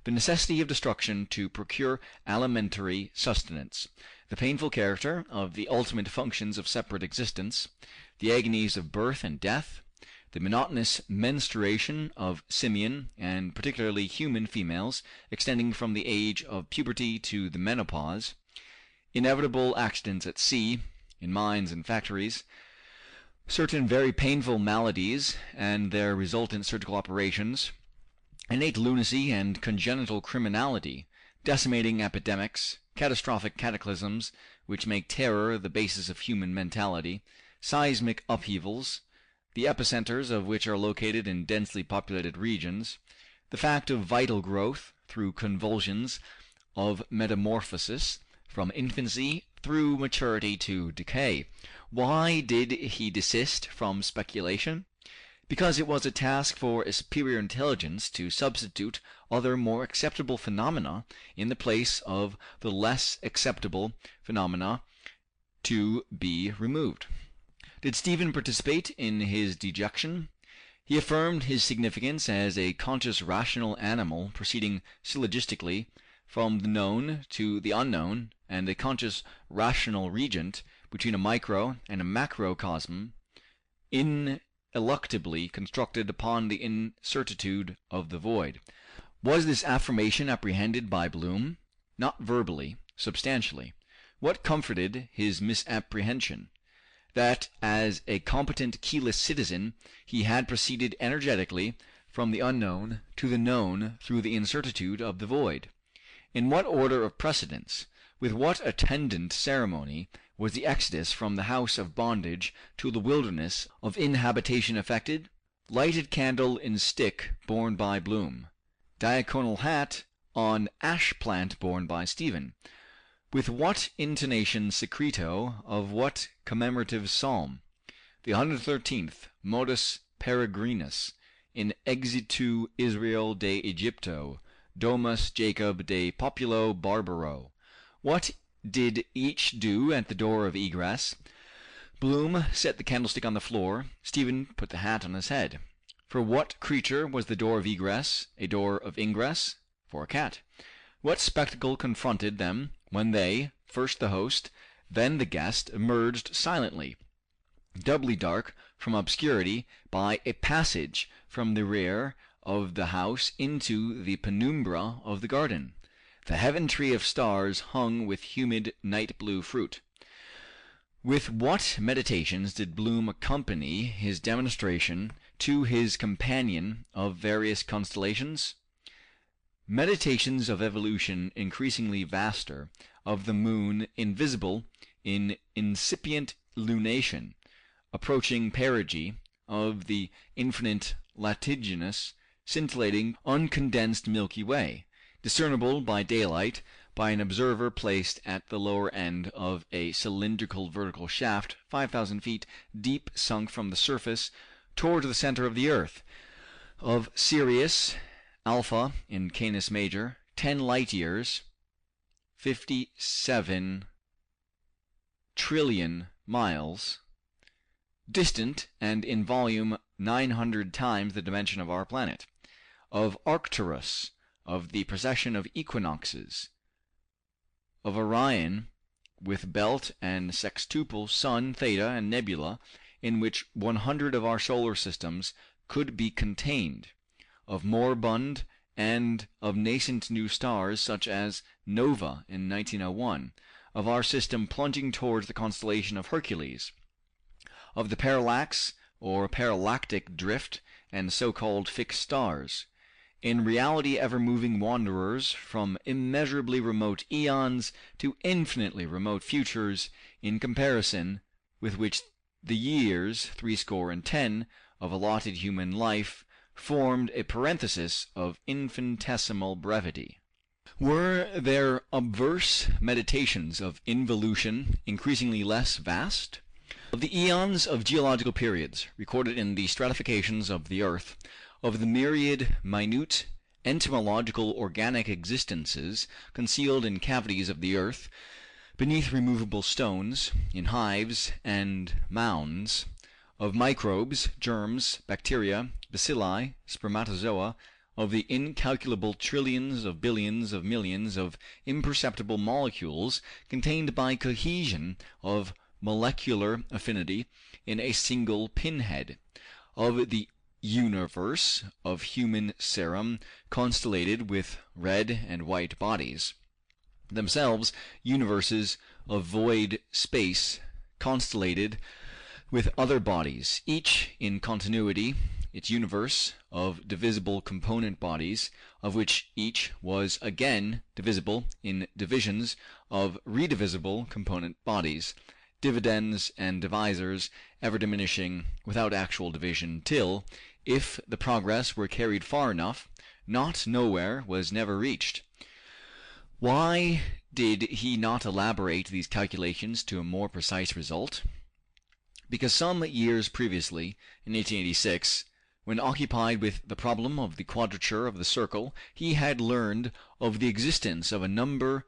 F: The necessity of destruction to procure alimentary sustenance, the painful character of the ultimate functions of separate existence, the agonies of birth and death, the monotonous menstruation of simian and particularly human females, extending from the age of puberty to the menopause, inevitable accidents at sea, in mines and factories, certain very painful maladies and their resultant surgical operations, innate lunacy and congenital criminality, decimating epidemics, catastrophic cataclysms which make terror the basis of human mentality, seismic upheavals, the epicenters of which are located in densely populated regions, the fact of vital growth through convulsions of metamorphosis from infancy through maturity to decay. Why did he desist from speculation? Because it was a task for a superior intelligence to substitute other more acceptable phenomena in the place of the less acceptable phenomena to be removed. Did Stephen participate in his dejection? He affirmed his significance as a conscious rational animal proceeding syllogistically from the known to the unknown, and a conscious rational regent between a micro and a macrocosm, ineluctably constructed upon the incertitude of the void. Was this affirmation apprehended by Bloom? Not verbally, substantially. What comforted his misapprehension? That as a competent keyless citizen he had proceeded energetically from the unknown to the known through the incertitude of the void. In what order of precedence, with what attendant ceremony, was the exodus from the house of bondage to the wilderness of inhabitation effected? Lighted candle in stick borne by Bloom. Diaconal hat on ash plant borne by Stephen. With what intonation secreto of what commemorative psalm? The 113th, Modus Peregrinus, in exitu Israel de Egypto, domus Jacob de populo barbaro. What did each do at the door of egress? Bloom set the candlestick on the floor. Stephen put the hat on his head. For what creature was the door of egress a door of ingress? For a cat. What spectacle confronted them when they, first the host, then the guest, emerged silently, doubly dark from obscurity, by a passage from the rear of the house into the penumbra of the garden? The heaven tree of stars hung with humid night blue fruit. With what meditations did Bloom accompany his demonstration to his companion of various constellations? Meditations of evolution increasingly vaster, of the moon invisible in incipient lunation, approaching perigee, of the infinite latiginous, scintillating, uncondensed Milky Way, discernible by daylight by an observer placed at the lower end of a cylindrical vertical shaft 5,000 feet deep, sunk from the surface toward the center of the earth, of Sirius Alpha in Canis Major, 10 light years, 57 trillion miles, distant and in volume 900 times the dimension of our planet, of Arcturus, of the procession of equinoxes, of Orion, with belt and sextuple sun, theta, and nebula, in which 100 of our solar systems could be contained, of moribund and of nascent new stars such as Nova in 1901, of our system plunging towards the constellation of Hercules, of the parallax or parallactic drift and so-called fixed stars, in reality ever-moving wanderers from immeasurably remote eons to infinitely remote futures, in comparison with which the years 70 of allotted human life formed a parenthesis of infinitesimal brevity. Were their obverse meditations of involution increasingly less vast? Of the eons of geological periods recorded in the stratifications of the earth, of the myriad minute entomological organic existences concealed in cavities of the earth, beneath removable stones, in hives and mounds, of microbes, germs, bacteria, bacilli, spermatozoa, of the incalculable trillions of billions of millions of imperceptible molecules contained by cohesion of molecular affinity in a single pinhead, of the universe of human serum constellated with red and white bodies, themselves universes of void space constellated with other bodies, each in continuity, its universe of divisible component bodies, of which each was again divisible in divisions of redivisible component bodies, dividends and divisors ever diminishing without actual division, till, if the progress were carried far enough, not nowhere was never reached. Why did he not elaborate these calculations to a more precise result? Because some years previously, in 1886, when occupied with the problem of the quadrature of the circle, he had learned of the existence of a number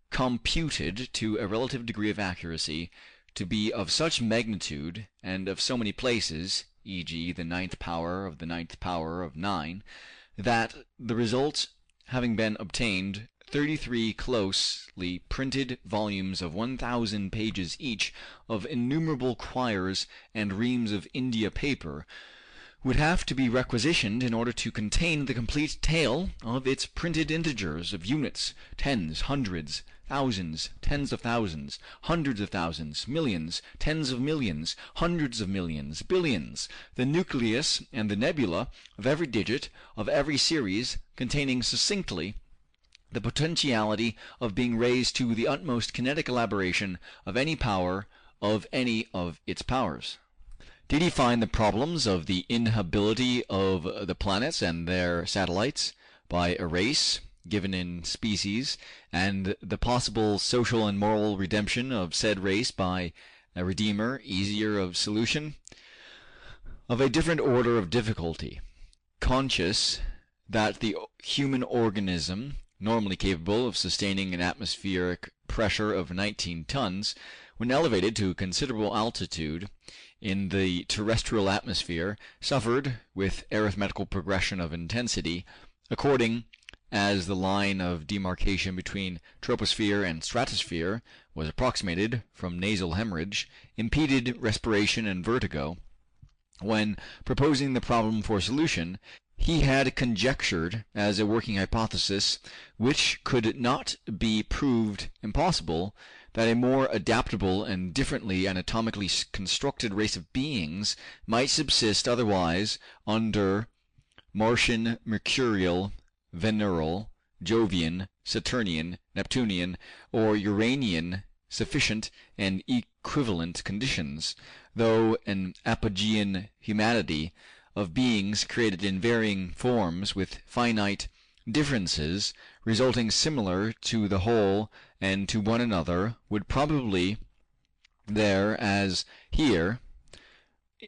F: computed to a relative degree of accuracy to be of such magnitude and of so many places, e.g., the ninth power of the ninth power of 9, that the result having been obtained, 33 closely printed volumes of 1,000 pages each of innumerable quires and reams of India paper would have to be requisitioned in order to contain the complete tale of its printed integers of units, tens, hundreds, thousands, tens of thousands, hundreds of thousands, millions, tens of millions, hundreds of millions, billions, the nucleus and the nebula of every digit of every series, containing succinctly the potentiality of being raised to the utmost kinetic elaboration of any power of any of its powers. Did he find the problems of the inhabitability of the planets and their satellites by a race given in species, and the possible social and moral redemption of said race by a redeemer easier of solution? Of a different order of difficulty, conscious that the human organism, normally capable of sustaining an atmospheric pressure of 19 tons, when elevated to a considerable altitude in the terrestrial atmosphere, suffered, with arithmetical progression of intensity, according as the line of demarcation between troposphere and stratosphere was approximated from nasal hemorrhage, impeded respiration and vertigo. When proposing the problem for solution, he had conjectured as a working hypothesis, which could not be proved impossible, that a more adaptable and differently anatomically constructed race of beings might subsist otherwise under Martian, Mercurial, Venereal, Jovian, Saturnian, Neptunian, or Uranian sufficient and equivalent conditions, though an apogean humanity of beings created in varying forms with finite differences resulting similar to the whole and to one another would probably there as here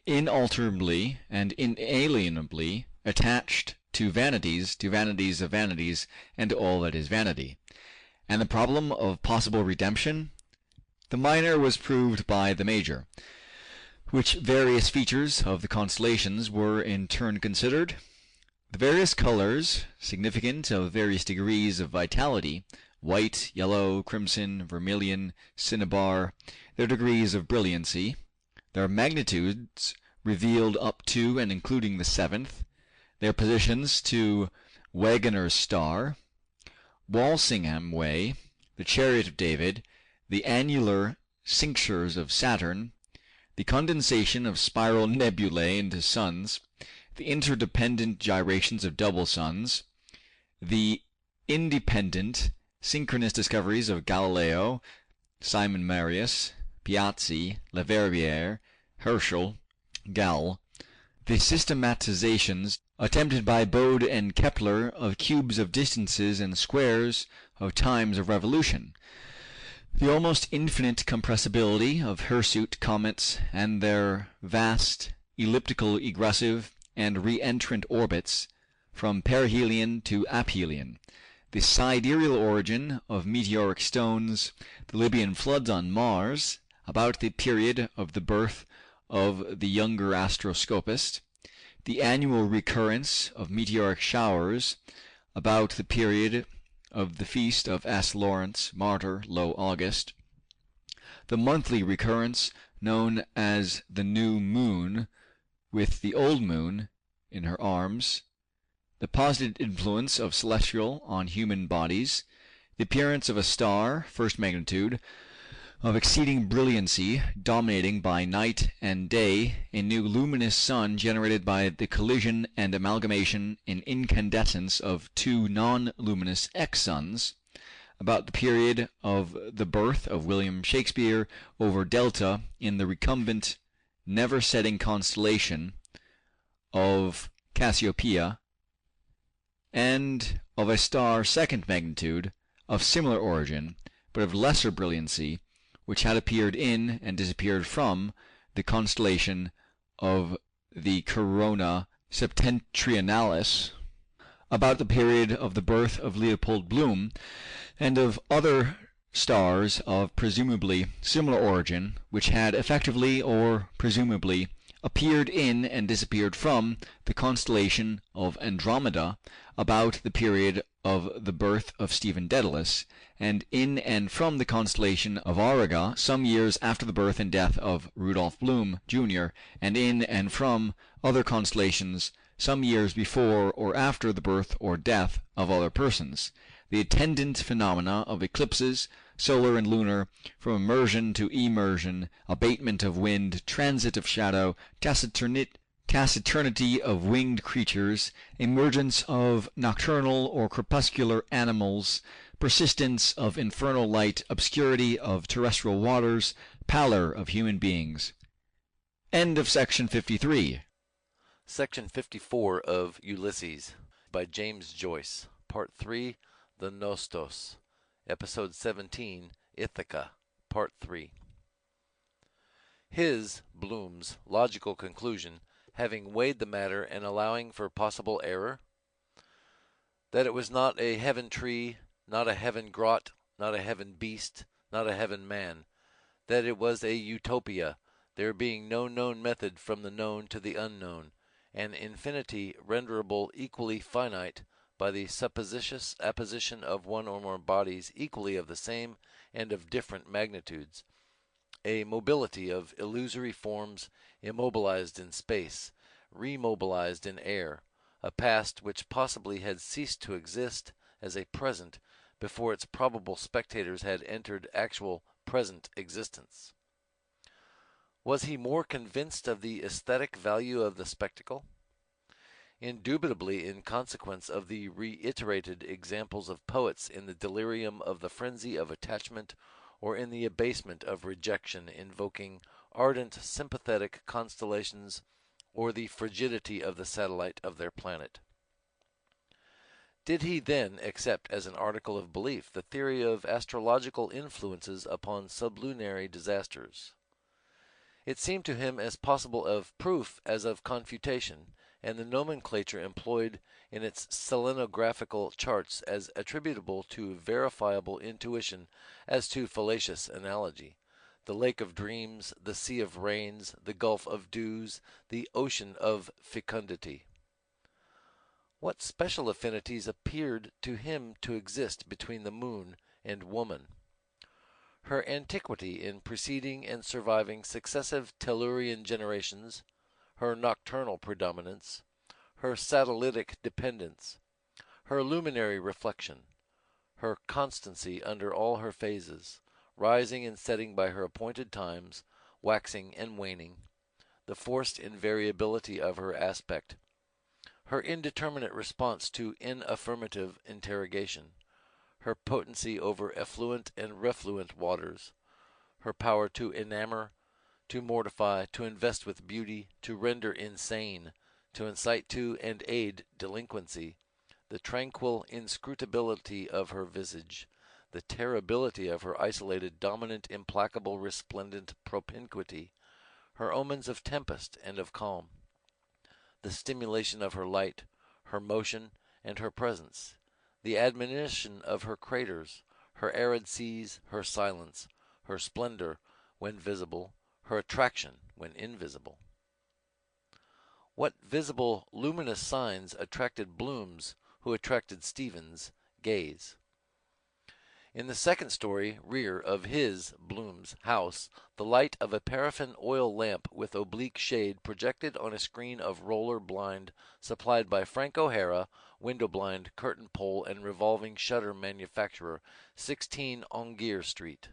F: inalterably and inalienably attached to vanities of vanities, and all that is vanity. And the problem of possible redemption? The minor was proved by the major. Which various features of the constellations were in turn considered? The various colors, significant of various degrees of vitality, white, yellow, crimson, vermilion, cinnabar, their degrees of brilliancy, their magnitudes revealed up to and including the seventh, their positions to Waggoner's star, Walsingham Way, the chariot of David, the annular cinctures of Saturn, the condensation of spiral nebulae into suns, the interdependent gyrations of double suns, the independent synchronous discoveries of Galileo, Simon Marius, Piazzi, Leverrier, Herschel, Gall, the systematizations attempted by Bode and Kepler of cubes of distances and squares of times of revolution, the almost infinite compressibility of hirsute comets and their vast elliptical egressive and re-entrant orbits from perihelion to aphelion, the sidereal origin of meteoric stones, the Libyan floods on Mars about the period of the birth of the younger astroscopist, the annual recurrence of meteoric showers about the period of the feast of S. Lawrence, martyr, low August, the monthly recurrence known as the new moon, with the old moon in her arms, the positive influence of celestial on human bodies, the appearance of a star, first magnitude, of exceeding brilliancy, dominating by night and day a new luminous sun generated by the collision and amalgamation in incandescence of two non-luminous X-suns, about the period of the birth of William Shakespeare over Delta in the recumbent, never-setting constellation of Cassiopeia, and of a star second magnitude, of similar origin, but of lesser brilliancy, which had appeared in and disappeared from the constellation of the Corona Septentrionalis, about the period of the birth of Leopold Bloom, and of other stars of presumably similar origin, which had effectively or presumably appeared in and disappeared from the constellation of Andromeda about the period of the birth of Stephen Dedalus, and in and from the constellation of Auriga some years after the birth and death of Rudolph Bloom, Jr., and in and from other constellations some years before or after the birth or death of other persons. The attendant phenomena of eclipses, solar and lunar, from immersion to emersion, abatement of wind, transit of shadow, taciturnity of winged creatures, emergence of nocturnal or crepuscular animals, persistence of infernal light, obscurity of terrestrial waters, pallor of human beings. End of section 53.
G: Section 54 of Ulysses by James Joyce. Part 3, The Nostos. Episode 17, Ithaca. Part 3. His, Bloom's, logical conclusion, having weighed the matter and allowing for possible error, that it was not a heaven tree, not a heaven grot, not a heaven beast, not a heaven man, that it was a utopia, there being no known method from the known to the unknown, an infinity renderable equally finite by the supposititious apposition of one or more bodies equally of the same and of different magnitudes, a mobility of illusory forms immobilized in space, remobilized in air, a past which possibly had ceased to exist as a present before its probable spectators had entered actual present existence. Was he more convinced of the aesthetic value of the spectacle? Indubitably in consequence of the reiterated examples of poets in the delirium of the frenzy of attachment or in the abasement of rejection, invoking ardent sympathetic constellations or the frigidity of the satellite of their planet. Did he then accept as an article of belief the theory of astrological influences upon sublunary disasters? It seemed to him as possible of proof as of confutation, and the nomenclature employed in its selenographical charts as attributable to verifiable intuition as to fallacious analogy. The lake of dreams, the sea of rains, the gulf of dews, the ocean of fecundity. What special affinities appeared to him to exist between the moon and woman? Her antiquity in preceding and surviving successive Tellurian generations, her nocturnal predominance, her satellitic dependence, her luminary reflection, her constancy under all her phases, rising and setting by her appointed times, waxing and waning, the forced invariability of her aspect, her indeterminate response to inaffirmative interrogation, her potency over effluent and refluent waters, her power to enamor, to mortify, to invest with beauty, to render insane, to incite to and aid delinquency, the tranquil inscrutability of her visage, the terribility of her isolated, dominant, implacable, resplendent propinquity, her omens of tempest and of calm, the stimulation of her light, her motion, and her presence, the admonition of her craters, her arid seas, her silence, her splendor when visible, her attraction when invisible. What visible luminous signs attracted Bloom's, who attracted Stephen's, gaze? In the second story rear of his, Bloom's, house, the light of a paraffin oil lamp with oblique shade projected on a screen of roller blind supplied by Frank O'Hara, window blind, curtain pole, and revolving shutter manufacturer, 16 Ongier Street.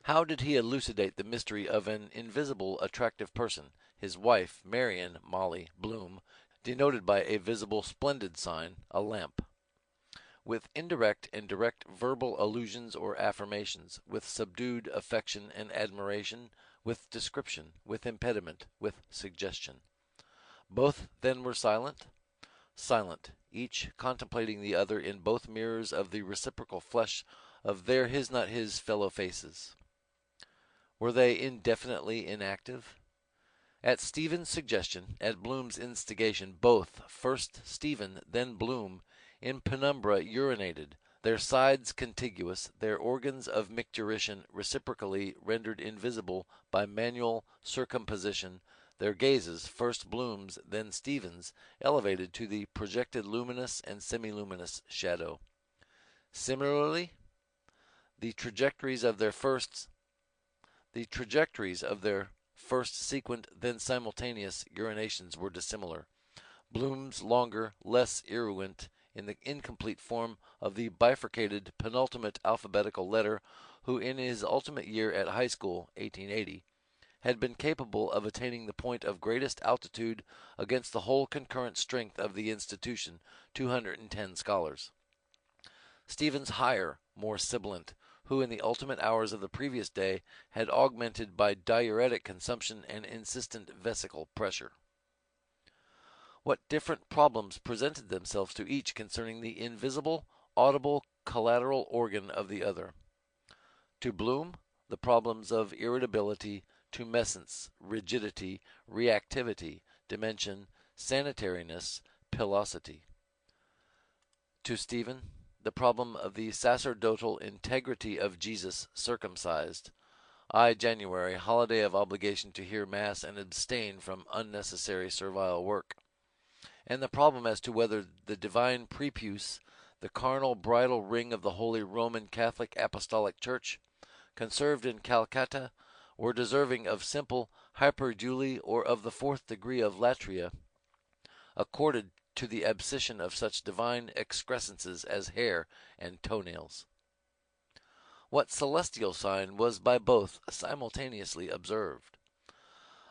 G: How did he elucidate the mystery of an invisible, attractive person, his wife, Marion Molly Bloom, denoted by a visible splendid sign, a lamp? With indirect and direct verbal allusions or affirmations, with subdued affection and admiration, with description, with impediment, with suggestion. Both then were silent? Silent, each contemplating the other in both mirrors of the reciprocal flesh of their his not his fellow faces. Were they indefinitely inactive? At Stephen's suggestion, at Bloom's instigation, both, first Stephen, then Bloom, in penumbra urinated, their sides contiguous, their organs of micturition reciprocally rendered invisible by manual circumposition, their gazes, first Bloom's, then Stephen's, elevated to the projected luminous and semiluminous shadow. Similarly, the trajectories of their first sequent, then simultaneous urinations were dissimilar. Bloom's longer, less irruent, in the incomplete form of the bifurcated penultimate alphabetical letter, who in his ultimate year at high school, 1880, had been capable of attaining the point of greatest altitude against the whole concurrent strength of the institution, 210 scholars. Stephen's higher, more sibilant, who in the ultimate hours of the previous day had augmented by diuretic consumption and insistent vesical pressure. What different problems presented themselves to each concerning the invisible, audible, collateral organ of the other. To Bloom, the problems of irritability, tumescence, rigidity, reactivity, dimension, sanitariness, pilosity. To Stephen, the problem of the sacerdotal integrity of Jesus circumcised, January, holiday of obligation to hear Mass and abstain from unnecessary servile work, and the problem as to whether the divine prepuce, the carnal bridal ring of the Holy Roman Catholic Apostolic Church, conserved in Calcutta, were deserving of simple hyperduly or of the fourth degree of latria, accorded to the abscission of such divine excrescences as hair and toenails. What celestial sign was by both simultaneously observed?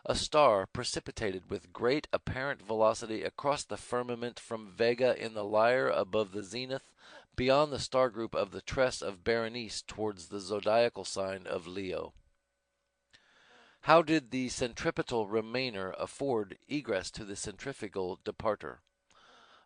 G: A star precipitated with great apparent velocity across the firmament from Vega in the Lyre above the zenith, beyond the star group of the Tress of Berenice towards the zodiacal sign of Leo. How did the centripetal remainer afford egress to the centrifugal departer?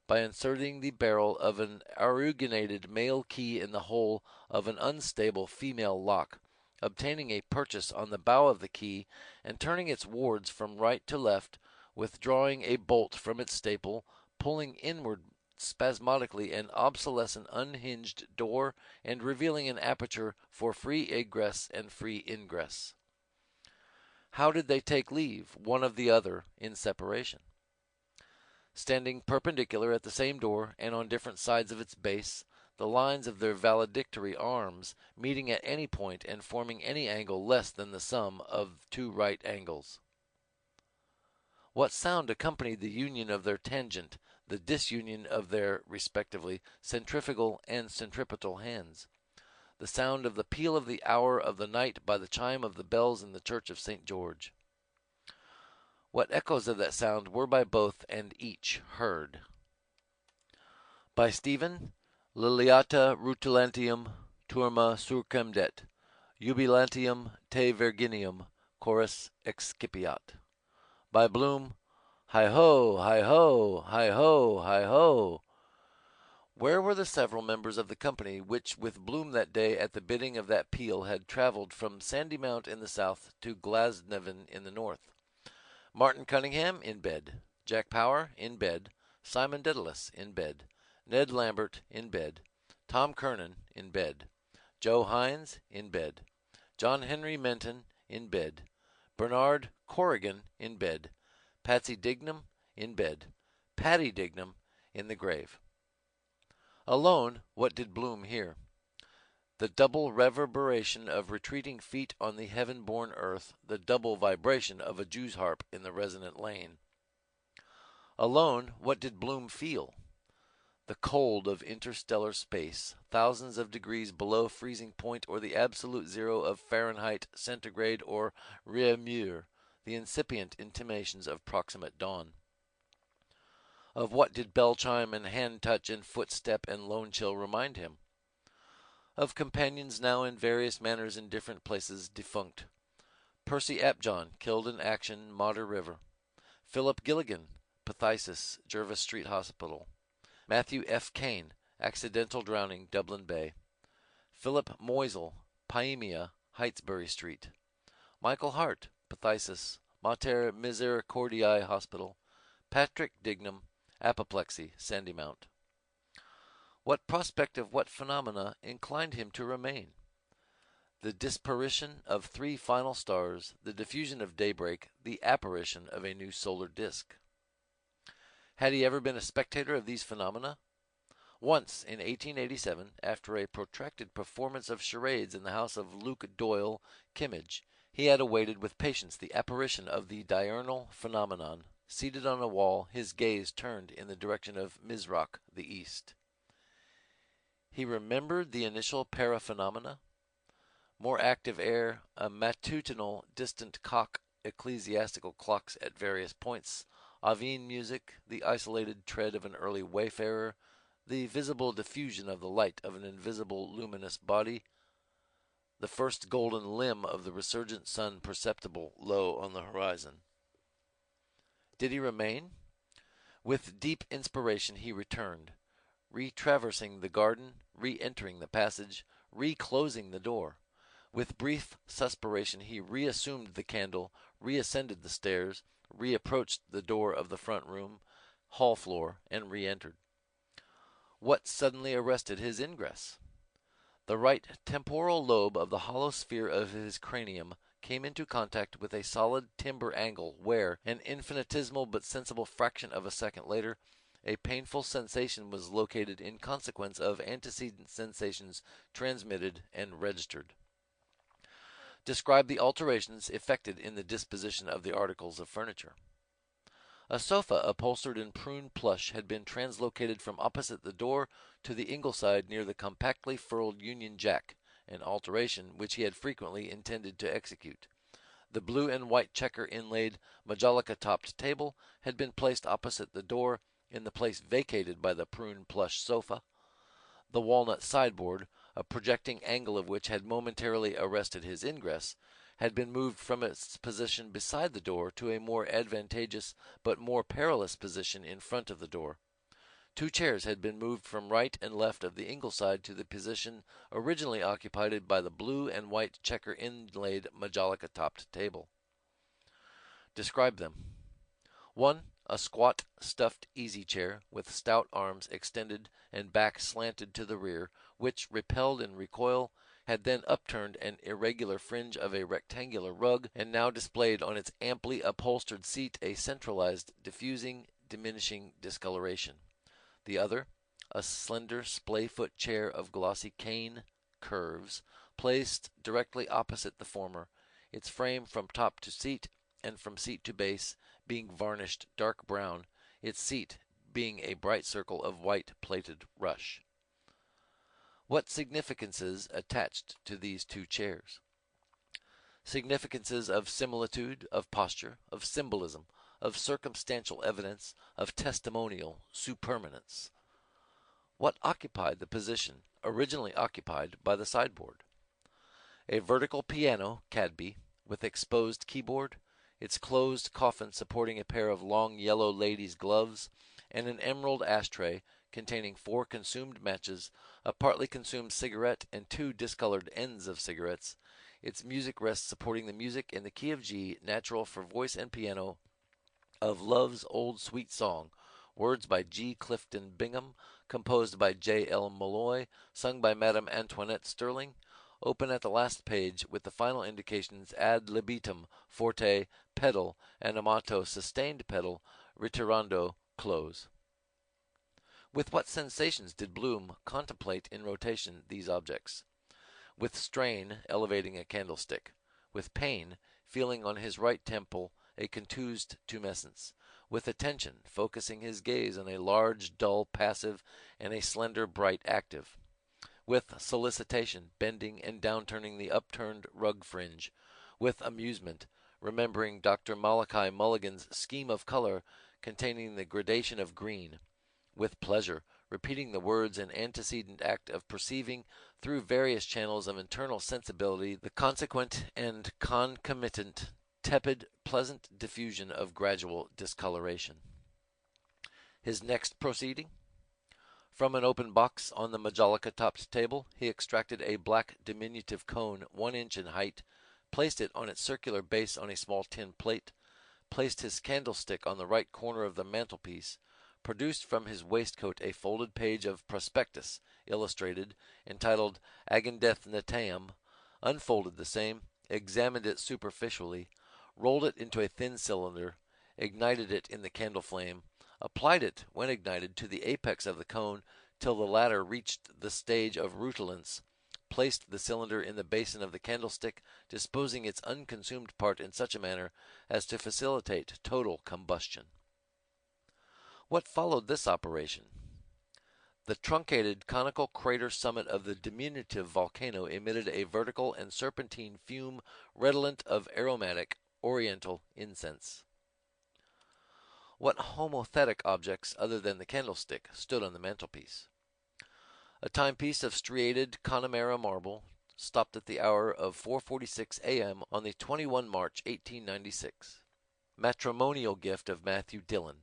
G: By inserting the barrel of an aerugunated male key in the hole of an unstable female lock, obtaining a purchase on the bow of the key, and turning its wards from right to left, withdrawing a bolt from its staple, pulling inward spasmodically an obsolescent unhinged door, and revealing an aperture for free egress and free ingress. How did they take leave, one of the other, in separation? Standing perpendicular at the same door, and on different sides of its base, the lines of their valedictory arms, meeting at any point and forming any angle less than the sum of two right angles. What sound accompanied the union of their tangent, the disunion of their, respectively, centrifugal and centripetal hands? The sound of the peal of the hour of the night by the chime of the bells in the church of St. George. What echoes of that sound were by both and each heard? By Stephen, Liliata rutilantium turma surcemdet, jubilantium te virginium chorus excipiat. By Bloom, hi-ho, hi-ho, hi-ho, hi-ho. Where were the several members of the company which with Bloom that day at the bidding of that peal had travelled from Sandymount in the south to Glasnevin in the north? Martin Cunningham in bed, Jack Power in bed, Simon Dedalus in bed, Ned Lambert in bed, Tom Kernan in bed, Joe Hines in bed, John Henry Menton in bed, Bernard Corrigan in bed, Patsy Dignam in bed, Patty Dignam in the grave. Alone, what did Bloom hear? The double reverberation of retreating feet on the heaven-born earth, the double vibration of a Jew's harp in the resonant lane. Alone, what did Bloom feel? The cold of interstellar space, thousands of degrees below freezing point or the absolute zero of Fahrenheit, centigrade, or Réaumur, the incipient intimations of proximate dawn. Of what did bell chime and hand touch and footstep and lone chill remind him? Of companions now in various manners in different places defunct. Percy Apjohn, killed in action, Modder River. Philip Gilligan, Pathisis, Jervis Street Hospital. Matthew F. Kane, accidental drowning, Dublin Bay. Philip Moisel, Paemia, Heightsbury Street. Michael Hart, Pathisis, Mater Misericordiae Hospital. Patrick Dignam, apoplexy, Sandymount. What prospect of what phenomena inclined him to remain? The disparition of 3 final stars, the diffusion of daybreak, the apparition of a new solar disk. Had he ever been a spectator of these phenomena? Once, in 1887, after a protracted performance of charades in the house of Luke Doyle, Kimmage, he had awaited with patience the apparition of the diurnal phenomenon, seated on a wall, his gaze turned in the direction of Mizroch, the east. He remembered the initial paraphenomena: more active air, a matutinal distant cock, ecclesiastical clocks at various points, Avine music, the isolated tread of an early wayfarer, the visible diffusion of the light of an invisible luminous body, the first golden limb of the resurgent sun perceptible low on the horizon. Did he remain? With deep inspiration he returned, retraversing the garden, re-entering the passage, reclosing the door. With brief suspiration he reassumed the candle, reascended the stairs, reapproached the door of the front room, hall floor, and re-entered. What suddenly arrested his ingress? The right temporal lobe of the hollow sphere of his cranium came into contact with a solid timber angle where, an infinitesimal but sensible fraction of a second later, a painful sensation was located in consequence of antecedent sensations transmitted and registered. Describe the alterations effected in the disposition of the articles of furniture. A sofa upholstered in prune plush had been translocated from opposite the door to the ingleside near the compactly furled Union Jack, an alteration which he had frequently intended to execute. The blue and white checker inlaid majolica-topped table had been placed opposite the door, in the place vacated by the prune plush sofa. The walnut sideboard, a projecting angle of which had momentarily arrested his ingress, had been moved from its position beside the door to a more advantageous but more perilous position in front of the door. 2 chairs had been moved from right and left of the ingleside to the position originally occupied by the blue and white checker inlaid majolica-topped table. Describe them. 1. A squat, stuffed easy-chair, with stout arms extended and back slanted to the rear, which, repelled in recoil, had then upturned an irregular fringe of a rectangular rug, and now displayed on its amply upholstered seat a centralized, diffusing, diminishing discoloration. The other, a slender splay-foot chair of glossy cane curves, placed directly opposite the former, its frame from top to seat, and from seat to base, being varnished dark brown, its seat being a bright circle of white plated rush. What significances attached to these 2 chairs? Significances of similitude, of posture, of symbolism, of circumstantial evidence, of testimonial supermanence. What occupied the position originally occupied by the sideboard? A vertical piano, Cadby, with exposed keyboard, its closed coffin supporting a pair of long yellow ladies' gloves, and an emerald ashtray containing 4 consumed matches, a partly consumed cigarette, and 2 discolored ends of cigarettes, its music rest supporting the music in the key of G, natural for voice and piano, of Love's Old Sweet Song, words by G. Clifton Bingham, composed by J. L. Molloy, sung by Madame Antoinette Sterling, open at the last page with the final indications ad libitum, forte, pedal, and amato, sustained pedal, ritirando, close. With what sensations did Bloom contemplate in rotation these objects? With strain, elevating a candlestick; with pain, feeling on his right temple a contused tumescence; with attention, focusing his gaze on a large, dull, passive, and a slender, bright, active. With solicitation, bending and downturning the upturned rug fringe. With amusement, remembering Dr. Malachi Mulligan's scheme of color containing the gradation of green. With pleasure, repeating the words and antecedent act of perceiving through various channels of internal sensibility the consequent and concomitant tepid, pleasant diffusion of gradual discoloration. His next proceeding? From an open box on the majolica-topped table, he extracted a black diminutive cone 1 inch in height, placed it on its circular base on a small tin plate, placed his candlestick on the right corner of the mantelpiece, produced from his waistcoat a folded page of prospectus, illustrated, entitled Agendeth Netaim, unfolded the same, examined it superficially, rolled it into a thin cylinder, ignited it in the candle flame, applied it, when ignited, to the apex of the cone till the latter reached the stage of rutilance, placed the cylinder in the basin of the candlestick, disposing its unconsumed part in such a manner as to facilitate total combustion. What followed this operation? The truncated conical crater summit of the diminutive volcano emitted a vertical and serpentine fume redolent of aromatic oriental incense. What homothetic objects, other than the candlestick, stood on the mantelpiece? A timepiece of striated Connemara marble, stopped at the hour of 4:46 a.m. on the 21 March, 1896. Matrimonial gift of Matthew Dillon.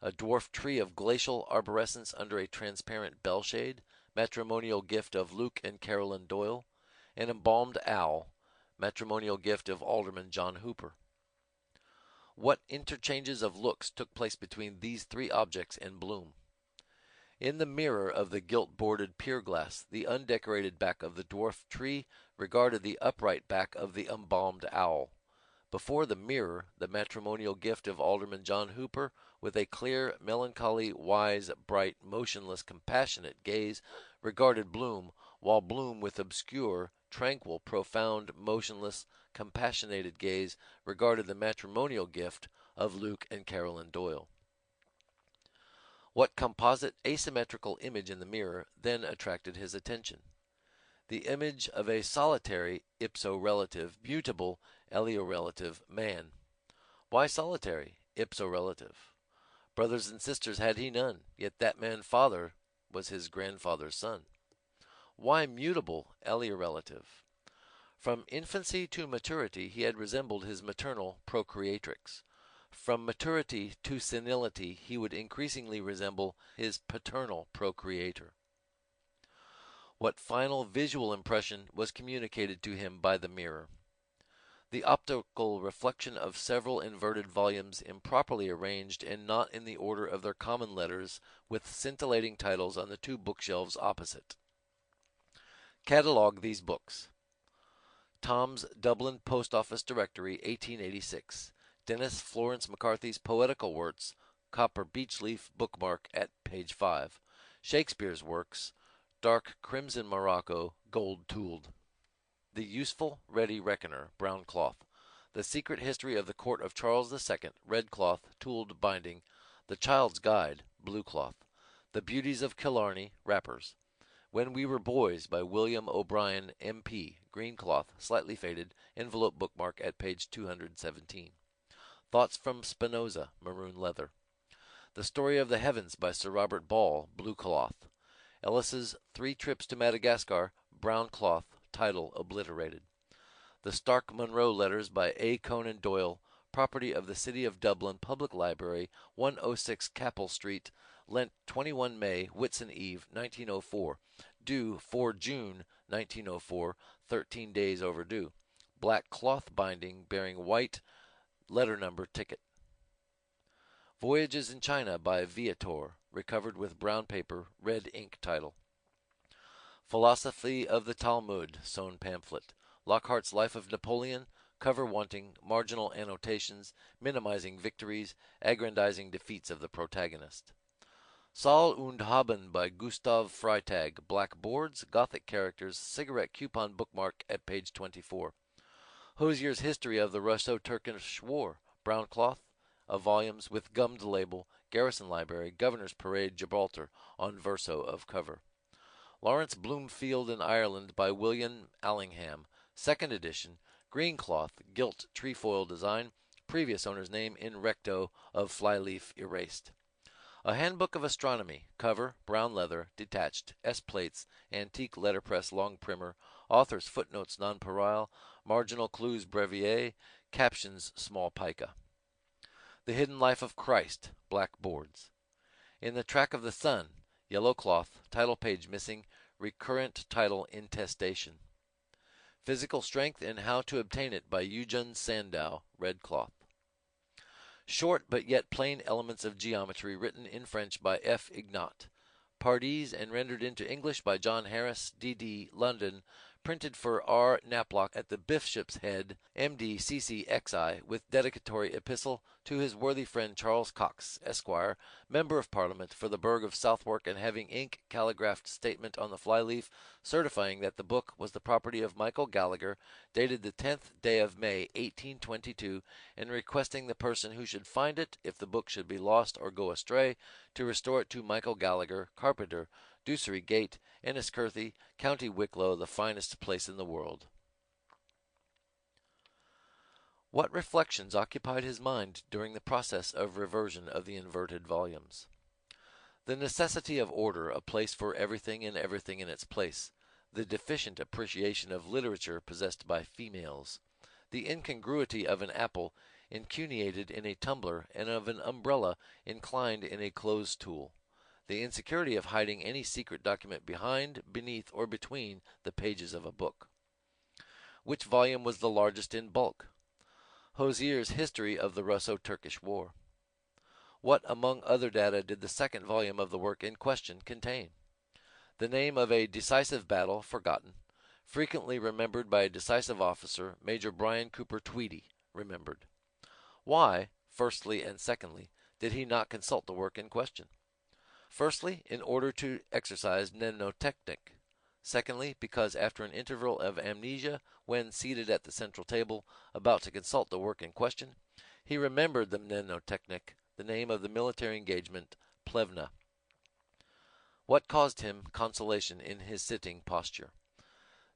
G: A dwarf tree of glacial arborescence under a transparent bell-shade, matrimonial gift of Luke and Caroline Doyle. An embalmed owl, matrimonial gift of Alderman John Hooper. What interchanges of looks took place between these three objects and Bloom? In the mirror of the gilt-boarded pier-glass, the undecorated back of the dwarf tree regarded the upright back of the embalmed owl. Before the mirror, the matrimonial gift of Alderman John Hooper, with a clear, melancholy, wise, bright, motionless, compassionate gaze, regarded Bloom, while Bloom, with obscure, tranquil, profound, motionless, compassionated gaze, regarded the matrimonial gift of Luke and Caroline Doyle. What composite asymmetrical image in the mirror then attracted his attention? The image of a solitary, ipso-relative, mutable, elio-relative man. Why solitary, ipso-relative? Brothers and sisters had he none, yet that man father was his grandfather's son. Why mutable, elio-relative? From infancy to maturity he had resembled his maternal procreatrix. From maturity to senility he would increasingly resemble his paternal procreator. What final visual impression was communicated to him by the mirror? The optical reflection of several inverted volumes improperly arranged and not in the order of their common letters, with scintillating titles on the two bookshelves opposite. Catalogue these books. Tom's Dublin Post Office Directory, 1886. Dennis Florence McCarthy's Poetical Works, copper beech-leaf bookmark at page 5. Shakespeare's works, dark crimson morocco, gold-tooled. The Useful Ready Reckoner, brown cloth. The Secret History of the Court of Charles II, red cloth, tooled binding. The Child's Guide, blue cloth. The Beauties of Killarney, wrappers. When We Were Boys, by William O'Brien, M.P., green cloth, slightly faded, envelope bookmark at page 217. Thoughts from Spinoza, maroon leather. The Story of the Heavens, by Sir Robert Ball, blue cloth. Ellis's 3 Trips to Madagascar, brown cloth, title obliterated. The Stark Munro Letters, by A. Conan Doyle, property of the City of Dublin Public Library, 106 Capel Street, lent 21 May, Whitsun Eve, 1904, due 4 June, 1904, 13 days overdue. Black cloth binding bearing white letter number ticket. Voyages in China, by Viator, recovered with brown paper, red ink title. Philosophy of the Talmud, sewn pamphlet. Lockhart's Life of Napoleon, cover wanting, marginal annotations, minimizing victories, aggrandizing defeats of the protagonist. Saul und Haben, by Gustav Freitag, black boards, Gothic characters, cigarette coupon bookmark at page 24. Hosier's History of the Russo-Turkish War, brown cloth, of volumes with gummed label, Garrison Library, Governor's Parade, Gibraltar, on verso of cover. Lawrence Bloomfield in Ireland by William Allingham, 2nd edition, green cloth, gilt trefoil design, previous owner's name in recto of flyleaf erased. A Handbook of Astronomy, cover, brown leather, detached, S-plates, antique letterpress long primer, author's footnotes nonpareil, marginal clues brevier, captions small pica. The Hidden Life of Christ, black boards. In the Track of the Sun, yellow cloth, title page missing, recurrent title intestation. Physical Strength and How to Obtain It by Eugen Sandow, red cloth. Short but yet plain elements of geometry written in French by F. Ignat. Pardis and rendered into English by John Harris, D.D., London, printed for R. Knaplock at the Bishop's Head, M.D. C.C.X.I., with dedicatory epistle to his worthy friend Charles Cox, Esquire, Member of Parliament for the Burgh of Southwark, and having ink calligraphed statement on the flyleaf, certifying that the book was the property of Michael Gallagher, dated the 10th day of May, 1822, and requesting the person who should find it, if the book should be lost or go astray, to restore it to Michael Gallagher, carpenter, Deucery Gate, Enniscorthy, County Wicklow, the finest place in the world. What reflections occupied his mind during the process of reversion of the inverted volumes? The necessity of order, a place for everything and everything in its place, the deficient appreciation of literature possessed by females, the incongruity of an apple incuneated in a tumbler and of an umbrella inclined in a clothes tool, the insecurity of hiding any secret document behind, beneath, or between the pages of a book. Which volume was the largest in bulk? Hozier's History of the Russo-Turkish War. What, among other data, did the second volume of the work in question contain? The name of a decisive battle forgotten, frequently remembered by a decisive officer, Major Brian Cooper Tweedy, remembered. Why, firstly and secondly, did he not consult the work in question? Firstly, in order to exercise mnemotechnic. Secondly, because after an interval of amnesia, when seated at the central table, about to consult the work in question, he remembered the mnemotechnic, the name of the military engagement, Plevna. What caused him consolation in his sitting posture?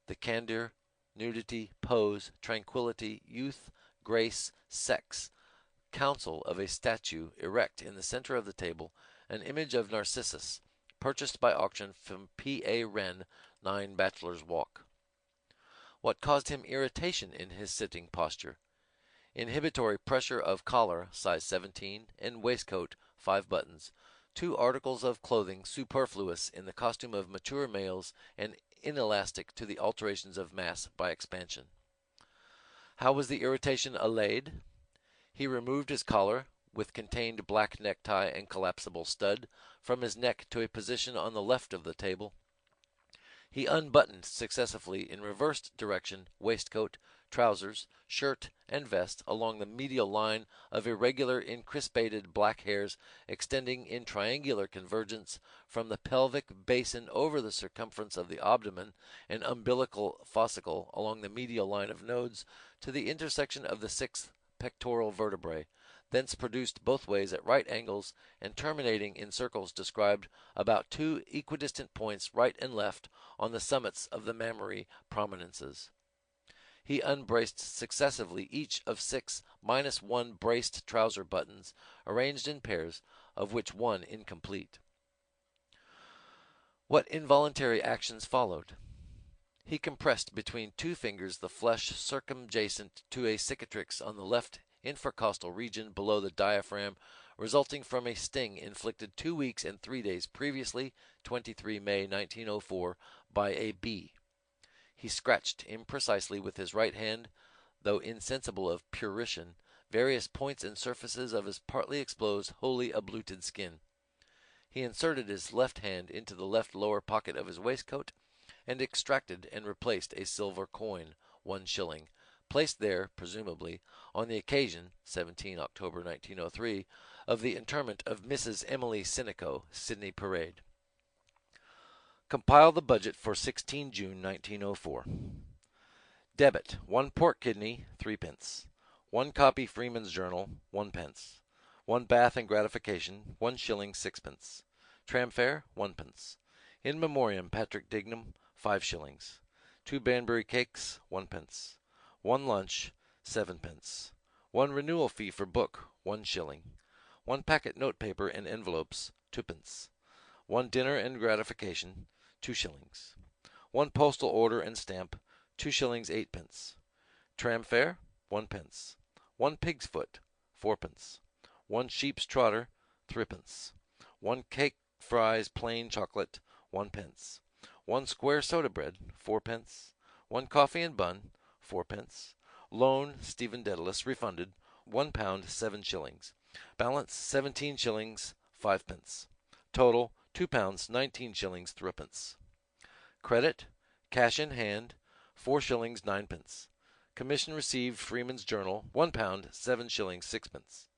G: The candor, nudity, pose, tranquillity, youth, grace, sex, counsel of a statue erect in the center of the table, an image of Narcissus, purchased by auction from P. A. Wren, 9 Bachelor's Walk. What caused him irritation in his sitting posture? Inhibitory pressure of collar, size 17, and waistcoat, 5 buttons, 2 articles of clothing superfluous in the costume of mature males and inelastic to the alterations of mass by expansion. How was the irritation allayed? He removed his collar, with contained black necktie and collapsible stud, from his neck to a position on the left of the table. He unbuttoned successively in reversed direction waistcoat, trousers, shirt, and vest along the medial line of irregular encrispated black hairs extending in triangular convergence from the pelvic basin over the circumference of the abdomen and umbilical fossa along the medial line of nodes to the intersection of the 6th pectoral vertebrae, thence produced both ways at right angles and terminating in circles described about 2 equidistant points right and left on the summits of the mammary prominences. He unbraced successively each of 6 -1 braced trouser buttons, arranged in pairs, of which 1 incomplete. What involuntary actions followed? He compressed between 2 fingers the flesh circumjacent to a cicatrix on the left infracostal region below the diaphragm, resulting from a sting inflicted 2 weeks and 3 days previously, 23 May 1904, by a bee. He scratched imprecisely with his right hand, though insensible of prurition, various points and surfaces of his partly exposed, wholly abluted skin. He inserted his left hand into the left lower pocket of his waistcoat, and extracted and replaced a silver coin, 1 shilling, placed there, presumably, on the occasion, 17 October 1903, of the interment of Mrs. Emily Sinico, Sydney Parade. Compile the budget for 16 June 1904. Debit, 1 pork kidney, 3 pence. 1 copy Freeman's Journal, 1 pence. 1 bath and gratification, 1 shilling 6pence. Tram fare, 1 pence. In memoriam Patrick Dignam, 5 shillings. 2 Banbury cakes, 1 pence. 1 lunch, 7 pence. 1 renewal fee for book, 1 shilling. 1 packet notepaper and envelopes, 2 pence. 1 dinner and gratification, 2 shillings. 1 postal order and stamp, 2 shillings 8 pence. Tram fare, 1 pence. 1 pig's foot, 4 pence. 1 sheep's trotter, 3 pence. 1 cake, fries, plain chocolate, 1 pence. 1 square soda bread, 4 pence. 1 coffee and bun, 4 pence. Loan, Stephen Dedalus, refunded, £1 7 shillings. Balance, 17 shillings 5 pence. Total, £2 19 shillings 3 pence. Credit, cash in hand, 4 shillings 9 pence. Commission received, Freeman's Journal, £1 7 shillings 6 pence.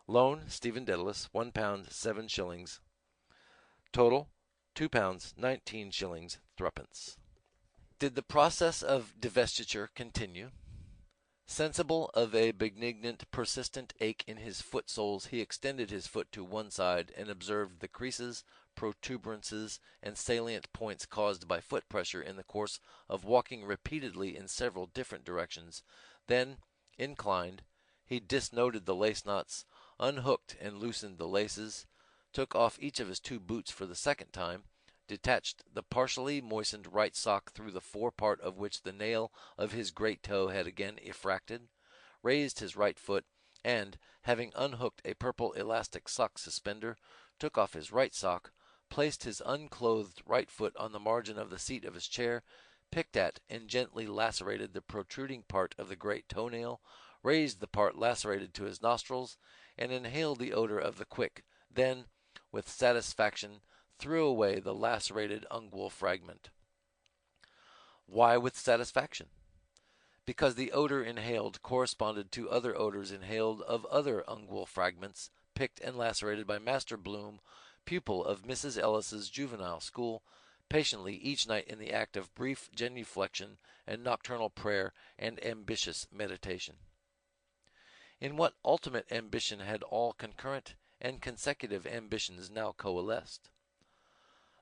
G: Loan, Stephen Dedalus, £1 7 shillings. Total, £2 19 shillings 3 pence. Did the process of divestiture continue? Sensible of a benignant, persistent ache in his foot soles, he extended his foot to one side and observed the creases, protuberances, and salient points caused by foot pressure in the course of walking repeatedly in several different directions. Then, inclined, he disnoted the lace knots, unhooked and loosened the laces, took off each of his 2 boots for the second time, detached the partially moistened right sock through the fore part of which the nail of his great toe had again effracted, raised his right foot, and, having unhooked a purple elastic sock suspender, took off his right sock, placed his unclothed right foot on the margin of the seat of his chair, picked at and gently lacerated the protruding part of the great toenail, raised the part lacerated to his nostrils, and inhaled the odor of the quick, then, with satisfaction, threw away the lacerated ungual fragment. Why with satisfaction? Because the odor inhaled corresponded to other odors inhaled of other ungual fragments, picked and lacerated by Master Bloom, pupil of Mrs. Ellis's juvenile school, patiently each night in the act of brief genuflection and nocturnal prayer and ambitious meditation. In what ultimate ambition had all concurrent and consecutive ambitions now coalesced?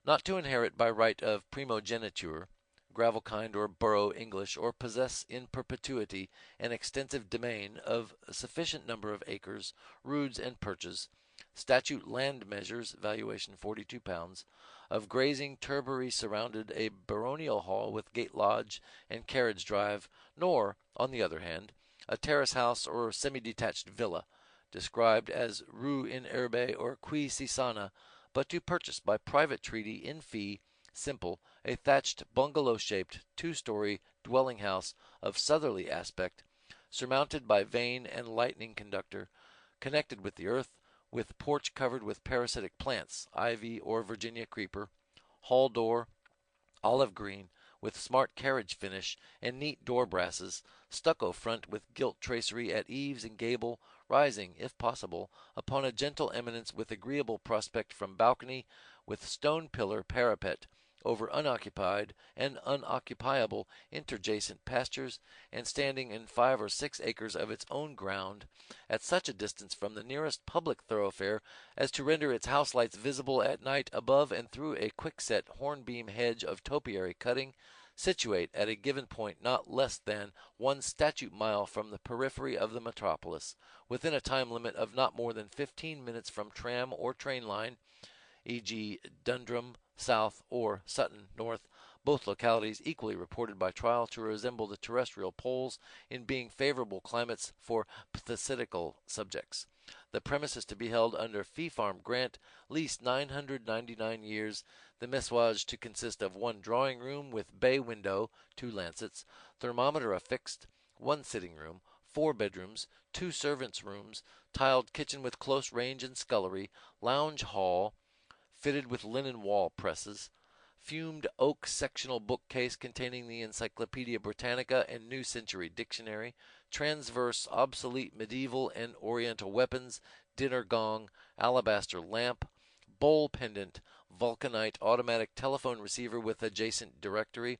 G: Not to inherit by right of primogeniture, gravel-kind or borough English, or possess in perpetuity an extensive domain of a sufficient number of acres, roods, and perches, statute land measures, valuation £42, of grazing turbary surrounded a baronial hall with gate lodge and carriage drive, nor, on the other hand, a terrace house or semi-detached villa, described as rue in herbe or qui si sana, but to purchase by private treaty in fee simple a thatched bungalow-shaped 2-story dwelling-house of southerly aspect, surmounted by vane and lightning conductor, connected with the earth, with porch covered with parasitic plants, ivy or Virginia creeper, hall door, olive green, with smart carriage finish and neat door brasses, stucco front with gilt tracery at eaves and gable, rising, if possible, upon a gentle eminence with agreeable prospect from balcony, with stone pillar parapet, over unoccupied and unoccupiable interjacent pastures, and standing in 5 or 6 acres of its own ground, at such a distance from the nearest public thoroughfare as to render its house lights visible at night above and through a quickset hornbeam hedge of topiary cutting, situate at a given point not less than 1 statute mile from the periphery of the metropolis, within a time limit of not more than 15 minutes from tram or train line, e.g. Dundrum, south, or Sutton, north, both localities equally reported by trial to resemble the terrestrial poles in being favorable climates for pthisidical subjects. The premises to be held under fee-farm grant, lease 999 years, the messuage to consist of 1 drawing-room with bay window, 2 lancets, thermometer affixed, 1 sitting-room, 4 bedrooms, 2 servants' rooms, tiled kitchen with close range and scullery, lounge hall, fitted with linen wall presses, fumed oak sectional bookcase containing the Encyclopedia Britannica and New Century Dictionary, transverse obsolete medieval and oriental weapons, dinner gong, alabaster lamp, bowl pendant, vulcanite automatic telephone receiver with adjacent directory,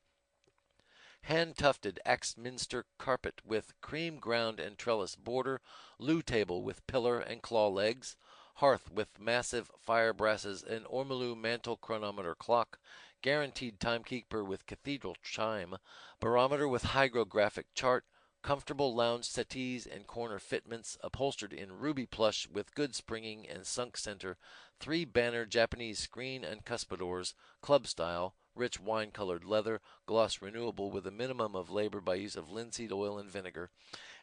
G: hand-tufted Axminster carpet with cream ground and trellis border, loo table with pillar and claw legs, hearth with massive fire brasses and ormolu mantel chronometer clock, guaranteed timekeeper with cathedral chime, barometer with hygrographic chart, comfortable lounge settees and corner fitments upholstered in ruby plush with good springing and sunk center, 3-banner Japanese screen and cuspidors, club style, rich wine-colored leather, gloss renewable with a minimum of labor by use of linseed oil and vinegar,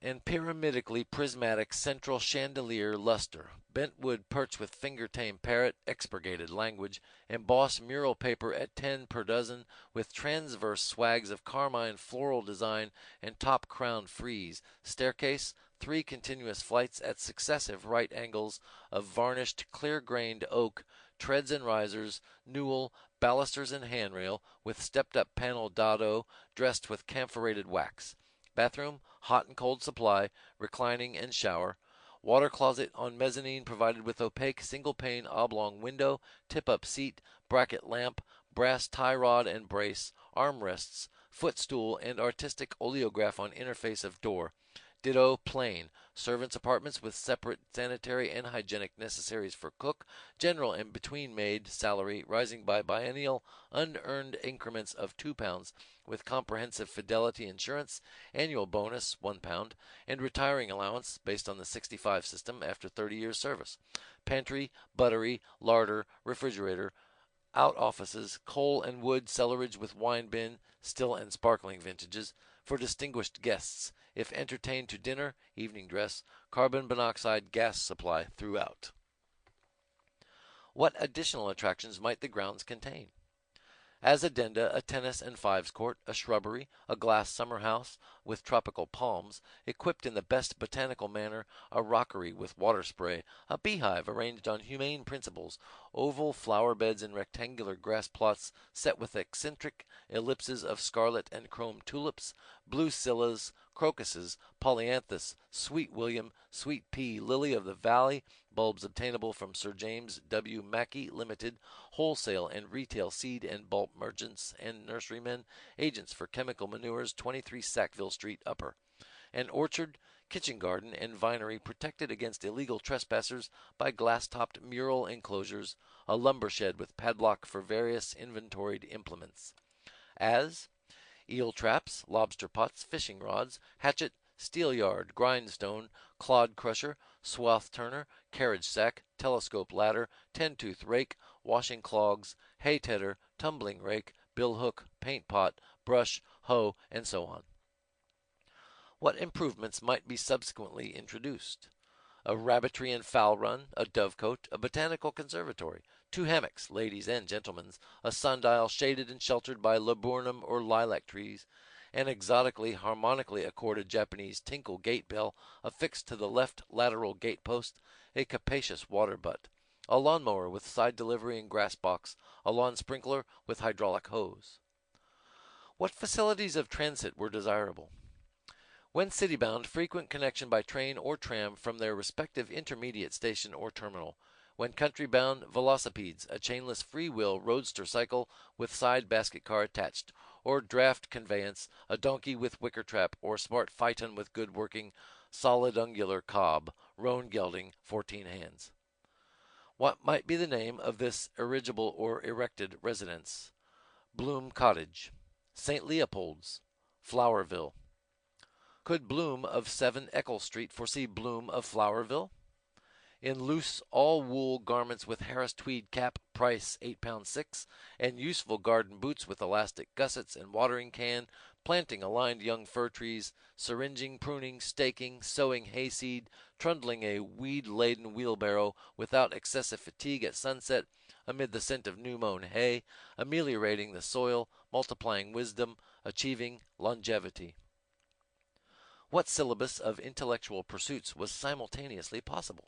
G: and pyramidically prismatic central chandelier luster, bentwood perch with finger-tame parrot, expurgated language, embossed mural paper at 10 per dozen, with transverse swags of carmine floral design and top-crown frieze, staircase, 3 continuous flights at successive right angles of varnished clear-grained oak, treads and risers, newel, balusters and handrail, with stepped-up panel dado dressed with camphorated wax. Bathroom, hot and cold supply, reclining and shower. Water closet on mezzanine provided with opaque single-pane oblong window, tip-up seat, bracket lamp, brass tie rod and brace, armrests, footstool, and artistic oleograph on interface of door. Ditto plain. Servants' apartments with separate sanitary and hygienic necessaries for cook, general and between maid, salary rising by biennial unearned increments of £2, with comprehensive fidelity insurance, annual bonus £1, and retiring allowance based on the 65 system after 30 years service. Pantry, buttery, larder, refrigerator, out offices, coal and wood cellarage with wine bin, still and sparkling vintages, for distinguished guests, if entertained to dinner, evening dress, carbon monoxide gas supply throughout. What additional attractions might the grounds contain? As addenda, a tennis and fives court, a shrubbery, a glass summer house with tropical palms, equipped in the best botanical manner, a rockery with water spray, a beehive arranged on humane principles, oval flower beds and rectangular grass plots set with eccentric ellipses of scarlet and chrome tulips, blue scillas, crocuses, polyanthus, sweet William, sweet pea, lily of the valley, bulbs obtainable from Sir James W. Mackey Limited, wholesale and retail seed and bulb merchants and nurserymen, agents for chemical manures, 23 Sackville Street, Upper. An orchard, kitchen garden, and vinery protected against illegal trespassers by glass-topped mural enclosures, a lumber shed with padlock for various inventoried implements. As eel traps, lobster pots, fishing rods, hatchet, steelyard, grindstone, clod crusher, swath turner, carriage sack, telescope ladder, 10-tooth rake, washing clogs, hay tedder, tumbling rake, bill hook, paint pot, brush, hoe, and so on. What improvements might be subsequently introduced? A rabbitry and fowl run, a dovecote, a botanical conservatory, 2 hammocks, ladies' and gentlemen's, a sundial shaded and sheltered by laburnum or lilac trees, an exotically harmonically accorded Japanese tinkle gate bell affixed to the left lateral gate post, a capacious water butt, a lawnmower with side delivery and grass box, a lawn sprinkler with hydraulic hose. What facilities of transit were desirable? When city-bound, frequent connection by train or tram from their respective intermediate station or terminal. When country-bound, velocipedes, a chainless free-wheel roadster cycle with side basket car attached, or draft conveyance, a donkey with wicker trap, or smart phaeton with good working, solid ungular cob, roan gelding, 14 hands. What might be the name of this erigible or erected residence? Bloom Cottage, St. Leopold's, Flowerville. Could Bloom of 7 Eccles Street foresee Bloom of Flowerville? In loose all-wool garments with Harris tweed cap, price £8.6, and useful garden boots with elastic gussets and watering can, planting aligned young fir trees, syringing, pruning, staking, sowing hayseed, trundling a weed-laden wheelbarrow without excessive fatigue at sunset, amid the scent of new-mown hay, ameliorating the soil, multiplying wisdom, achieving longevity. What syllabus of intellectual pursuits was simultaneously possible?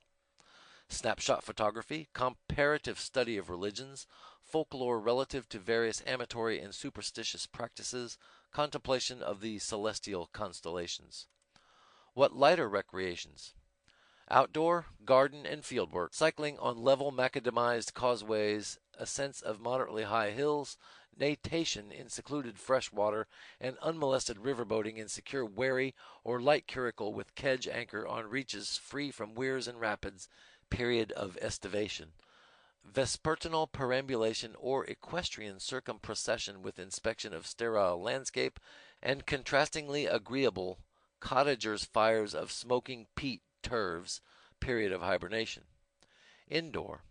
G: Snapshot photography, comparative study of religions, folklore relative to various amatory and superstitious practices, contemplation of the celestial constellations. What lighter recreations? Outdoor, garden, and fieldwork, cycling on level macadamized causeways a sense of moderately high hills, natation in secluded fresh water, and unmolested riverboating in secure wherry or light curricle with kedge anchor on reaches free from weirs and rapids, period of estivation. Vespertinal perambulation or equestrian circumprocession with inspection of sterile landscape, and contrastingly agreeable cottagers' fires of smoking peat turves, period of hibernation. Indoor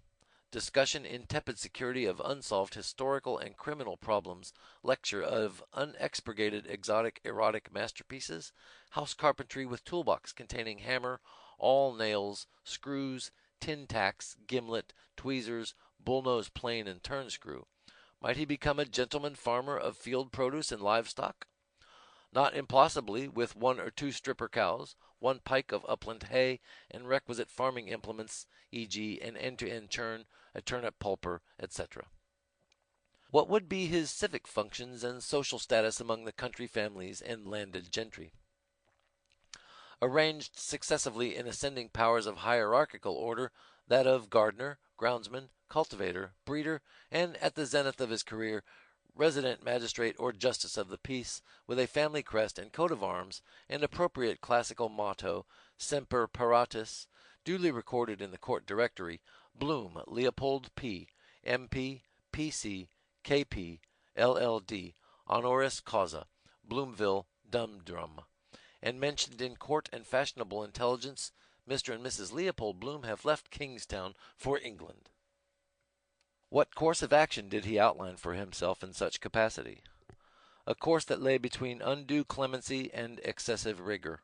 G: discussion in tepid security of unsolved historical and criminal problems, lecture of unexpurgated exotic erotic masterpieces, house carpentry with toolbox containing hammer, awl nails, screws, tin tacks, gimlet, tweezers, bullnose plane and turn screw. Might he become a gentleman farmer of field produce and livestock? Not impossibly, with 1 or 2 stripper cows, 1 pike of upland hay, and requisite farming implements, e.g., an end-to-end churn, a turnip pulper, etc. What would be his civic functions and social status among the country families and landed gentry? Arranged successively in ascending powers of hierarchical order, that of gardener, groundsman, cultivator, breeder, and at the zenith of his career, resident magistrate or justice of the peace, with a family crest and coat of arms, and appropriate classical motto, Semper Paratus, duly recorded in the court directory, Bloom, Leopold P., M.P., P.C., K.P., LL.D., honoris causa, Bloomville, Dum-Drum, and mentioned in court and fashionable intelligence, Mr. and Mrs. Leopold Bloom have left Kingstown for England. What course of action did he outline for himself in such capacity? A course that lay between undue clemency and excessive rigor,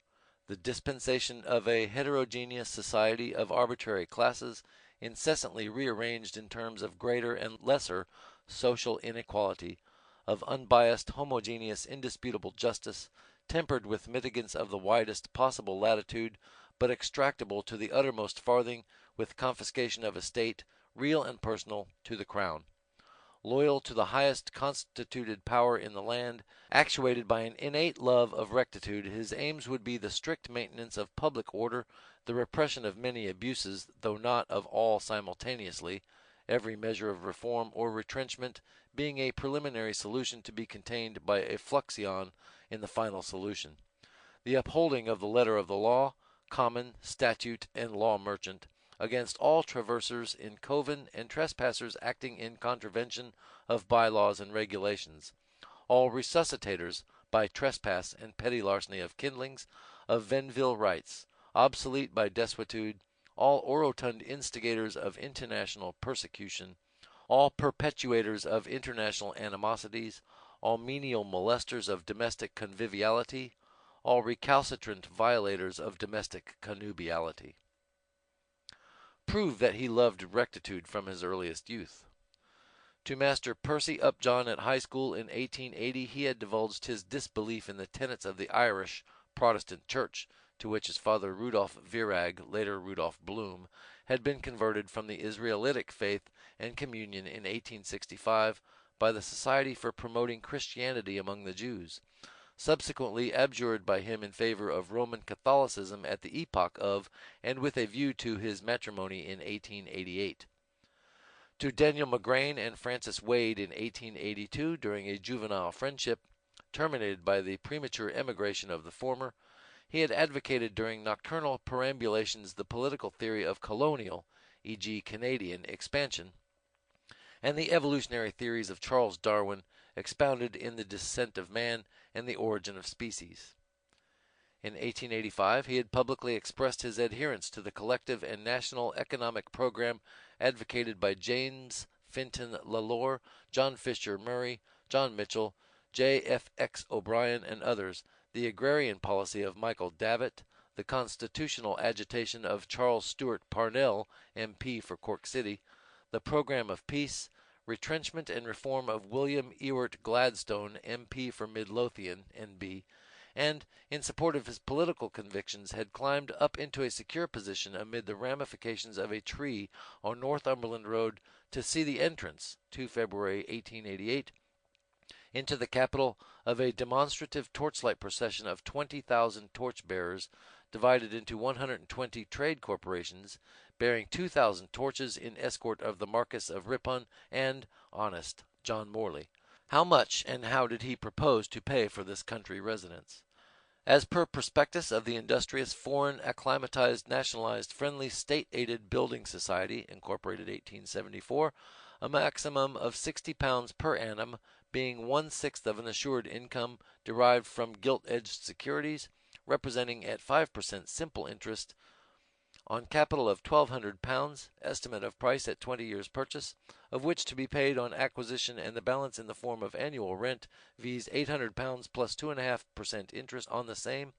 G: the dispensation of a heterogeneous society of arbitrary classes, incessantly rearranged in terms of greater and lesser social inequality, of unbiased, homogeneous, indisputable justice, tempered with mitigants of the widest possible latitude, but extractable to the uttermost farthing, with confiscation of estate, real and personal, to the crown. Loyal to the highest constituted power in the land, actuated by an innate love of rectitude, his aims would be the strict maintenance of public order, the repression of many abuses, though not of all simultaneously, every measure of reform or retrenchment being a preliminary solution to be contained by a fluxion in the final solution. The upholding of the letter of the law, common, statute, and law merchant, against all traversers in coven and trespassers acting in contravention of bylaws and regulations, all resuscitators by trespass and petty larceny of kindlings, of Venville rights, obsolete by desuetude, all orotund instigators of international persecution, all perpetuators of international animosities, all menial molesters of domestic conviviality, all recalcitrant violators of domestic connubiality. Prove that he loved rectitude from his earliest youth. To Master Percy Upjohn at high school in 1880 he had divulged his disbelief in the tenets of the Irish Protestant Church, to which his father Rudolph Virag, later Rudolph Bloom, had been converted from the Israelitic faith and communion in 1865 by the Society for Promoting Christianity among the Jews, subsequently abjured by him in favor of Roman Catholicism at the epoch of, and with a view to his matrimony in 1888. To Daniel McGrain and Francis Wade in 1882, during a juvenile friendship, terminated by the premature emigration of the former, he had advocated during nocturnal perambulations the political theory of colonial, e.g. Canadian, expansion, and the evolutionary theories of Charles Darwin, expounded in The Descent of Man and the Origin of Species. In 1885 he had publicly expressed his adherence to the collective and national economic program advocated by James Finton Lalore, John Fisher Murray, John Mitchell, J. F. X. O'Brien, and others, the agrarian policy of Michael Davitt, the constitutional agitation of Charles Stewart Parnell, M.P. for Cork City, the program of peace, retrenchment and reform of William Ewart Gladstone, M.P. for Midlothian, N.B., and, in support of his political convictions, had climbed up into a secure position amid the ramifications of a tree on Northumberland Road to see the entrance, 2 February 1888, into the capital of a demonstrative torchlight procession of 20,000 torch-bearers, divided into 120 trade corporations, bearing 2,000 torches in escort of the Marquis of Ripon and honest John Morley. How much and how did he propose to pay for this country residence? As per prospectus of the industrious, foreign, acclimatized, nationalized, friendly, state-aided Building Society, incorporated 1874, a maximum of £60 per annum, being 1/6 of an assured income derived from gilt-edged securities, representing at 5% simple interest on capital of £1,200, estimate of price at 20 years' purchase, of which to be paid on acquisition and the balance in the form of annual rent, viz. £800 plus 2.5% interest on the same,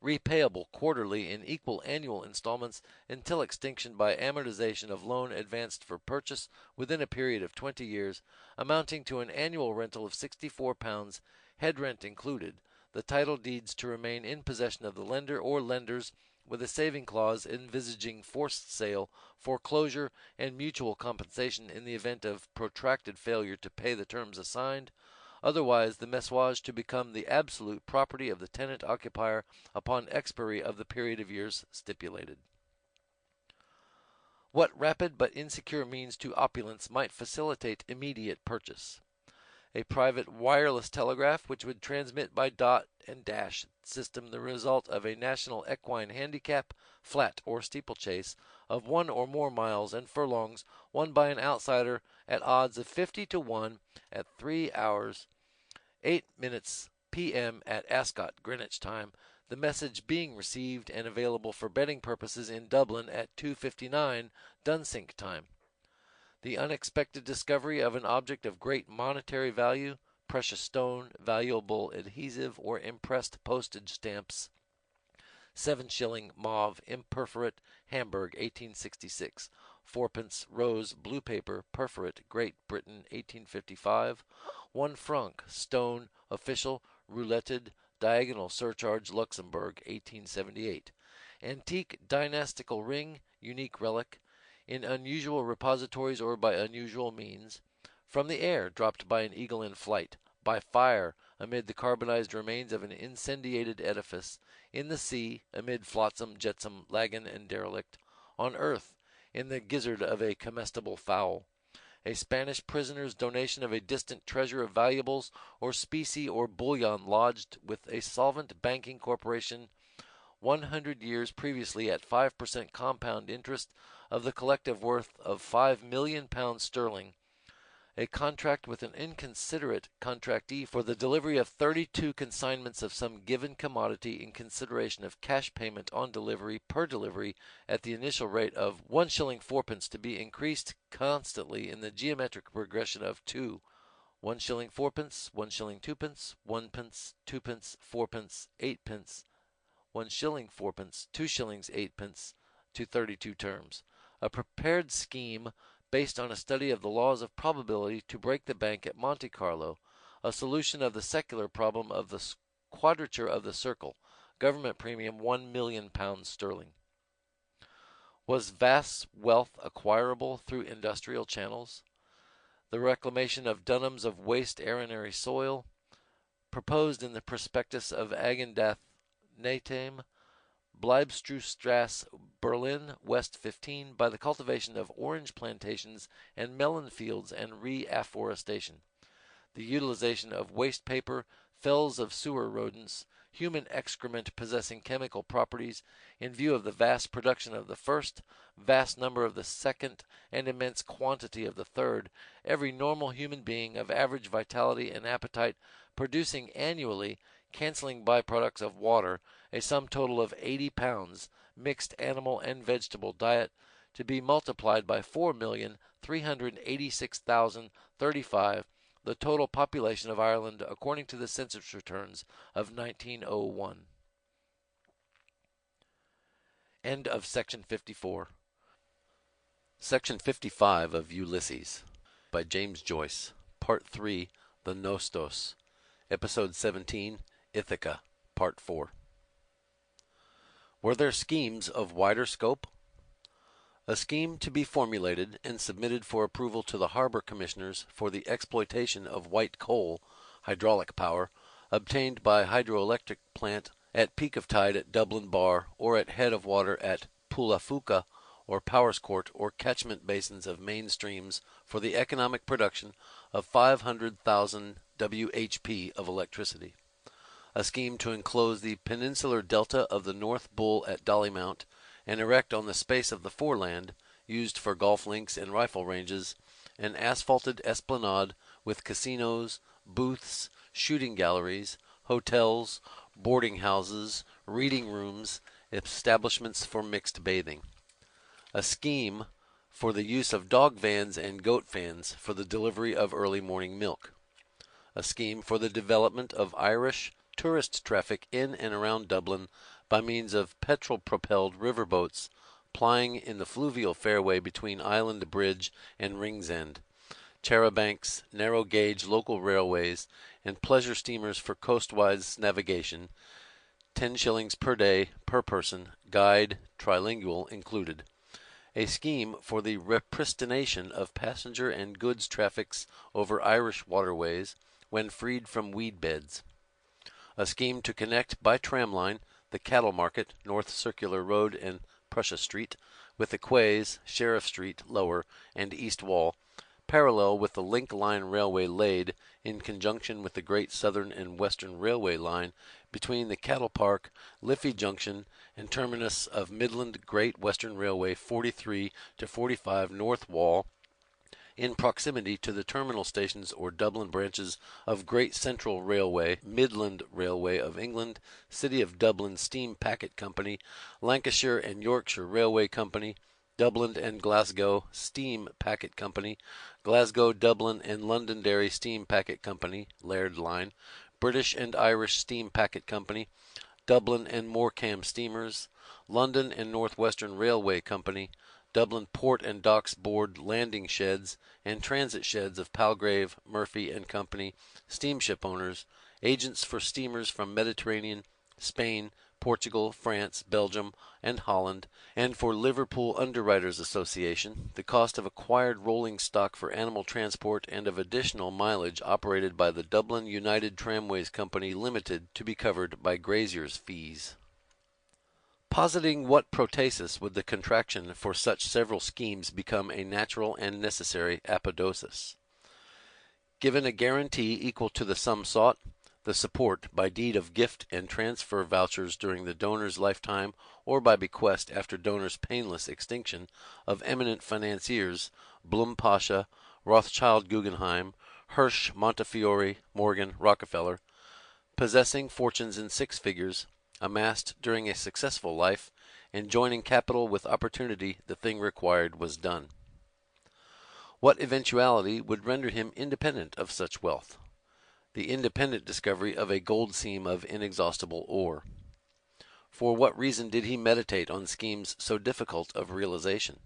G: repayable quarterly in equal annual installments until extinction by amortization of loan advanced for purchase within a period of 20 years, amounting to an annual rental of £64, head rent included, the title deeds to remain in possession of the lender or lenders, with a saving clause envisaging forced sale, foreclosure, and mutual compensation in the event of protracted failure to pay the terms assigned, otherwise the messuage to become the absolute property of the tenant-occupier upon expiry of the period of years stipulated. What rapid but insecure means to opulence might facilitate immediate purchase? A private wireless telegraph which would transmit by dot and dash system the result of a national equine handicap, flat or steeplechase, of 1 or more miles and furlongs, won by an outsider at odds of 50 to 1 at 3 hours 8 minutes p.m. at Ascot, Greenwich time, the message being received and available for betting purposes in Dublin at 2:59 Dunsink time. The unexpected discovery of an object of great monetary value, precious stone, valuable adhesive, or impressed postage stamps. 7s. mauve, imperforate, Hamburg, 1866. 4d. rose, blue paper, perforate, Great Britain, 1855. 1 franc, stone, official, rouletted, diagonal surcharge, Luxembourg, 1878. Antique dynastical ring, unique relic, in unusual repositories or by unusual means, from the air, dropped by an eagle in flight, by fire, amid the carbonized remains of an incendiated edifice, in the sea, amid flotsam, jetsam, lagon, and derelict, on earth, in the gizzard of a comestible fowl, a Spanish prisoner's donation of a distant treasure of valuables or specie or bullion lodged with a solvent banking corporation 100 years previously at 5% compound interest of the collective worth of £5,000,000 sterling, a contract with an inconsiderate contractee for the delivery of 32 consignments of some given commodity in consideration of cash payment on delivery per delivery at the initial rate of 1s. 4d. to be increased constantly in the geometric progression of 2, 1s. 4d., 1s. 2d., 1d., 2d., 4d., 8d., 1s. 4d., 2s. 8d. to 32 terms. A prepared scheme based on a study of the laws of probability to break the bank at Monte Carlo, a solution of the secular problem of the quadrature of the circle, government premium £1,000,000 sterling. Was vast wealth acquirable through industrial channels? The reclamation of dunams of waste arenary soil, proposed in the prospectus of Agendath Natem, Bleibstreustrasse, Berlin, West 15, by the cultivation of orange plantations and melon fields and re-afforestation. The utilization of waste paper, fells of sewer rodents, human excrement possessing chemical properties, in view of the vast production of the first, vast number of the second, and immense quantity of the third, every normal human being of average vitality and appetite producing annually, cancelling by-products of water, a sum total of 80 pounds, mixed animal and vegetable diet, to be multiplied by 4,386,035, the total population of Ireland according to the census returns of 1901. End of section 54. Section 55 of Ulysses, by James Joyce, Part 3, The Nostos, Episode 17, Ithaca, Part 4. Were there schemes of wider scope? A scheme to be formulated and submitted for approval to the harbor commissioners for the exploitation of white coal, hydraulic power, obtained by hydroelectric plant at peak of tide at Dublin Bar or at head of water at Poulaphouca or powerscourt or catchment basins of main streams for the economic production of 500,000 WHP of electricity. A scheme to enclose the peninsular delta of the North Bull at Dollymount and erect on the space of the foreland, used for golf links and rifle ranges, an asphalted esplanade with casinos, booths, shooting galleries, hotels, boarding houses, reading rooms, establishments for mixed bathing. A scheme for the use of dog vans and goat vans for the delivery of early morning milk. A scheme for the development of Irish tourist traffic in and around Dublin by means of petrol-propelled riverboats plying in the fluvial fairway between Island Bridge and Ringsend, charabancs, narrow-gauge local railways, and pleasure steamers for coastwise navigation, 10 shillings per day per person, guide, trilingual included. A scheme for the repristination of passenger and goods traffics over Irish waterways when freed from weed beds. A scheme to connect by tramline the Cattle Market, North Circular Road and Prussia Street, with the quays, Sheriff Street, Lower, and East Wall, parallel with the Link Line Railway laid in conjunction with the Great Southern and Western Railway line between the Cattle Park, Liffey Junction, and terminus of Midland Great Western Railway 43 to 45 North Wall, in proximity to the terminal stations or Dublin branches of Great Central Railway, Midland Railway of England, City of Dublin Steam Packet Company, Lancashire and Yorkshire Railway Company, Dublin and Glasgow Steam Packet Company, Glasgow, Dublin and Londonderry Steam Packet Company, Laird Line, British and Irish Steam Packet Company, Dublin and Morecambe Steamers, London and North Western Railway Company, Dublin Port and Docks Board landing sheds and transit sheds of Palgrave, Murphy and Company, steamship owners, agents for steamers from Mediterranean, Spain, Portugal, France, Belgium, and Holland, and for Liverpool Underwriters Association, the cost of acquired rolling stock for animal transport and of additional mileage operated by the Dublin United Tramways Company Limited to be covered by grazier's fees. Positing what protasis would the contraction for such several schemes become a natural and necessary apodosis? Given a guarantee equal to the sum sought, the support by deed of gift and transfer vouchers during the donor's lifetime or by bequest after donor's painless extinction of eminent financiers, Bloom Pasha, Rothschild Guggenheim, Hirsch, Montefiore, Morgan, Rockefeller, possessing fortunes in six figures, amassed during a successful life, and joining capital with opportunity, the thing required was done. What eventuality would render him independent of such wealth? The independent discovery of a gold seam of inexhaustible ore. For what reason did he meditate on schemes so difficult of realization?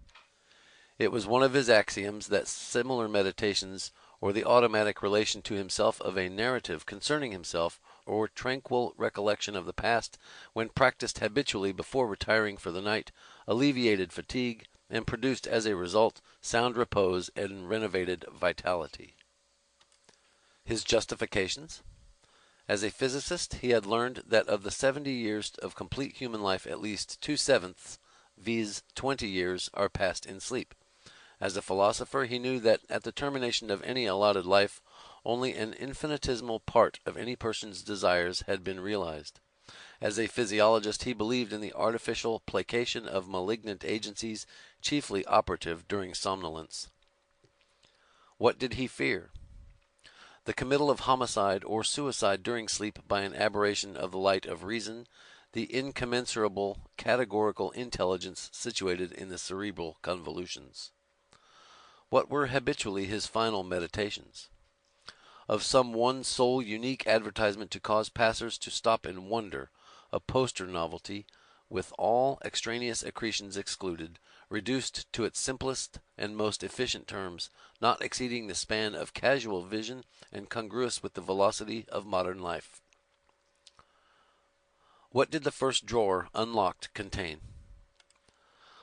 G: It was one of his axioms that similar meditations, or the automatic relation to himself of a narrative concerning himself, or tranquil recollection of the past, when practiced habitually before retiring for the night, alleviated fatigue, and produced as a result sound repose and renovated vitality. His justifications? As a physicist, he had learned that of the 70 years of complete human life, at least 2/7, viz. 20 years, are passed in sleep. As a philosopher, he knew that at the termination of any allotted life, only an infinitesimal part of any person's desires had been realized. As a physiologist, he believed in the artificial placation of malignant agencies, chiefly operative during somnolence. What did he fear? The committal of homicide or suicide during sleep by an aberration of the light of reason, the incommensurable categorical intelligence situated in the cerebral convolutions. What were habitually his final meditations? Of some one sole unique advertisement to cause passers to stop and wonder, a poster novelty, with all extraneous accretions excluded, reduced to its simplest and most efficient terms, not exceeding the span of casual vision and congruous with the velocity of modern life. What did the first drawer, unlocked, contain?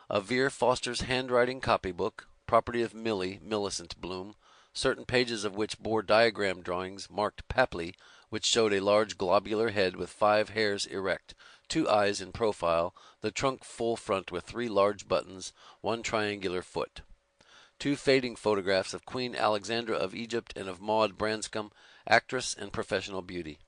G: A Vere Foster's handwriting copybook, property of Millicent Bloom, certain pages of which bore diagram drawings marked Papley, which showed a large globular head with 5 hairs erect, 2 eyes in profile, the trunk full front with 3 large buttons, 1 triangular foot. 2 fading photographs of Queen Alexandra of Egypt and of Maud Branscombe, actress and professional beauty.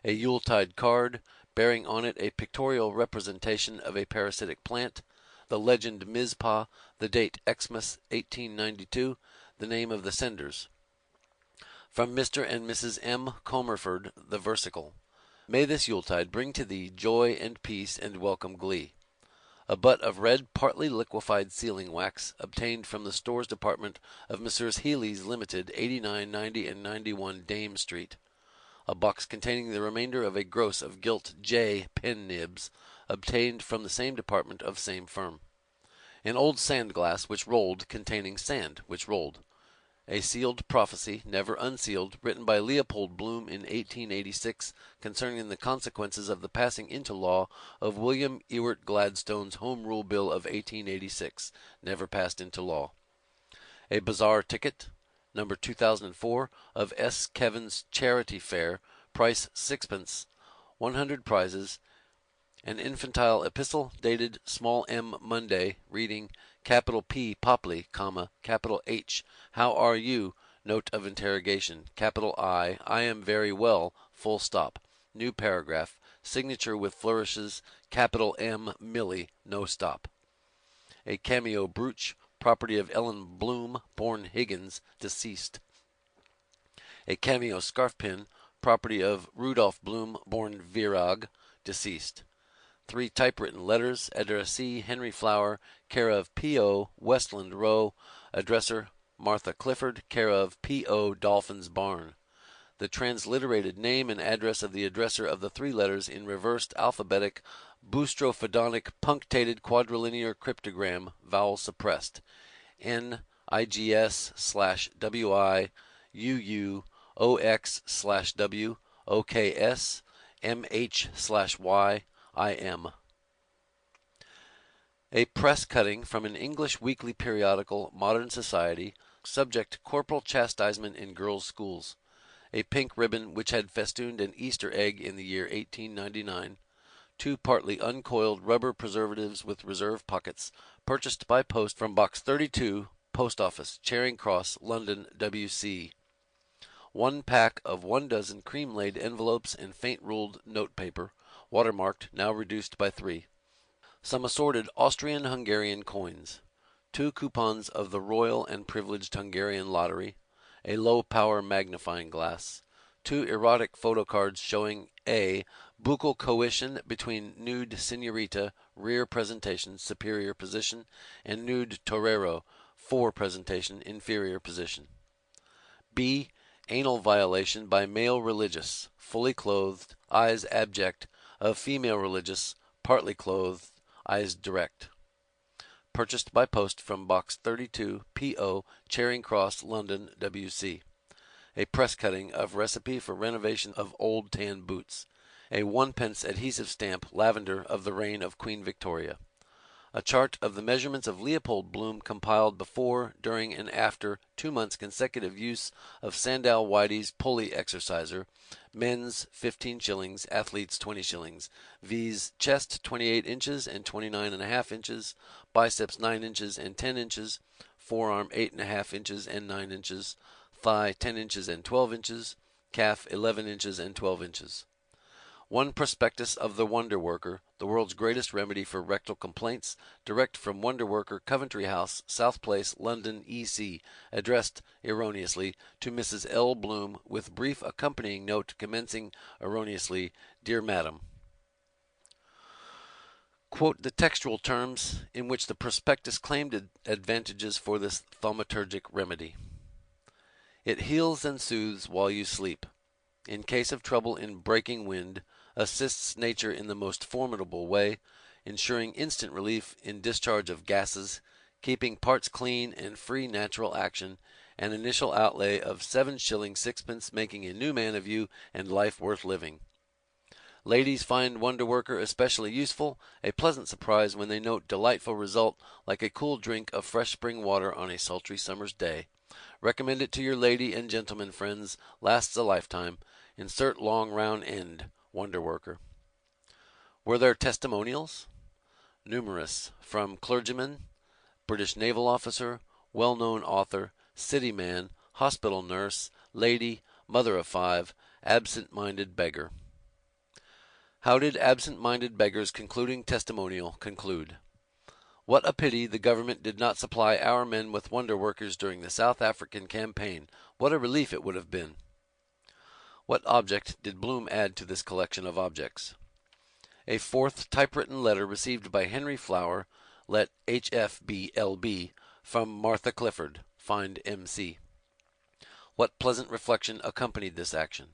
G: A Yuletide card, bearing on it a pictorial representation of a parasitic plant, the legend Mizpah, the date Xmas 1892, the name of the senders. From Mr. and Mrs. M. Comerford, the versicle. May this Yuletide bring to thee joy and peace and welcome glee. A butt of red, partly liquefied sealing wax, obtained from the stores department of Messrs. Healy's Limited, 89, 90, and 91 Dame Street. A box containing the remainder of a gross of gilt J pen nibs, obtained from the same department of same firm. An old sand glass which rolled, containing sand which rolled. A sealed prophecy, never unsealed, written by Leopold Bloom in 1886, concerning the consequences of the passing into law of William Ewart Gladstone's Home Rule Bill of 1886, never passed into law. A bazaar ticket, number 2004, of S. Kevin's Charity Fair, price 6d, 100 prizes. An infantile epistle, dated small m Monday, reading capital P Popley, capital H, how are you? Note of interrogation, capital I am very well, full stop. New paragraph, signature with flourishes, capital M Millie, no stop. A cameo brooch, property of Ellen Bloom, born Higgins, deceased. A cameo scarf pin, property of Rudolph Bloom, born Virag, deceased. 3 typewritten letters, addressee Henry Flower, care of P.O. Westland Row, addresser Martha Clifford, care of P.O. Dolphin's Barn. The transliterated name and address of the addresser of the 3 letters in reversed alphabetic boustrophodonic punctated quadrilinear cryptogram, vowel suppressed. NIGS/WI/UU/OX/W OKS MH/Y IM. A press cutting from an English weekly periodical, Modern Society, subject corporal chastisement in girls' schools. A pink ribbon which had festooned an Easter egg in the year 1899. 2 partly uncoiled rubber preservatives with reserve pockets, purchased by post from Box 32, Post Office, Charing Cross, London, W.C. 1 pack of 1 dozen cream-laid envelopes and faint-ruled notepaper, watermarked, now reduced by 3. Some assorted Austrian-Hungarian coins. 2 coupons of the Royal and Privileged Hungarian Lottery. A low-power magnifying glass. 2 erotic photocards showing A. Buccal coition between nude senorita, rear presentation, superior position, and nude torero, fore presentation, inferior position. B. Anal violation by male religious, fully clothed, eyes abject, of female religious, partly clothed, eyes direct. Purchased by post from Box 32, P.O., Charing Cross, London, W.C. A press cutting of recipe for renovation of old tan boots. A 1d adhesive stamp, lavender, of the reign of Queen Victoria. A chart of the measurements of Leopold Bloom compiled before, during, and after 2 months' consecutive use of Sandow Whitey's pulley exerciser, men's 15 shillings, athletes 20 shillings, viz. Chest 28 inches and 29.5 inches, biceps 9 inches and 10 inches, forearm 8.5 inches and 9 inches, thigh 10 inches and 12 inches, calf 11 inches and 12 inches. 1 prospectus of the Wonder Worker, the world's greatest remedy for rectal complaints, direct from Wonder Worker, Coventry House, South Place, London, E.C., addressed, erroneously, to Mrs. L. Bloom, with brief accompanying note commencing, erroneously, Dear Madam. Quote the textual terms in which the prospectus claimed advantages for this thaumaturgic remedy. It heals and soothes while you sleep. In case of trouble in breaking wind, assists nature in the most formidable way, ensuring instant relief in discharge of gases, keeping parts clean and free natural action, an initial outlay of 7 shillings 6d, making a new man of you and life worth living. Ladies find Wonder Worker especially useful, a pleasant surprise when they note delightful result like a cool drink of fresh spring water on a sultry summer's day. Recommend it to your lady and gentleman friends, lasts a lifetime. Insert long round end, Wonder Worker. Were there testimonials? Numerous, from clergyman, British naval officer, well-known author, city man, hospital nurse, lady, mother of 5, absent-minded beggar. How did absent-minded beggar's concluding testimonial conclude? What a pity the government did not supply our men with wonder workers during the South African campaign. What a relief it would have been. What object did Bloom add to this collection of objects? A 4th typewritten letter received by Henry Flower, let HFBLB, from Martha Clifford, find MC. What pleasant reflection accompanied this action?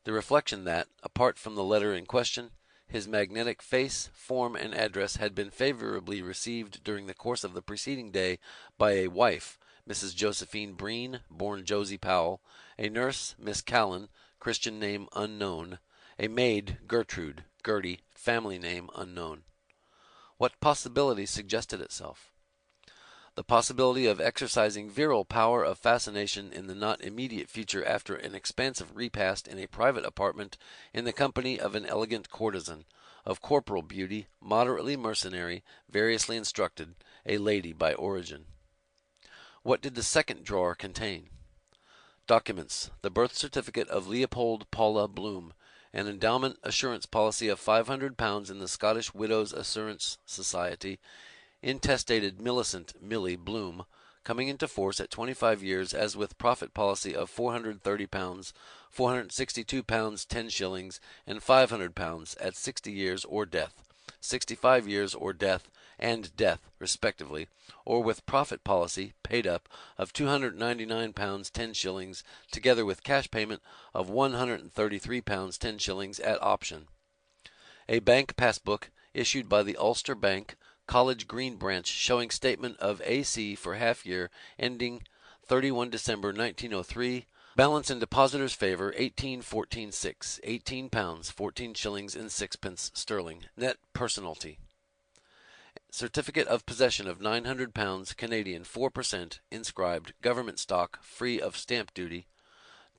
G: The reflection that, apart from the letter in question, his magnetic face, form, and address had been favorably received during the course of the preceding day by a wife, Mrs. Josephine Breen, born Josie Powell, a nurse, Miss Callan, Christian name unknown, a maid, Gertrude, Gertie, family name unknown. What possibility suggested itself? The possibility of exercising virile power of fascination in the not immediate future after an expansive repast in a private apartment in the company of an elegant courtesan, of corporal beauty, moderately mercenary, variously instructed, a lady by origin. What did the second drawer contain? Documents: the birth certificate of Leopold Paula Bloom, an endowment assurance policy of £500 in the Scottish Widows' Assurance Society, intestated Millicent Millie Bloom, coming into force at 25 years as with profit policy of £430, £462 10s, and £500 at 60 years or death, 65 years or death, and death, respectively, or with profit policy, paid up, of £299 10s, together with cash payment of £133 10s at option. A bank passbook issued by the Ulster Bank, College Green branch, showing statement of AC for half year ending 31 December 1903. Balance in depositor's favor 18,14,6, £18, 14 shillings and 6 sterling. Net personalty. Certificate of possession of £900 Canadian, 4%, inscribed, government stock, free of stamp duty.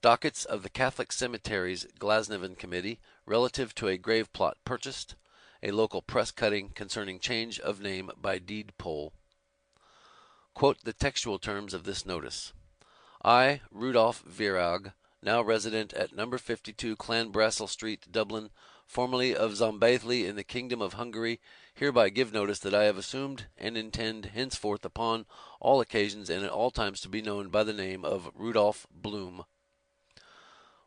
G: Dockets of the Catholic Cemeteries Glasnevin Committee relative to a grave plot purchased. A local press cutting concerning change of name by deed poll. Quote the textual terms of this notice. I, Rudolf Virag, now resident at No. 52 Clanbrassil Street, Dublin, formerly of Szombathely in the Kingdom of Hungary, hereby give notice that I have assumed and intend henceforth upon all occasions and at all times to be known by the name of Rudolf Bloom.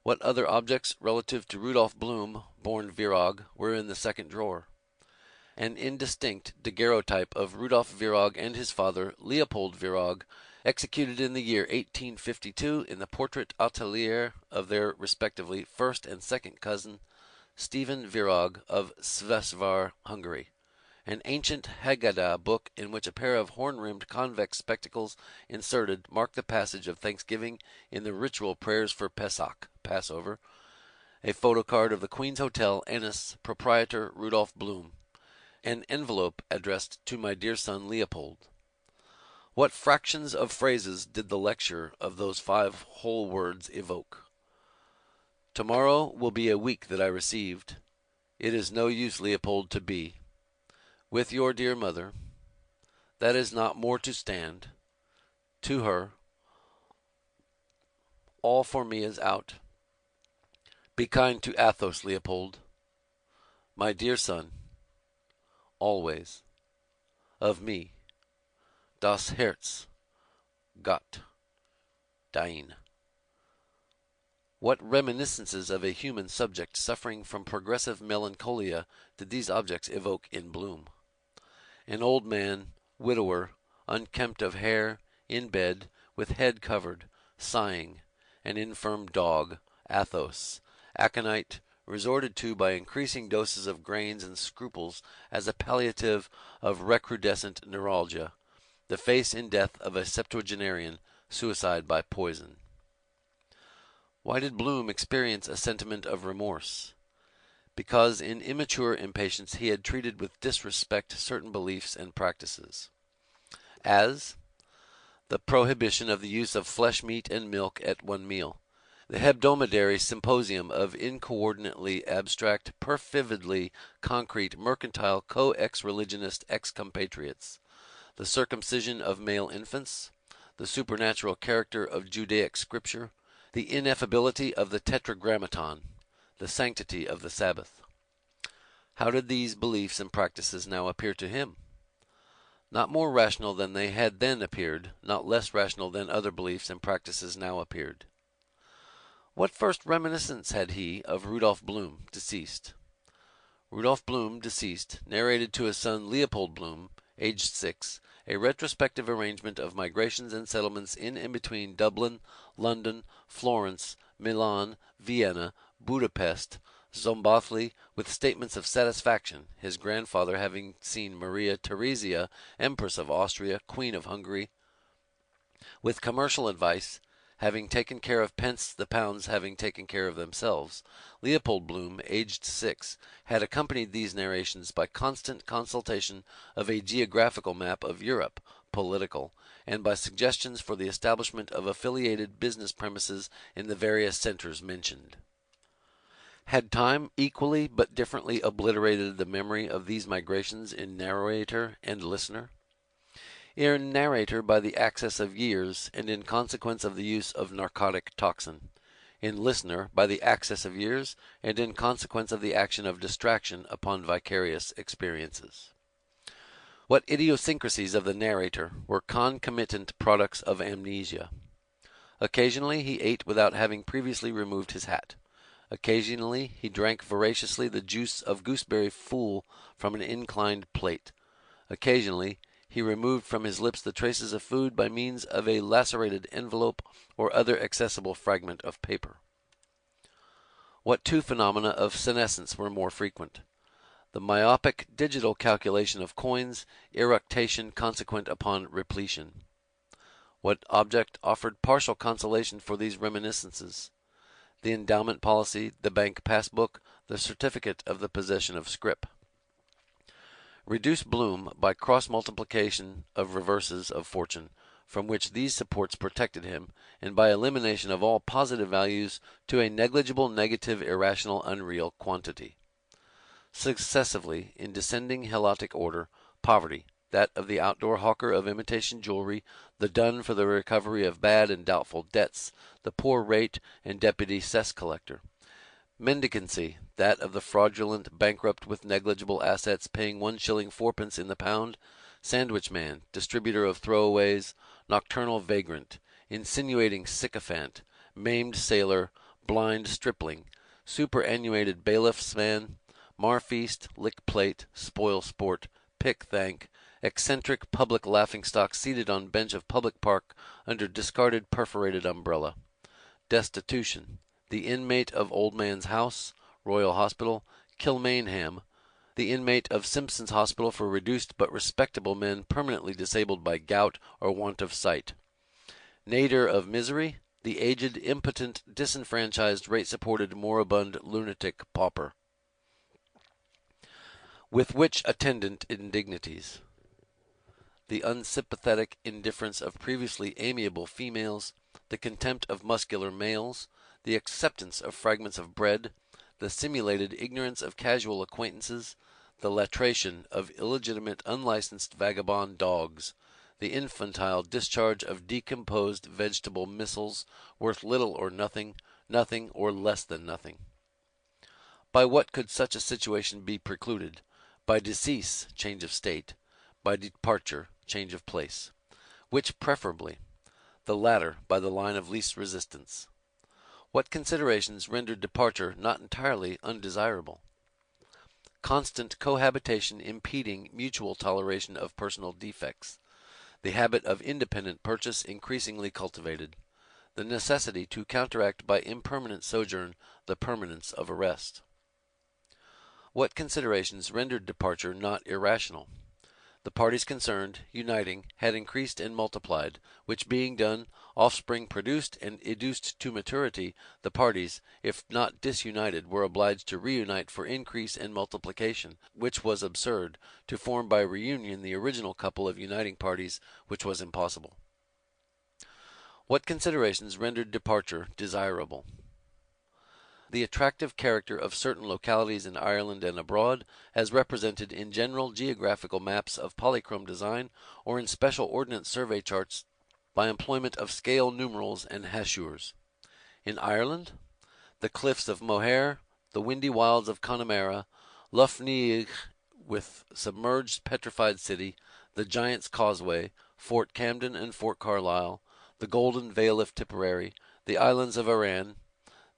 G: What other objects relative to Rudolf Bloom, born Virag, were in the second drawer? An indistinct daguerreotype of Rudolf Virag and his father, Leopold Virag, executed in the year 1852 in the portrait atelier of their respectively first and second cousin, Stephen Virag of Svesvar, Hungary. An ancient Haggadah book in which a pair of horn-rimmed convex spectacles inserted mark the passage of Thanksgiving in the ritual prayers for Pesach, Passover. A photocard of the Queen's Hotel, Ennis, proprietor Rudolf Bloom. An envelope addressed to my dear son Leopold. What fractions of phrases did the lecture of those 5 whole words evoke? Tomorrow will be a week that I received. It is no use, Leopold, to be with your dear mother. That is not more to stand. To her, all for me is out. Be kind to Athos, Leopold. My dear son, always. Of me, das Herz, Gott, dein. What reminiscences of a human subject suffering from progressive melancholia did these objects evoke in Bloom? An old man, widower, unkempt of hair, in bed, with head covered, sighing, an infirm dog, Athos, aconite, resorted to by increasing doses of grains and scruples as a palliative of recrudescent neuralgia, the face in death of a septuagenarian, suicide by poison. Why did Bloom experience a sentiment of remorse? Because in immature impatience he had treated with disrespect certain beliefs and practices. As the prohibition of the use of flesh, meat, and milk at one meal, the hebdomadary symposium of incoordinately abstract, perfividly concrete, mercantile, co-ex-religionist ex-compatriots, the circumcision of male infants, the supernatural character of Judaic scripture, the ineffability of the tetragrammaton, the sanctity of the Sabbath. How did these beliefs and practices now appear to him? Not more rational than they had then appeared, not less rational than other beliefs and practices now appeared. What first reminiscence had he of Rudolph Bloom, deceased? Rudolph Bloom, deceased, narrated to his son Leopold Bloom, aged 6, a retrospective arrangement of migrations and settlements in and between Dublin, London, Florence, Milan, Vienna, Budapest, Szombathely, with statements of satisfaction, his grandfather having seen Maria Theresia, Empress of Austria, Queen of Hungary, with commercial advice, having taken care of pence, the pounds having taken care of themselves. Leopold Bloom, aged 6, had accompanied these narrations by constant consultation of a geographical map of Europe, political, and by suggestions for the establishment of affiliated business premises in the various centers mentioned. Had time equally but differently obliterated the memory of these migrations in narrator and listener? In narrator by the access of years, and in consequence of the use of narcotic toxin. In listener by the access of years, and in consequence of the action of distraction upon vicarious experiences. What idiosyncrasies of the narrator were concomitant products of amnesia? Occasionally he ate without having previously removed his hat. Occasionally he drank voraciously the juice of gooseberry fool from an inclined plate. Occasionally he removed from his lips the traces of food by means of a lacerated envelope or other accessible fragment of paper. What two phenomena of senescence were more frequent? The myopic digital calculation of coins, eructation consequent upon repletion. What object offered partial consolation for these reminiscences? The endowment policy, the bank passbook, the certificate of the possession of scrip. Reduce Bloom by cross-multiplication of reverses of fortune, from which these supports protected him, and by elimination of all positive values to a negligible negative irrational unreal quantity. Successively, in descending helotic order, poverty, that of the outdoor hawker of imitation jewelry, the dun for the recovery of bad and doubtful debts, the poor rate and deputy cess collector. Mendicancy, that of the fraudulent bankrupt with negligible assets paying 1 shilling 4 in the pound, sandwich man, distributor of throwaways, nocturnal vagrant, insinuating sycophant, maimed sailor, blind stripling, superannuated bailiff's man, mar-feast, lick-plate, spoil-sport, pick-thank, eccentric public laughing-stock seated on bench of public park under discarded perforated umbrella. Destitution, the inmate of Old Man's House, Royal Hospital, Kilmainham, the inmate of Simpson's Hospital for reduced but respectable men permanently disabled by gout or want of sight. Nadir of misery, the aged, impotent, disenfranchised, rate-supported, moribund, lunatic pauper. With which attendant indignities? The unsympathetic indifference of previously amiable females, the contempt of muscular males, the acceptance of fragments of bread, the simulated ignorance of casual acquaintances, the latration of illegitimate unlicensed vagabond dogs, the infantile discharge of decomposed vegetable missiles, worth little or nothing, nothing or less than nothing. By what could such a situation be precluded? By decease, change of state; by departure, change of place. Which preferably? The latter by the line of least resistance. What considerations rendered departure not entirely undesirable? Constant cohabitation impeding mutual toleration of personal defects, the habit of independent purchase increasingly cultivated, the necessity to counteract by impermanent sojourn the permanence of arrest. What considerations rendered departure not irrational? The parties concerned, uniting, had increased and multiplied, which being done, offspring produced and educed to maturity, the parties, if not disunited, were obliged to reunite for increase and multiplication, which was absurd, to form by reunion the original couple of uniting parties, which was impossible. What considerations rendered departure desirable? The attractive character of certain localities in Ireland and abroad, as represented in general geographical maps of polychrome design or in special ordnance survey charts by employment of scale numerals and hachures. In Ireland, the cliffs of Moher, the windy wilds of Connemara, Lough Neagh with submerged petrified city, the Giant's Causeway, Fort Camden and Fort Carlisle, the Golden Vale of Tipperary, the islands of Arran,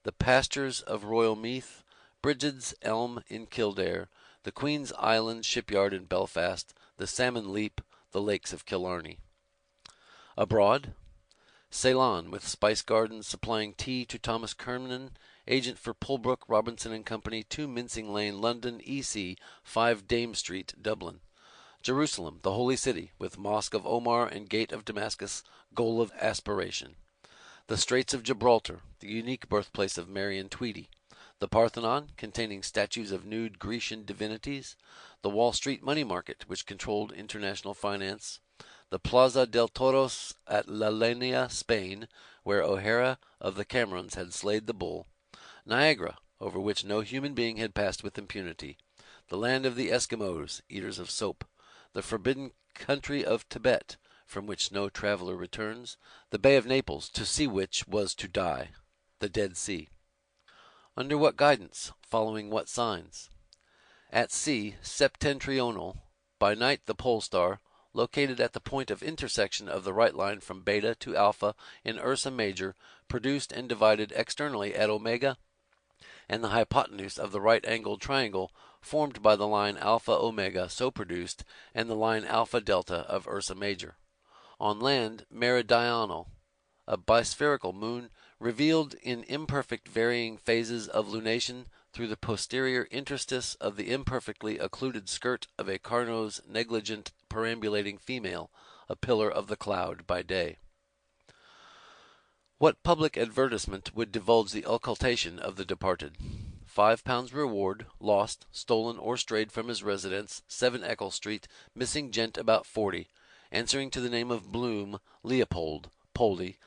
G: the pastures of Royal Meath, Brigid's Elm in Kildare, the Queen's Island shipyard in Belfast, the Salmon Leap, the lakes of Killarney. Abroad, Ceylon, with spice gardens supplying tea to Thomas Kernan, agent for Pulbrook, Robinson and Company, 2 Mincing Lane, London, EC, 5 Dame Street, Dublin. Jerusalem, the Holy City, with Mosque of Omar and Gate of Damascus, goal of aspiration. The Straits of Gibraltar, the unique birthplace of Marion Tweedy. The Parthenon, containing statues of nude Grecian divinities. The Wall Street money market, which controlled international finance. The Plaza del Toros at La Línea, Spain, where O'Hara of the Camerons had slayed the bull. Niagara, over which no human being had passed with impunity. The land of the Eskimos, eaters of soap. The forbidden country of Tibet, from which no traveler returns, the Bay of Naples, to see which was to die, the Dead Sea. Under what guidance, following what signs? At sea, septentrional, by night the pole star, located at the point of intersection of the right line from Beta to Alpha in Ursa Major, produced and divided externally at Omega, and the hypotenuse of the right-angled triangle formed by the line Alpha Omega so produced, and the line Alpha Delta of Ursa Major. On land, meridional, a bispherical moon, revealed in imperfect varying phases of lunation through the posterior interstice of the imperfectly occluded skirt of a Carnot's negligent perambulating female, a pillar of the cloud by day. What public advertisement would divulge the occultation of the departed? £5 reward, lost, stolen, or strayed from his residence, 7 Eccles Street, missing gent about 40, answering to the name of Bloom, Leopold, Poldy,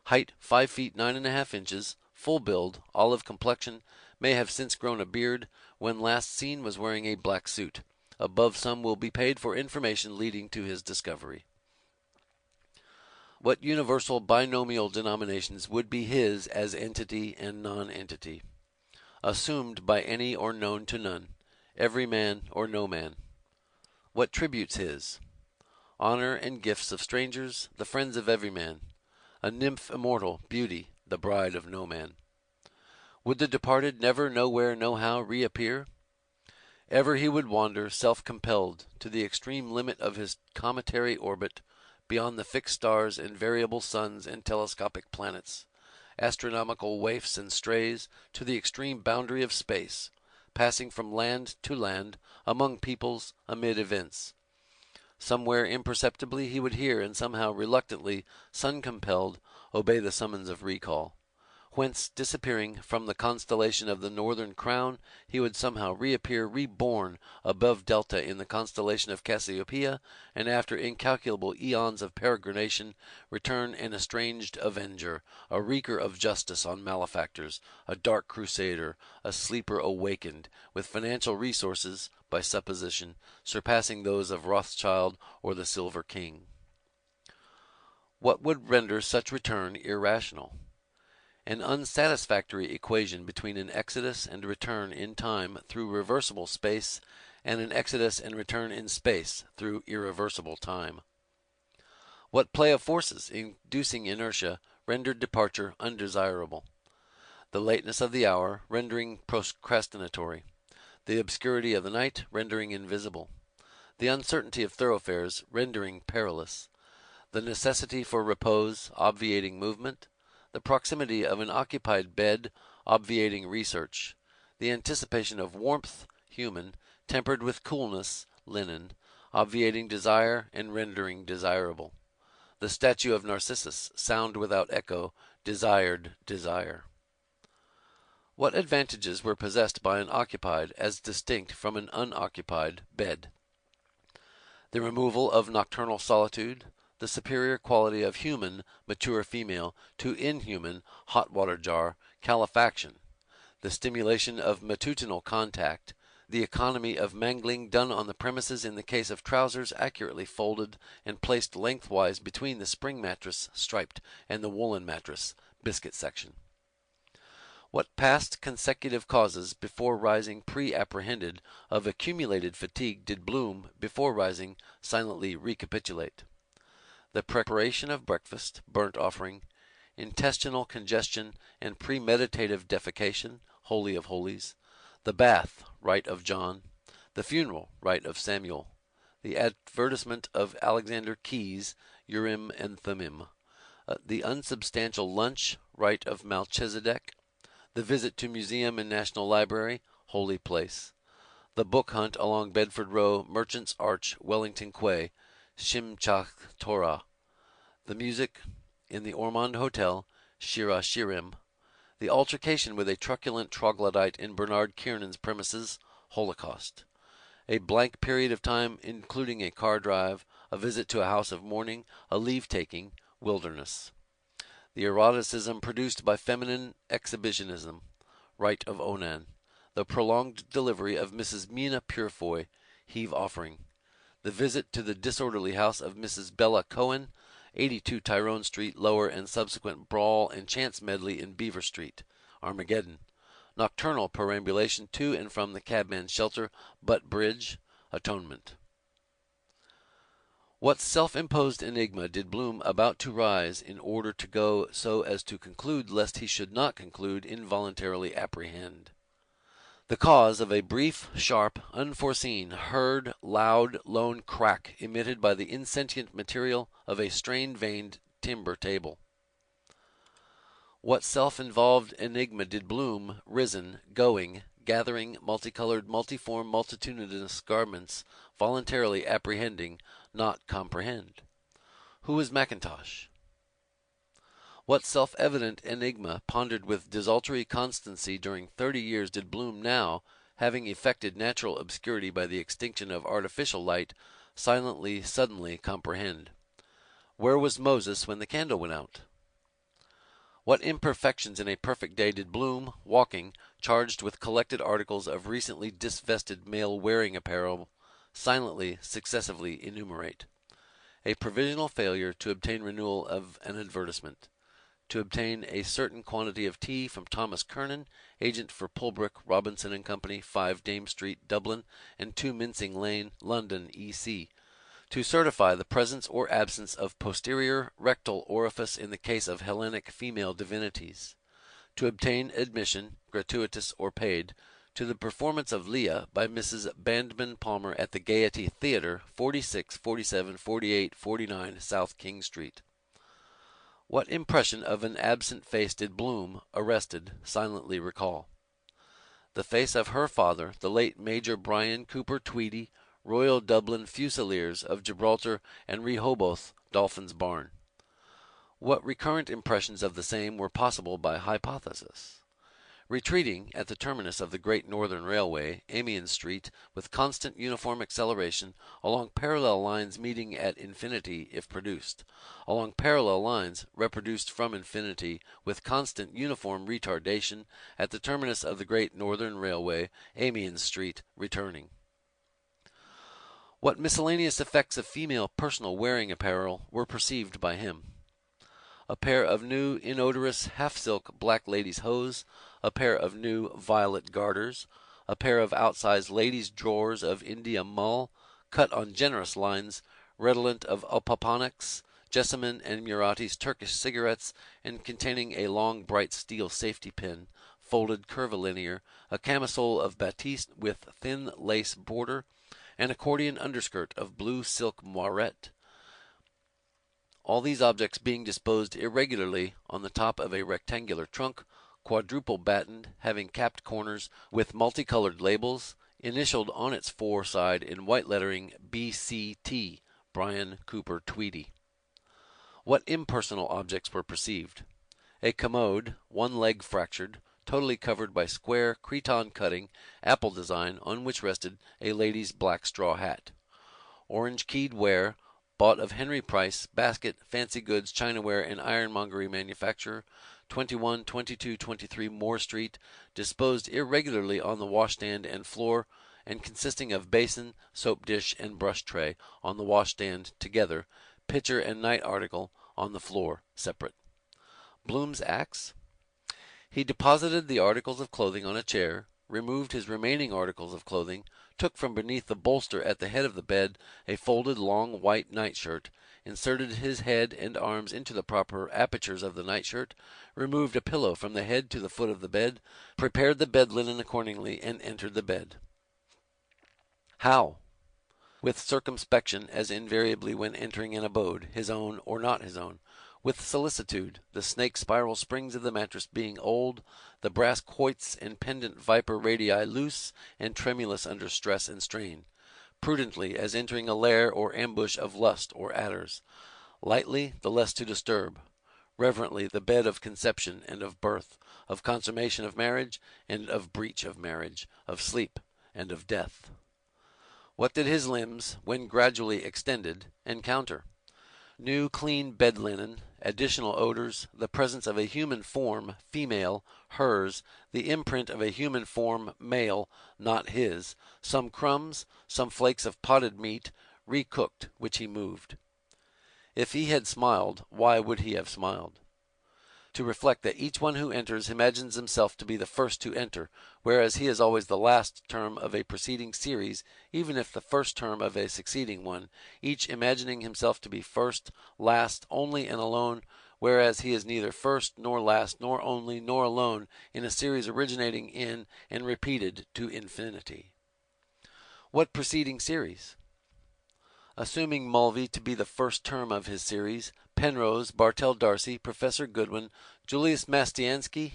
G: height 5 feet 9½ inches, full build, olive complexion, may have since grown a beard, when last seen was wearing a black suit. Above sum will be paid for information leading to his discovery. What universal binomial denominations would be his as entity and non-entity? Assumed by any or known to none, every man or no man. What tributes his? Honor and gifts of strangers, the friends of every man. A nymph immortal, beauty, the bride of no man. Would the departed never nowhere nohow reappear? Ever he would wander, self-compelled, to the extreme limit of his cometary orbit, beyond the fixed stars and variable suns and telescopic planets, astronomical waifs and strays, to the extreme boundary of space, passing from land to land, among peoples, amid events. Somewhere imperceptibly he would hear, and somehow reluctantly, sun-compelled, obey the summons of recall. Whence, disappearing from the constellation of the Northern Crown, he would somehow reappear reborn above Delta in the constellation of Cassiopeia, and after incalculable eons of peregrination, return an estranged avenger, a wreaker of justice on malefactors, a dark crusader, a sleeper awakened, with financial resources, by supposition, surpassing those of Rothschild or the Silver King. What would render such return irrational? An unsatisfactory equation between an exodus and return in time through reversible space, and an exodus and return in space through irreversible time. What play of forces, inducing inertia, rendered departure undesirable? The lateness of the hour, rendering procrastinatory. The obscurity of the night, rendering invisible. The uncertainty of thoroughfares, rendering perilous. The necessity for repose, obviating movement. The proximity of an occupied bed, obviating research. The anticipation of warmth, human, tempered with coolness, linen, obviating desire and rendering desirable. The statue of Narcissus, sound without echo, desired desire. What advantages were possessed by an occupied, as distinct from an unoccupied, bed? The removal of nocturnal solitude, the superior quality of human, mature female, to inhuman, hot water jar, calefaction, the stimulation of matutinal contact, the economy of mangling done on the premises in the case of trousers accurately folded and placed lengthwise between the spring mattress, striped, and the woolen mattress, biscuit section. What past consecutive causes before rising pre-apprehended of accumulated fatigue did Bloom, before rising, silently recapitulate? The preparation of breakfast, burnt offering, intestinal congestion and premeditative defecation, holy of holies, the bath, rite of John, the funeral, rite of Samuel, the advertisement of Alexander Keys, Urim and Thummim, the unsubstantial lunch, rite of Melchizedek, the visit to museum and National Library, holy place, the book hunt along Bedford Row, Merchant's Arch, Wellington Quay, Shimchach Torah, the music in the Ormond Hotel, Shira Shirim, the altercation with a truculent troglodyte in Bernard Kiernan's premises, Holocaust, a blank period of time including a car drive, a visit to a house of mourning, a leave-taking, wilderness, the eroticism produced by feminine exhibitionism, rite of Onan, the prolonged delivery of Mrs. Mina Purefoy, heave offering, the visit to the disorderly house of Mrs. Bella Cohen, 82 Tyrone Street, Lower, and subsequent brawl and chance medley in Beaver Street, Armageddon, nocturnal perambulation to and from the cabman's shelter, Butt Bridge, atonement. What self-imposed enigma did Bloom about to rise in order to go so as to conclude lest he should not conclude involuntarily apprehend? The cause of a brief, sharp, unforeseen, heard, loud, lone crack emitted by the insentient material of a strained-veined timber table. What self-involved enigma did Bloom, risen, going, gathering multicolored, multiform, multitudinous garments, voluntarily apprehending, not comprehend? Who was Mackintosh? What self-evident enigma, pondered with desultory constancy during 30 years, did Bloom now, having effected natural obscurity by the extinction of artificial light, silently, suddenly comprehend? Where was Moses when the candle went out? What imperfections in a perfect day did Bloom, walking, charged with collected articles of recently disvested male wearing apparel, silently, successively enumerate? A provisional failure to obtain renewal of an advertisement, to obtain a certain quantity of tea from Thomas Kernan, agent for Pulbrook, Robinson and Company, 5 Dame Street, Dublin, and 2 Mincing Lane, London, E.C., to certify the presence or absence of posterior rectal orifice in the case of Hellenic female divinities, to obtain admission, gratuitous or paid, to the performance of Leah by Mrs. Bandman Palmer at the Gaiety Theatre, 46, 47, 48, 49 South King Street. What impression of an absent face did Bloom, arrested, silently recall? The face of her father, the late Major Brian Cooper Tweedy, Royal Dublin Fusiliers of Gibraltar and Rehoboth, Dolphin's Barn. What recurrent impressions of the same were possible by hypothesis? Retreating at the terminus of the Great Northern Railway, Amiens Street, with constant uniform acceleration, along parallel lines meeting at infinity if produced, along parallel lines reproduced from infinity with constant uniform retardation, at the terminus of the Great Northern Railway, Amiens Street, returning. What miscellaneous effects of female personal wearing apparel were perceived by him? A pair of new inodorous half-silk black ladies' hose, a pair of new violet garters, a pair of outsized ladies' drawers of India mull, cut on generous lines, redolent of opoponics, jessamine and Murati's Turkish cigarettes, and containing a long bright steel safety pin, folded curvilinear, a camisole of batiste with thin lace border, an accordion underskirt of blue silk moirette. All these objects being disposed irregularly on the top of a rectangular trunk, quadruple battened, having capped corners, with multicolored labels, initialed on its fore side in white lettering B.C.T., Brian Cooper Tweedy. What impersonal objects were perceived? A commode, one leg fractured, totally covered by square cretonne cutting, apple design, on which rested a lady's black straw hat. Orange-keyed ware, bought of Henry Price, basket, fancy goods, chinaware, and ironmongery manufacturer, 21, 22, 23 Moore Street, disposed irregularly on the washstand and floor, and consisting of basin, soap dish, and brush tray on the washstand together, pitcher and night article on the floor separate. Bloom's acts? He deposited the articles of clothing on a chair, removed his remaining articles of clothing, took from beneath the bolster at the head of the bed a folded long white nightshirt, inserted his head and arms into the proper apertures of the nightshirt, removed a pillow from the head to the foot of the bed, prepared the bed linen accordingly, and entered the bed. How? With circumspection, as invariably when entering an abode, his own or not his own. With solicitude, the snake spiral springs of the mattress being old, the brass quoits and pendant viper radii loose and tremulous under stress and strain. Prudently, as entering a lair or ambush of lust or adders. Lightly, the less to disturb. Reverently, the bed of conception and of birth, of consummation of marriage and of breach of marriage, of sleep and of death. What did his limbs, when gradually extended, encounter? New clean bed linen, additional odors, the presence of a human form, female, hers, the imprint of a human form, male, not his, some crumbs, some flakes of potted meat, recooked, which he moved. If he had smiled, why would he have smiled? To reflect that each one who enters imagines himself to be the first to enter, whereas he is always the last term of a preceding series, even if the first term of a succeeding one, each imagining himself to be first, last, only and alone, whereas he is neither first, nor last, nor only, nor alone, in a series originating in and repeated to infinity. What preceding series? Assuming Mulvey to be the first term of his series, Penrose, Bartell D'Arcy, Professor Goodwin, Julius Mastiansky,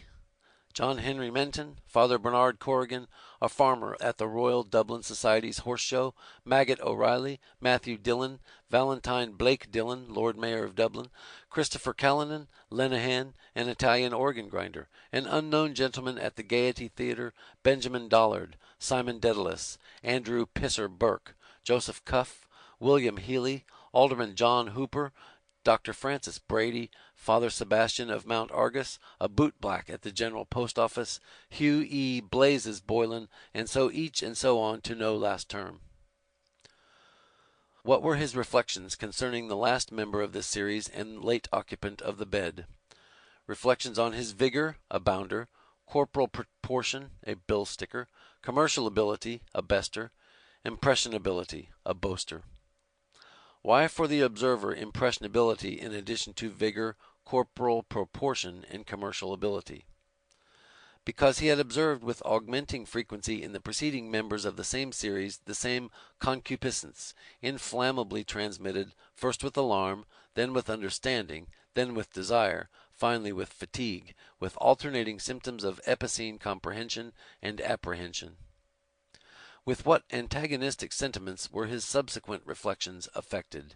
G: John Henry Menton, Father Bernard Corrigan, a farmer at the Royal Dublin Society's Horse Show, Maggot O'Reilly, Matthew Dillon, Valentine Blake Dillon, Lord Mayor of Dublin, Christopher Callanan, Lenehan, an Italian organ grinder, an unknown gentleman at the Gaiety Theatre, Benjamin Dollard, Simon Dedalus, Andrew Pisser Burke, Joseph Cuff, William Healy, Alderman John Hooper, Dr. Francis Brady, Father Sebastian of Mount Argus, a bootblack at the General Post Office, Hugh E. Blazes Boylan, and so each and so on to no last term. What were his reflections concerning the last member of this series and late occupant of the bed? Reflections on his vigor, a bounder, corporal proportion, a bill sticker, commercial ability, a bester, impressionability, a boaster. Why for the observer impressionability in addition to vigor, corporal proportion, and commercial ability? Because he had observed with augmenting frequency in the preceding members of the same series the same concupiscence, inflammably transmitted, first with alarm, then with understanding, then with desire, finally with fatigue, with alternating symptoms of epicene comprehension and apprehension. With what antagonistic sentiments were his subsequent reflections affected?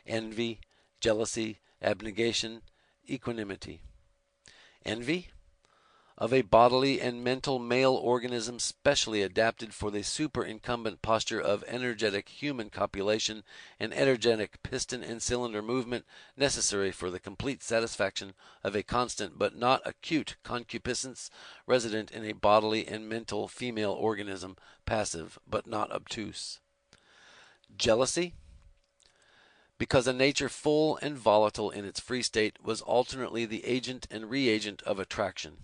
G: Envy, jealousy, abnegation, equanimity. Envy? Of a bodily and mental male organism specially adapted for the superincumbent posture of energetic human copulation and energetic piston and cylinder movement necessary for the complete satisfaction of a constant but not acute concupiscence resident in a bodily and mental female organism, passive but not obtuse. Jealousy? Because a nature full and volatile in its free state was alternately the agent and reagent of attraction.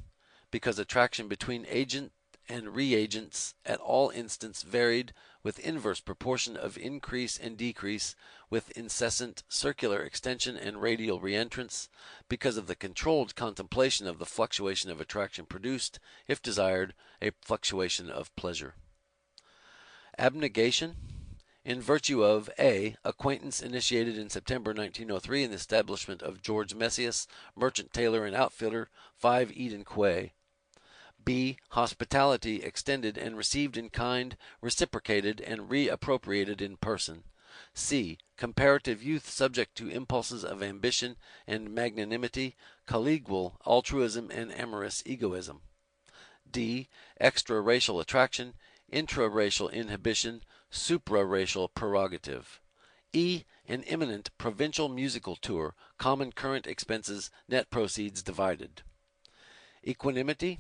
G: Because attraction between agent and reagents at all instants varied with inverse proportion of increase and decrease, with incessant circular extension and radial reentrance, because of the controlled contemplation of the fluctuation of attraction produced, if desired, a fluctuation of pleasure. Abnegation? In virtue of a. Acquaintance initiated in September 1903 in the establishment of George Messias, merchant tailor and outfitter, 5 Eden Quay. B. Hospitality extended and received in kind, reciprocated and reappropriated in person. C. Comparative youth subject to impulses of ambition and magnanimity, collegial altruism and amorous egoism. D. Extra-racial attraction, intra-racial inhibition, supra-racial prerogative. E. An imminent provincial musical tour, common current expenses, net proceeds divided. Equanimity.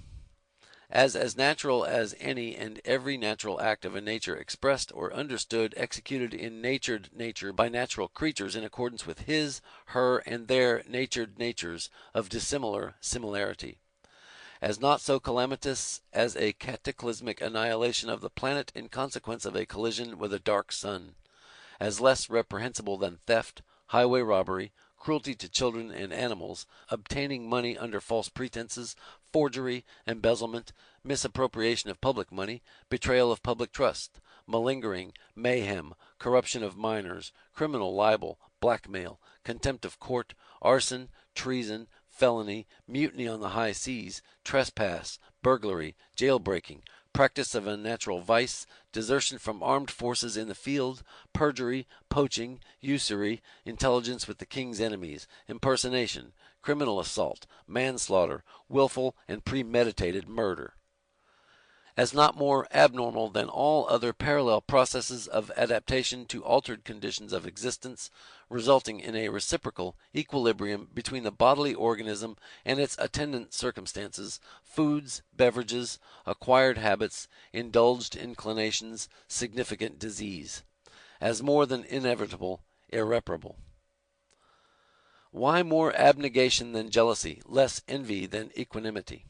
G: As natural as any and every natural act of a nature expressed or understood, executed in natured nature by natural creatures in accordance with his, her, and their natured natures of dissimilar similarity. As not so calamitous as a cataclysmic annihilation of the planet in consequence of a collision with a dark sun. As less reprehensible than theft, highway robbery, cruelty to children and animals, obtaining money under false pretenses, forgery, embezzlement, misappropriation of public money, betrayal of public trust, malingering, mayhem, corruption of minors, criminal libel, blackmail, contempt of court, arson, treason, felony, mutiny on the high seas, trespass, burglary, jailbreaking, practice of unnatural vice, desertion from armed forces in the field, perjury, poaching, usury, intelligence with the king's enemies, impersonation, criminal assault, manslaughter, willful and premeditated murder. As not more abnormal than all other parallel processes of adaptation to altered conditions of existence, resulting in a reciprocal equilibrium between the bodily organism and its attendant circumstances, foods, beverages, acquired habits, indulged inclinations, significant disease. As more than inevitable, irreparable. Why more abnegation than jealousy, less envy than equanimity?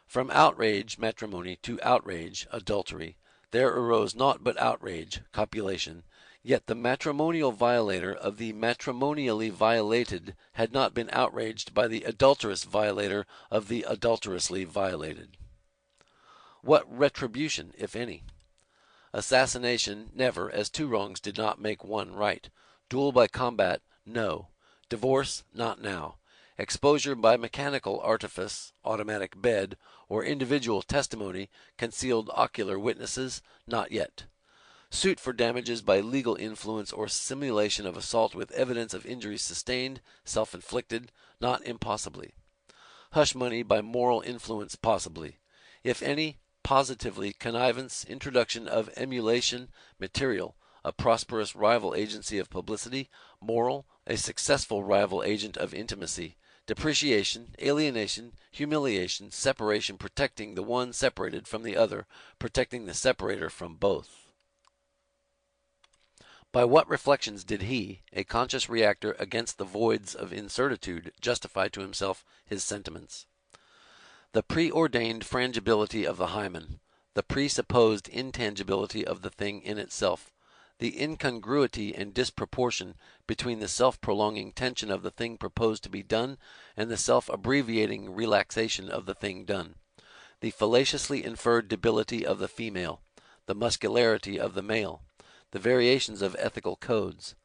G: From outrage, matrimony, to outrage, adultery, there arose naught but outrage, copulation, yet the matrimonial violator of the matrimonially violated had not been outraged by the adulterous violator of the adulterously violated. What retribution, if any? Assassination, never, as two wrongs did not make one right. Duel by combat, no. Divorce, not now. Exposure by mechanical artifice, automatic bed, or individual testimony, concealed ocular witnesses, not yet. Suit for damages by legal influence or simulation of assault with evidence of injuries sustained, self-inflicted, not impossibly. Hush money by moral influence possibly. If any, positively connivance, introduction of emulation, material, a prosperous rival agency of publicity, moral, a successful rival agent of intimacy, depreciation, alienation, humiliation, separation, protecting the one separated from the other, protecting the separator from both. By what reflections did he, a conscious reactor against the voids of incertitude, justify to himself his sentiments? The preordained frangibility of the hymen, the presupposed intangibility of the thing in itself, the incongruity and disproportion between the self-prolonging tension of the thing proposed to be done and the self-abbreviating relaxation of the thing done, the fallaciously inferred debility of the female, the muscularity of the male, the variations of ethical codes,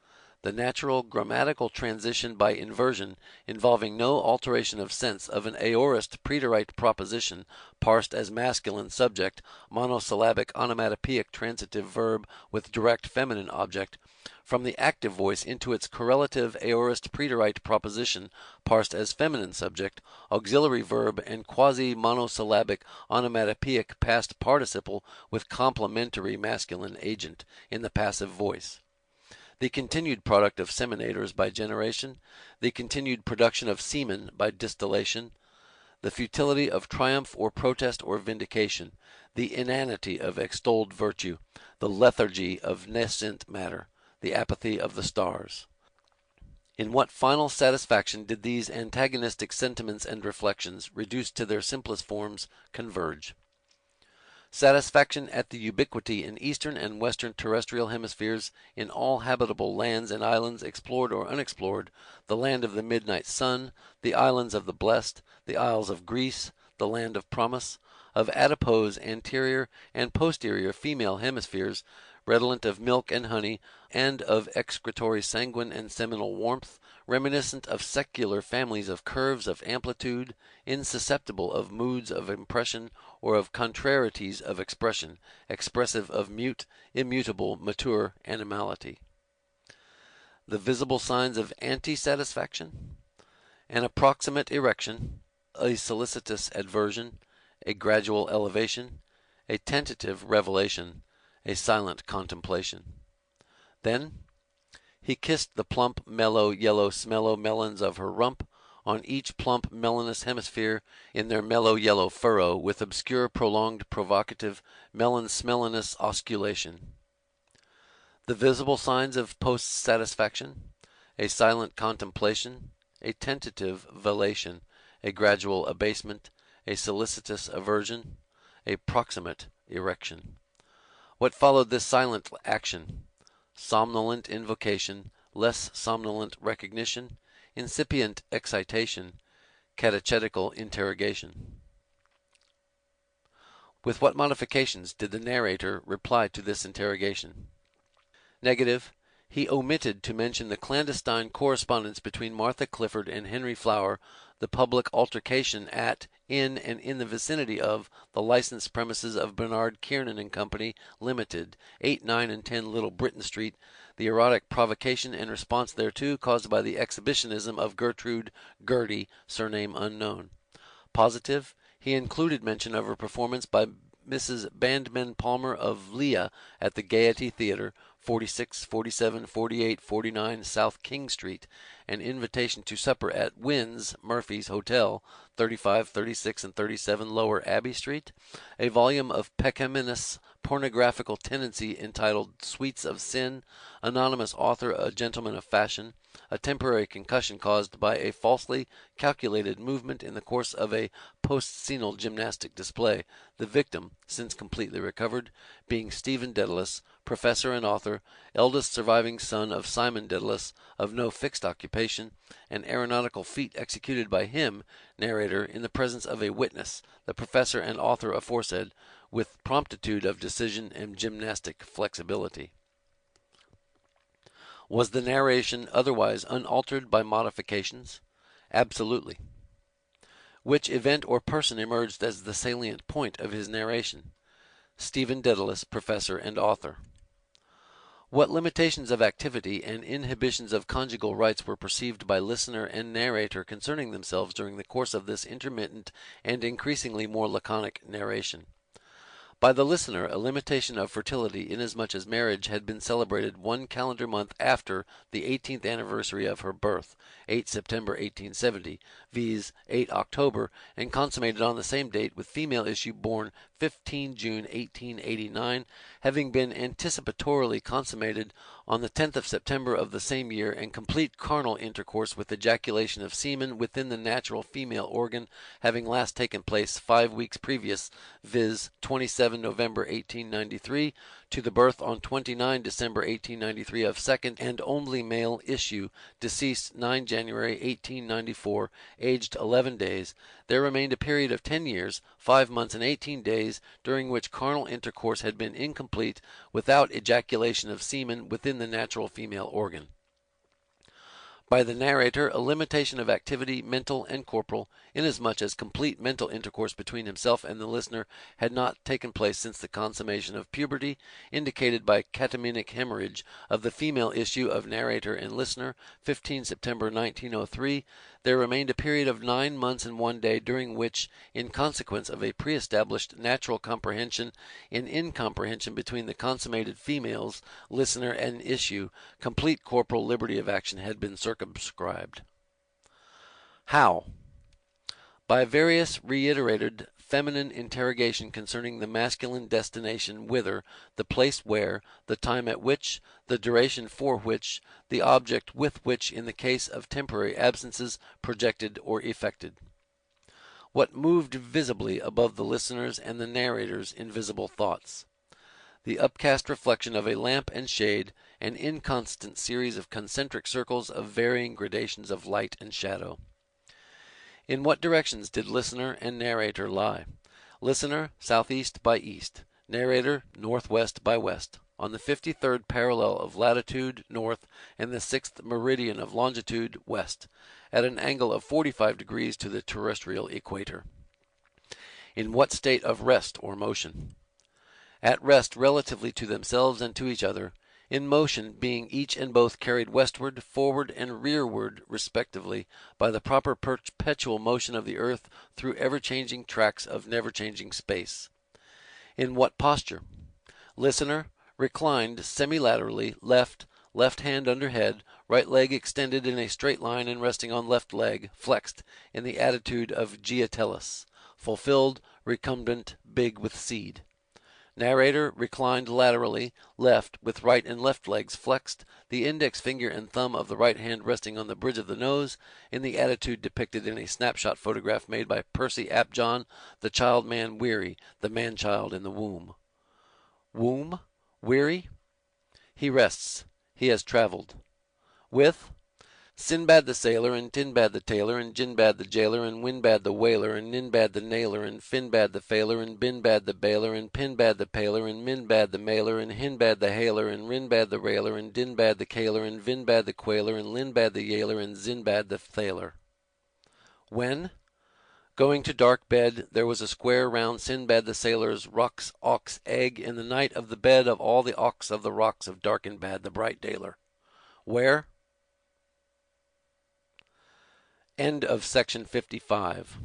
G: the natural grammatical transition by inversion involving no alteration of sense of an aorist preterite proposition parsed as masculine subject, monosyllabic onomatopoeic transitive verb with direct feminine object, from the active voice into its correlative aorist preterite proposition parsed as feminine subject, auxiliary verb and quasi-monosyllabic onomatopoeic past participle with complementary masculine agent in the passive voice. The continued product of seminators by generation, the continued production of semen by distillation, the futility of triumph or protest or vindication, the inanity of extolled virtue, the lethargy of nascent matter, the apathy of the stars. In what final satisfaction did these antagonistic sentiments and reflections, reduced to their simplest forms, converge? Satisfaction at the ubiquity in eastern and western terrestrial hemispheres, in all habitable lands and islands, explored or unexplored, the land of the midnight sun, the islands of the blessed, the isles of Greece, the land of promise, of adipose anterior and posterior female hemispheres, redolent of milk and honey, and of excretory sanguine and seminal warmth, reminiscent of secular families of curves of amplitude, insusceptible of moods of impression or of contrarieties of expression, expressive of mute, immutable, mature animality. The visible signs of anti-satisfaction? An approximate erection, a solicitous adversion, a gradual elevation, a tentative revelation, a silent contemplation. Then, He kissed the plump, mellow, yellow smellow melons of her rump, on each plump melonous hemisphere in their mellow yellow furrow, with obscure, prolonged, provocative, melon-smellinous osculation. The visible signs of post-satisfaction, a silent contemplation, a tentative velation, a gradual abasement, a solicitous aversion, a proximate erection. What followed this silent action? Somnolent invocation, less somnolent recognition, incipient excitation, catechetical interrogation. With what modifications did the narrator reply to this interrogation? Negative. He omitted to mention the clandestine correspondence between Martha Clifford and Henry Flower, the public altercation at, in, and in the vicinity of the licensed premises of Bernard Kiernan and Company, Limited, 8, 9, and 10 Little Britain Street, the erotic provocation and response thereto caused by the exhibitionism of Gertrude Gertie, surname unknown. Positive. He included mention of her performance by Mrs. Bandman Palmer of Leah at the Gaiety Theatre, 46, 47, 48, 49 South King Street, an invitation to supper at Wynn's Murphy's Hotel, 35, 36, and 37 Lower Abbey Street, a volume of Peccaminous pornographical tendency entitled Sweets of Sin, anonymous author a gentleman of fashion, a temporary concussion caused by a falsely calculated movement in the course of a post-scenal gymnastic display, the victim, since completely recovered, being Stephen Dedalus, professor and author, eldest surviving son of Simon Dedalus, of no fixed occupation, an aeronautical feat executed by him, narrator, in the presence of a witness, the professor and author aforesaid, with promptitude of decision and gymnastic flexibility. Was the narration otherwise unaltered by modifications? Absolutely. Which event or person emerged as the salient point of his narration? Stephen Dedalus, professor and author. What limitations of activity and inhibitions of conjugal rights were perceived by listener and narrator concerning themselves during the course of this intermittent and increasingly more laconic narration? By the listener, a limitation of fertility, inasmuch as marriage had been celebrated 1 calendar month after the 18th anniversary of her birth, 8 September 1870, viz., 8 October, and consummated on the same date with female issue born 15 June 1889, having been anticipatorily consummated on the 10th of September of the same year, and complete carnal intercourse with ejaculation of semen within the natural female organ having last taken place 5 weeks previous, viz., 27 November 1893, to the birth on 29 December 1893 of second and only male issue, deceased 9 January 1894, aged 11 days, there remained a period of 10 years, 5 months, and 18 days, during which carnal intercourse had been incomplete, without ejaculation of semen within the natural female organ. By the narrator, a limitation of activity, mental and corporal, inasmuch as complete mental intercourse between himself and the listener had not taken place since the consummation of puberty, indicated by catamenic hemorrhage of the female issue of narrator and listener, 15 September 1903, there remained a period of 9 months and 1 day, during which, in consequence of a pre-established natural comprehension in incomprehension between the consummated females, listener and issue, complete corporal liberty of action had been circumscribed. How? By various reiterated feminine interrogation concerning the masculine destination whither, the place where, the time at which, the duration for which, the object with which in the case of temporary absences projected or effected. What moved visibly above the listener's and the narrator's invisible thoughts? The upcast reflection of a lamp and shade, an inconstant series of concentric circles of varying gradations of light and shadow. In what directions did listener and narrator lie? Listener, southeast by east. Narrator, northwest by west. On the 53rd parallel of latitude, north, and the 6th meridian of longitude, west, at an angle of 45 degrees to the terrestrial equator. In what state of rest or motion? At rest relatively to themselves and to each other, in motion, being each and both carried westward, forward, and rearward respectively by the proper perpetual motion of the earth through ever-changing tracts of never-changing space. In what posture? Listener, reclined semilaterally, left, left hand under head, right leg extended in a straight line and resting on left leg, flexed, in the attitude of Giatellus, fulfilled, recumbent, big with seed. Narrator reclined laterally, left, with right and left legs flexed, the index finger and thumb of the right hand resting on the bridge of the nose, in the attitude depicted in a snapshot photograph made by Percy Apjohn, the child man weary, the man-child in the womb. Womb? Weary? He rests. He has travelled. With Sinbad the sailor, and Tinbad the tailor, and Jinbad the jailer, and Winbad the whaler, and Ninbad the nailer, and Finbad the failer, and Binbad the baler, and Pinbad the paler, and Minbad the mailer, and Hinbad the hailer, and Rinbad the railer, and Dinbad the caler, and Vinbad the quailer, and Linbad the yailer, and Zinbad the thailer. When? Going to dark bed, there was a square round Sinbad the sailor's rocks ox egg in the night of the bed of all the ox of the rocks of Darkenbad the bright dailer. Where? End of section 55.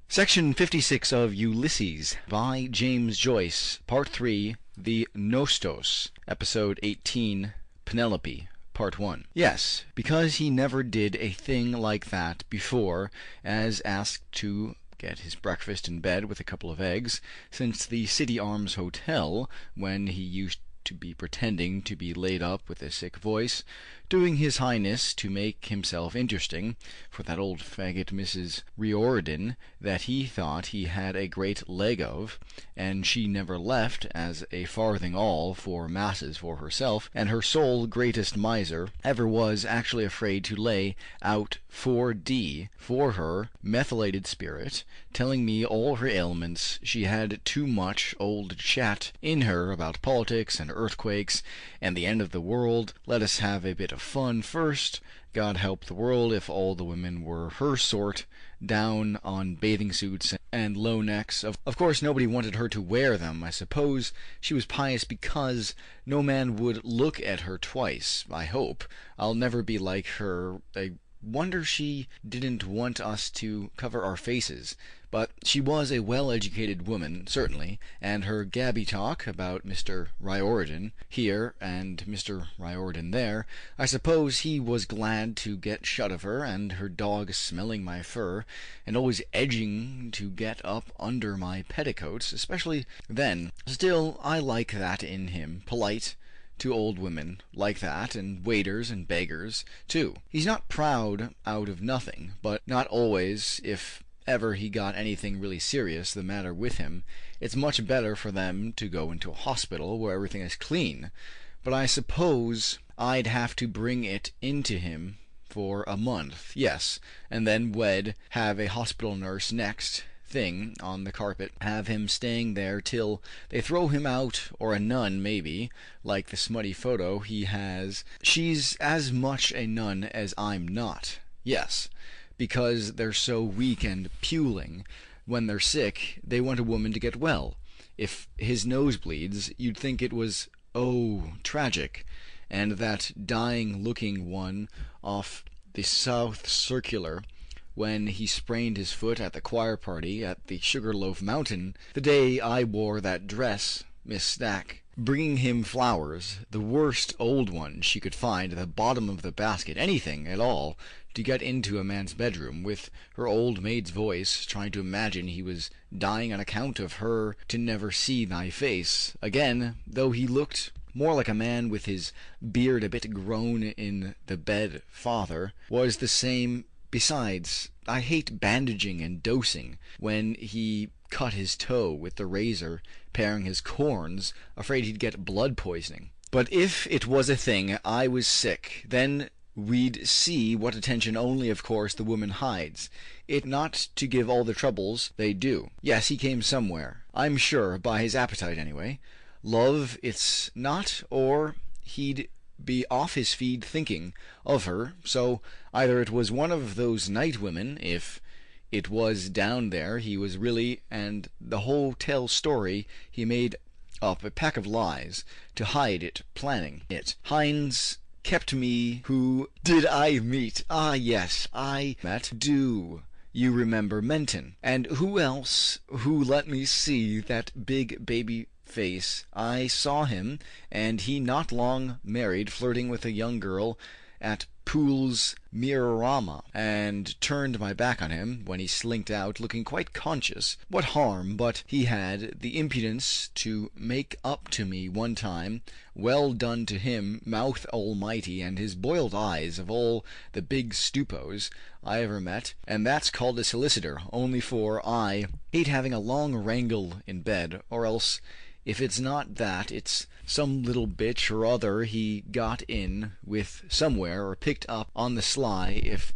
F: Section 56 of Ulysses by James Joyce, Part 3, The Nostos, Episode 18, Penelope, Part 1. Yes, because he never did a thing like that before, as asked to get his breakfast in bed with a couple of eggs, since the City Arms Hotel, when he used to be pretending to be laid up with a sick voice, doing his highness to make himself interesting for that old faggot Mrs. Riordan that he thought he had a great leg of, and she never left as a farthing all for masses for herself, and her sole greatest miser ever was actually afraid to lay out 4D for her methylated spirit, telling me all her ailments, she had too much old chat in her about politics and earthquakes and the end of the world. Let us have a bit of fun first. God help the world if all the women were her sort, down on bathing suits and low necks. Of course nobody wanted her to wear them. I suppose she was pious because no man would look at her twice. I hope I'll never be like her. I wonder she didn't want us to cover our faces. But she was a well-educated woman, certainly, and her gabby talk about Mr. Riordan here and Mr. Riordan there, I suppose he was glad to get shut of her, and her dog smelling my fur, and always edging to get up under my petticoats, especially then. Still, I like that in him, polite to old women like that, and waiters and beggars, too. He's not proud out of nothing, but not always. If ever he got anything really serious the matter with him, it's much better for them to go into a hospital where everything is clean. But I suppose I'd have to bring it into him for a month, yes, and then have a hospital nurse next thing on the carpet, have him staying there till they throw him out, or a nun, maybe, like the smutty photo he has. She's as much a nun as I'm not, yes, because they're so weak and puling. When they're sick, they want a woman to get well. If his nose bleeds, you'd think it was, oh, tragic, and that dying-looking one off the South Circular, when he sprained his foot at the choir party at the Sugarloaf Mountain, the day I wore that dress, Miss Stack, bringing him flowers, the worst old one she could find at the bottom of the basket, anything at all, to get into a man's bedroom, with her old maid's voice, trying to imagine he was dying on account of her to never see thy face again, though he looked more like a man with his beard a bit grown in the bed. Father was the same. Besides, I hate bandaging and dosing. When he cut his toe with the razor, paring his corns, afraid he'd get blood poisoning. But if it was a thing I was sick, then we'd see what attention only, of course, the woman hides. It not to give all the troubles they do. Yes, he came somewhere, I'm sure, by his appetite anyway. Love it's not, or he'd be off his feed thinking of her. So either it was one of those night women, if it was down there he was really, and the hotel story he made up a pack of lies to hide it, planning it. Hines kept me. Who did I meet? Ah, yes, I met. Do you remember Menton? And who else? Who let me see that big baby face. I saw him, and he not long married, flirting with a young girl at Poole's Mirorama, and turned my back on him when he slinked out, looking quite conscious. What harm but he had the impudence to make up to me one time? Well done to him, mouth almighty, and his boiled eyes of all the big stupos I ever met, and that's called a solicitor, only for I hate having a long wrangle in bed, or else if it's not that, it's some little bitch or other he got in with somewhere, or picked up on the sly. If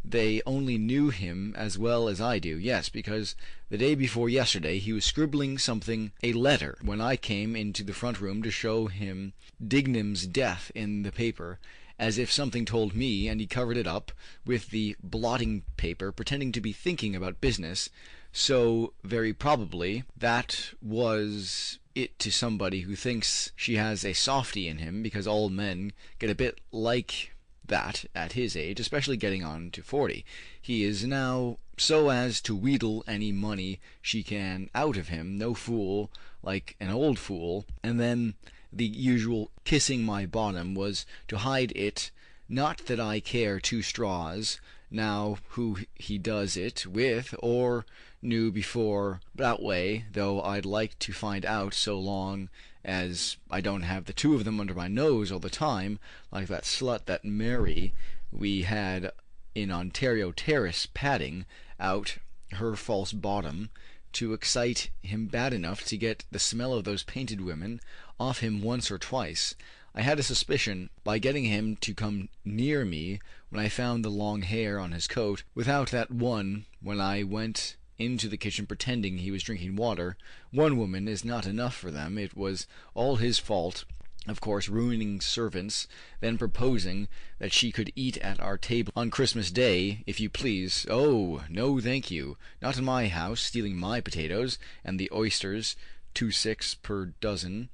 F: they only knew him as well as I do. Yes, because the day before yesterday he was scribbling something, a letter, when I came into the front room to show him Dignam's death in the paper, as if something told me, and he covered it up with the blotting paper, pretending to be thinking about business. So very probably that was it to somebody who thinks she has a softy in him, because all men get a bit like that at his age, especially getting on to 40. He is now so as to wheedle any money she can out of him, no fool like an old fool. And then the usual kissing my bottom was to hide it. Not that I care two straws now who he does it with, or knew before that way, though I'd like to find out, so long as I don't have the two of them under my nose all the time, like that slut, that Mary we had in Ontario Terrace, padding out her false bottom to excite him bad enough to get the smell of those painted women off him once or twice. I had a suspicion, by getting him to come near me when I found the long hair on his coat, without that one when I went into the kitchen pretending he was drinking water. One woman is not enough for them. It was all his fault, of course, ruining servants, then proposing that she could eat at our table on Christmas Day, if you please. Oh, no, thank you. Not in my house, stealing my potatoes and the oysters, 2.6 per dozen,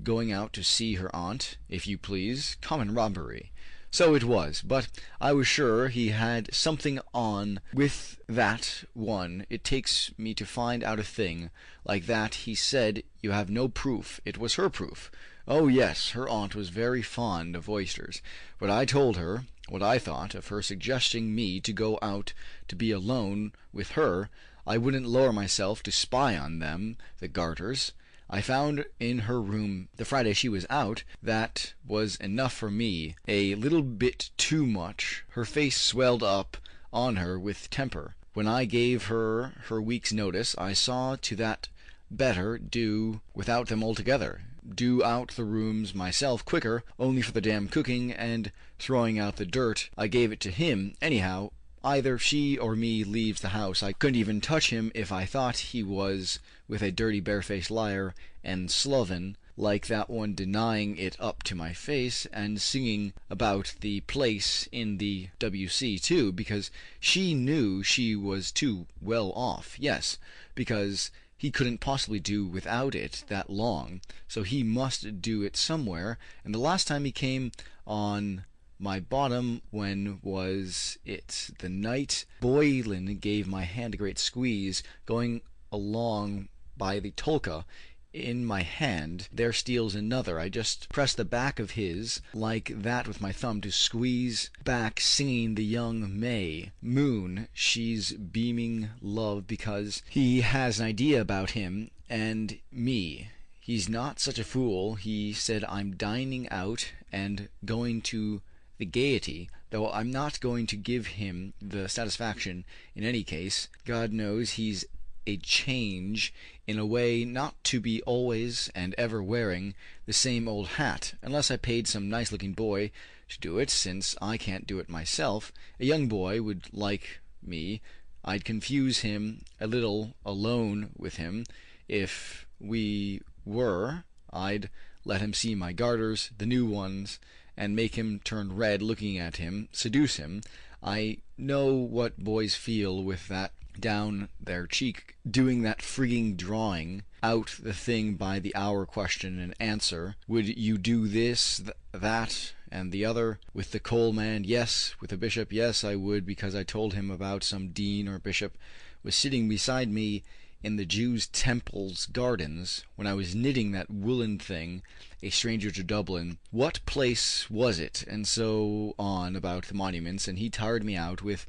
F: going out to see her aunt, if you please. Common robbery. So it was, but I was sure he had something on with that one. It takes me to find out a thing like that. He said you have no proof. It was her proof. Oh yes, her aunt was very fond of oysters, but I told her what I thought of her suggesting me to go out to be alone with her. I wouldn't lower myself to spy on them, the garters. I found in her room the Friday she was out. That was enough for me, a little bit too much. Her face swelled up on her with temper. When I gave her her week's notice, I saw to that better do without them altogether. Do out the rooms myself quicker, only for the damn cooking and throwing out the dirt. I gave it to him, anyhow. Either she or me leaves the house. I couldn't even touch him if I thought he was with a dirty barefaced liar and sloven like that one, denying it up to my face and singing about the place in the W.C. too, because she knew she was too well off. Yes, because he couldn't possibly do without it that long, so he must do it somewhere. And the last time he came on my bottom, when was it? The night Boylan gave my hand a great squeeze, going along by the Tolka in my hand. There steals another. I just press the back of his like that with my thumb to squeeze back, singing the young May moon. She's beaming love because he has an idea about him and me. He's not such a fool. He said I'm dining out and going to the Gaiety, though I'm not going to give him the satisfaction in any case. God knows he's a change in a way, not to be always and ever wearing the same old hat, unless I paid some nice-looking boy to do it, since I can't do it myself. A young boy would like me. I'd confuse him a little alone with him. If we were, I'd let him see my garters, the new ones, and make him turn red looking at him, seduce him. I know what boys feel with that down their cheek, doing that frigging drawing out the thing by the hour question and answer. Would you do this, that, and the other? With the coal man, yes. With the bishop, yes, I would, because I told him about some dean or bishop was sitting beside me in the Jews' temple's gardens, when I was knitting that woolen thing, a stranger to Dublin, what place was it, and so on about the monuments, and he tired me out with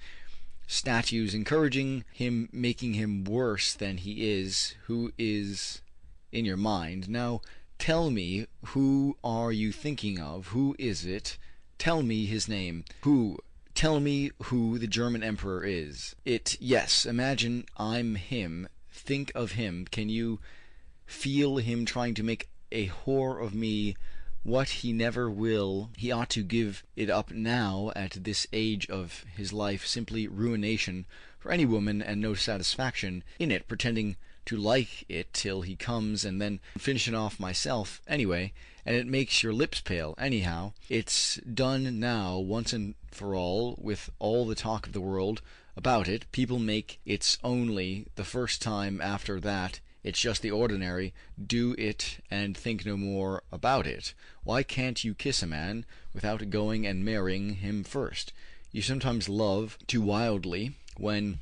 F: statues encouraging him, making him worse than he is, who is in your mind. Now tell me, who are you thinking of? Who is it? Tell me his name. Who? Tell me who the German emperor is. Yes, imagine I'm him. Think of him. Can you feel him trying to make a whore of me? What he never will, he ought to give it up now at this age of his life. Simply ruination for any woman, and no satisfaction in it, pretending to like it till he comes, and then finishing off myself anyway, and it makes your lips pale. Anyhow, it's done now once and for all, with all the talk of the world about it. People make it's only the first time. After that it's just the ordinary. Do it and think no more about it. Why can't you kiss a man without going and marrying him first? You sometimes love too wildly when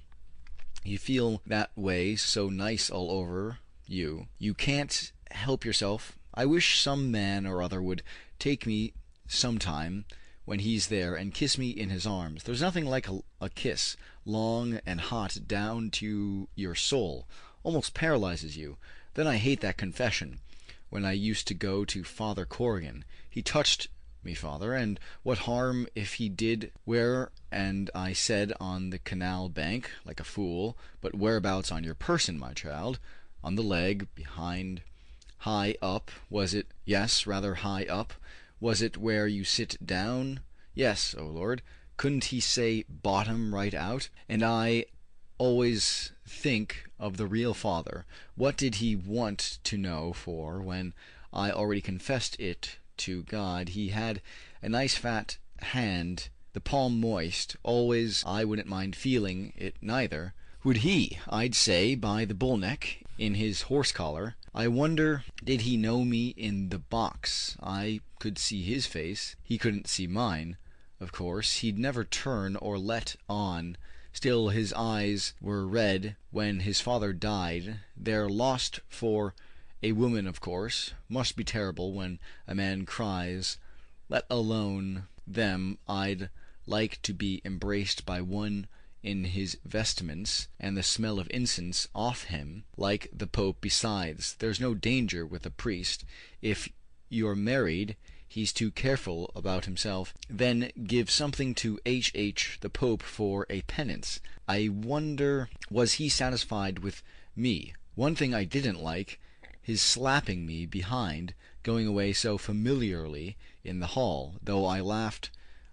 F: you feel that way, so nice all over you. You can't help yourself. I wish some man or other would take me sometime when he's there and kiss me in his arms. There's nothing like a kiss, long and hot down to your soul. Almost paralyzes you. Then I hate that confession. When I used to go to Father Corrigan, he touched me, father, and what harm if he did? Where? And I said, on the canal bank, like a fool. But whereabouts on your person, my child? On the leg, behind, high up, was it? Yes, rather high up. Was it where you sit down? Yes, O Lord. Couldn't he say bottom right out? And I always think of the real father. What did he want to know for, when I already confessed it to God? He had a nice fat hand, the palm moist. Always I wouldn't mind feeling it neither. Would he? I'd say, by the bull neck in his horse collar. I wonder, did he know me in the box? I could see his face. He couldn't see mine. Of course, he'd never turn or let on. Still, his eyes were red when his father died. They're lost for a woman, of course. Must be terrible when a man cries. Let alone them, I'd like to be embraced by one in his vestments, and the smell of incense off him, like the Pope. Besides, there's no danger with a priest. If you're married, he's too careful about himself. Then give something to H.H. the Pope for a penance. I wonder, was he satisfied with me? One thing I didn't like, his slapping me behind, going away so familiarly in the hall, though I laughed.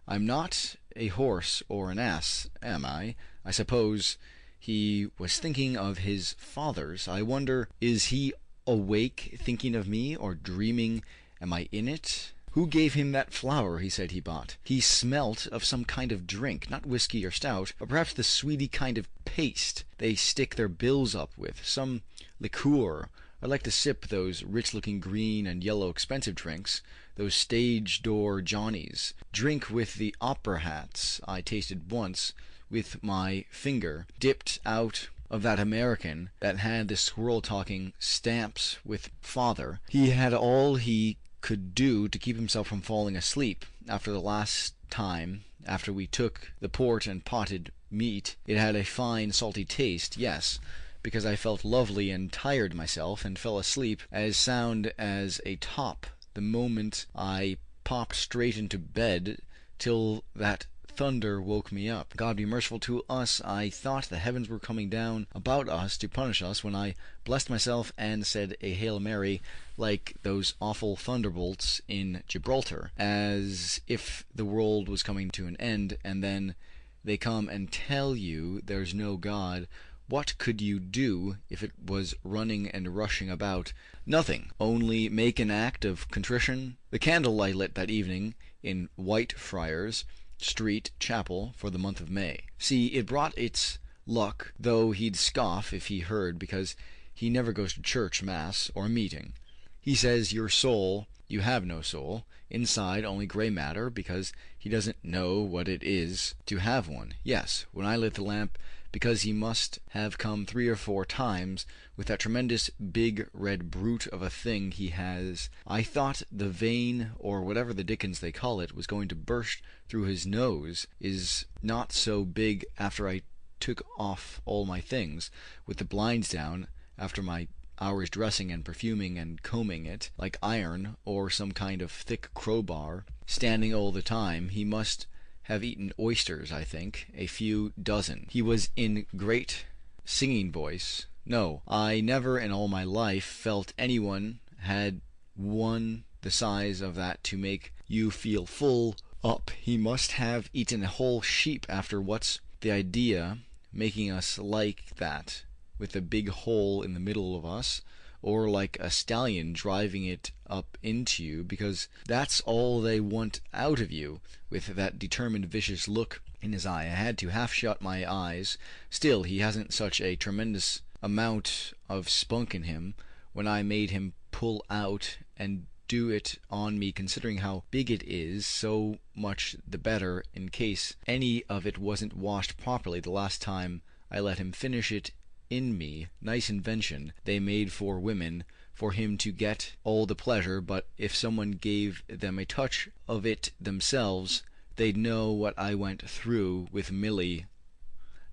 F: I'm not a horse or an ass, am I? I suppose he was thinking of his father's. I wonder, is he awake thinking of me, or dreaming? Am I in it? Who gave him that flower he said he bought? He smelt of some kind of drink, not whiskey or stout, or perhaps the sweety kind of paste they stick their bills up with, some liqueur. I like to sip those rich-looking green and yellow expensive drinks, those stage-door Johnnies. Drink with the opera hats I tasted once with my finger, dipped out of that American that had the squirrel-talking stamps with father. He had all he could do to keep himself from falling asleep. After the last time, after we took the port and potted meat, it had a fine salty taste, yes, because I felt lovely and tired myself, and fell asleep as sound as a top the moment I popped straight into bed, till that thunder woke me up. God be merciful to us. I thought the heavens were coming down about us to punish us, when I blessed myself and said a Hail Mary, like those awful thunderbolts in Gibraltar, as if the world was coming to an end. And then they come and tell you there's no God. What could you do if it was running and rushing about? Nothing. Only make an act of contrition. The candle I lit that evening in Whitefriars Street Chapel for the month of May. See, it brought its luck, though he'd scoff if he heard, because he never goes to church, mass, or meeting. He says your soul, you have no soul, inside only gray matter, because he doesn't know what it is to have one. Yes, when I lit the lamp because he must have come 3 or 4 times with that tremendous big red brute of a thing he has. I thought the vein, or whatever the dickens they call it, was going to burst through his nose. Is not so big after I took off all my things, with the blinds down, after my hours dressing and perfuming and combing it, like iron, or some kind of thick crowbar, standing all the time. He must have eaten oysters, I think, a few dozen. He was in great singing voice. No, I never in all my life felt anyone had one the size of that to make you feel full up. He must have eaten a whole sheep after what's the idea making us like that, with a big hole in the middle of us, or like a stallion driving it up into you, because that's all they want out of you, with that determined vicious look in his eye. I had to half shut my eyes. Still, he hasn't such a tremendous amount of spunk in him when I made him pull out and do it on me, considering how big it is. So much the better, in case any of it wasn't washed properly the last time I let him finish it in me. Nice invention they made for women, for him to get all the pleasure, but if someone gave them a touch of it themselves, they'd know what I went through with Milly.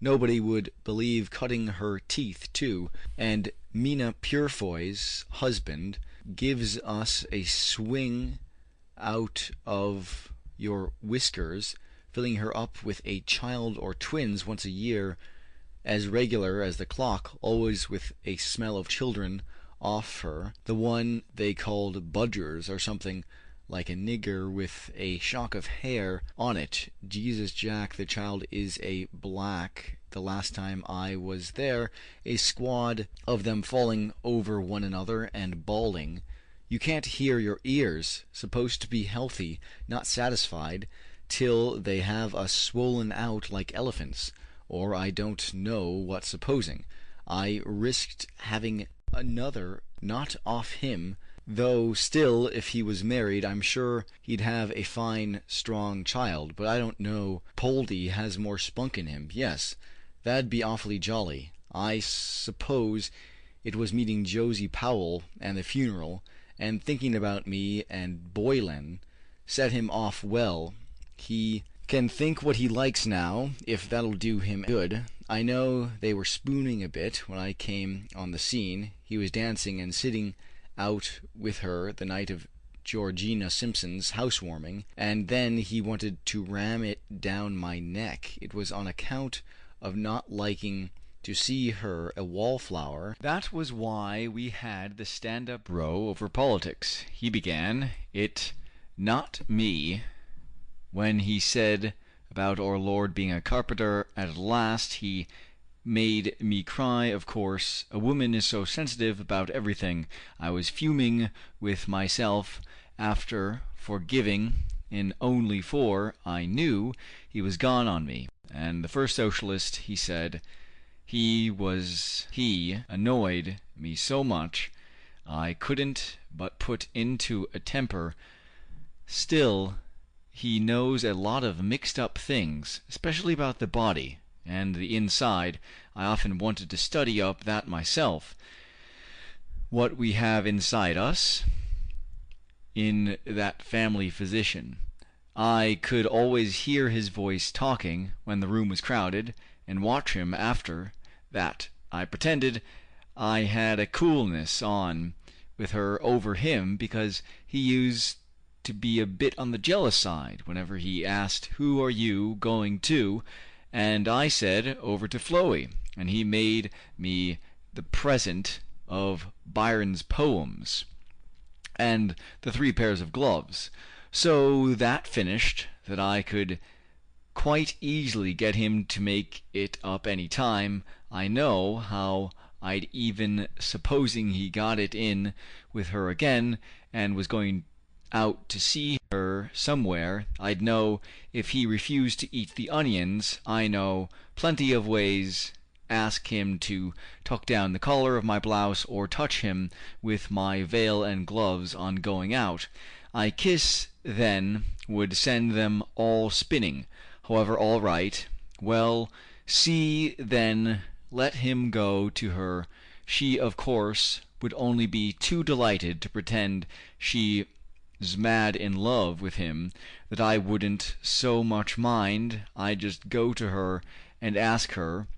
F: Nobody would believe cutting her teeth too, and Mina Purefoy's husband gives us a swing out of your whiskers, filling her up with a child or twins once a year, as regular as the clock, always with a smell of children off her. The one they called Budgers, or something like a nigger with a shock of hair on it. Jesus Jack, the child is a black. The last time I was there, a squad of them falling over one another and bawling. You can't hear your ears, supposed to be healthy, not satisfied, till they have us swollen out like elephants, or I don't know what supposing. I risked having another not off him, though still, if he was married, I'm sure he'd have a fine, strong child, but I don't know. Poldy has more spunk in him. Yes, that'd be awfully jolly. I suppose it was meeting Josie Powell and the funeral, and thinking about me and Boylan, set him off well. He can think what he likes now, if that'll do him good. I know they were spooning a bit when I came on the scene. He was dancing and sitting out with her the night of Georgina Simpson's housewarming, and then he wanted to ram it down my neck. It was on account of not liking to see her a wallflower. That was why we had the stand-up row over politics. He began it, not me, when he said about our Lord being a carpenter. At last he made me cry, of course. A woman is so sensitive about everything. I was fuming with myself after forgiving in only 4. I knew he was gone on me. And the first socialist, he said, he annoyed me so much I couldn't but put into a temper. Still, he knows a lot of mixed up things, especially about the body and the inside. I often wanted to study up that myself, what we have inside us, in that family physician. I could always hear his voice talking when the room was crowded, and watch him after that. I pretended I had a coolness on with her over him, because he used to be a bit on the jealous side whenever he asked, "Who are you going to?" and I said, "Over to Flowey," and he made me the present of Byron's poems and the 3 pairs of gloves. So that finished that I could quite easily get him to make it up any time. I know how I'd, even supposing he got it in with her again and was going out to see her somewhere, I'd know if he refused to eat the onions. I know plenty of ways. Ask him to tuck down the collar of my blouse, or touch him with my veil and gloves on going out. I kiss then would send them all spinning. However, all right. Well, See, then, let him go to her. She, of course, would only be too delighted to pretend she's mad in love with him, that I wouldn't so much mind. I'd just go to her and ask her,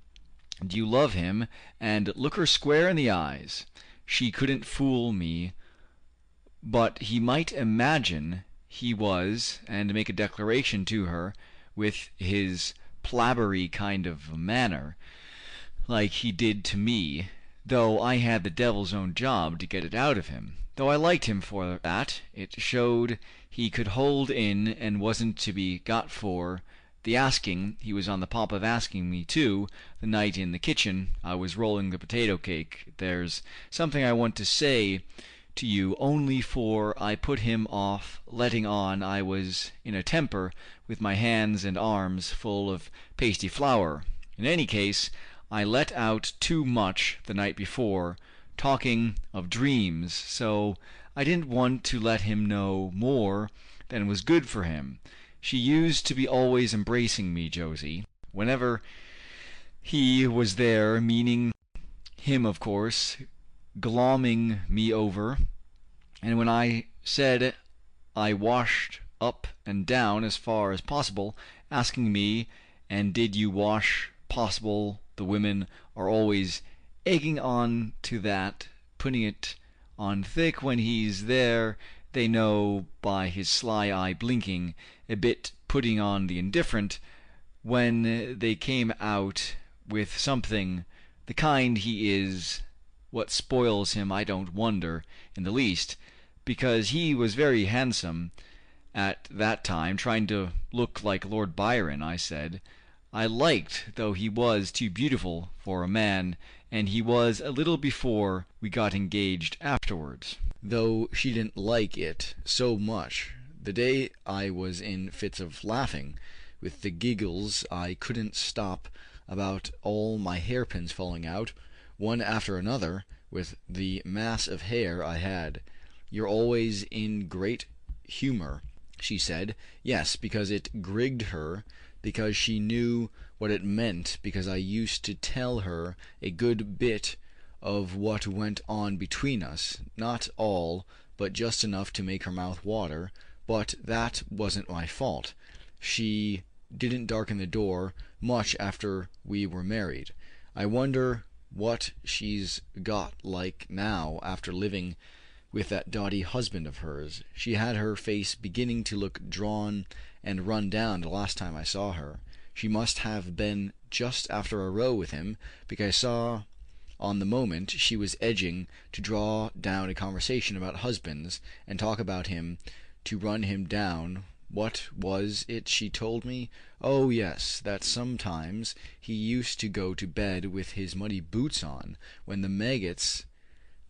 F: do you love him, and look her square in the eyes. She couldn't fool me, but he might imagine he was, and make a declaration to her, with his plabbery kind of manner, like he did to me, though I had the devil's own job to get it out of him. Though I liked him for that, it showed he could hold in and wasn't to be got for the asking. He was on the pop of asking me, too, the night in the kitchen I was rolling the potato cake. There's something I want to say to you, only for I put him off, letting on I was in a temper, with my hands and arms full of pasty flour. In any case, I let out too much the night before, talking of dreams, so I didn't want to let him know more than was good for him. She used to be always embracing me, Josie, whenever he was there, meaning him, of course, glomming me over, and when I said I washed up and down as far as possible, asking me, and did you wash possible? The women are always egging on to that, putting it on thick when he's there. They know by his sly eye blinking, a bit putting on the indifferent, when they came out with something the kind he is. What spoils him I don't wonder in the least, because he was very handsome at that time, trying to look like Lord Byron, I said. I liked, though he was too beautiful for a man, and he was a little before we got engaged afterwards, though she didn't like it so much. The day I was in fits of laughing, with the giggles I couldn't stop about all my hairpins falling out, one after another, with the mass of hair I had. You're always in great humour, she said. Yes, because it grigged her, because she knew what it meant, because I used to tell her a good bit of what went on between us, not all, but just enough to make her mouth water, but that wasn't my fault. She didn't darken the door much after we were married. I wonder what she's got like now after living with that dotty husband of hers. She had her face beginning to look drawn and run down the last time I saw her. She must have been just after a row with him, because I saw on the moment she was edging to draw down a conversation about husbands, and talk about him, to run him down. What was it she told me? Oh, yes, that sometimes he used to go to bed with his muddy boots on, when the maggots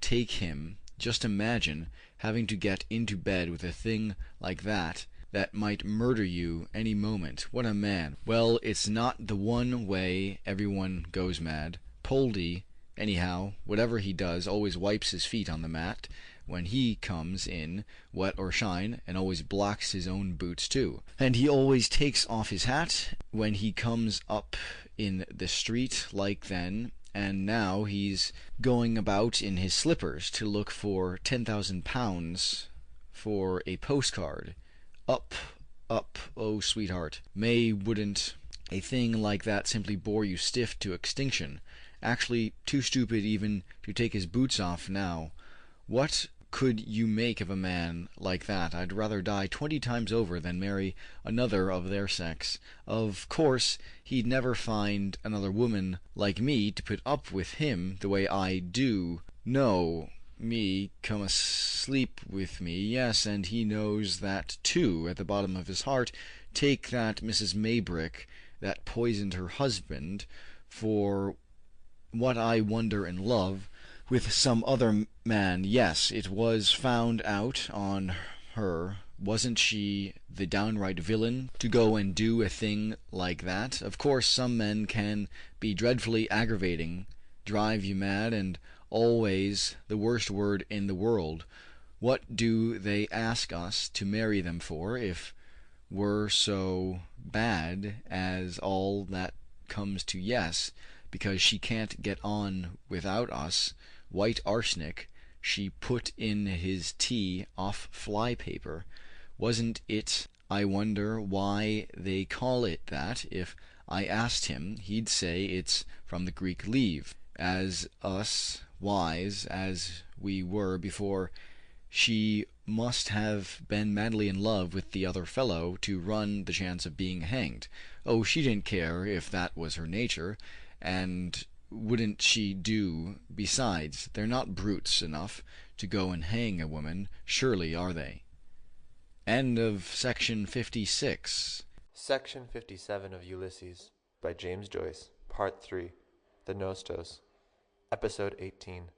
F: take him. Just imagine having to get into bed with a thing like that might murder you any moment. What a man! Well, it's not the one way everyone goes mad. Poldy, anyhow, whatever he does, always wipes his feet on the mat when he comes in, wet or shine, and always blacks his own boots too. And he always takes off his hat when he comes up in the street like then, and now he's going about in his slippers to look for £10,000 for a postcard. Up, oh sweetheart, May, wouldn't a thing like that simply bore you stiff to extinction? Actually too stupid even to take his boots off now. What could you make of a man like that? I'd rather die 20 times over than marry another of their sex. Of course he'd never find another woman like me to put up with him the way I do. No, me come asleep with me, yes, and he knows that too, at the bottom of his heart. Take that Mrs. Maybrick that poisoned her husband, for what I wonder in love with some other man. Yes, it was found out on her. Wasn't she the downright villain to go and do a thing like that? Of course some men can be dreadfully aggravating, drive you mad, and always the worst word in the world. What do they ask us to marry them for, if we're so bad as all that comes to yes, because she can't get on without us, white arsenic she put in his tea off fly paper. Wasn't it? I wonder why they call it that. If I asked him, he'd say it's from the Greek leave, as us wise as we were before. She must have been madly in love with the other fellow to run the chance of being hanged. Oh, she didn't care if that was her nature, and wouldn't she do? Besides, they're not brutes enough to go and hang a woman, surely, are they? End of section 56.
H: Section 57 of Ulysses by James Joyce, Part 3, The Nostos, Episode 18,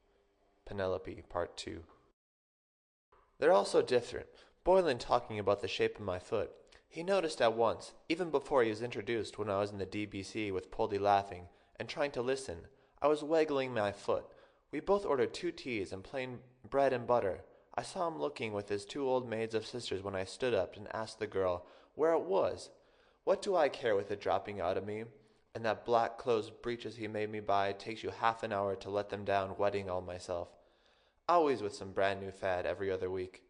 H: Penelope, Part 2. They're all so different. Boylan talking about the shape of my foot. He noticed at once, even before he was introduced when I was in the DBC with Poldy laughing and trying to listen. I was waggling my foot. We both ordered 2 teas and plain bread and butter. I saw him looking with his 2 old maids of sisters when I stood up and asked the girl where it was. What do I care with it dropping out of me? And that black closed breeches he made me buy takes you half an hour to let them down, wetting all myself. Always with some brand new fad every other week.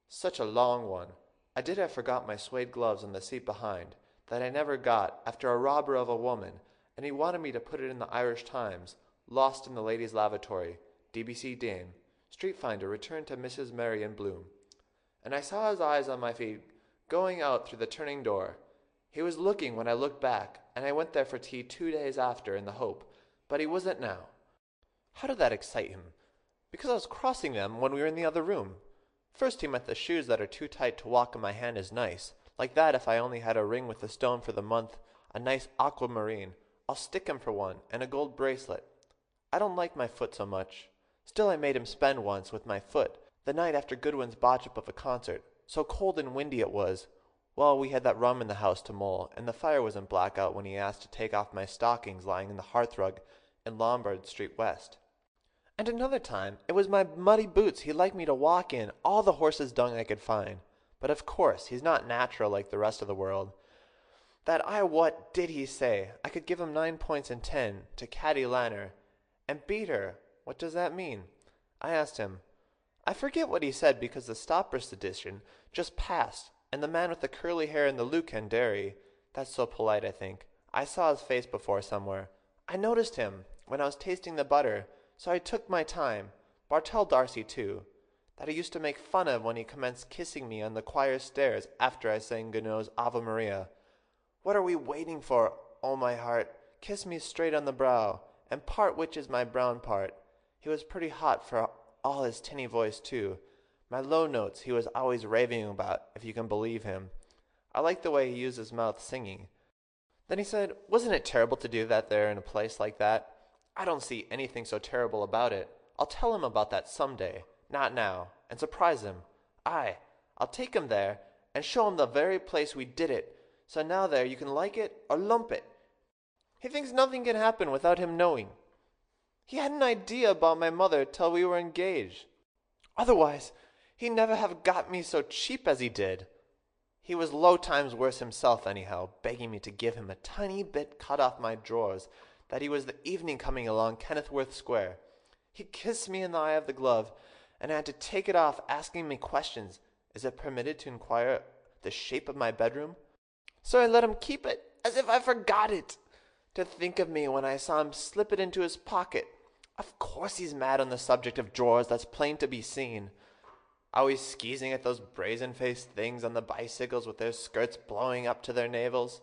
H: Such a long one. I did have forgot my suede gloves on the seat behind, that I never got, after a robber of a woman, and he wanted me to put it in the Irish Times, lost in the ladies' lavatory, DBC Dame, Street Finder returned to Mrs. Marion Bloom. And I saw his eyes on my feet, going out through the turning door. He was looking when I looked back, and I went there for tea 2 days after in the hope, but he wasn't now. How did that excite him? Because I was crossing them when we were in the other room. First he meant the shoes that are too tight to walk in my hand is nice, like that if I only had a ring with a stone for the month, a nice aquamarine. I'll stick him for one, and a gold bracelet. I don't like my foot so much. Still I made him spend once with my foot, the night after Goodwin's botch-up of a concert. So cold and windy it was. Well, we had that rum in the house to mull, and the fire was in blackout when he asked to take off my stockings lying in the hearthrug in Lombard Street West. And another time, it was my muddy boots he'd like me to walk in, all the horse's dung I could find. But of course, he's not natural like the rest of the world. What did he say? I could give him 9 points in 10 to Caddy Lanner, and beat her. What does that mean? I asked him. I forget what he said because the stopper sedition just passed, and the man with the curly hair in the Lucan dairy, that's so polite, I think. I saw his face before somewhere. I noticed him when I was tasting the butter, so I took my time. Bartell Darcy, too, that I used to make fun of when he commenced kissing me on the choir stairs after I sang Gounod's Ave Maria. What are we waiting for, oh my heart? Kiss me straight on the brow, and part which is my brown part. He was pretty hot for all his tinny voice, too. My low notes he was always raving about, if you can believe him. I liked the way he used his mouth singing. Then he said, wasn't it terrible to do that there in a place like that? I don't see anything so terrible about it. I'll tell him about that some day, not now, and surprise him. Aye, I'll take him there, and show him the very place we did it, so now there you can like it or lump it. He thinks nothing can happen without him knowing. He had an idea about my mother till we were engaged. Otherwise, he'd never have got me so cheap as he did. He was low times worse himself anyhow, begging me to give him a tiny bit cut off my drawers, that he was the evening coming along Kennethworth Square. He kissed me in the eye of the glove, and I had to take it off, asking me questions. Is it permitted to inquire the shape of my bedroom? So I let him keep it, as if I forgot it. To think of me when I saw him slip it into his pocket. Of course he's mad on the subject of drawers, that's plain to be seen. Always skeezing at those brazen-faced things on the bicycles with their skirts blowing up to their navels.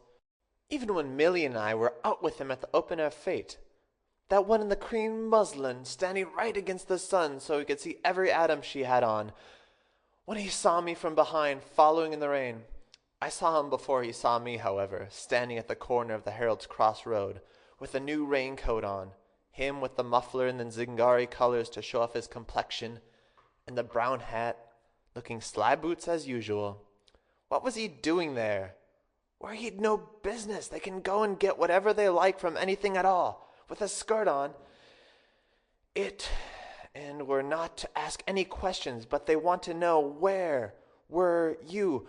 H: Even when Millie and I were out with him at the open-air fete. That one in the cream muslin, standing right against the sun so he could see every atom she had on. When he saw me from behind, following in the rain. I saw him before he saw me, however, standing at the corner of the Herald's Cross Road, with a new raincoat on, him with the muffler in the Zingari colors to show off his complexion, and the brown hat, looking sly boots as usual. What was he doing there? Where he'd no business. They can go and get whatever they like from anything at all, with a skirt on. And we're not to ask any questions, but they want to know where are you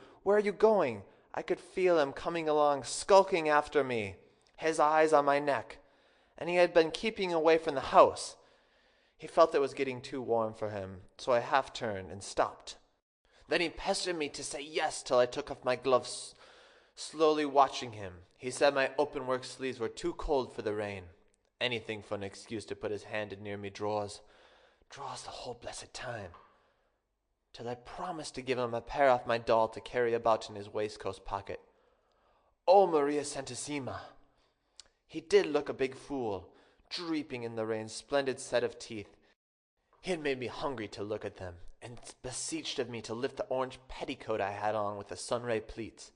H: going? I could feel him coming along, skulking after me. his eyes on my neck, and he had been keeping away from the house. He felt it was getting too warm for him, so I half turned and stopped. Then he pestered me to say yes till I took off my gloves, slowly watching him. He said my open-work sleeves were too cold for the rain. Anything for an excuse to put his hand in near me draws the whole blessed time, till I promised to give him a pair off my doll to carry about in his waistcoat pocket. Oh, Maria Santissima! He did look a big fool, drooping in the rain, splendid set of teeth. He had made me hungry to look at them, and beseeched of me to lift the orange petticoat I had on with the sunray pleats.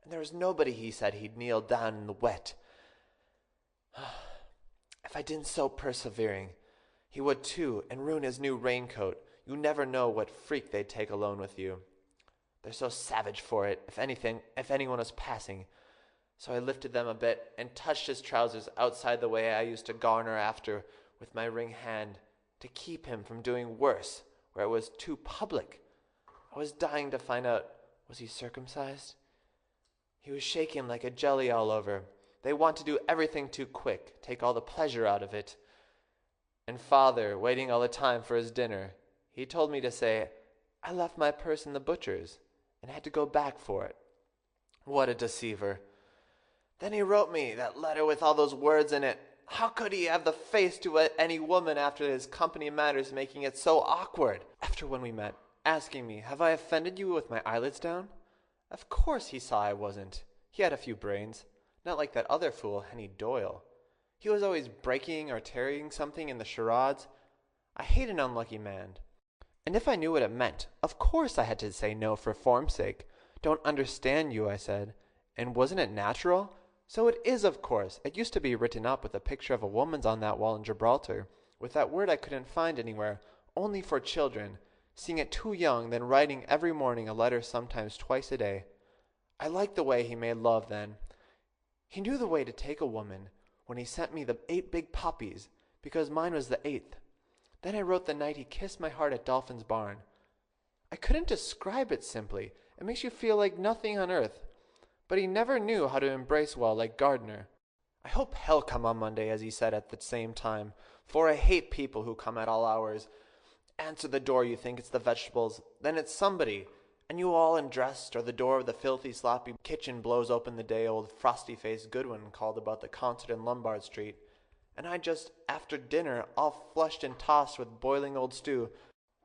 H: And there was nobody, he said, he'd kneel down in the wet. If I didn't so persevering, he would too, and ruin his new raincoat. You never know what freak they'd take alone with you. They're so savage for it, if anyone was passing. So I lifted them a bit, and touched his trousers outside the way I used to garner after with my ring hand, to keep him from doing worse, where it was too public. I was dying to find out, was he circumcised? He was shaking like a jelly all over. They want to do everything too quick, take all the pleasure out of it. And father, waiting all the time for his dinner, he told me to say, I left my purse in the butcher's, and had to go back for it. What a deceiver. Then he wrote me that letter with all those words in it. How could he have the face to any woman after his company manners, making it so awkward? After when we met, asking me, have I offended you with my eyelids down? Of course he saw I wasn't. He had a few brains. Not like that other fool, Henny Doyle. He was always breaking or tearing something in the charades. I hate an unlucky man. And if I knew what it meant, of course I had to say no for form's sake. Don't understand you, I said. And wasn't it natural? So it is, of course. It used to be written up with a picture of a woman's on that wall in Gibraltar, with that word I couldn't find anywhere, only for children, seeing it too young, then writing every morning a letter sometimes twice a day. I liked the way he made love then. He knew the way to take a woman, when he sent me the 8 big puppies, because mine was the 8th. Then I wrote the night he kissed my heart at Dolphin's Barn. I couldn't describe it simply. It makes you feel like nothing on earth. But he never knew how to embrace well like Gardner. I hope hell come on Monday, as he said at the same time, for I hate people who come at all hours. Answer the door, you think it's the vegetables, then it's somebody, and you all undressed, or the door of the filthy, sloppy kitchen blows open the day old frosty-faced Goodwin called about the concert in Lombard Street, and I just, after dinner, all flushed and tossed with boiling old stew.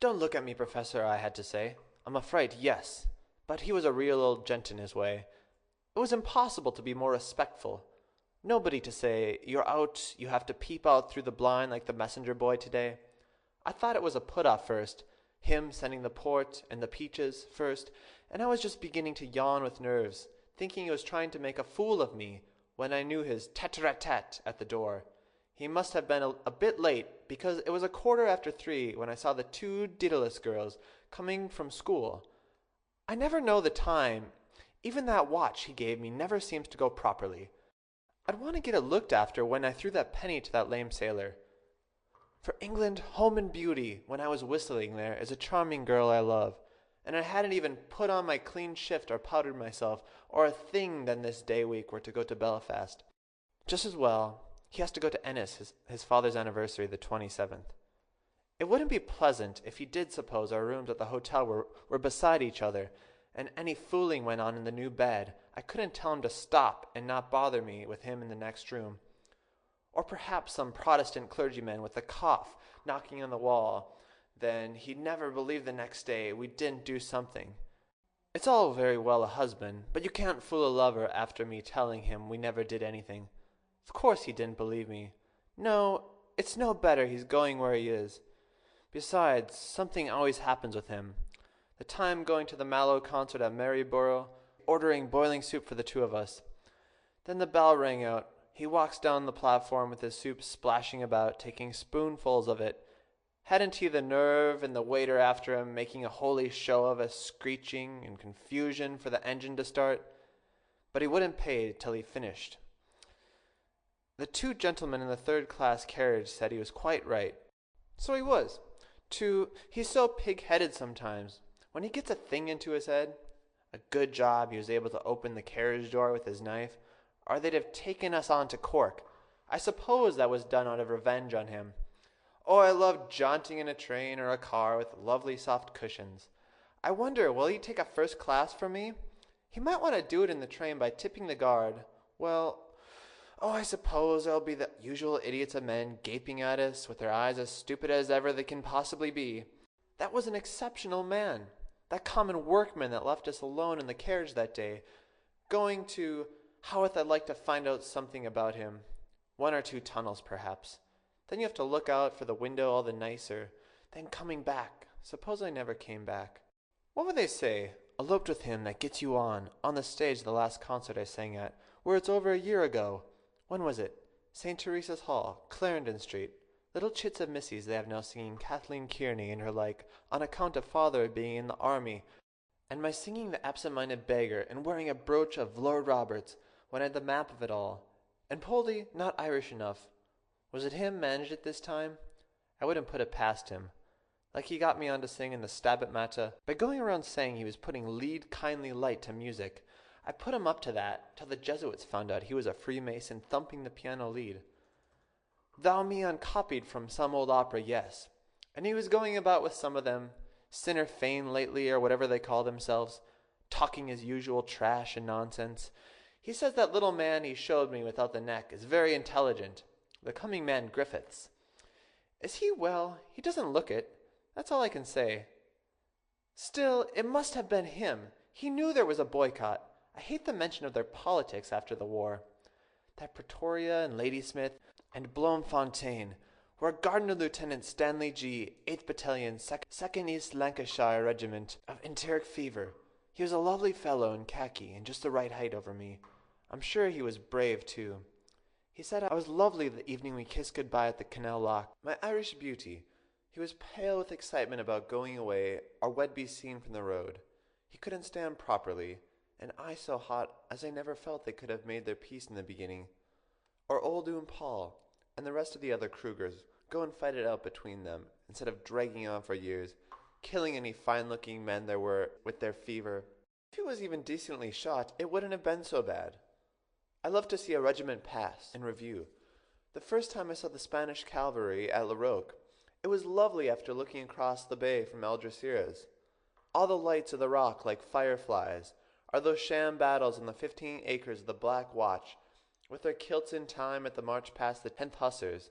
H: Don't look at me, Professor, I had to say. I'm afraid, yes, but he was a real old gent in his way. It was impossible to be more respectful. Nobody to say, you're out, you have to peep out through the blind like the messenger boy today. I thought it was a put-off first, him sending the port and the peaches first, and I was just beginning to yawn with nerves, thinking he was trying to make a fool of me, when I knew his tete-a-tete at the door. He must have been a bit late, because it was 3:15 when I saw the 2 Daedalus girls coming from school. I never know the time. Even that watch he gave me never seems to go properly. I'd want to get it looked after when I threw that penny to that lame sailor. For England, home and beauty, when I was whistling there, is a charming girl I love, and I hadn't even put on my clean shift or powdered myself, or a thing than this day week were to go to Belfast. Just as well, he has to go to Ennis, his father's anniversary, the 27th. It wouldn't be pleasant if he did suppose our rooms at the hotel were beside each other, and any fooling went on in the new bed. I couldn't tell him to stop and not bother me with him in the next room. Or perhaps some Protestant clergyman with a cough knocking on the wall. Then he'd never believe the next day we didn't do something. It's all very well a husband, but you can't fool a lover after me telling him we never did anything. Of course he didn't believe me. No, it's no better he's going where he is. Besides, something always happens with him. The time going to the Mallow concert at Maryborough, ordering boiling soup for the 2 of us. Then the bell rang out. He walks down the platform with his soup splashing about, taking spoonfuls of it. Hadn't he the nerve, and the waiter after him making a holy show of us, screeching and confusion for the engine to start? But he wouldn't pay till he finished. The 2 gentlemen in the 3rd-class carriage said he was quite right. So he was. He's so pig-headed sometimes. When he gets a thing into his head, a good job he was able to open the carriage door with his knife, or they'd have taken us on to Cork. I suppose that was done out of revenge on him. Oh, I love jaunting in a train or a car with lovely soft cushions. I wonder, will he take a first class for me? He might want to do it in the train by tipping the guard. Well, oh, I suppose there'll be the usual idiots of men gaping at us with their eyes as stupid as ever they can possibly be. That was an exceptional man. That common workman that left us alone in the carriage that day, going to how'th I'd like to find out something about him. 1 or 2 tunnels, perhaps. Then you have to look out for the window all the nicer. Then coming back. Suppose I never came back. What would they say? Eloped with him that gets you on the stage the last concert I sang at, where it's over a year ago. When was it? St. Teresa's Hall, Clarendon Street. Little chits of missies they have now singing Kathleen Kearney and her like, on account of father being in the army, and my singing the absent-minded beggar and wearing a brooch of Lord Roberts when I had the map of it all. And Poldy not Irish enough. Was it him managed it this time? I wouldn't put it past him. Like he got me on to sing in the Stabat Mater by going around saying he was putting lead kindly light to music. I put him up to that till the Jesuits found out he was a Freemason thumping the piano lead. Thou me uncopied from some old opera, yes. And he was going about with some of them, Sinner Fein lately or whatever they call themselves, talking his usual trash and nonsense. He says that little man he showed me without the neck is very intelligent, the coming man Griffiths. Is he well? He doesn't look it. That's all I can say. Still, it must have been him. He knew there was a boycott. I hate the mention of their politics after the war. That Pretoria and Ladysmith and Bloemfontein, where Gardner Lieutenant Stanley G., 8th Battalion, 2nd East Lancashire Regiment, of enteric fever. He was a lovely fellow in khaki and just the right height over me. I'm sure he was brave, too. He said I was lovely the evening we kissed goodbye at the Canal Lock. My Irish beauty. He was pale with excitement about going away, or we'd be seen from the road. He couldn't stand properly, and I so hot as I never felt they could have made their peace in the beginning. Or old Oom Paul, and the rest of the other Krugers, go and fight it out between them, instead of dragging on for years, killing any fine-looking men there were with their fever. If he was even decently shot, it wouldn't have been so bad. I love to see a regiment pass in review. The first time I saw the Spanish cavalry at La Roque, it was lovely after looking across the bay from Algeciras. All the lights of the rock like fireflies are those sham battles on the 15 acres of the Black Watch, with their kilts in time at the march past the 10th Hussars,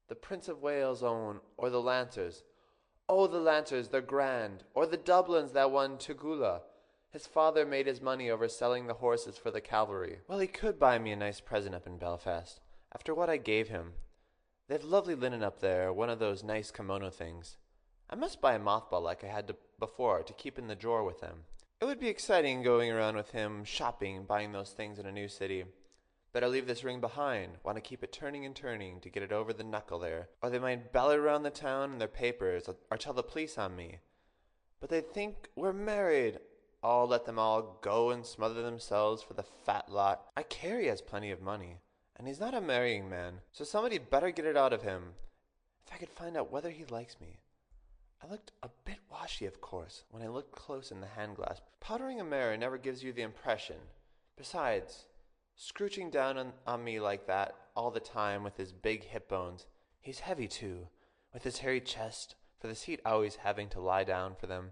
H: the Prince of Wales' own, or the Lancers. Oh, the Lancers, they're grand. Or the Dublins that won Tugela. His father made his money over selling the horses for the cavalry. Well, he could buy me a nice present up in Belfast, after what I gave him. They have lovely linen up there, one of those nice kimono things. I must buy a mothball like I had before to keep in the drawer with him. It would be exciting going around with him, shopping, buying those things in a new city. Better leave this ring behind. Want to keep it turning and turning to get it over the knuckle there. Or they might bell it around the town in their papers or tell the police on me. But they'd think we're married. I'll let them all go and smother themselves for the fat lot. I care he has plenty of money, and he's not a marrying man, so somebody better get it out of him. If I could find out whether he likes me. I looked a bit washy, of course, when I looked close in the hand-glass. Powdering a mirror never gives you the impression. Besides, scrooching down on me like that all the time with his big hip bones. He's heavy, too, with his hairy chest, for the seat always having to lie down for them.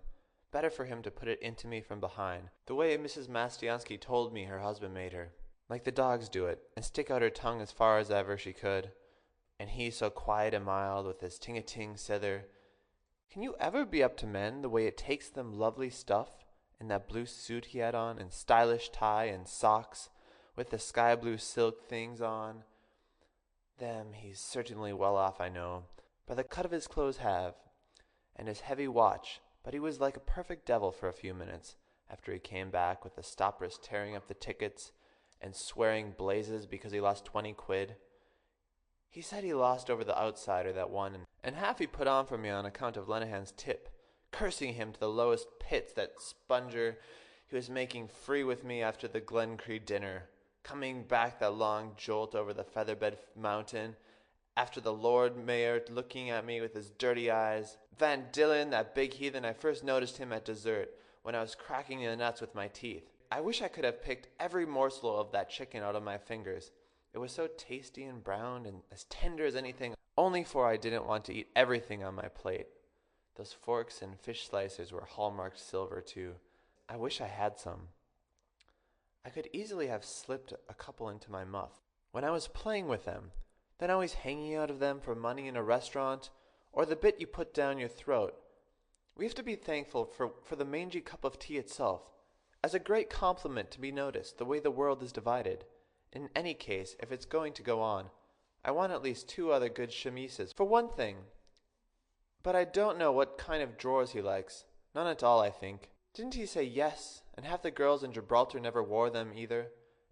H: Better for him to put it into me from behind, the way Mrs. Mastiansky told me her husband made her. Like the dogs do it, and stick out her tongue as far as ever she could. And he so quiet and mild, with his ting-a-ting sither. Can you ever be up to men the way it takes them lovely stuff, in that blue suit he had on, and stylish tie and socks, with the sky-blue silk things on? Them he's certainly well off, I know, by the cut of his clothes have, and his heavy watch, but he was like a perfect devil for a few minutes, after he came back with the stoppers tearing up the tickets, and swearing blazes because he lost 20 quid. He said he lost over the outsider that won, and half he put on for me on account of Lenehan's tip, cursing him to the lowest pits, that sponger he was making free with me after the Glencree dinner, coming back that long jolt over the Featherbed Mountain, after the Lord Mayor looking at me with his dirty eyes. Van Dillon, that big heathen, I first noticed him at dessert, when I was cracking the nuts with my teeth. I wish I could have picked every morsel of that chicken out of my fingers. It was so tasty and brown and as tender as anything, only for I didn't want to eat everything on my plate. Those forks and fish slicers were hallmarked silver, too. I wish I had some. I could easily have slipped a couple into my muff when I was playing with them, then always hanging out of them for money in a restaurant, or the bit you put down your throat. We have to be thankful for the mangy cup of tea itself, as a great compliment to be noticed, the way the world is divided. In any case, if it's going to go on, I want at least 2 other good chemises, for one thing. But I don't know what kind of drawers he likes. None at all, I think. Didn't he say yes, and half the girls in Gibraltar never wore them either?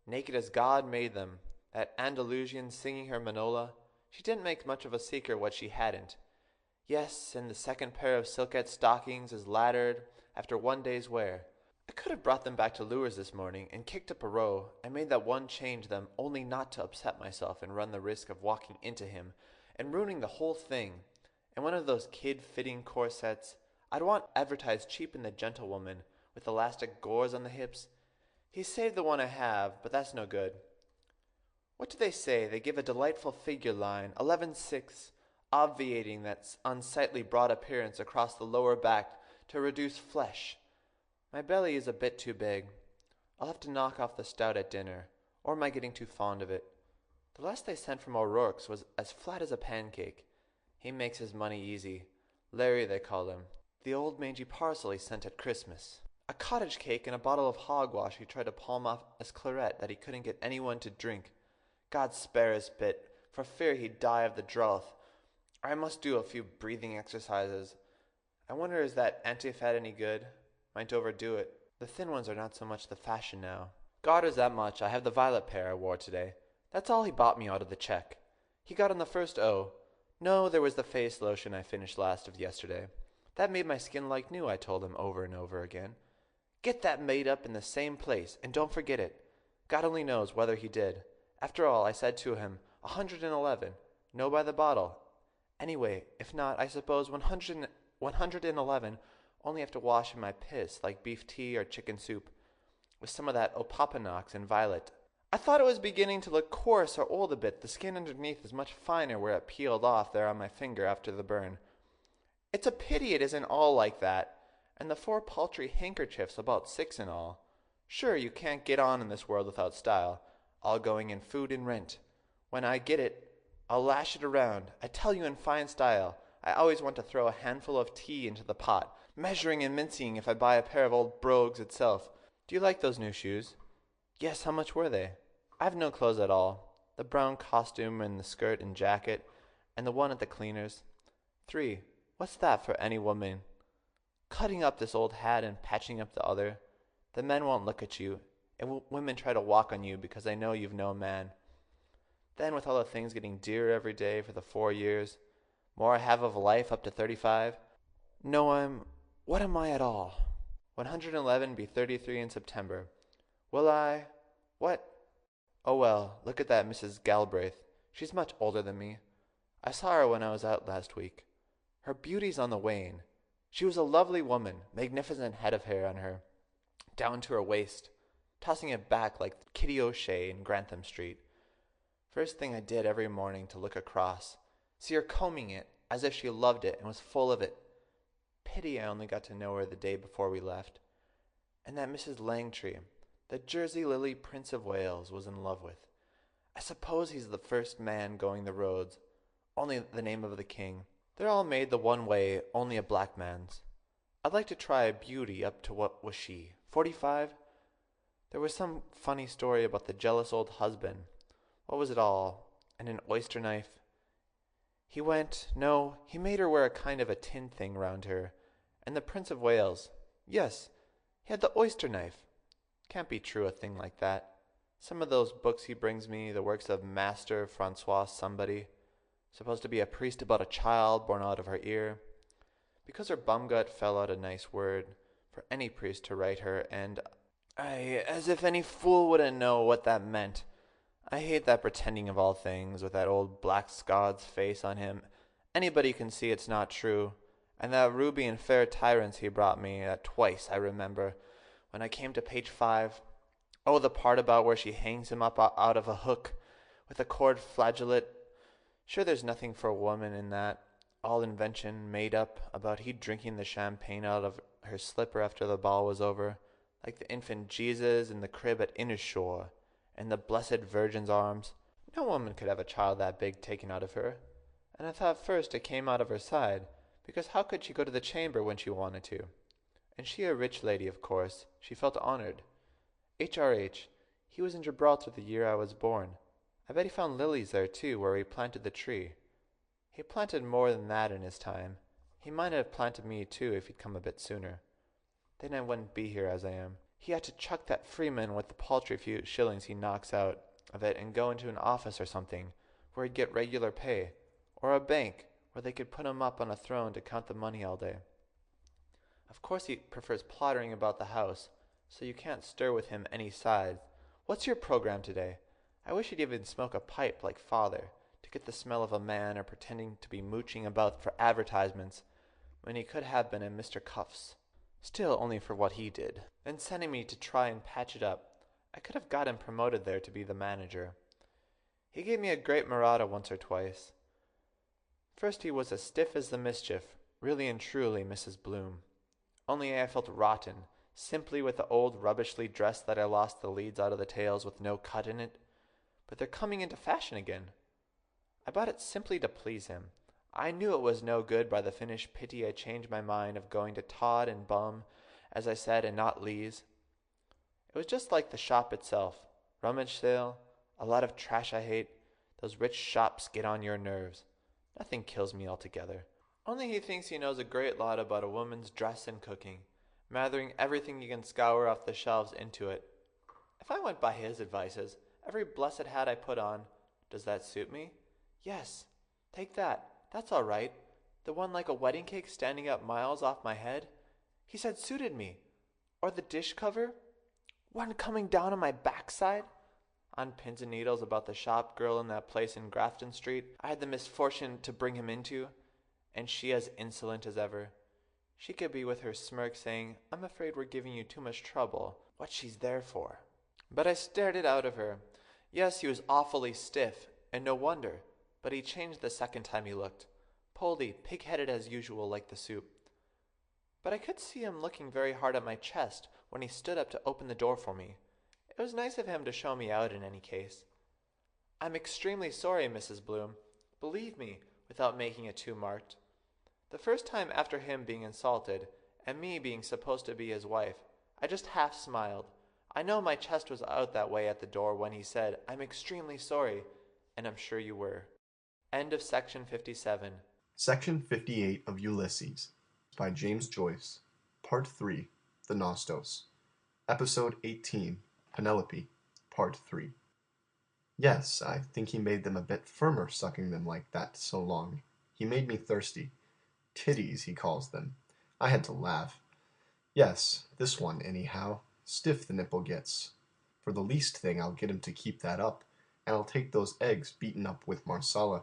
H: Naked as God made them. That Andalusian singing her manola. She didn't make much of a secret what she hadn't. Yes, and the second pair of silkette stockings is laddered after one day's wear. I could have brought them back to Lures this morning and kicked up a row and made that one change them only not to upset myself and run the risk of walking into him and ruining the whole thing. And one of those kid-fitting corsets I'd want advertised cheap in the Gentlewoman with elastic gores on the hips. He saved the one I have, but that's no good. What do they say? They give a delightful figure line, 11/6, obviating that unsightly broad appearance across the lower back to reduce flesh. My belly is a bit too big. I'll have to knock off the stout at dinner, or am I getting too fond of it? The last they sent from O'Rourke's was as flat as a pancake. He makes his money easy. Larry, they call him. The old mangy parcel he sent at Christmas. A cottage cake and a bottle of hogwash he tried to palm off as claret that he couldn't get anyone to drink. God spare his bit, for fear he'd die of the drouth. Or I must do a few breathing exercises. I wonder, is that anti-fat any good? Might overdo it. The thin ones are not so much the fashion now. God is that much. I have the violet pair I wore today. That's all he bought me out of the check. He got on the first O. No, there was the face lotion I finished last of yesterday. That made my skin like new, I told him over and over again. Get that made up in the same place, and don't forget it. God only knows whether he did. After all, I said to him, 111. No by the bottle. Anyway, if not, I suppose 111 only have to wash in my piss, like beef tea or chicken soup, with some of that opopanox and violet. I thought it was beginning to look coarse or old a bit. The skin underneath is much finer where it peeled off there on my finger after the burn. It's a pity it isn't all like that, and the 4 paltry handkerchiefs, about 6 in all. Sure, you can't get on in this world without style, all going in food and rent. When I get it, I'll lash it around. I tell you, in fine style. I always want to throw a handful of tea into the pot, measuring and mincing if I buy a pair of old brogues itself. Do you like those new shoes? Yes, how much were they? I have no clothes at all. The brown costume and the skirt and jacket, and the one at the cleaner's. 3. What's that for any woman? Cutting up this old hat and patching up the other. The men won't look at you, and women try to walk on you because they know you've no man. Then with all the things getting dearer every day for the 4 years, more I have of life up to 35. No, what am I at all? 111 be 33 in September. Will I? What? Oh well, look at that Mrs. Galbraith. She's much older than me. I saw her when I was out last week. Her beauty's on the wane. She was a lovely woman, magnificent head of hair on her, down to her waist, tossing it back like Kitty O'Shea in Grantham Street. First thing I did every morning to look across, see her combing it as if she loved it and was full of it. Pity I only got to know her the day before we left. And that Mrs. Langtry, the Jersey Lily Prince of Wales, was in love with. I suppose he's the first man going the roads, only the name of the king. They're all made the one way, only a black man's. I'd like to try a beauty up to what was she, 45? There was some funny story about the jealous old husband. What was it all? And an oyster knife? He made her wear a kind of a tin thing round her. And the Prince of Wales, yes, he had the oyster knife. Can't be true, a thing like that. Some of those books he brings me, the works of Master Francois somebody, supposed to be a priest about a child born out of her ear. Because her bumgut fell out a nice word for any priest to write her, and as if any fool wouldn't know what that meant. I hate that pretending of all things, with that old black Scots face on him. Anybody can see it's not true. And that ruby and fair tyrants he brought me, twice, I remember, When I came to page 5, oh, the part about where she hangs him up out of a hook with a cord flageolet. Sure, there's nothing for a woman in that. All invention made up about he drinking the champagne out of her slipper after the ball was over, like the infant Jesus in the crib at Innishaw, and the Blessed Virgin's arms. No woman could have a child that big taken out of her. And I thought first it came out of her side, because how could she go to the chamber when she wanted to? And she a rich lady, of course. She felt honored. H.R.H., he was in Gibraltar the year I was born. I bet he found lilies there, too, where he planted the tree. He planted more than that in his time. He might have planted me, too, if he'd come a bit sooner. Then I wouldn't be here as I am. He had to chuck that freeman with the paltry few shillings he knocks out of it and go into an office or something, where he'd get regular pay, or a bank, where they could put him up on a throne to count the money all day. Of course he prefers plottering about the house, so you can't stir with him any side. What's your program today? I wish he'd even smoke a pipe like father, to get the smell of a man, or pretending to be mooching about for advertisements, when he could have been in Mr. Cuff's. Still, only for what he did. Then sending me to try and patch it up. I could have got him promoted there to be the manager. He gave me a great marauder once or twice. First he was as stiff as the mischief, really and truly Mrs. Bloom. Only I felt rotten, simply with the old rubbishly dress that I lost the leads out of the tails with no cut in it. But they're coming into fashion again. I bought it simply to please him. I knew it was no good. By the finished pity I changed my mind of going to Todd and Bum, as I said, and not Lee's. It was just like the shop itself. Rummage sale, a lot of trash I hate. Those rich shops get on your nerves. Nothing kills me altogether. Only he thinks he knows a great lot about a woman's dress and cooking, mathering everything you can scour off the shelves into it. If I went by his advices, every blessed hat I put on, does that suit me? Yes, take that. That's all right. The one like a wedding cake standing up miles off my head? He said suited me. Or the dish cover? One coming down on my backside? On pins and needles about the shop girl in that place in Grafton Street I had the misfortune to bring him into, and she as insolent as ever. She could be with her smirk saying, I'm afraid we're giving you too much trouble. What she's there for. But I stared it out of her. Yes, he was awfully stiff, and no wonder. But he changed the second time he looked. Poldy, pig-headed as usual, like the soup. But I could see him looking very hard at my chest when he stood up to open the door for me. It was nice of him to show me out in any case. I'm extremely sorry, Mrs. Bloom. Believe me, without making it too marked. The first time after him being insulted, and me being supposed to be his wife, I just half smiled. I know my chest was out that way at the door when he said, I'm extremely sorry, and I'm sure you were. End of section 57.
I: Section 58 of Ulysses by James Joyce. Part 3. The Nostos. Episode 18. Penelope. Part 3. Yes, I think he made them a bit firmer sucking them like that so long. He made me thirsty. Titties, he calls them. I had to laugh. Yes, this one, anyhow. Stiff the nipple gets. For the least thing I'll get him to keep that up, and I'll take those eggs beaten up with marsala.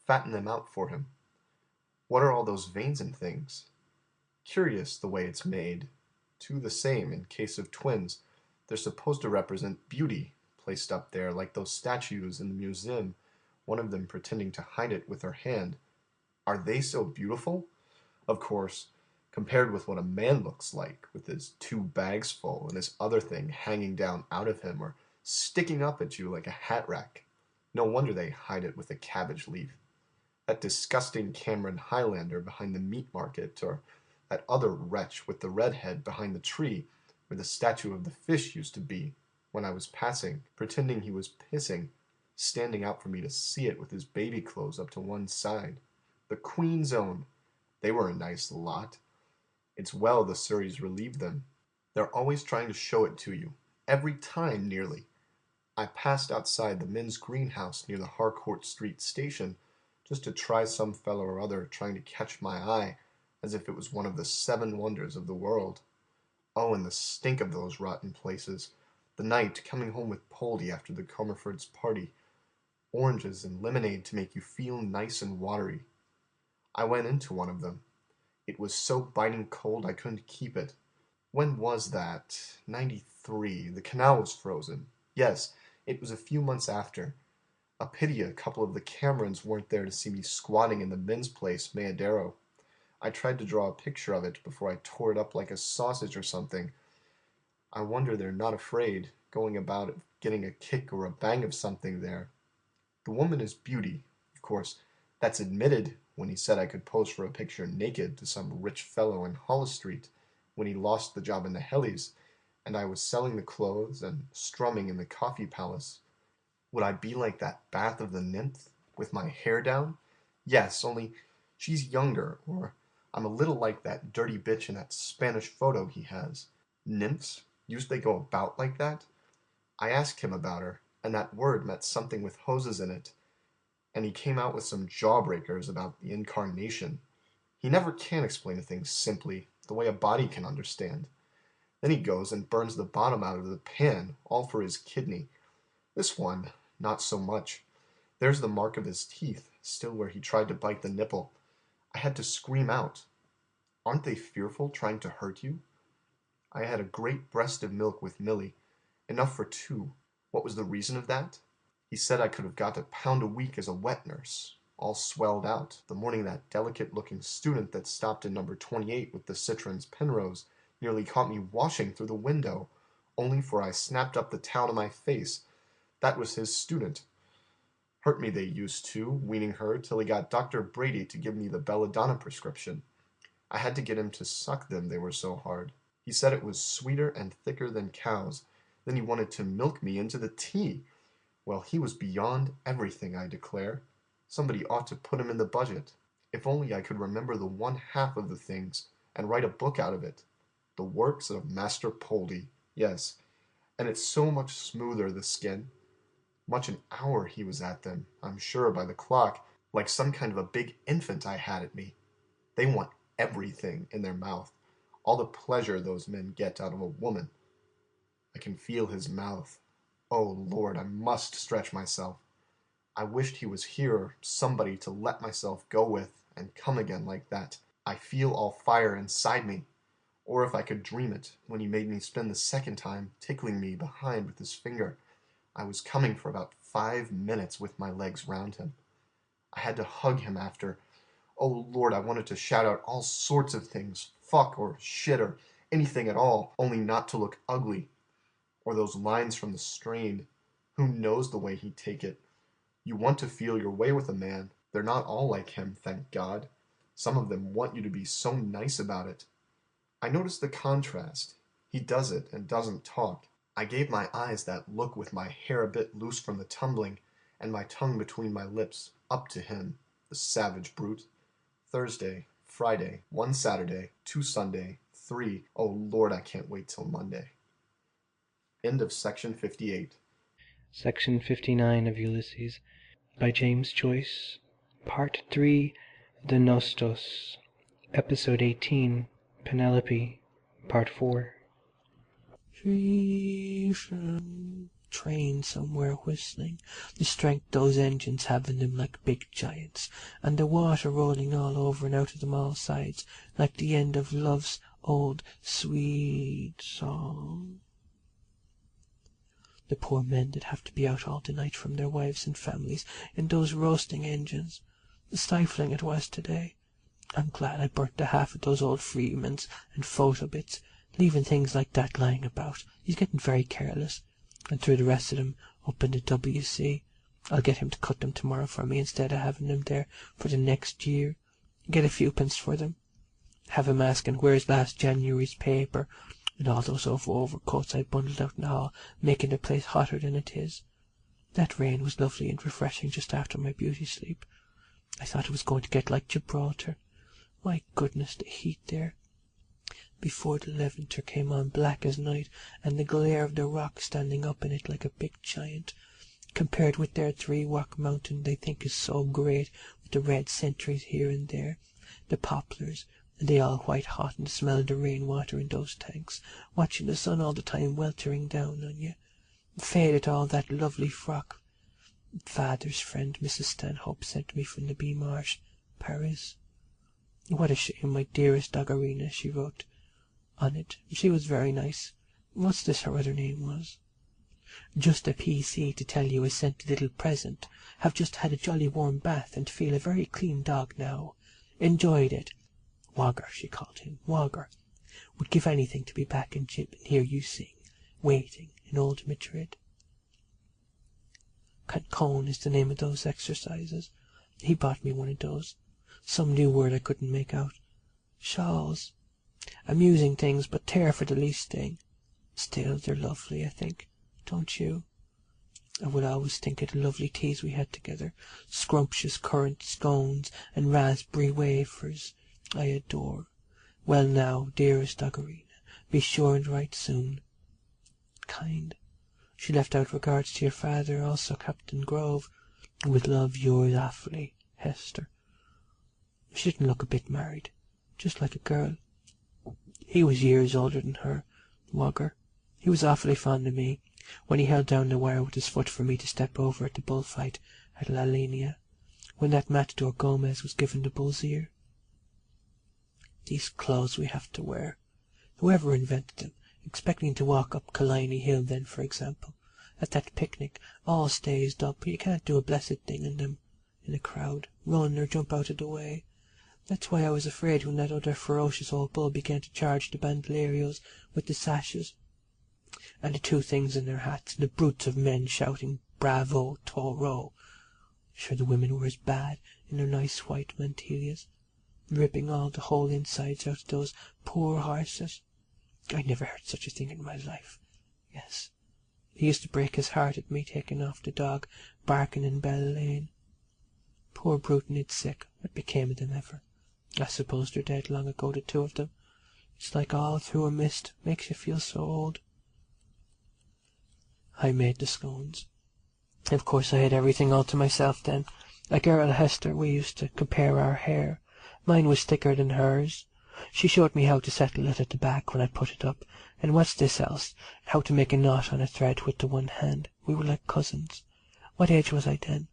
I: Fatten them out for him. What are all those veins and things? Curious the way it's made. Two the same in case of twins. They're supposed to represent beauty, placed up there like those statues in the museum, one of them pretending to hide it with her hand. Are they so beautiful? Of course, compared with what a man looks like, with his 2 bags full and his other thing hanging down out of him or sticking up at you like a hat rack. No wonder they hide it with a cabbage leaf. That disgusting Cameron Highlander behind the meat market, or that other wretch with the red head behind the tree where the statue of the fish used to be, when I was passing, pretending he was pissing, standing out for me to see it with his baby clothes up to one side. The Queen's Own. They were a nice lot. It's well the Surreys relieved them. They're always trying to show it to you. Every time, nearly. I passed outside the men's greenhouse near the Harcourt Street station, just to try some fellow or other trying to catch my eye, as if it was one of the 7 wonders of the world. Oh, and the stink of those rotten places. The night, coming home with Poldy after the Comerfords' party. Oranges and lemonade to make you feel nice and watery. I went into one of them. It was so biting cold I couldn't keep it. When was that? 93. The canal was frozen. Yes, it was a few months after. A pity a couple of the Camerons weren't there to see me squatting in the men's place, Mayadero. I tried to draw a picture of it before I tore it up like a sausage or something. I wonder they're not afraid, going about it, getting a kick or a bang of something there. The woman is beauty, of course. That's admitted when he said I could pose for a picture naked to some rich fellow in Hollis Street when he lost the job in the Hellies, and I was selling the clothes and strumming in the coffee palace. Would I be like that Bath of the Nymph, with my hair down? Yes, only she's younger, or I'm a little like that dirty bitch in that Spanish photo he has. Nymphs? Used they go about like that? I asked him about her, and that word meant something with hoses in it, and he came out with some jawbreakers about the incarnation. He never can explain a thing simply, the way a body can understand. Then he goes and burns the bottom out of the pan, all for his kidney. This one, not so much. There's the mark of his teeth, still where he tried to bite the nipple. I had to scream out. Aren't they fearful, trying to hurt you? I had a great breast of milk with Milly, enough for 2. What was the reason of that? He said I could have got £1 a week as a wet nurse, all swelled out, the morning that delicate-looking student that stopped in number 28 with the Citron's Penrose nearly caught me washing through the window, only for I snapped up the towel to my face. That was his student. Hurt me they used to, weaning her, till he got Dr. Brady to give me the belladonna prescription. I had to get him to suck them, they were so hard. He said it was sweeter and thicker than cows. Then he wanted to milk me into the tea. Well, he was beyond everything, I declare. Somebody ought to put him in the budget. If only I could remember the one half of the things, and write a book out of it. The works of Master Poldy, yes, and it's so much smoother, the skin. Much an hour he was at them, I'm sure, by the clock, like some kind of a big infant I had at me. They want everything in their mouth, all the pleasure those men get out of a woman. I can feel his mouth. Oh, Lord, I must stretch myself. I wished he was here, or somebody to let myself go with, and come again like that. I feel all fire inside me. Or if I could dream it, when he made me spin the second time, tickling me behind with his finger. I was coming for about 5 minutes with my legs round him. I had to hug him after. Oh, Lord, I wanted to shout out all sorts of things, fuck or shit or anything at all, only not to look ugly. Or those lines from The Strain. Who knows the way he'd take it? You want to feel your way with a man. They're not all like him, thank God. Some of them want you to be so nice about it. I noticed the contrast. He does it and doesn't talk. I gave my eyes that look with my hair a bit loose from the tumbling, and my tongue between my lips, up to him, the savage brute. Thursday, Friday, 1 Saturday, 2 Sunday, 3. Oh, Lord, I can't wait till Monday. End of section 58.
J: Section 59 of Ulysses by James Joyce. Part 3, The Nostos. Episode 18, Penelope. Part 4. Train somewhere whistling, the strength those engines have in them like big giants, and the water rolling all over and out of them all sides, like the end of love's old sweet song. The poor men that have to be out all the night from their wives and families in those roasting engines. Stifling it was today. I'm glad I burnt the half of those old Freemans and photo bits, leaving things like that lying about. He's getting very careless. And threw the rest of them up in the W.C. I'll get him to cut them tomorrow for me instead of having them there for the next year. Get a few pence for them. Have him asking where's last January's paper, and all those overcoats I bundled out in the hall, making the place hotter than it is. That rain was lovely and refreshing just after my beauty sleep. I thought it was going to get like Gibraltar. My goodness, the heat there. Before the Levanter came on black as night, and the glare of the rock standing up in it like a big giant, compared with their 3-rock mountain they think is so great, with the red sentries here and there, the poplars, and they all white hot in the smell of the rain-water in those tanks, watching the sun all the time weltering down on you. Faded all that lovely frock Father's friend Mrs. Stanhope sent me from the Bee Marsh, Paris. What a shame, my dearest Doggerina, she wrote. on it. She was very nice. What's this her other name was? Just a P.C. to tell you I sent a little present. Have just had a jolly warm bath and feel a very clean dog now. Enjoyed it. Wogger, she called him, Wogger. Would give anything to be back in Jib and hear you sing, Waiting in Old Madrid. Cancone is the name of those exercises. He bought me one of those. Some new word I couldn't make out. Shawls. Amusing things, but tear for the least thing. Still, they're lovely, I think. Don't you? I would always think of the lovely teas we had together. Scrumptious currant scones and raspberry wafers. I adore. Well now, dearest Doggerina, be sure and write soon. Kind. She left out regards to your father, also Captain Grove. With love, yours awfully, Hester. She didn't look a bit married, just like a girl. He was years older than her, Wogger. He was awfully fond of me, when he held down the wire with his foot for me to step over at the bullfight at La Linea, when that Matador Gomez was given the bull's ear. These clothes we have to wear. Whoever invented them, expecting to walk up Killiney Hill then, for example, at that picnic, all staged up, you can't do a blessed thing in them, in a crowd, run or jump out of the way. That's why I was afraid when that other ferocious old bull began to charge the bandolerios with the sashes, and the two things in their hats, and the brutes of men shouting, Bravo, Taureau. Sure, the women were as bad in their nice white mantillas, ripping all the whole insides out of those poor horses. I never heard such a thing in my life. Yes, he used to break his heart at me taking off the dog, barking in Bell Lane. Poor brute and it's sick. What became of them ever? I suppose they're dead long ago, the two of them. It's like all through a mist, makes you feel so old. I made the scones. Of course I had everything all to myself then. Like Earl Hester, we used to compare our hair. Mine was thicker than hers. She showed me how to settle it at the back when I put it up, and what's this else, how to make a knot on a thread with the one hand. We were like cousins. What age was I then?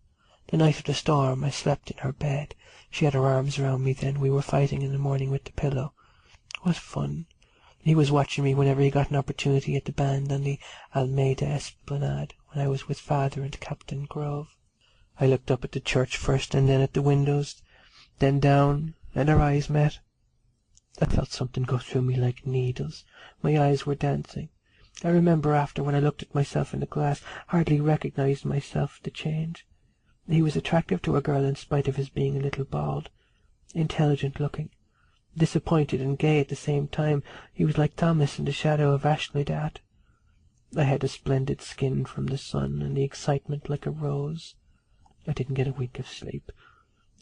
J: The night of the storm I slept in her bed. She had her arms round me then. We were fighting in the morning with the pillow. What fun! He was watching me whenever he got an opportunity at the band on the Almeida Esplanade, when I was with father and Captain Grove. I looked up at the church first, and then at the windows, then down, and our eyes met. I felt something go through me like needles. My eyes were dancing. I remember after, when I looked at myself in the glass, hardly recognized myself, the change. He was attractive to a girl in spite of his being a little bald, intelligent-looking, disappointed and gay at the same time. He was like Thomas in the shadow of Ashlydat. I had a splendid skin from the sun, and the excitement like a rose. I didn't get a wink of sleep.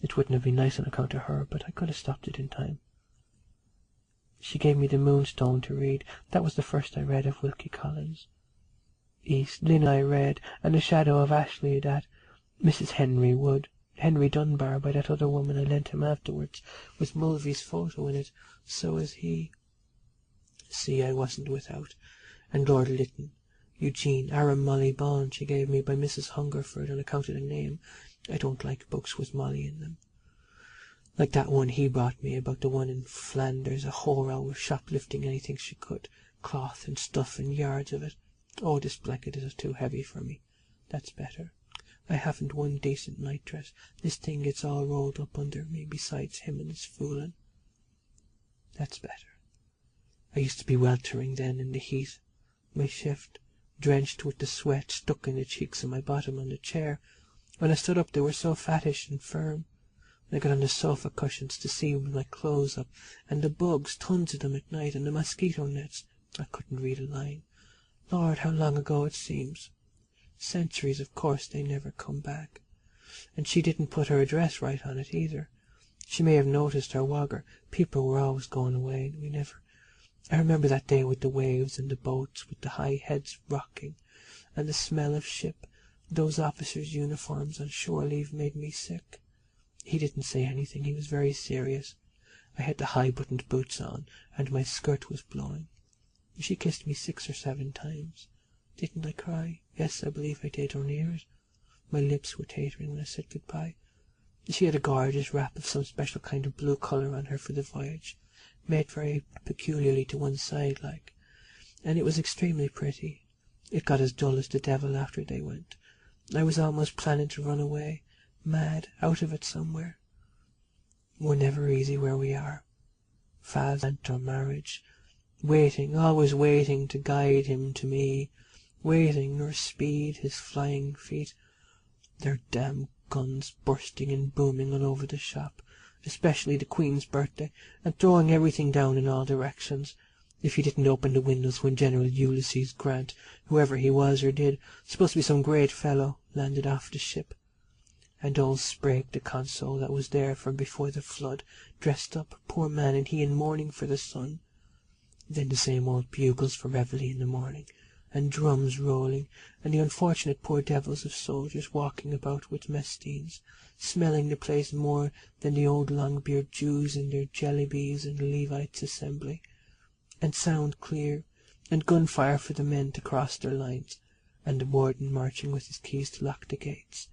J: It wouldn't have been nice on account of her, but I could have stopped it in time. She gave me the Moonstone to read. That was the first I read of Wilkie Collins. East Lynn I read, and the shadow of Ashlydat. Mrs. Henry Wood. Henry Dunbar, by that other woman I lent him afterwards, with Mulvey's photo in it. So is he. See, I wasn't without. And Lord Lytton. Eugene Aram Molly Bond she gave me by Mrs. Hungerford on account of the name. I don't like books with Molly in them. Like that one he brought me about the one in Flanders, a whore always shoplifting anything she could, cloth and stuff and yards of it. Oh, this blanket is too heavy for me. That's better. I haven't one decent night-dress. This thing gets all rolled up under me, besides him and his fooling. That's better. I used to be weltering then in the heat. My shift, drenched with the sweat, stuck in the cheeks of my bottom on the chair. When I stood up they were so fattish and firm. I got on the sofa cushions to see with my clothes up, and the bugs, tons of them at night, and the mosquito nets. I couldn't read a line. Lord, how long ago it seems. Centuries, of course, they never come back. And she didn't put her address right on it either. She may have noticed her Wogger. People were always going away, and we never. I remember that day with the waves and the boats, with the high heads rocking, and the smell of ship. Those officers' uniforms on shore leave made me sick. He didn't say anything. He was very serious. I had the high-buttoned boots on, and my skirt was blowing. She kissed me 6 or 7 times. Didn't I cry? Yes, I believe I did, or near it. My lips were teetering when I said goodbye. She had a gorgeous wrap of some special kind of blue colour on her for the voyage. made very peculiarly to one side like, and it was extremely pretty. It got as dull as the devil after they went. I was almost planning to run away, mad, out of it somewhere. We're never easy where we are. Father or marriage, waiting, always waiting to guide him to me, waiting nor speed his flying feet. Their damn guns bursting and booming all over the shop, especially the Queen's birthday, and throwing everything down in all directions. If he didn't open the windows when General Ulysses Grant, whoever he was or did, supposed to be some great fellow, landed off the ship. And old Sprague, the consul that was there from before the flood, dressed up, poor man, and he in mourning for the sun. Then the same old bugles for reveille in the morning, and drums rolling, and the unfortunate poor devils of soldiers walking about with messdines, smelling the place more than the old long-beard Jews in their jellybees and Levites' assembly, and sound clear, and gunfire for the men to cross their lines, and the warden marching with his keys to lock the gates,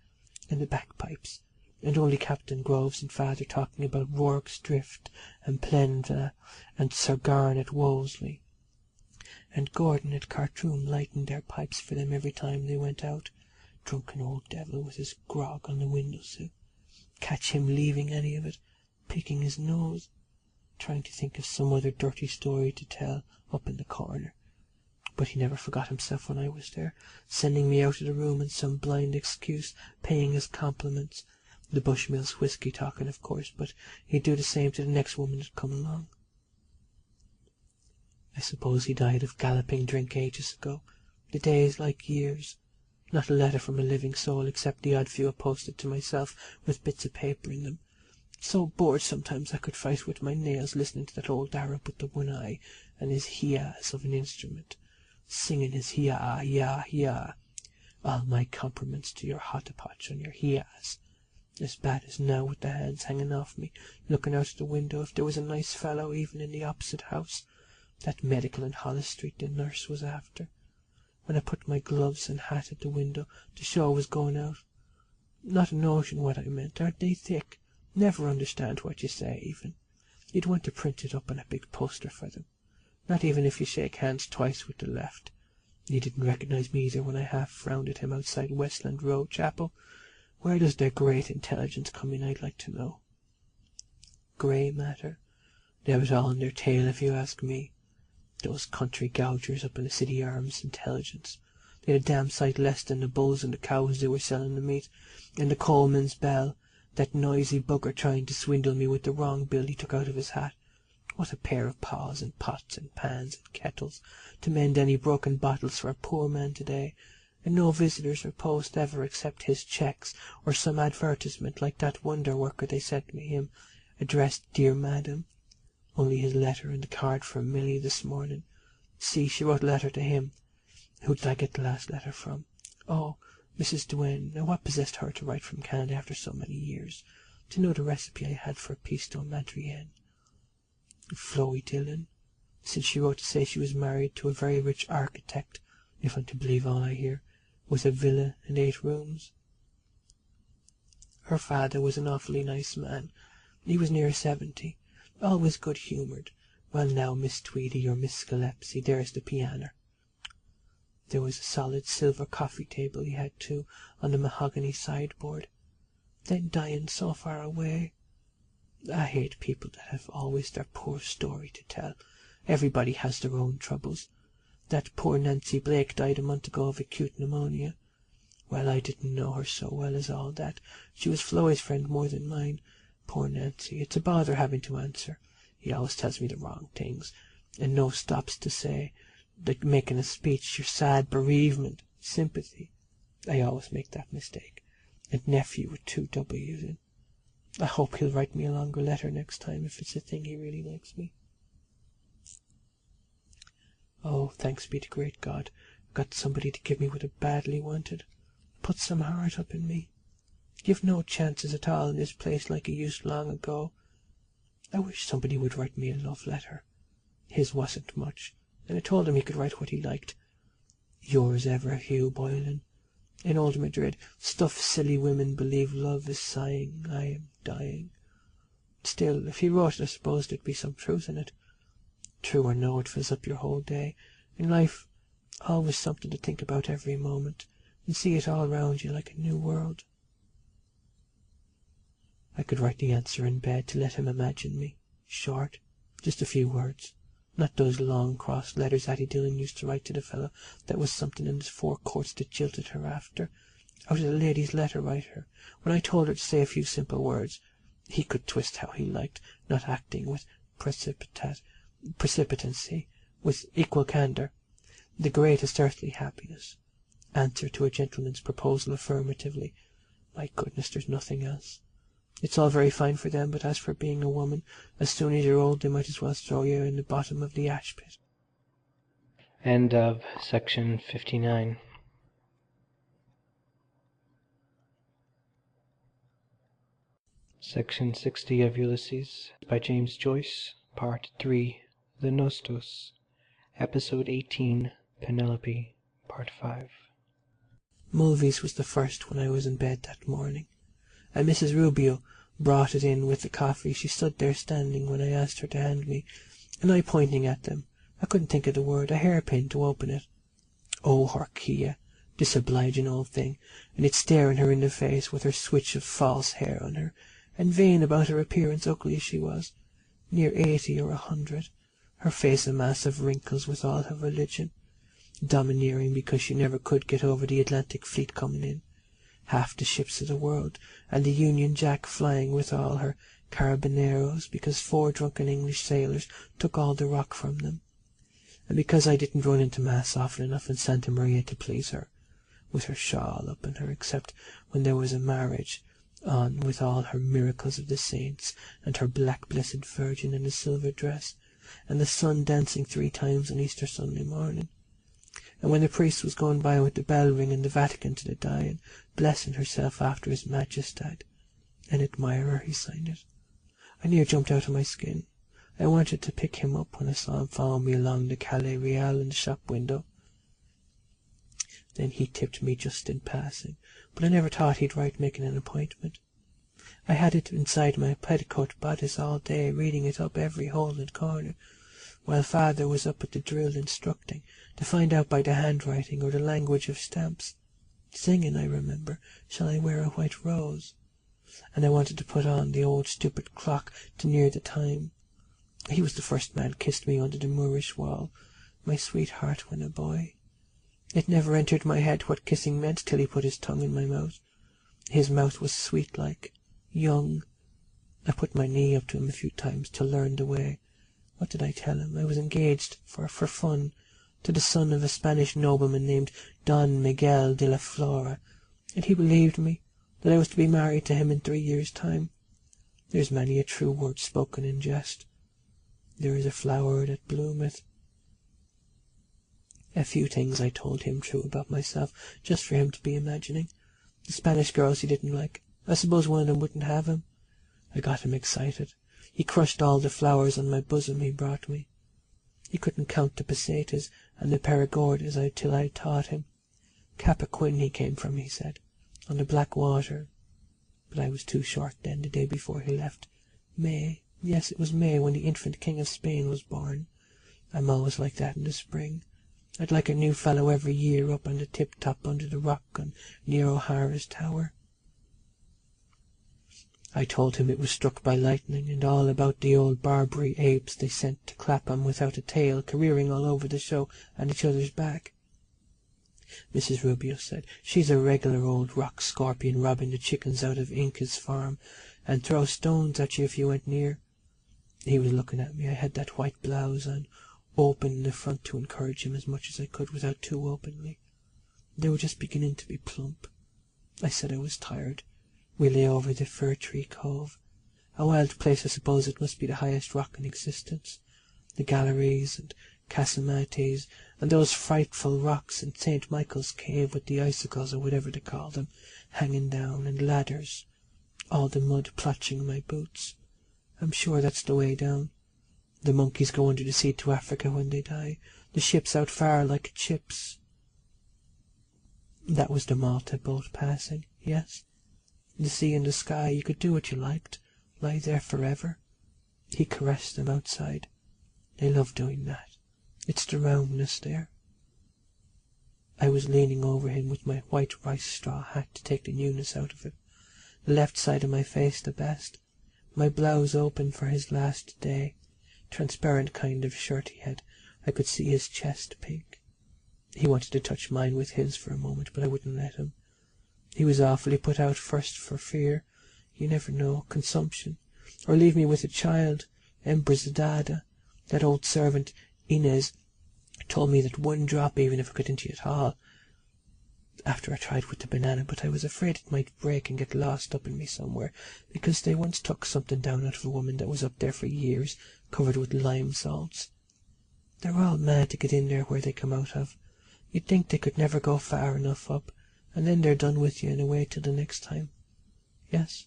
J: and the bagpipes, and only Captain Groves and father talking about Rorke's Drift and Plenville and Sir Garn at Wolseley, and Gordon at Khartoum lighting their pipes for them every time they went out. Drunken old devil with his grog on the window-sill. Catch him leaving any of it, picking his nose, trying to think of some other dirty story to tell up in the corner. But he never forgot himself when I was there, sending me out of the room in some blind excuse, paying his compliments. The Bushmills whisky talking, of course, but he'd do the same to the next woman that come along. I suppose he died of galloping drink ages ago. The days like years. Not a letter from a living soul except the odd few I posted to myself with bits of paper in them. So bored sometimes I could fight with my nails listening to that old Arab with the one eye and his hiyahs of an instrument, singing his hiyah, yah, yah. All my compliments to your hottentots on your hiyahs. As bad as now with the hands hanging off me, looking out of the window if there was a nice fellow even in the opposite house. That medical in Hollis Street the nurse was after. When I put my gloves and hat at the window to show I was going out. Not a notion what I meant. Aren't they thick? Never understand what you say, even. You'd want to print it up on a big poster for them. Not even if you shake hands twice with the left. You didn't recognize me either when I half frowned at him outside Westland Road Chapel. Where does their great intelligence come in, I'd like to know? Grey matter? They have it all in their tail, if you ask me. Those country gougers up in the City Arms intelligence. They had a damn sight less than the bulls and the cows they were selling the meat, and the Coleman's bell, that noisy bugger trying to swindle me with the wrong bill he took out of his hat. What a pair of paws and pots and pans and kettles to mend any broken bottles for a poor man today, and no visitors or post ever except his cheques or some advertisement like that wonder worker they sent me him, addressed Dear Madam. Only his letter and the card from Milly this morning. See, she wrote a letter to him. Who did I get the last letter from? Oh, Mrs. Duane. Now what possessed her to write from Canada after so many years, to know the recipe I had for piston madrienne? Floey Dillon, since she wrote to say she was married to a very rich architect, if I'm to believe all I hear, with a villa and 8 rooms. Her father was an awfully nice man. He was near 70. Always good-humoured. Well now, Miss Tweedy or Miss Scalepsy, there's the piano. There was a solid silver coffee-table he had too, on the mahogany sideboard. Then dying so far away. I hate people that have always their poor story to tell. Everybody has their own troubles. That poor Nancy Blake died a month ago of acute pneumonia. Well, I didn't know her so well as all that. She was Floyd's friend more than mine. Poor Nancy, it's a bother having to answer. He always tells me the wrong things, and no stops to say, like making a speech, your sad bereavement, sympathy. I always make that mistake. And nephew with 2 W's in. I hope he'll write me a longer letter next time if it's a thing he really likes me. Oh, thanks be to great God, I've got somebody to give me what I badly wanted. Put some heart up in me. You've no chances at all in this place like you used long ago. I wish somebody would write me a love letter. His wasn't much, and I told him he could write what he liked. Yours ever, Hugh Boylan. In old Madrid, stuff silly women believe love is sighing, I am dying. Still, if he wrote it, I suppose there'd be some truth in it. True or no, it fills up your whole day. In life, always something to think about every moment, and see it all round you like a new world. I could write the answer in bed to let him imagine me. Short, just a few words. Not those long crossed letters Addie Dillon used to write to the fellow that was something in his forecourts that jilted her after. Out of the lady's letter writer, when I told her to say a few simple words, he could twist how he liked, not acting with precipitancy, with equal candour. The greatest earthly happiness. Answer to a gentleman's proposal affirmatively. My goodness, there's nothing else. It's all very fine for them, but as for being a woman, as soon as you're old they might as well throw you in the bottom of the ash pit.
K: End of section 59. Section 60 of Ulysses by James Joyce, Part 3, The Nostos, Episode 18, Penelope, Part 5.
J: Mulvey's was the first when I was in bed that morning, and Mrs. Rubio brought it in with the coffee. She stood there standing when I asked her to hand me, and I pointing at them. I couldn't think of the word, a hairpin to open it. Oh, Horkia, disobliging old thing, and it staring her in the face with her switch of false hair on her, and vain about her appearance, ugly as she was, near 80 or 100, her face a mass of wrinkles with all her religion, domineering because she never could get over the Atlantic fleet coming in, half the ships of the world, and the Union Jack flying with all her carabineros because 4 drunken English sailors took all the rock from them, and because I didn't run into Mass often enough in Santa Maria to please her, with her shawl up in her, except when there was a marriage on with all her miracles of the saints, and her black blessed Virgin in a silver dress, and the sun dancing 3 times on Easter Sunday morning, and when the priest was going by with the bell ring in the Vatican to the dying, blessing herself after his majestad, an admirer, he signed it. I near jumped out of my skin. I wanted to pick him up when I saw him follow me along the Calle Real in the shop window. Then he tipped me just in passing, but I never thought he'd write making an appointment. I had it inside my petticoat bodice all day, reading it up every hole and corner, while father was up at the drill instructing, to find out by the handwriting or the language of stamps. Singing, I remember, Shall I Wear a White Rose? And I wanted to put on the old stupid clock to near the time. He was the first man kissed me under the Moorish wall, my sweetheart when a boy. It never entered my head what kissing meant till he put his tongue in my mouth. His mouth was sweet-like, young. I put my knee up to him a few times to learn the way. What did I tell him? I was engaged for fun to the son of a Spanish nobleman named Don Miguel de la Flora, and he believed me, that I was to be married to him in 3 years' time. There's many a true word spoken in jest. There is a flower that bloometh. A few things I told him true about myself, just for him to be imagining. The Spanish girls he didn't like. I suppose one of them wouldn't have him. I got him excited. He crushed all the flowers on my bosom he brought me. He couldn't count the pesetas and the perigordas till I taught him. Capaquin he came from, he said, on the black water. But I was too short then, the day before he left. May, yes, it was May when the infant King of Spain was born. I'm always like that in the spring. I'd like a new fellow every year up on the tip-top under the rock near O'Hara's tower. I told him it was struck by lightning, and all about the old Barbary apes they sent to Clapham without a tail, careering all over the show and each other's back. Mrs. Rubio said, she's a regular old rock scorpion robbing the chickens out of Inca's farm, and throw stones at you if you went near. He was looking at me. I had that white blouse on, open in the front to encourage him as much as I could without too openly. They were just beginning to be plump. I said I was tired. We lay over the Fir Tree Cove. A wild place, I suppose it must be the highest rock in existence. The galleries and casemates, and those frightful rocks in St. Michael's Cave with the icicles, or whatever they call them, hanging down, and ladders, all the mud plotching my boots. I'm sure that's the way down. The monkeys go under the sea to Africa when they die. The ships out far like chips. That was the Malta boat passing, yes. The sea and the sky, you could do what you liked, lie there forever. He caressed them outside. They love doing that. It's the roundness there. I was leaning over him with my white rice straw hat to take the newness out of it, the left side of my face the best, my blouse open for his last day, transparent kind of shirt he had. I could see his chest pink. He wanted to touch mine with his for a moment, but I wouldn't let him. He was awfully put out first for fear, you never know, consumption, or leave me with a child, Embrizadada. That old servant, Inez, told me that one drop, even if it got into you at all, after I tried with the banana, but I was afraid it might break and get lost up in me somewhere, because they once took something down out of a woman that was up there for years, covered with lime salts. They're all mad to get in there where they come out of. You'd think they could never go far enough up, and then they're done with you and away till the next time. Yes,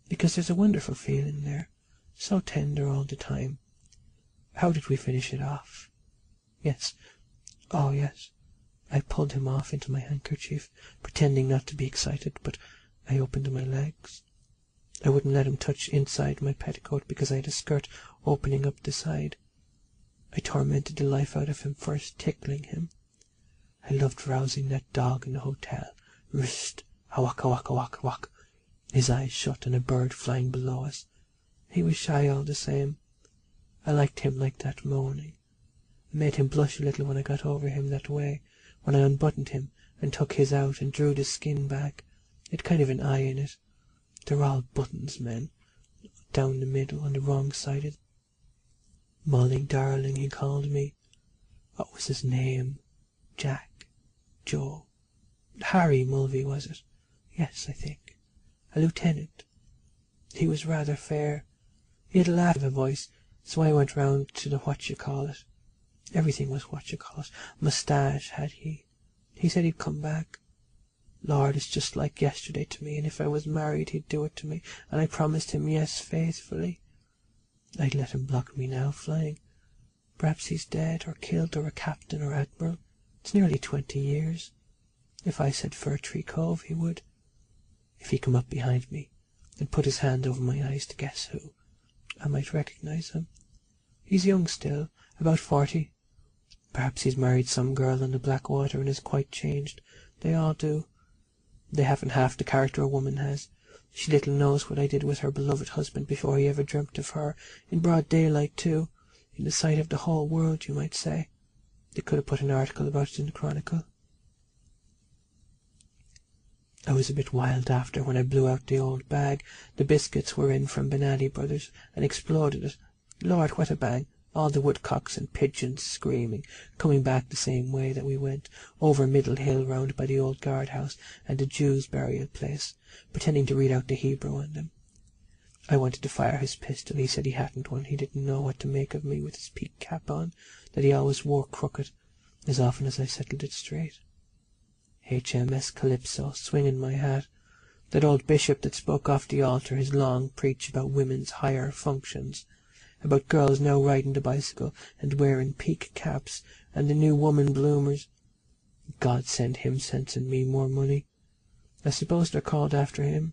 J: because there's a wonderful feeling there, so tender all the time. How did we finish it off? Yes. Oh, yes. I pulled him off into my handkerchief, pretending not to be excited, but I opened my legs. I wouldn't let him touch inside my petticoat because I had a skirt opening up the side. I tormented the life out of him first, tickling him. I loved rousing that dog in the hotel. Rrst, awak, awak, awak, awak. His eyes shut and a bird flying below us. He was shy all the same. I liked him like that, moaning. I made him blush a little when I got over him that way, when I unbuttoned him and took his out and drew the skin back. It kind of an eye in it. They're all buttons, men, down the middle on the wrong side of. Molly darling, he called me. What was his name? Jack? Joe? Harry Mulvey, was it? Yes, I think. A lieutenant. He was rather fair. He had a laugh of a voice, so I went round to the what-you-call-it. Everything was what-you-call-it. Moustache had he. He said he'd come back. Lord, it's just like yesterday to me, and if I was married he'd do it to me, and I promised him yes faithfully. I'd let him block me now, flying. Perhaps he's dead, or killed, or a captain, or admiral. It's nearly 20 years. If I said Fir Tree Cove, he would. If he come up behind me and put his hand over my eyes to guess who, I might recognize him. He's young still, about 40. Perhaps he's married some girl on the Blackwater and is quite changed. They all do. They haven't half the character a woman has. She little knows what I did with her beloved husband before he ever dreamt of her, in broad daylight too, in the sight of the whole world, you might say. They could have put an article about it in the Chronicle. I was a bit wild after when I blew out the old bag the biscuits were in from Benally Brothers and exploded it. Lord, what a bang! All the woodcocks and pigeons screaming, coming back the same way that we went, over Middle Hill round by the old guardhouse and the Jews' burial place, pretending to read out the Hebrew on them. I wanted to fire his pistol. He said he hadn't one. He didn't know what to make of me with his peaked cap on, that he always wore crooked, as often as I settled it straight. HMS Calypso, swinging my hat. That old bishop that spoke off the altar his long preach about women's higher functions, about girls now riding the bicycle and wearing peak caps, and the new woman bloomers. God send him sense and me more money. I suppose they're called after him.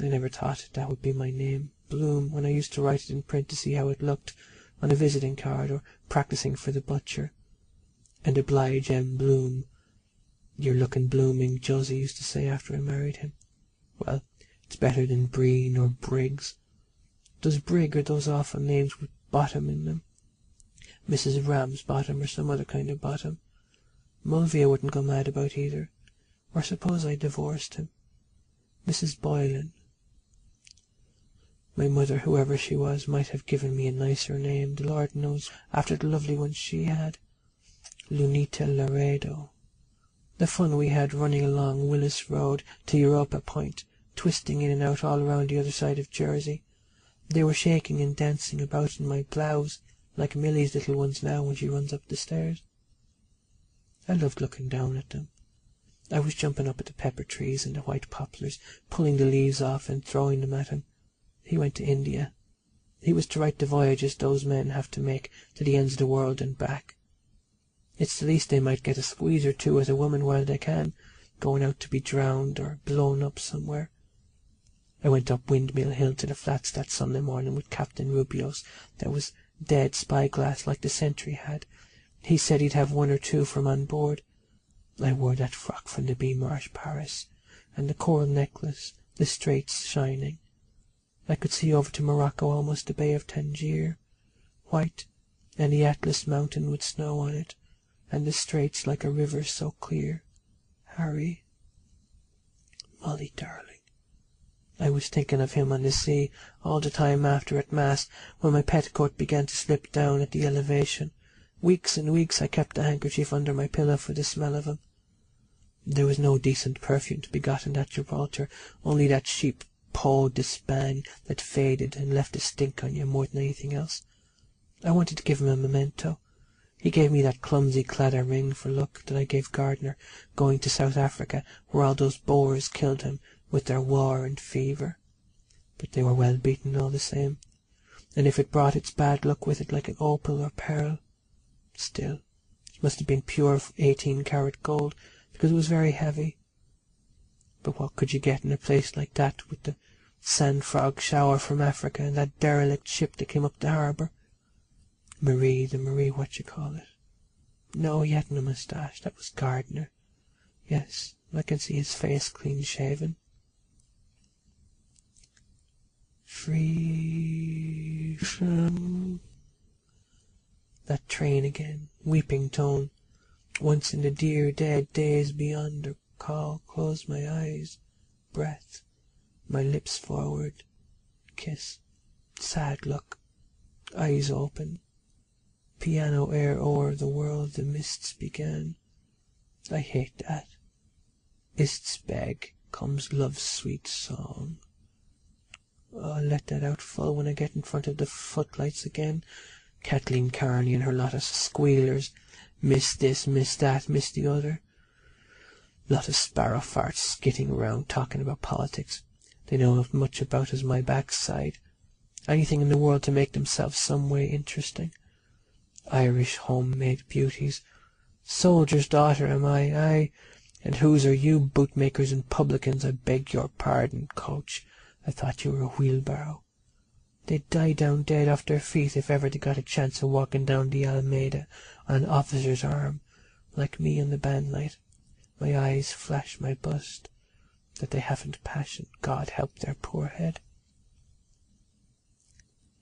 J: I never thought that would be my name, Bloom, when I used to write it in print to see how it looked on a visiting card or practising for the butcher. And oblige M. Bloom. You're looking blooming, Josie used to say after I married him. Well, it's better than Breen or Briggs. Does Brig or those awful names with bottom in them? Mrs. Ramsbottom or some other kind of bottom. Mulvey I wouldn't go mad about either. Or suppose I divorced him. Mrs. Boylan. My mother, whoever she was, might have given me a nicer name, the Lord knows, after the lovely one she had. Lunita Laredo. The fun we had running along Willis Road to Europa Point, twisting in and out all around the other side of Jersey. They were shaking and dancing about in my blouse, like Millie's little ones now when she runs up the stairs. I loved looking down at them. I was jumping up at the pepper trees and the white poplars, pulling the leaves off and throwing them at him. He went to India. He was to write the voyages those men have to make to the ends of the world and back. It's the least they might get a squeeze or two as a woman while they can, going out to be drowned or blown up somewhere. I went up Windmill Hill to the flats that Sunday morning with Captain Rubios. That was dead spyglass like the sentry had. He said he'd have one or two from on board. I wore that frock from the Beamarsh Paris, and the coral necklace, the straits shining. I could see over to Morocco almost the Bay of Tangier, white, and the Atlas mountain with snow on it, and the straits like a river so clear. Harry, Molly darling, I was thinking of him on the sea all the time after at Mass, when my petticoat began to slip down at the elevation. Weeks and weeks I kept the handkerchief under my pillow for the smell of him. There was no decent perfume to be gotten at Gibraltar, only that cheap peau d'Espagne that faded and left a stink on you more than anything else. I wanted to give him a memento. He gave me that clumsy cladder ring for luck that I gave Gardner going to South Africa, where all those Boers killed him with their war and fever. But they were well beaten all the same, and if it brought its bad luck with it like an opal or pearl, still, it must have been pure 18-carat gold, because it was very heavy. But what could you get in a place like that, with the sand-frog shower from Africa and that derelict ship that came up the harbour? The Marie what-you-call-it. No, he hadn't a moustache. That was Gardner. Yes, I can see his face clean-shaven. Free from... That train again, weeping tone. Once in the dear dead days beyond her call, close my eyes, breath, my lips forward, kiss, sad look, eyes open, piano air o'er the world the mists began. I hate that. Ist's beg comes love's sweet song. I'll let that out full when I get in front of the footlights again. Kathleen Kearney and her lot of squealers. Miss this, miss that, miss the other. Lot of sparrow farts skitting around talking about politics. They know as much about as my backside. Anything in the world to make themselves some way interesting. Irish home-made beauties. Soldier's daughter am I, aye, and whose are you, bootmakers and publicans? I beg your pardon, coach. I thought you were a wheelbarrow. They'd die down dead off their feet if ever they got a chance of walking down the Alameda on an officer's arm, like me on the bandlight. My eyes flash my bust. That they haven't passion, God help their poor head.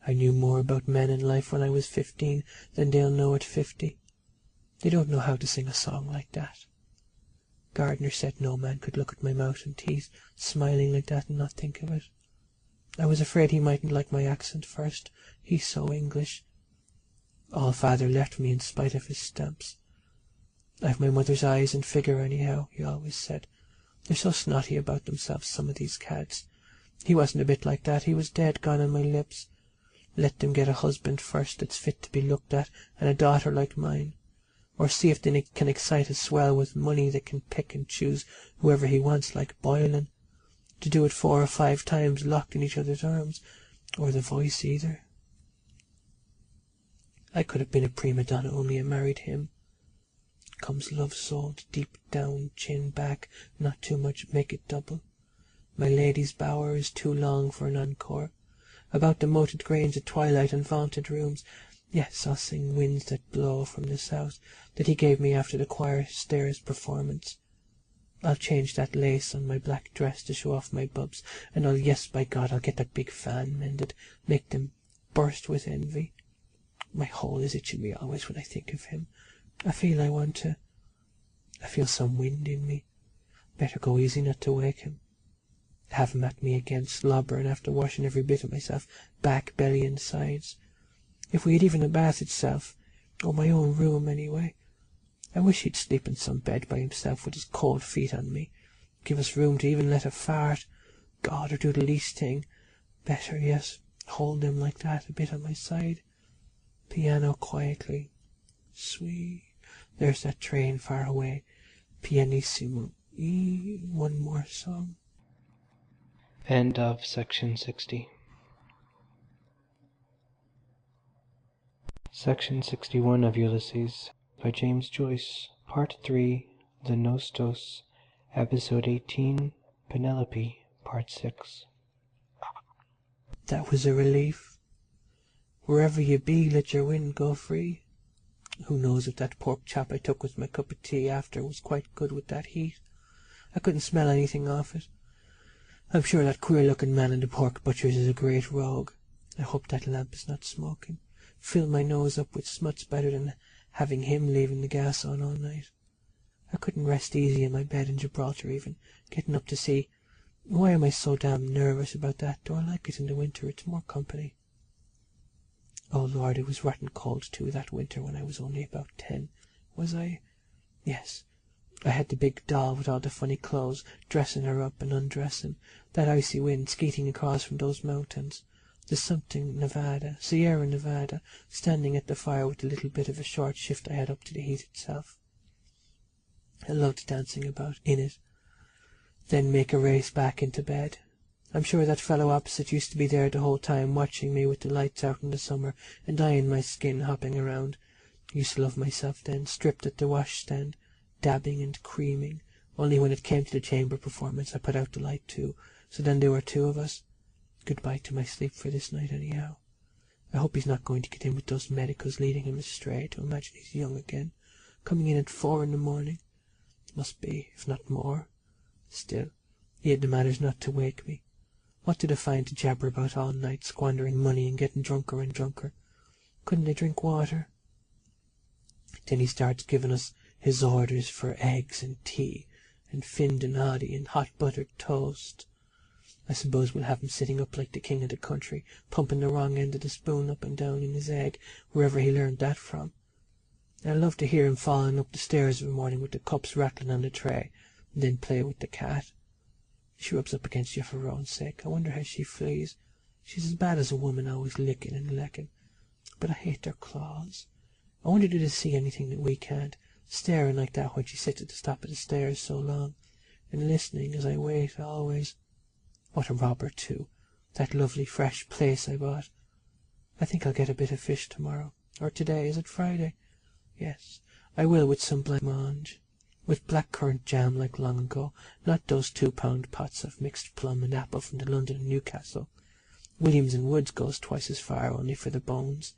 J: I knew more about men and life when I was 15 than they'll know at 50. They don't know how to sing a song like that. Gardner said no man could look at my mouth and teeth, smiling like that, and not think of it. I was afraid he mightn't like my accent first. He's so English. All father left me in spite of his stamps. I've my mother's eyes and figure anyhow, he always said. They're so snotty about themselves, some of these cads. He wasn't a bit like that. He was dead gone on my lips. Let them get a husband first that's fit to be looked at, and a daughter like mine. Or see if they can excite a swell with money that can pick and choose whoever he wants, like Boylan. To do it 4 or 5 times locked in each other's arms, or the voice either. I could have been a prima donna only I married him. Comes love sold, deep down, chin back, not too much, make it double. My lady's bower is too long for an encore. About the moated grains at twilight and vaulted rooms. Yes, I'll sing Winds That Blow from the South, that he gave me after the choir stairs performance. I'll change that lace on my black dress to show off my bubs, and yes, by God, I'll get that big fan mended, make them burst with envy. My hole is itching me always when I think of him. I feel some wind in me. Better go easy not to wake him. Have him at me again, slobbering after washing every bit of myself, back, belly and sides. If we had even a bath itself, or my own room anyway. I wish he'd sleep in some bed by himself with his cold feet on me. Give us room to even let a fart, God, or do the least thing. Better, yes, hold him like that, a bit on my side. Piano quietly. Sweet. There's that train far away. Pianissimo. One more song.
K: End of section 60. Section 61 of Ulysses by James Joyce, Part 3, The Nostos, Episode 18, Penelope, Part 6.
J: That was a relief. Wherever you be, let your wind go free. Who knows if that pork chop I took with my cup of tea after was quite good with that heat? I couldn't smell anything off it. I'm sure that queer-looking man in the pork butcher's is a great rogue. I hope that lamp is not smoking. Fill my nose up with smut's better than having him leaving the gas on all night. I couldn't rest easy in my bed in Gibraltar even, getting up to see. Why am I so damn nervous about that, though I like it in the winter, it's more company. Oh, Lord, it was rotten cold, too, that winter when I was only about 10. Was I? Yes. I had the big doll with all the funny clothes, dressing her up and undressing, that icy wind skeeting across from those mountains, the something Nevada, Sierra Nevada, standing at the fire with the little bit of a short shift I had up to the heat itself. I loved dancing about in it, then make a race back into bed. I'm sure that fellow opposite used to be there the whole time, watching me with the lights out in the summer, and I in my skin hopping around. I used to love myself then, stripped at the washstand, dabbing and creaming, only when it came to the chamber performance I put out the light too, so then there were two of us. Goodbye to my sleep for this night anyhow. I hope he's not going to get in with those medicos leading him astray, to imagine he's young again, coming in at 4 a.m. Must be, if not more. Still, he had the manners not to wake me. What did I find to jabber about all night, squandering money and getting drunker and drunker? Couldn't I drink water? Then he starts giving us his orders for eggs and tea, and findinati and hot buttered toast. I suppose we'll have him sitting up like the king of the country, pumping the wrong end of the spoon up and down in his egg, wherever he learned that from. I love to hear him falling up the stairs of a morning with the cups rattling on the tray, and then play with the cat. She rubs up against you for her own sake. I wonder how she flees. She's as bad as a woman, always licking and lecking. But I hate their claws. I wonder do they see anything that we can't, staring like that when she sits at the top of the stairs so long, and listening as I wait always. What a robber, too, that lovely fresh plaice I bought. I think I'll get a bit of fish tomorrow. Or today, is it Friday? Yes, I will, with some blancmange, with blackcurrant jam like long ago, not those 2-pound pots of mixed plum and apple from the London and Newcastle. Williams and Woods goes twice as far, only for the bones.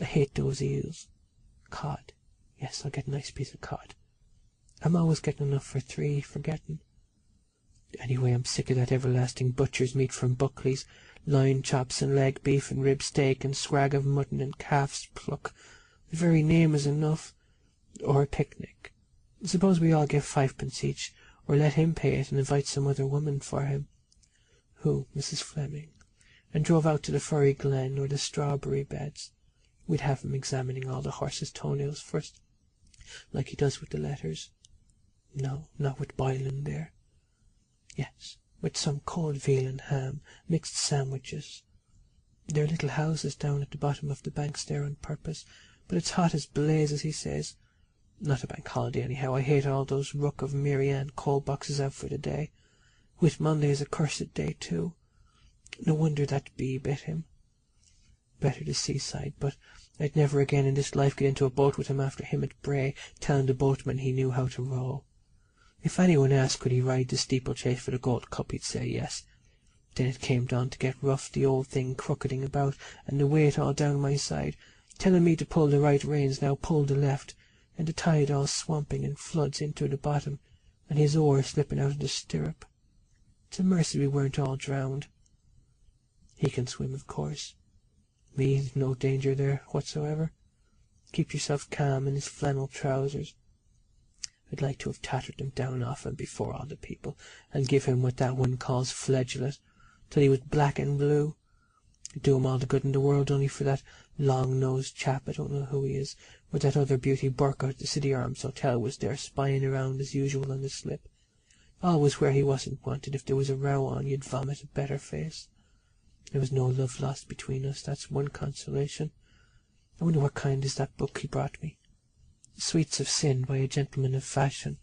J: I hate those eels. Cod. Yes, I'll get a nice piece of cod. I'm always getting enough for 3, forgetting. Anyway, I'm sick of that everlasting butcher's meat from Buckley's, loin chops and leg beef and rib steak and scrag of mutton and calf's pluck. The very name is enough. Or a picnic. Suppose we all give 5p each, or let him pay it and invite some other woman for him. Who? Mrs. Fleming. And drove out to the furry glen or the strawberry beds. We'd have him examining all the horses' toenails first, like he does with the letters. No, not with boiling there. Yes, with some cold veal and ham, mixed sandwiches. There are little houses down at the bottom of the banks there on purpose, but it's hot as blazes, he says. Not a bank holiday, anyhow. I hate all those ruck of Mary Ann coal boxes out for the day. Whit Monday is a cursed day, too. No wonder that bee bit him. Better the seaside, but I'd never again in this life get into a boat with him after him at Bray, telling the boatman he knew how to row. If anyone asked could he ride the steeplechase for the Gold Cup, he'd say yes. Then it came down to get rough, the old thing crooketing about, and the weight all down my side, telling me to pull the right reins, now pull the left, and the tide all swamping and floods into the bottom, and his oar slipping out of the stirrup. It's a mercy we weren't all drowned. He can swim, of course. Me, no danger there whatsoever. Keep yourself calm in his flannel trousers. I'd like to have tattered them down off him before all the people, and give him what that one calls flagellate, till he was black and blue. It'd do him all the good in the world, only for that long-nosed chap, I don't know who he is, with that other beauty Burke out at the City Arms Hotel was there spying around as usual on the slip. Always where he wasn't wanted. If there was a row on, you'd vomit a better face. There was no love lost between us, that's one consolation. I wonder what kind is that book he brought me. Sweets of Sin, by a gentleman of fashion.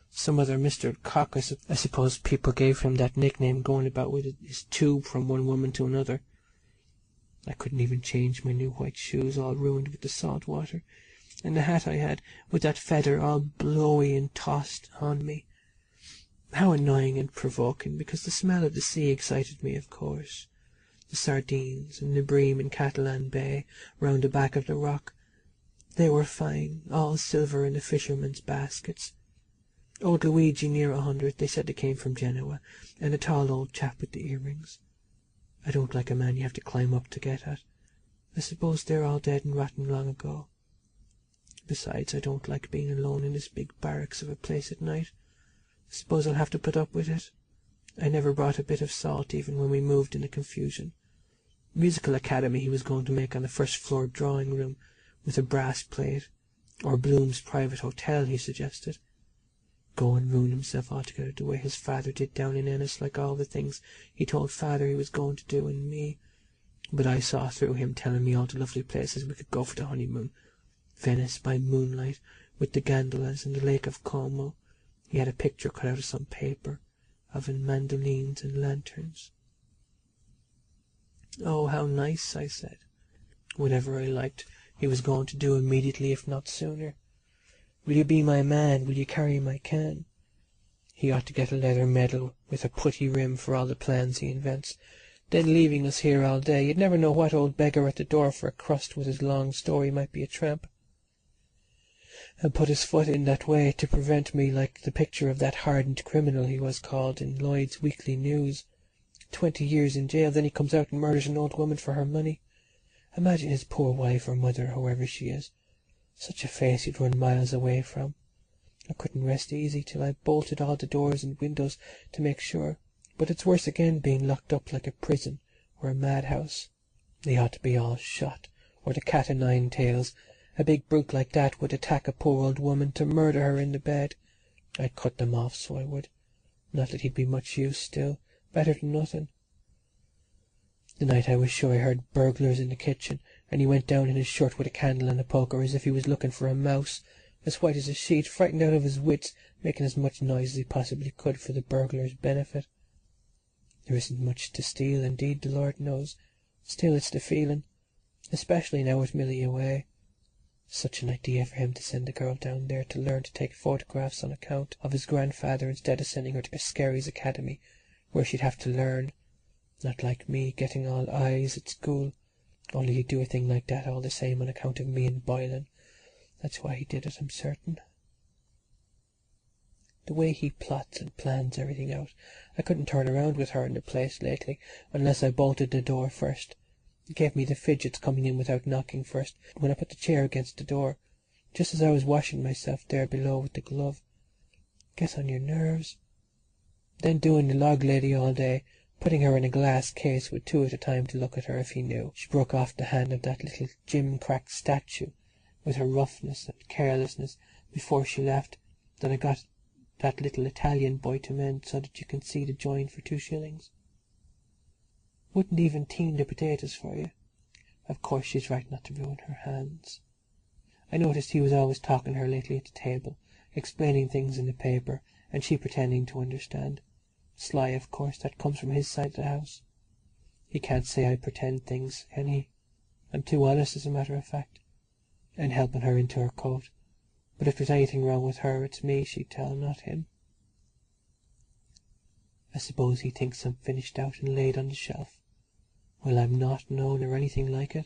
J: Some other Mr. Cock, I suppose people gave him that nickname, going about with his tube from one woman to another. I couldn't even change my new white shoes, all ruined with the salt water, and the hat I had, with that feather all blowy and tossed on me. How annoying and provoking, because the smell of the sea excited me, of course. the sardines and the bream in Catalan Bay round the back of the rock. They were fine, all silver in the fishermen's baskets. Old Luigi near 100, they said they came from Genoa, and a tall old chap with the earrings. I don't like a man you have to climb up to get at. I suppose they're all dead and rotten long ago. Besides, I don't like being alone in this big barracks of a place at night. I suppose I'll have to put up with it. I never brought a bit of salt even when we moved in the confusion. Musical academy he was going to make on the first-floor drawing-room, with a brass plate, or Bloom's private hotel, he suggested. Go and ruin himself altogether the way his father did down in Ennis, like all the things he told father he was going to do, and me. But I saw through him telling me all the lovely places we could go for the honeymoon. Venice by moonlight, with the gondolas, and the Lake of Como. He had a picture cut out of some paper, of mandolines and lanterns. Oh, how nice, I said. Whatever I liked, he was going to do immediately, if not sooner. Will you be my man? Will you carry my can? He ought to get a leather medal with a putty rim for all the plans he invents. Then leaving us here all day, you'd never know what old beggar at the door for a crust with his long story might be a tramp. And put his foot in that way to prevent me, like the picture of that hardened criminal he was called in Lloyd's Weekly News. 20 years in jail, then he comes out and murders an old woman for her money. Imagine his poor wife or mother, whoever she is. Such a face he'd run miles away from. I couldn't rest easy till I bolted all the doors and windows to make sure, but it's worse again being locked up like a prison or a madhouse. They ought to be all shot, or the cat o' nine tails. A big brute like that would attack a poor old woman to murder her in the bed. I'd cut them off, so I would. Not that he'd be much use still. Better than nothing. The night I was sure I heard burglars in the kitchen, and he went down in his shirt with a candle and a poker as if he was looking for a mouse, as white as a sheet, frightened out of his wits, making as much noise as he possibly could for the burglars' benefit. There isn't much to steal, indeed, the Lord knows. Still it's the feeling, especially now with Milly away. Such an idea for him to send the girl down there to learn to take photographs on account of his grandfather instead of sending her to Skerry's academy, where she'd have to learn. Not like me, getting all eyes at school. Only he'd do a thing like that all the same on account of me and Boylan. That's why he did it, I'm certain. The way he plots and plans everything out. I couldn't turn around with her in the place lately, unless I bolted the door first. It gave me the fidgets coming in without knocking first, when I put the chair against the door, just as I was washing myself there below with the glove. Gets on your nerves. Then doing the log lady all day, putting her in a glass case with 2 at a time to look at her if he knew. She broke off the hand of that little gim-crack statue, with her roughness and carelessness, before she left, that I got that little Italian boy to mend so that you can see the joint for 2 shillings. Wouldn't even team the potatoes for you. Of course she's right not to ruin her hands. I noticed he was always talking to her lately at the table, explaining things in the paper, and she pretending to understand. Sly, of course, that comes from his side of the house. He can't say I pretend things, can he? I'm too honest, as a matter of fact. And helping her into her coat. But if there's anything wrong with her, it's me she'd tell, not him. I suppose he thinks I'm finished out and laid on the shelf. Well, I'm not known or anything like it.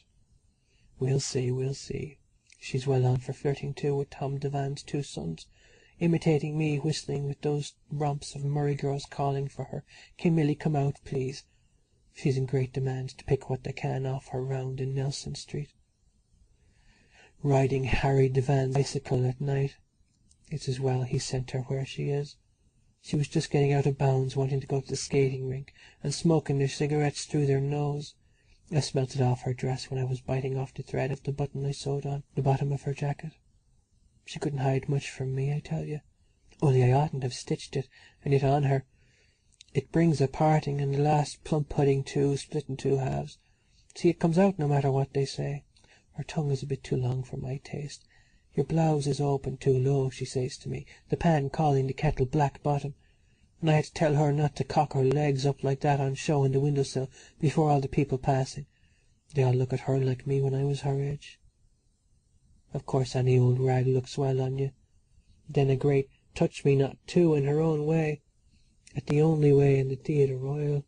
J: We'll see, we'll see. She's well on for flirting too with Tom Devan's 2 sons, imitating me whistling with those romps of Murray girls calling for her, "Can Milly come out, please?" She's in great demand to pick what they can off her round in Nelson Street. Riding Harry Devan's bicycle at night. It's as well he sent her where she is. She was just getting out of bounds, wanting to go to the skating rink, and smoking their cigarettes through their nose. I smelt it off her dress when I was biting off the thread of the button I sewed on the bottom of her jacket. She couldn't hide much from me, I tell you. Only I oughtn't have stitched it, and it on her. It brings a parting, and the last plump pudding too, split in 2 halves. See, it comes out no matter what they say. Her tongue is a bit too long for my taste. "Your blouse is open too low," she says to me, the pan calling the kettle black bottom, and I had to tell her not to cock her legs up like that on show in the window-sill before all the people passing. They all look at her like me when I was her age. Of course any old rag looks well on you. Then a great touch-me-not too in her own way, at the only way in the Theatre Royal.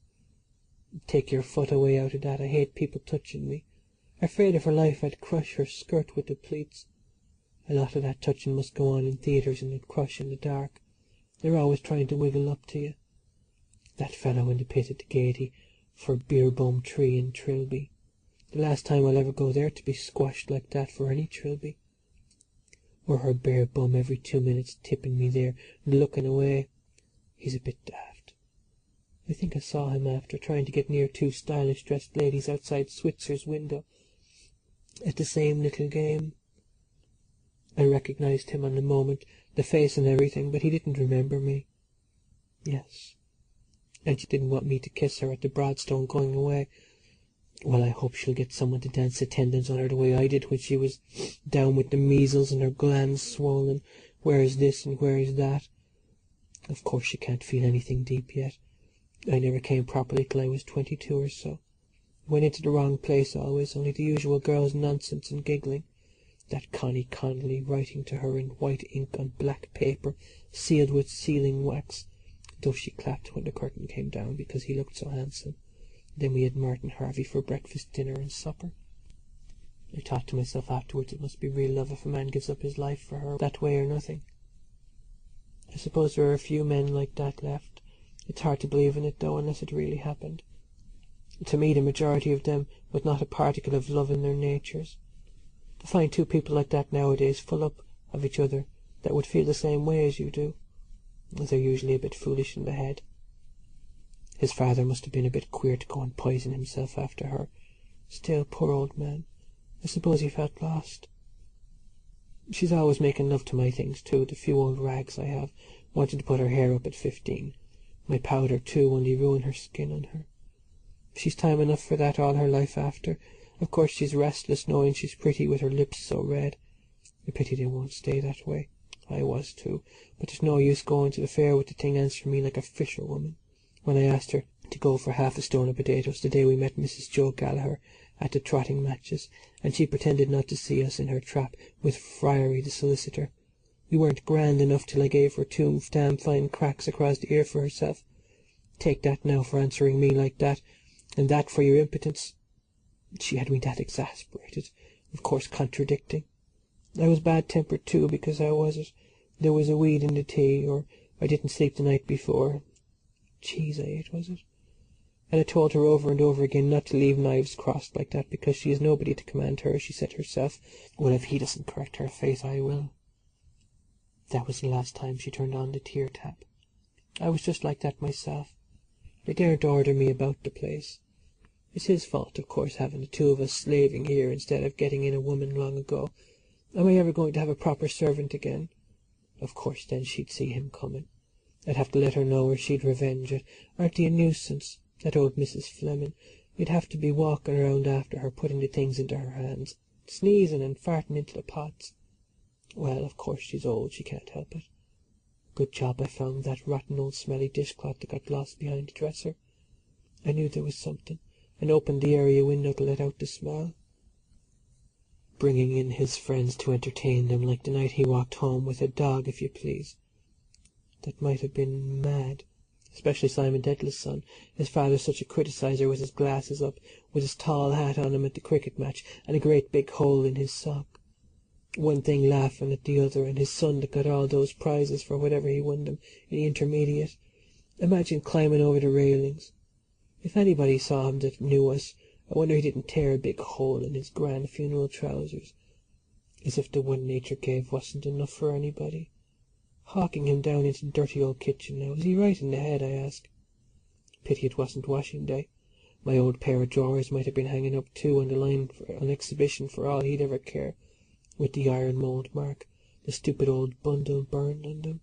J: Take your foot away out of that. I hate people touching me. Afraid of her life I'd crush her skirt with the pleats. A lot of that touching must go on in theatres and at crush in the dark. They're always trying to wiggle up to you. That fellow in the pit at the Gaiety for Beerbohm Tree in Trilby. The last time I'll ever go there to be squashed like that for any Trilby. Or her bare bum every 2 minutes tipping me there and looking away. He's a bit daft. I think I saw him after trying to get near 2 stylish dressed ladies outside Switzer's window at the same little game. I recognised him on the moment, the face and everything, but he didn't remember me. Yes, and she didn't want me to kiss her at the Broadstone going away. Well, I hope she'll get someone to dance attendance on her the way I did when she was down with the measles and her glands swollen. Where is this and where is that? Of course she can't feel anything deep yet. I never came properly till I was 22 or so. Went into the wrong place always, only the usual girls' nonsense and giggling. That Connie Connolly writing to her in white ink on black paper, sealed with sealing wax, though she clapped when the curtain came down because he looked so handsome. Then we had Martin Harvey for breakfast, dinner and supper. I thought to myself afterwards it must be real love if a man gives up his life for her that way or nothing. I suppose there are a few men like that left. It's hard to believe in it, though, unless it really happened. To me the majority of them with not a particle of love in their natures. To find 2 people like that nowadays full up of each other that would feel the same way as you do, they're usually a bit foolish in the head. His father must have been a bit queer to go and poison himself after her. Still, poor old man, I suppose he felt lost. She's always making love to my things too, the few old rags I have. Wanted to put her hair up at 15. My powder too, only ruin her skin on her. She's time enough for that all her life after. Of course she's restless knowing she's pretty with her lips so red. A pity they won't stay that way. I was too, but there's no use going to the fair with the thing answering me like a fisherwoman. When I asked her to go for half a stone of potatoes the day we met Mrs. Joe Gallagher at the trotting matches, and she pretended not to see us in her trap with Friary the solicitor. We weren't grand enough till I gave her 2 damn fine cracks across the ear for herself. Take that now for answering me like that, and that for your impotence. She had me that exasperated, of course contradicting. I was bad-tempered too because there was a weed in the tea, or I didn't sleep the night before. Cheese I ate, was it? And I told her over and over again not to leave knives crossed like that because she has nobody to command her, she said herself. Well, if he doesn't correct her face, I will. That was the last time she turned on the tear tap. I was just like that myself. They daren't order me about the place. It's his fault, of course, having the 2 of us slaving here instead of getting in a woman long ago. Am I ever going to have a proper servant again? Of course, then she'd see him coming. I'd have to let her know or she'd revenge it. Aren't they a nuisance? That old Mrs. Fleming. You'd have to be walking around after her, putting the things into her hands, sneezing and farting into the pots. Well, of course she's old, she can't help it. Good job I found that rotten old smelly dishcloth that got lost behind the dresser. I knew there was something, and opened the area window to let out the smell. Bringing in his friends to entertain them, like the night he walked home with a dog, if you please. That might have been mad, especially Simon Dedalus' son. His father's such a criticiser with his glasses up, with his tall hat on him at the cricket match, and a great big hole in his sock. One thing laughing at the other, and his son that got all those prizes for whatever he won them in the intermediate. Imagine climbing over the railings. If anybody saw him that knew us, I wonder he didn't tear a big hole in his grand funeral trousers. As if the one nature gave wasn't enough for anybody. Hawking him down into the dirty old kitchen now. Is he right in the head, I ask? Pity it wasn't washing day. My old pair of drawers might have been hanging up too on the line on exhibition for all he'd ever care, with the iron mould mark, the stupid old bundle burned on them.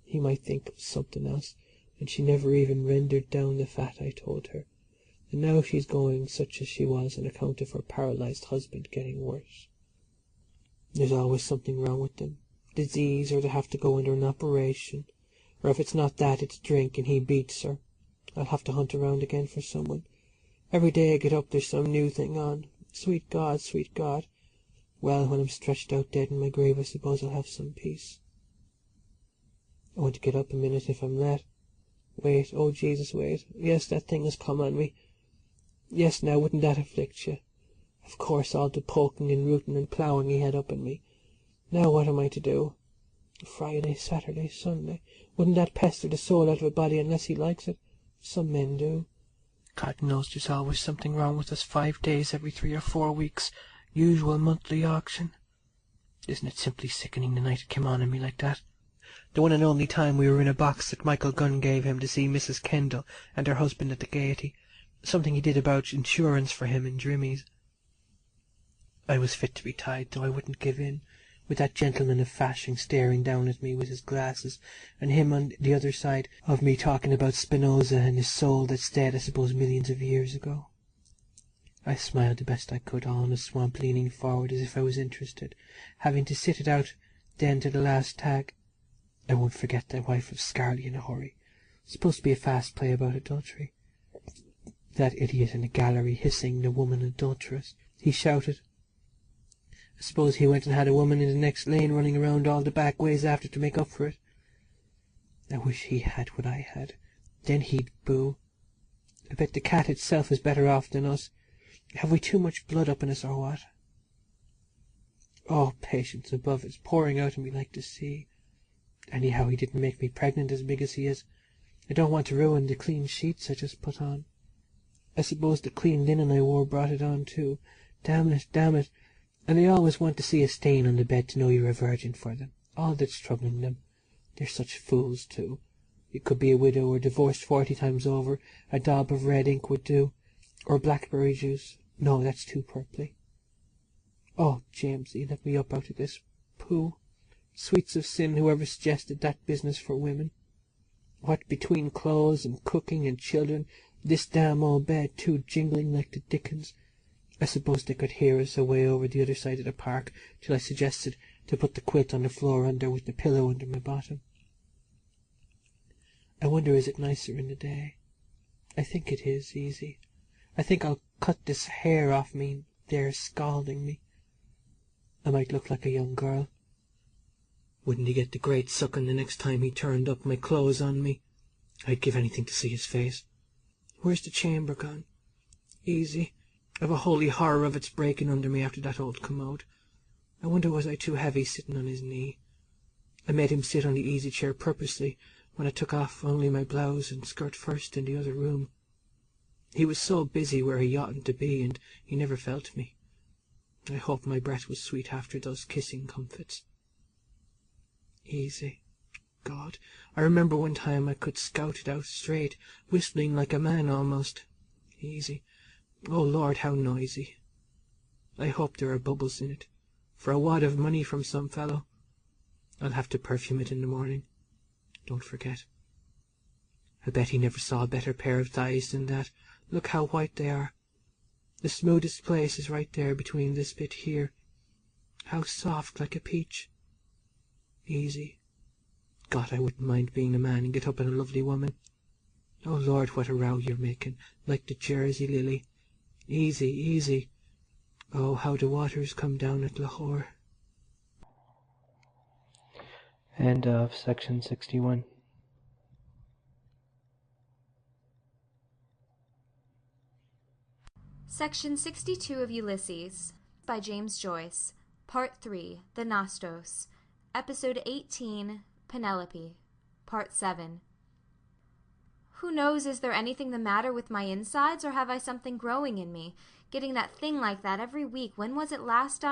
J: He might think of something else, and she never even rendered down the fat, I told her. And now she's going such as she was on account of her paralysed husband getting worse. There's always something wrong with them. Disease, or they have to go under an operation, or if it's not that, it's drink, and he beats her. I'll have to hunt around again for someone. Every day I get up there's some new thing on. Sweet God, sweet God. Well, when I'm stretched out dead in my grave, I suppose I'll have some peace. I want to get up a minute if I'm let. Wait, oh Jesus, wait. Yes, that thing has come on me. Yes, now, wouldn't that afflict you? Of course, all the poking and rooting and ploughing he had up in me. Now what am I to do? Friday, Saturday, Sunday. Wouldn't that pester the soul out of a body unless he likes it? Some men do. God knows there's always something wrong with us 5 days every 3 or 4 weeks. Usual monthly auction. Isn't it simply sickening the night it came on me like that? The one and only time we were in a box that Michael Gunn gave him to see Mrs. Kendall and her husband at the Gaiety. Something he did about insurance for him in Drimmie's. I was fit to be tied, though I wouldn't give in, with that gentleman of fashion staring down at me with his glasses, and him on the other side of me talking about Spinoza and his soul that's dead, I suppose, millions of years ago. I smiled the best I could, all in the swamp, leaning forward as if I was interested, having to sit it out then to the last tag. I won't forget that wife of Scarly in a hurry. Supposed to be a fast play about adultery. That idiot in the gallery hissing the woman adulteress. He shouted. I suppose he went and had a woman in the next lane running around all the back ways after to make up for it. I wish he had what I had. Then he'd boo. I bet the cat itself is better off than us. Have we too much blood up in us or what? Oh, patience above, it's pouring out of me like the sea. Anyhow, he didn't make me pregnant as big as he is. I don't want to ruin the clean sheets I just put on. I suppose the clean linen I wore brought it on too. Damn it, damn it. And they always want to see a stain on the bed to know you're a virgin for them. All that's troubling them. They're such fools too. You could be a widow or divorced 40 times over. A daub of red ink would do. Or blackberry juice. No, that's too purply. Oh, Jamesy, let me up out of this. Pooh. Sweets of sin, whoever suggested that business for women. What between clothes and cooking and children, this damn old bed too jingling like the dickens. I suppose they could hear us away over the other side of the park till I suggested to put the quilt on the floor under with the pillow under my bottom. I wonder is it nicer in the day? I think it is, easy. I think I'll cut this hair off me, they're scalding me. I might look like a young girl. Wouldn't he get the great sucking the next time he turned up my clothes on me? I'd give anything to see his face. Where's the chamber gone? Easy. I've a holy horror of its breaking under me after that old commode. I wonder was I too heavy sitting on his knee? I made him sit on the easy chair purposely when I took off only my blouse and skirt first in the other room. He was so busy where he oughtn't to be, and he never felt me. I hope my breath was sweet after those kissing comfits. Easy. God, I remember one time I could scout it out straight, whistling like a man almost. Easy. Oh, Lord, how noisy. I hope there are bubbles in it, for a wad of money from some fellow. I'll have to perfume it in the morning. Don't forget. I bet he never saw a better pair of thighs than that. Look how white they are. The smoothest place is right there between this bit here. How soft, like a peach. Easy. God, I wouldn't mind being a man and get up on a lovely woman. Oh, Lord, what a row you're making, like the Jersey lily. Easy, easy. Oh, how the waters come down at Lahore.
K: End of section 61.
L: Section 62 of Ulysses by James Joyce. Part 3. The Nostos. Episode 18. Penelope. Part 7. Who knows, is there anything the matter with my insides, or have I something growing in me? Getting that thing like that every week. When was it last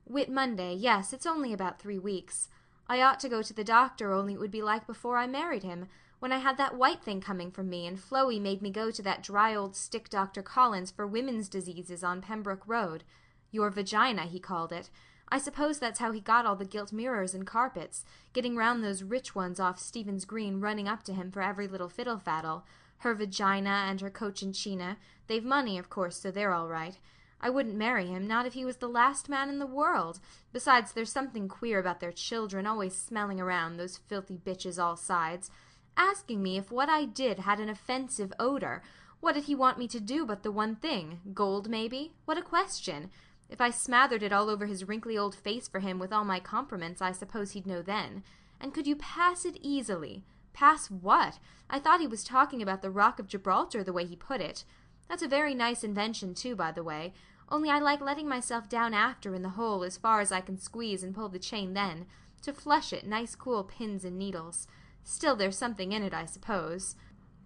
L: Whit Monday. Yes, it's only about 3 weeks. I ought to go to the doctor, only it would be like before I married him, when I had that white thing coming from me, and Floey made me go to that dry old stick Dr. Collins for women's diseases on Pembroke Road. Your vagina, he called it. I suppose that's how he got all the gilt mirrors and carpets, getting round those rich ones off Stephen's Green running up to him for every little fiddle-faddle. Her vagina and her Cochinchina. They've money, of course, so they're all right. I wouldn't marry him, not if he was the last man in the world. Besides, there's something queer about their children always smelling around, those filthy bitches all sides. Asking me if what I did had an offensive odor. What did he want me to do but the one thing? Gold, maybe? What a question! If I smothered it all over his wrinkly old face for him with all my compliments, I suppose he'd know then. And could you pass it easily? Pass what? I thought he was talking about the Rock of Gibraltar, the way he put it. That's a very nice invention, too, by the way. Only I like letting myself down after in the hole as far as I can squeeze and pull the chain then, to flush it nice cool pins and needles. Still, there's something in it, I suppose.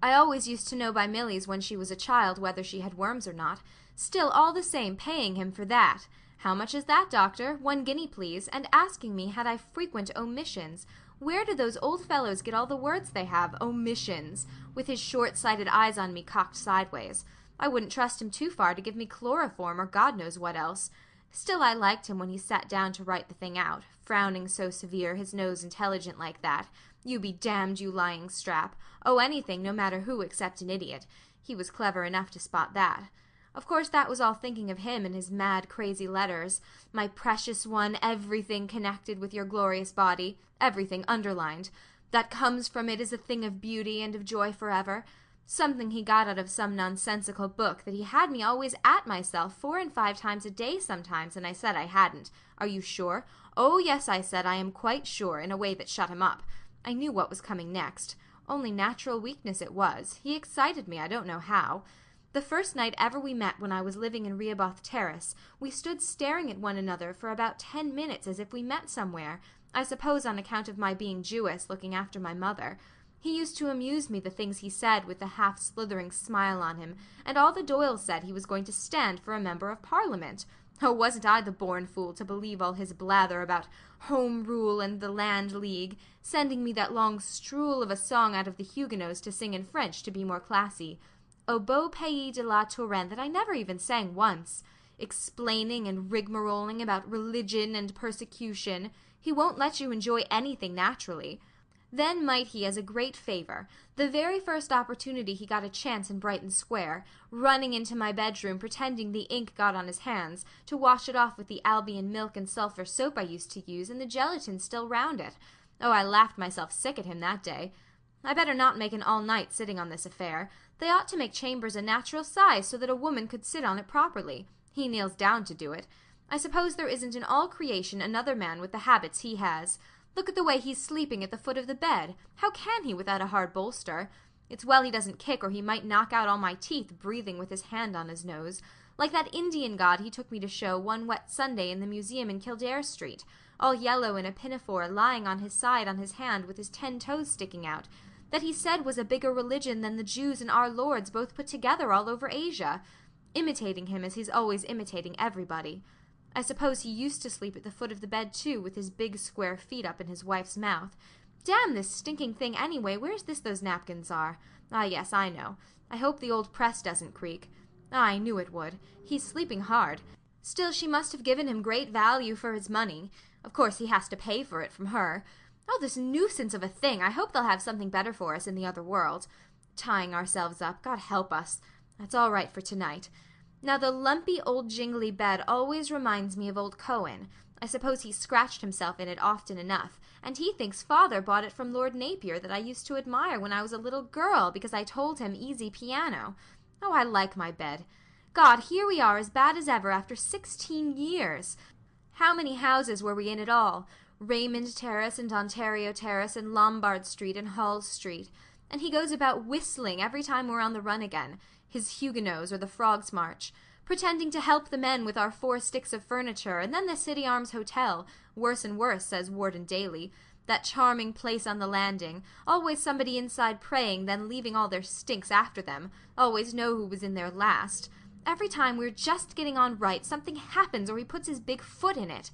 L: I always used to know by Milly's when she was a child whether she had worms or not. Still, all the same, paying him for that. How much is that, doctor? 1 guinea, please, and asking me had I frequent omissions. Where do those old fellows get all the words they have, omissions, with his short-sighted eyes on me cocked sideways? I wouldn't trust him too far to give me chloroform or God knows what else. Still, I liked him when he sat down to write the thing out, frowning so severe, his nose intelligent like that. You be damned, you lying strap. Oh, anything, no matter who, except an idiot. He was clever enough to spot that. Of course, that was all thinking of him and his mad, crazy letters. My precious one, everything connected with your glorious body, everything underlined. That comes from it is a thing of beauty and of joy forever. Something he got out of some nonsensical book that he had me always at myself 4 and 5 times a day sometimes, and I said I hadn't. Are you sure? Oh, yes, I said, I am quite sure, in a way that shut him up. I knew what was coming next. Only natural weakness it was. He excited me, I don't know how. The first night ever we met when I was living in Rehoboth Terrace, we stood staring at one another for about 10 minutes as if we met somewhere, I suppose on account of my being Jewess looking after my mother. He used to amuse me the things he said with the half-slithering smile on him, and all the Doyles said he was going to stand for a member of Parliament. Oh, wasn't I the born fool to believe all his blather about Home Rule and the Land League, sending me that long strool of a song out of the Huguenots to sing in French to be more classy. Au beau pays de la Touraine that I never even sang once. Explaining and rigmaroling about religion and persecution. He won't let you enjoy anything naturally. Then might he, as a great favour, the very first opportunity he got a chance in Brighton Square, running into my bedroom pretending the ink got on his hands, to wash it off with the Albion milk and sulphur soap I used to use, and the gelatin still round it. Oh, I laughed myself sick at him that day. I better not make an all-night sitting on this affair. They ought to make chambers a natural size so that a woman could sit on it properly. He kneels down to do it. I suppose there isn't in all creation another man with the habits he has. Look at the way he's sleeping at the foot of the bed. How can he without a hard bolster? It's well he doesn't kick, or he might knock out all my teeth breathing with his hand on his nose, like that Indian god he took me to show one wet Sunday in the museum in Kildare Street, all yellow in a pinafore, lying on his side on his hand with his 10 toes sticking out, that he said was a bigger religion than the Jews and our lords both put together all over Asia, imitating him as he's always imitating everybody. I suppose he used to sleep at the foot of the bed, too, with his big square feet up in his wife's mouth. Damn this stinking thing anyway, where's this those napkins are? Ah, yes, I know. I hope the old press doesn't creak. Ah, I knew it would. He's sleeping hard. Still, she must have given him great value for his money. Of course, he has to pay for it from her. Oh, this nuisance of a thing! I hope they'll have something better for us in the other world. Tying ourselves up, God help us. That's all right for tonight. Now, the lumpy old jingly bed always reminds me of old Cohen. I suppose he scratched himself in it often enough, and he thinks father bought it from Lord Napier that I used to admire when I was a little girl because I told him easy piano. Oh, I like my bed. God, here we are as bad as ever after 16 years. How many houses were we in at all? Raymond Terrace and Ontario Terrace and Lombard Street and Hall Street. And he goes about whistling every time we're on the run again, his Huguenots or the Frog's March, pretending to help the men with our 4 sticks of furniture, and then the City Arms Hotel, worse and worse, says Warden Daly, that charming place on the landing, always somebody inside praying, then leaving all their stinks after them, always know who was in there last. Every time we're just getting on right, something happens or he puts his big foot in it.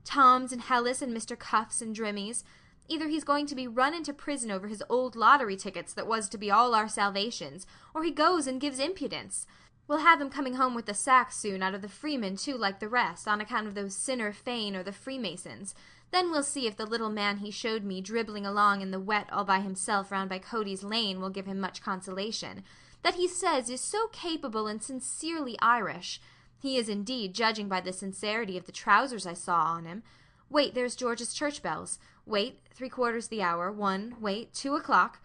L: Tom's and Hellas and Mr. Cuffs and Drimmy's. Either he's going to be run into prison over his old lottery tickets that was to be all our salvations, or he goes and gives impudence. We'll have him coming home with the sack soon out of the Freemen too, like the rest, on account of those Sinner Fein or the Freemasons. Then we'll see if the little man he showed me dribbling along in the wet all by himself round by Cody's Lane will give him much consolation. That he says is so capable and sincerely Irish. He is indeed, judging by the sincerity of the trousers I saw on him. Wait, there's George's church bells. Wait, 3/4 the hour, 1, wait, 2 o'clock.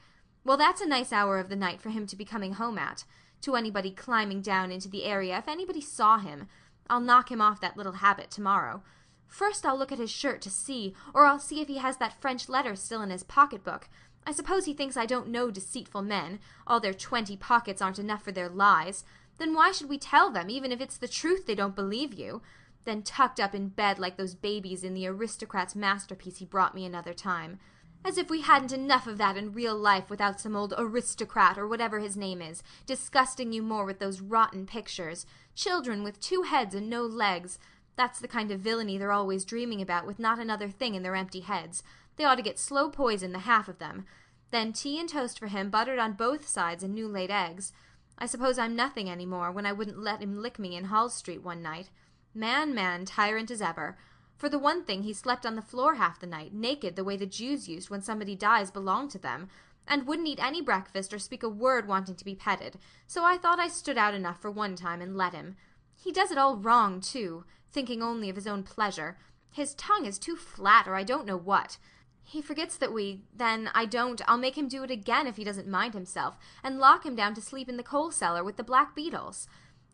L: Well, that's a nice hour of the night for him to be coming home at. To anybody climbing down into the area, if anybody saw him, I'll knock him off that little habit tomorrow. First I'll look at his shirt to see, or I'll see if he has that French letter still in his pocket-book. I suppose he thinks I don't know deceitful men. All their 20 pockets aren't enough for their lies. Then why should we tell them, even if it's the truth they don't believe you? Then tucked up in bed like those babies in the aristocrat's masterpiece he brought me another time. As if we hadn't enough of that in real life without some old aristocrat or whatever his name is, disgusting you more with those rotten pictures. Children with 2 heads and no legs. That's the kind of villainy they're always dreaming about with not another thing in their empty heads. They ought to get slow poison, the half of them. Then tea and toast for him, buttered on both sides, and new-laid eggs. I suppose I'm nothing any more, when I wouldn't let him lick me in Hall Street one night. Man, tyrant as ever. For the one thing, he slept on the floor half the night, naked the way the Jews used when somebody dies belonged to them, and wouldn't eat any breakfast or speak a word wanting to be petted, so I thought I stood out enough for one time and let him. He does it all wrong, too, thinking only of his own pleasure. His tongue is too flat, or I don't know what. He forgets that I'll make him do it again if he doesn't mind himself, and lock him down to sleep in the coal cellar with the black beetles.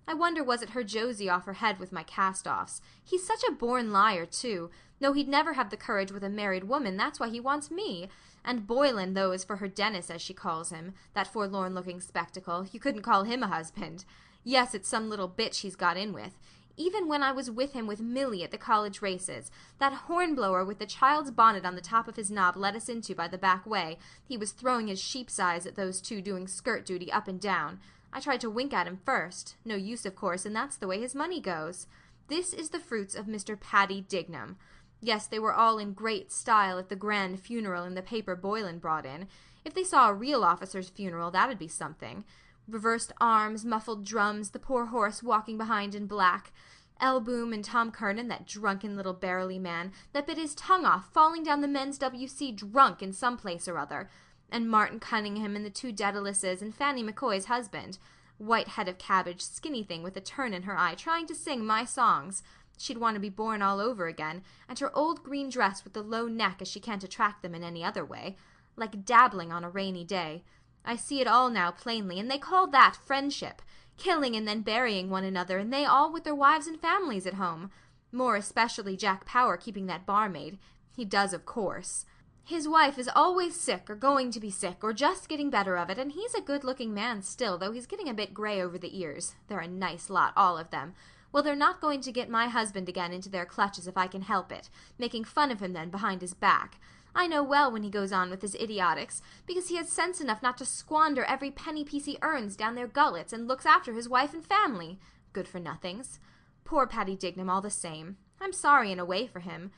L: I wonder was it her Josie off her head with my cast-offs. He's such a born liar, too. No, he'd never have the courage with a married woman, that's why he wants me. And Boylan, though, is for her Dennis, as she calls him, that forlorn-looking spectacle. You couldn't call him a husband. Yes, it's some little bitch he's got in with. Even when I was with him with Millie at the college races, that hornblower with the child's bonnet on the top of his knob let us into by the back way, he was throwing his sheep's eyes at those two doing skirt duty up and down. I tried to wink at him first. No use, of course, and that's the way his money goes. This is the fruits of Mr. Paddy Dignam. Yes, they were all in great style at the grand funeral in the paper Boylan brought in. If they saw a real officer's funeral, that'd be something. Reversed arms, muffled drums, the poor horse walking behind in black. Elboom and Tom Kernan, that drunken little barrelly man, that bit his tongue off, falling down the men's W.C. drunk in some place or other. And Martin Cunningham and the 2 Dedalises and Fanny McCoy's husband. White head of cabbage, skinny thing with a turn in her eye, trying to sing my songs. She'd want to be born all over again, and her old green dress with the low neck as she can't attract them in any other way. Like dabbling on a rainy day. I see it all now plainly, and they call that friendship. Killing and then burying one another, and they all with their wives and families at home. More especially Jack Power keeping that barmaid. He does, of course. His wife is always sick, or going to be sick, or just getting better of it, and he's a good-looking man still, though he's getting a bit grey over the ears. They're a nice lot, all of them. Well, they're not going to get my husband again into their clutches if I can help it, making fun of him then behind his back. I know well when he goes on with his idiotics, because he has sense enough not to squander every penny piece he earns down their gullets, and looks after his wife and family. Good-for-nothings. Poor Paddy Dignam all the same. I'm sorry in a way for him.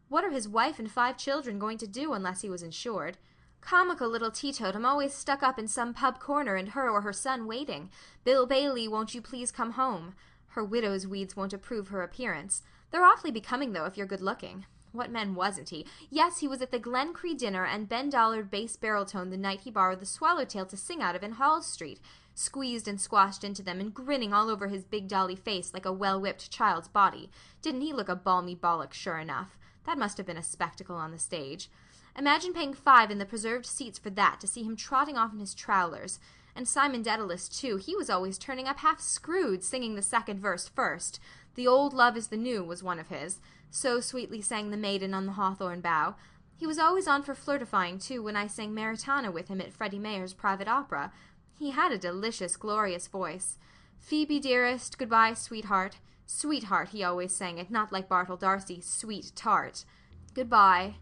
L: What are his wife and 5 children going to do unless he was insured? Comical little teetotum, always stuck up in some pub corner, and her or her son waiting. Bill Bailey, won't you please come home? Her widow's weeds won't approve her appearance. They're awfully becoming, though, if you're good-looking. What man wasn't he? Yes, he was at the Glencree dinner, and Ben Dollard bass baritone the night he borrowed the Swallowtail to sing out of in Hall Street, squeezed and squashed into them, and grinning all over his big dolly face like a well-whipped child's body. Didn't he look a balmy bollock, sure enough? That must have been a spectacle on the stage. Imagine paying 5 in the preserved seats for that, to see him trotting off in his trowlers. And Simon Dedalus, too, he was always turning up half screwed, singing the second verse first. The Old Love is the New was one of his. So sweetly sang the maiden on the hawthorn bough. He was always on for flirtifying, too, when I sang Maritana with him at Freddie Mayer's private opera. He had a delicious, glorious voice. Phoebe, dearest, goodbye, sweetheart. Sweetheart, he always sang it, not like Bartle Darcy, sweet tart. Goodbye.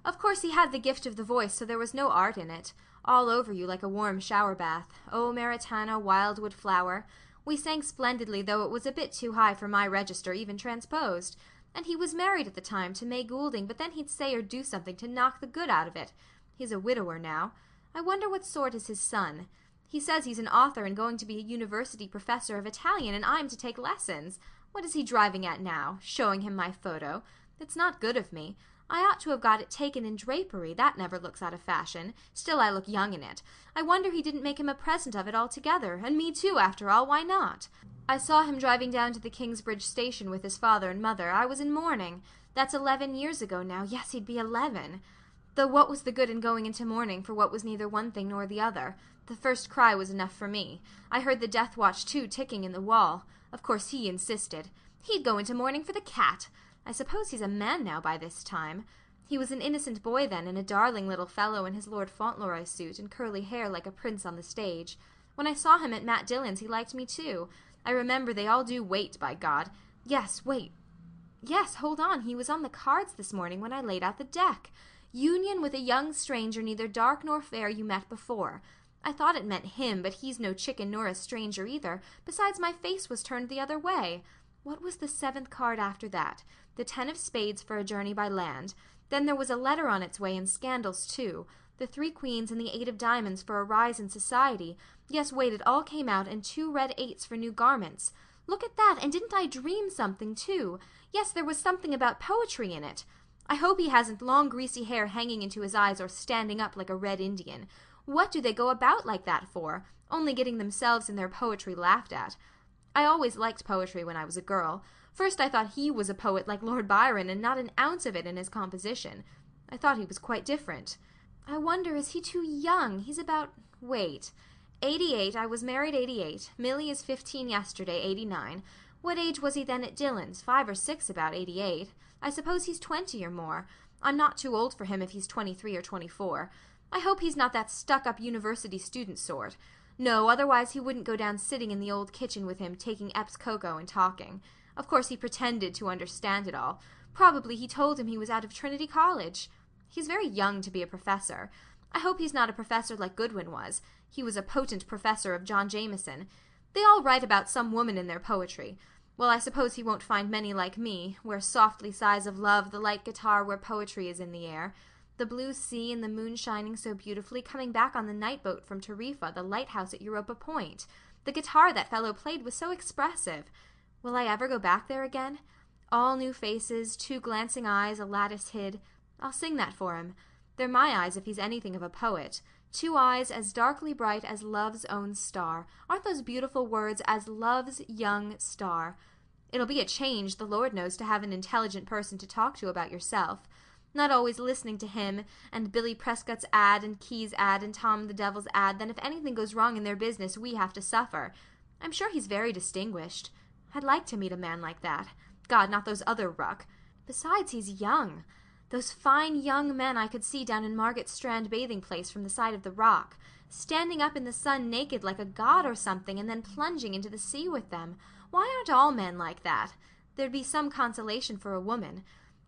L: Of course he had the gift of the voice, so there was no art in it. All over you like a warm shower bath. Oh, Maritana, wildwood flower. We sang splendidly, though it was a bit too high for my register, even transposed. And he was married at the time to May Goulding, but then he'd say or do something to knock the good out of it. He's a widower now. I wonder what sort is his son. He says he's an author and going to be a university professor of Italian, and I'm to take lessons. What is he driving at now? Showing him my photo. It's not good of me. I ought to have got it taken in drapery. That never looks out of fashion. Still, I look young in it. I wonder he didn't make him a present of it altogether. And me too, after all. Why not? I saw him driving down to the Kingsbridge station with his father and mother. I was in mourning. That's 11 years ago now. Yes, he'd be 11. Though what was the good in going into mourning for what was neither one thing nor the other? The first cry was enough for me. I heard the death watch, too, ticking in the wall. Of course he insisted. He'd go into mourning for the cat. I suppose he's a man now by this time. He was an innocent boy then, and a darling little fellow in his Lord Fauntleroy suit and curly hair like a prince on the stage. When I saw him at Matt Dillon's he liked me too. I remember they all do wait, by God. Yes, wait. Yes, hold on, he was on the cards this morning when I laid out the deck. Union with a young stranger neither dark nor fair you met before. I thought it meant him, but he's no chicken nor a stranger either. Besides, my face was turned the other way. What was the 7th card after that? The 10 of spades for a journey by land. Then there was a letter on its way and scandals too. The 3 queens and the 8 of diamonds for a rise in society. Yes, wait, it all came out, and 2 red 8s for new garments. Look at that, and didn't I dream something too? Yes, there was something about poetry in it. I hope he hasn't long greasy hair hanging into his eyes or standing up like a red Indian. What do they go about like that for? Only getting themselves and their poetry laughed at. I always liked poetry when I was a girl. First I thought he was a poet like Lord Byron, and not an ounce of it in his composition. I thought he was quite different. I wonder, is he too young? He's about... wait. 88, I was married 88. Millie is 15 yesterday, 89. What age was he then at Dillon's? 5 or 6 about 88. I suppose he's 20 or more. I'm not too old for him if he's 23 or 24. I hope he's not that stuck-up university student sort. No, otherwise he wouldn't go down sitting in the old kitchen with him, taking Epps cocoa and talking. Of course he pretended to understand it all. Probably he told him he was out of Trinity College. He's very young to be a professor. I hope he's not a professor like Goodwin was. He was a potent professor of John Jameson. They all write about some woman in their poetry. Well, I suppose he won't find many like me, where softly sighs of love, the light guitar where poetry is in the air. The blue sea and the moon shining so beautifully, coming back on the night boat from Tarifa, the lighthouse at Europa Point. The guitar that fellow played was so expressive. Will I ever go back there again? All new faces, 2 glancing eyes, a lattice hid. I'll sing that for him. They're my eyes if he's anything of a poet. 2 eyes as darkly bright as love's own star. Aren't those beautiful words, as love's young star? It'll be a change, the Lord knows, to have an intelligent person to talk to about yourself. Not always listening to him, and Billy Prescott's ad, and Key's ad, and Tom the Devil's ad, then if anything goes wrong in their business we have to suffer. I'm sure he's very distinguished. I'd like to meet a man like that. God, not those other ruck. Besides, he's young. Those fine young men I could see down in Margate Strand bathing place from the side of the rock, standing up in the sun naked like a god or something, and then plunging into the sea with them. Why aren't all men like that? There'd be some consolation for a woman.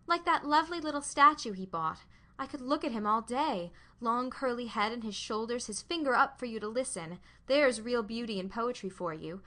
L: Like that lovely little statue he bought. I could look at him all day. Long curly head and his shoulders, his finger up for you to listen. There's real beauty and poetry for you.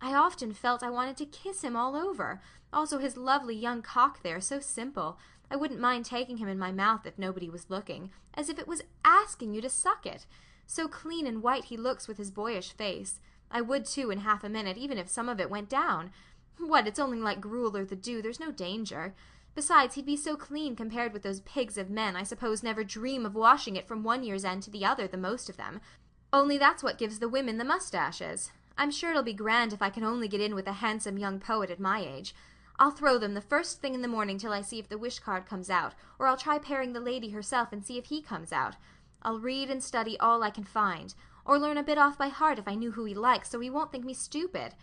L: I often felt I wanted to kiss him all over. Also his lovely young cock there, so simple. I wouldn't mind taking him in my mouth if nobody was looking, as if it was asking you to suck it. So clean and white he looks with his boyish face. I would too in half a minute, even if some of it went down. What, it's only like gruel or the dew, there's no danger. Besides, he'd be so clean compared with those pigs of men, I suppose never dream of washing it from one year's end to the other, the most of them. Only that's what gives the women the mustaches. I'm sure it'll be grand if I can only get in with a handsome young poet at my age. I'll throw them the first thing in the morning till I see if the wish card comes out, or I'll try pairing the lady herself and see if he comes out. I'll read and study all I can find, or learn a bit off by heart if I knew who he likes, so he won't think me stupid.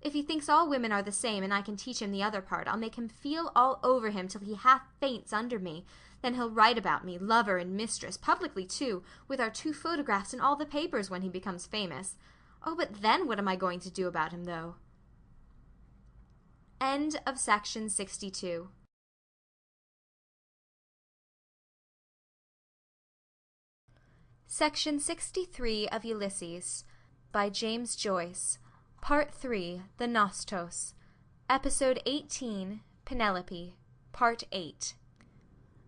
L: If he thinks all women are the same and I can teach him the other part, I'll make him feel all over him till he half faints under me. Then he'll write about me, lover and mistress, publicly too, with our 2 photographs in all the papers when he becomes famous. Oh, but then what am I going to do about him, though? End of section 62. Section 63 of Ulysses by James Joyce. Part 3, The Nostos. Episode 18, Penelope. Part 8.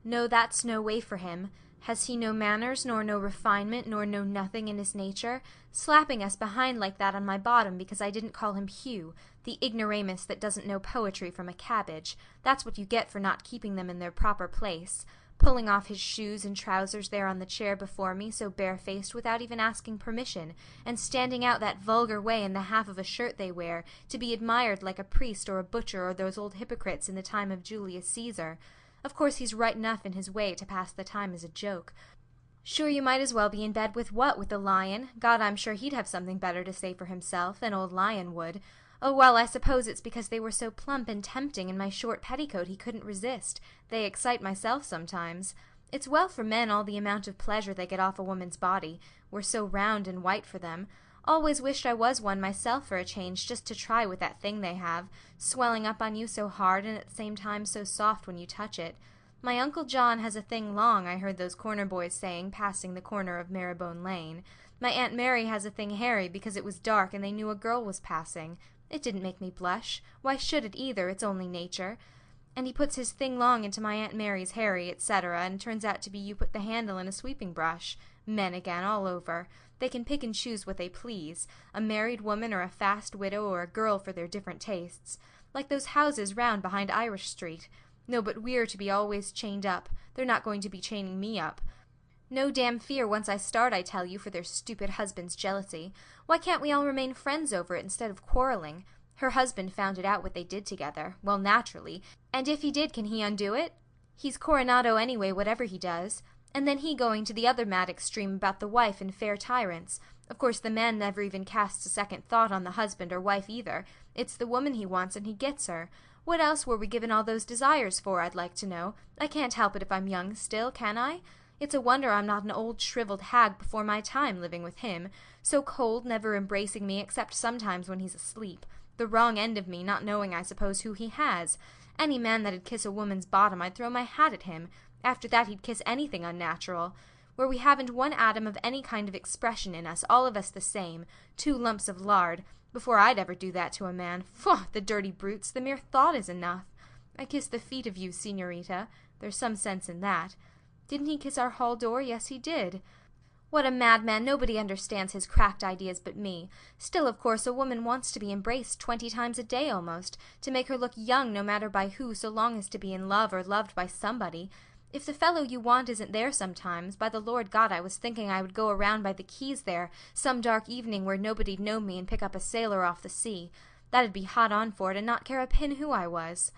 L: No, that's no way for him. Has he no manners, nor no refinement, nor no nothing in his nature? Slapping us behind like that on my bottom because I didn't call him Hugh, the ignoramus that doesn't know poetry from a cabbage. That's what you get for not keeping them in their proper place. Pulling off his shoes and trousers there on the chair before me, so barefaced, without even asking permission, and standing out that vulgar way in the half of a shirt they wear, to be admired like a priest or a butcher or those old hypocrites in the time of Julius Caesar. Of course he's right enough in his way to pass the time as a joke. Sure, you might as well be in bed with what? With the lion? God, I'm sure he'd have something better to say for himself, an old lion would. Oh, well, I suppose it's because they were so plump and tempting in my short petticoat he couldn't resist. They excite myself sometimes. It's well for men all the amount of pleasure they get off a woman's body. We're so round and white for them. Always wished I was one myself for a change, just to try with that thing they have, swelling up on you so hard and at the same time so soft when you touch it. My Uncle John has a thing long, I heard those corner boys saying, passing the corner of Marybone Lane. My Aunt Mary has a thing hairy because it was dark and they knew a girl was passing. It didn't make me blush. Why should it either? It's only nature. And he puts his thing long into my Aunt Mary's hairy, etc., and it turns out to be you put the handle in a sweeping brush. Men again, all over. They can pick and choose what they please, a married woman or a fast widow or a girl for their different tastes. Like those houses round behind Irish Street. No, but we're to be always chained up. They're not going to be chaining me up. No damn fear once I start, I tell you, for their stupid husband's jealousy. Why can't we all remain friends over it instead of quarrelling? Her husband found it out what they did together. Well, naturally. And if he did, can he undo it? He's Coronado anyway, whatever he does. And then he going to the other mad extreme about the wife and fair tyrants. Of course the man never even casts a second thought on the husband or wife either. It's the woman he wants and he gets her. What else were we given all those desires for, I'd like to know? I can't help it if I'm young still, can I? It's a wonder I'm not an old shriveled hag before my time living with him, so cold, never embracing me except sometimes when he's asleep. The wrong end of me, not knowing, I suppose, who he has. Any man that'd kiss a woman's bottom, I'd throw my hat at him. After that he'd kiss anything unnatural. Where we haven't one atom of any kind of expression in us, all of us the same, 2 lumps of lard. Before I'd ever do that to a man. Pho, the dirty brutes, the mere thought is enough. I kiss the feet of you, señorita. There's some sense in that. Didn't he kiss our hall door? Yes, he did. What a madman! Nobody understands his cracked ideas but me. Still, of course, a woman wants to be embraced 20 times a day almost, to make her look young no matter by who, so long as to be in love or loved by somebody. If the fellow you want isn't there sometimes, by the Lord God, I was thinking I would go around by the quays there, some dark evening where nobody'd know me, and pick up a sailor off the sea. That'd be hot on for it, and not care a pin who I was.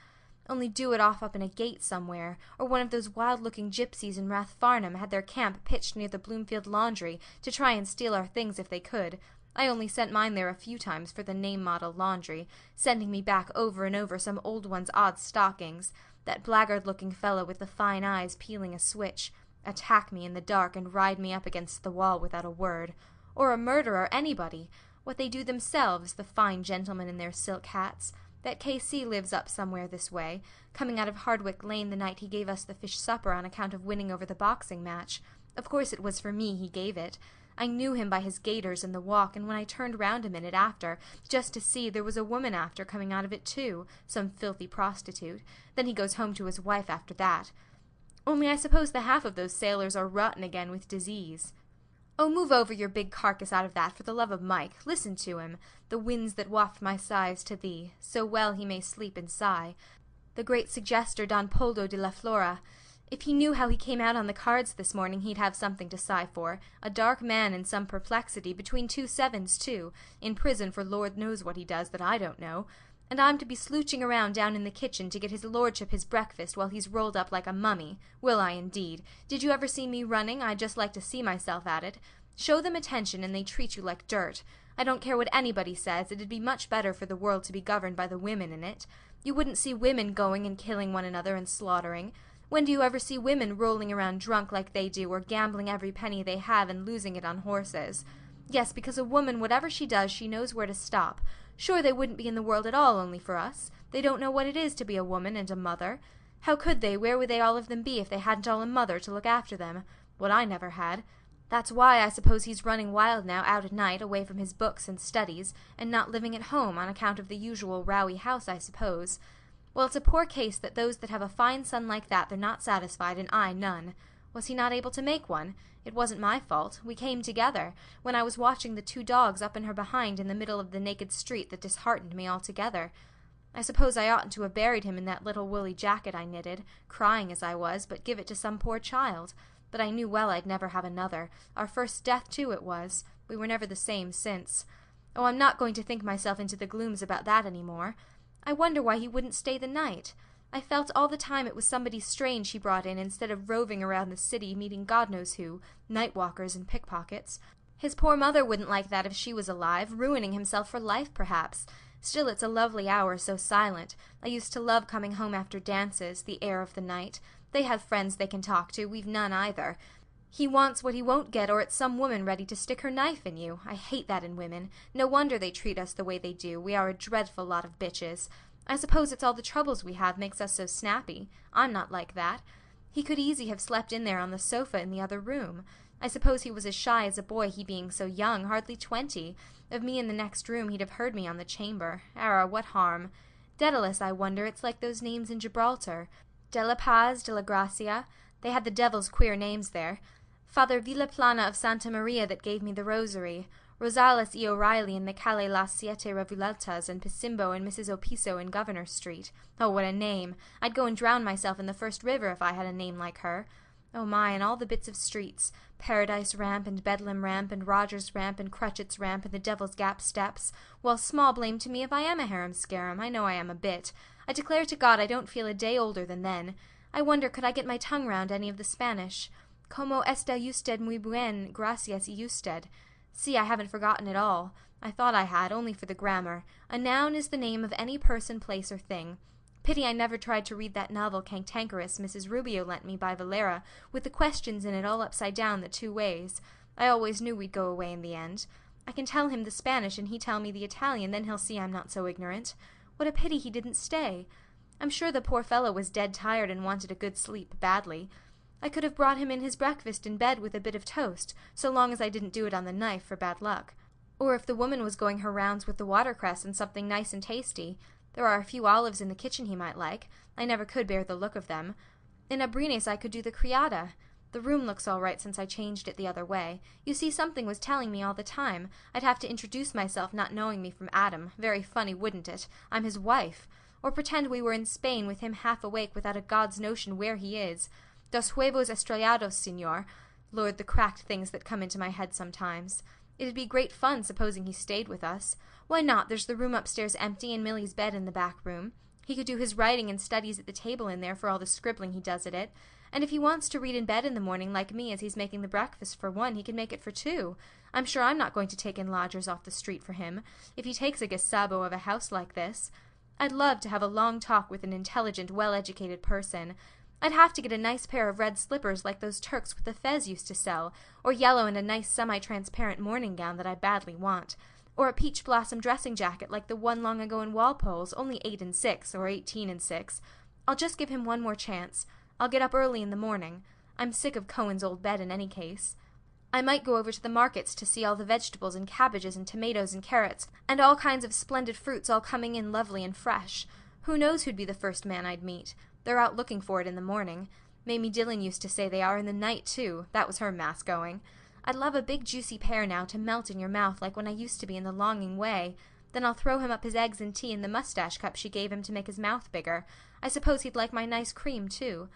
L: Only do it off up in a gate somewhere, or one of those wild-looking gypsies in Rathfarnham had their camp pitched near the Bloomfield laundry to try and steal our things if they could. I only sent mine there a few times for the name-model laundry, sending me back over and over some old one's odd stockings. That blackguard-looking fellow with the fine eyes peeling a switch, attack me in the dark and ride me up against the wall without a word. Or a murderer, anybody. What they do themselves, the fine gentlemen in their silk hats. That K.C. lives up somewhere this way, coming out of Hardwick Lane the night he gave us the fish supper on account of winning over the boxing match. Of course it was for me he gave it. I knew him by his gaiters and the walk, and when I turned round a minute after, just to see, there was a woman after coming out of it too, some filthy prostitute. Then he goes home to his wife after that. Only I suppose the half of those sailors are rotten again with disease. Oh, move over your big carcass out of that, for the love of Mike. Listen to him. The winds that waft my sighs to thee, so well he may sleep and sigh. The great suggester Don Poldo de la Flora. If he knew how he came out on the cards this morning, he'd have something to sigh for. A dark man in some perplexity, between 2 sevens too, in prison for Lord knows what he does that I don't know. And I'm to be slooching around down in the kitchen to get his lordship his breakfast while he's rolled up like a mummy. Will I indeed? Did you ever see me running? I'd just like to see myself at it. Show them attention and they treat you like dirt. I don't care what anybody says, it'd be much better for the world to be governed by the women in it. You wouldn't see women going and killing one another and slaughtering. When do you ever see women rolling around drunk like they do, or gambling every penny they have and losing it on horses? Yes, because a woman, whatever she does, she knows where to stop. Sure, they wouldn't be in the world at all only for us. They don't know what it is to be a woman and a mother. How could they? Where would they all of them be if they hadn't all a mother to look after them? What I never had. That's why I suppose he's running wild now out at night, away from his books and studies, and not living at home, on account of the usual rowy house, I suppose. Well, it's a poor case that those that have a fine son like that they're not satisfied, and I none. Was he not able to make one? It wasn't my fault. We came together, when I was watching the 2 dogs up in her behind in the middle of the naked street that disheartened me altogether. I suppose I oughtn't to have buried him in that little woolly jacket I knitted, crying as I was, but give it to some poor child. But I knew well I'd never have another. Our first death, too, it was. We were never the same since. Oh, I'm not going to think myself into the glooms about that any more. I wonder why he wouldn't stay the night. I felt all the time it was somebody strange he brought in instead of roving around the city meeting God knows who, night-walkers and pickpockets. His poor mother wouldn't like that if she was alive, ruining himself for life, perhaps. Still it's a lovely hour, so silent. I used to love coming home after dances, the air of the night. They have friends they can talk to, we've none either. He wants what he won't get, or it's some woman ready to stick her knife in you. I hate that in women. No wonder they treat us the way they do. We are a dreadful lot of bitches. I suppose it's all the troubles we have makes us so snappy. I'm not like that. He could easy have slept in there on the sofa in the other room. I suppose he was as shy as a boy, he being so young, hardly 20. Of me in the next room he'd have heard me on the chamber. Arrah, what harm? Daedalus, I wonder, it's like those names in Gibraltar. De la Paz, de la Gracia. They had the devil's queer names there. Father Villaplana of Santa Maria that gave me the rosary. Rosales E. O'Reilly in the Calle Las Siete Revueltas, and Pisimbo and Mrs. Opiso in Governor Street. Oh, what a name! I'd go and drown myself in the first river if I had a name like her. Oh my, and all the bits of streets. Paradise Ramp and Bedlam Ramp and Rogers Ramp and Cruchet's Ramp and the Devil's Gap Steps. Well, small blame to me if I am a harum-scarum. I know I am a bit. I declare to God I don't feel a day older than then. I wonder could I get my tongue round any of the Spanish. Como está usted muy bien, gracias y usted. See, I haven't forgotten it all. I thought I had, only for the grammar. A noun is the name of any person, place, or thing. Pity I never tried to read that novel Cantankerous Mrs. Rubio lent me by Valera, with the questions in it all upside down the 2 ways. I always knew we'd go away in the end. I can tell him the Spanish and he tell me the Italian, then he'll see I'm not so ignorant. What a pity he didn't stay. I'm sure the poor fellow was dead tired and wanted a good sleep badly. I could have brought him in his breakfast in bed with a bit of toast, so long as I didn't do it on the knife for bad luck. Or if the woman was going her rounds with the watercress and something nice and tasty. There are a few olives in the kitchen he might like. I never could bear the look of them. In Abrines I could do the criada. The room looks all right since I changed it the other way. You see, something was telling me all the time. I'd have to introduce myself not knowing me from Adam. Very funny, wouldn't it? I'm his wife. Or pretend we were in Spain with him half awake without a God's notion where he is. Dos huevos estrellados, senor. Lord, the cracked things that come into my head sometimes. It'd be great fun, supposing he stayed with us. Why not? There's the room upstairs empty and Millie's bed in the back room. He could do his writing and studies at the table in there for all the scribbling he does at it. And if he wants to read in bed in the morning like me as he's making the breakfast for 1, he can make it for 2. I'm sure I'm not going to take in lodgers off the street for him, if he takes a gazebo of a house like this. I'd love to have a long talk with an intelligent, well-educated person. I'd have to get a nice pair of red slippers like those Turks with the fez used to sell, or yellow and a nice semi-transparent morning gown that I badly want, or a peach blossom dressing jacket like the one long ago in Walpole's, only 8 and 6, or 18 and 6. I'll just give him one more chance. I'll get up early in the morning. I'm sick of Cohen's old bed in any case. I might go over to the markets to see all the vegetables and cabbages and tomatoes and carrots, and all kinds of splendid fruits all coming in lovely and fresh. Who knows who'd be the first man I'd meet? They're out looking for it in the morning. Mamie Dillon used to say they are in the night, too. That was her mass going. I'd love a big juicy pear now to melt in your mouth like when I used to be in the Longing Way. Then I'll throw him up his eggs and tea in the mustache cup she gave him to make his mouth bigger. I suppose he'd like my nice cream, too.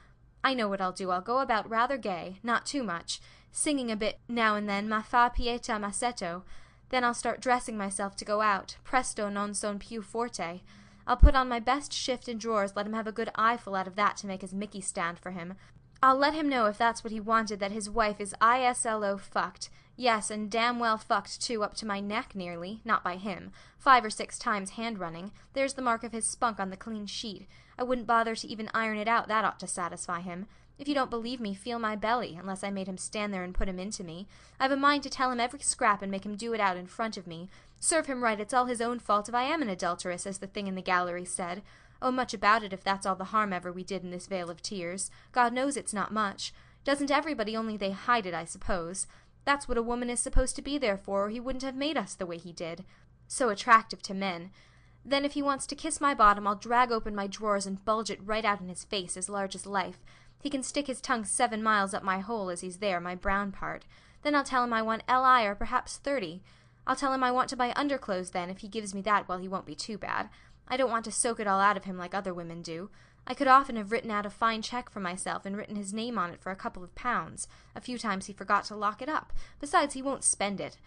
L: I know what I'll do. I'll go about rather gay, not too much, singing a bit now and then, ma fa pieta massetto. Then I'll start dressing myself to go out. Presto non son più forte. I'll put on my best shift and drawers, let him have a good eyeful out of that to make his Mickey stand for him. I'll let him know if that's what he wanted that his wife is ISLO fucked. Yes, and damn well fucked too, up to my neck nearly. Not by him. 5 or 6 times hand-running. There's the mark of his spunk on the clean sheet. I wouldn't bother to even iron it out, that ought to satisfy him. If you don't believe me, feel my belly, unless I made him stand there and put him into me. I've a mind to tell him every scrap and make him do it out in front of me. Serve him right, it's all his own fault if I am an adulteress, as the thing in the gallery said. Oh, much about it if that's all the harm ever we did in this vale of tears. God knows it's not much. Doesn't everybody, only they hide it, I suppose. That's what a woman is supposed to be there for, or he wouldn't have made us the way he did. So attractive to men. Then if he wants to kiss my bottom, I'll drag open my drawers and bulge it right out in his face, as large as life. He can stick his tongue 7 miles up my hole as he's there, my brown part. Then I'll tell him I want LI or perhaps 30. I'll tell him I want to buy underclothes then, if he gives me that, well, he won't be too bad. I don't want to soak it all out of him like other women do. I could often have written out a fine cheque for myself and written his name on it for a couple of pounds. A few times he forgot to lock it up. Besides, he won't spend it.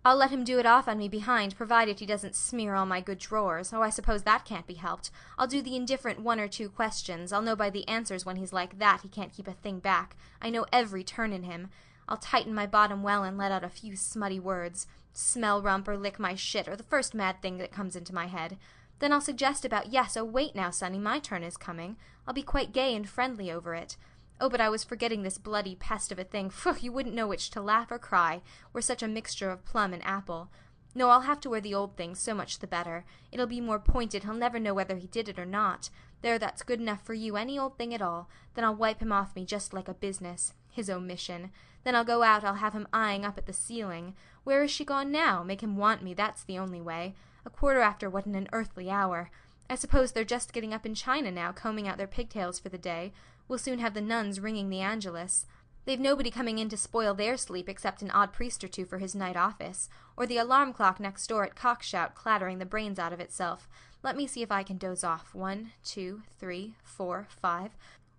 L: I'll let him do it off on me behind, provided he doesn't smear all my good drawers. Oh, I suppose that can't be helped. I'll do the indifferent 1 or 2 questions. I'll know by the answers when he's like that he can't keep a thing back. I know every turn in him. I'll tighten my bottom well and let out a few smutty words. Smell rump or lick my shit or the first mad thing that comes into my head. Then I'll suggest about yes, oh wait now, sonny, my turn is coming. I'll be quite gay and friendly over it. Oh, but I was forgetting this bloody pest of a thing. Phew, you wouldn't know which to laugh or cry. We're such a mixture of plum and apple. No, I'll have to wear the old thing, so much the better. It'll be more pointed, he'll never know whether he did it or not. There, that's good enough for you, any old thing at all. Then I'll wipe him off me just like a business. His omission. Then I'll go out, I'll have him eyeing up at the ceiling. Where is she gone now? Make him want me, that's the only way. 1:15 what an unearthly hour. I suppose they're just getting up in China now, combing out their pigtails for the day. We'll soon have the nuns ringing the Angelus. They've nobody coming in to spoil their sleep except an odd priest or two for his night office, or the alarm clock next door at cockshout clattering the brains out of itself. Let me see if I can doze off. 1, 2, 3, 4, 5.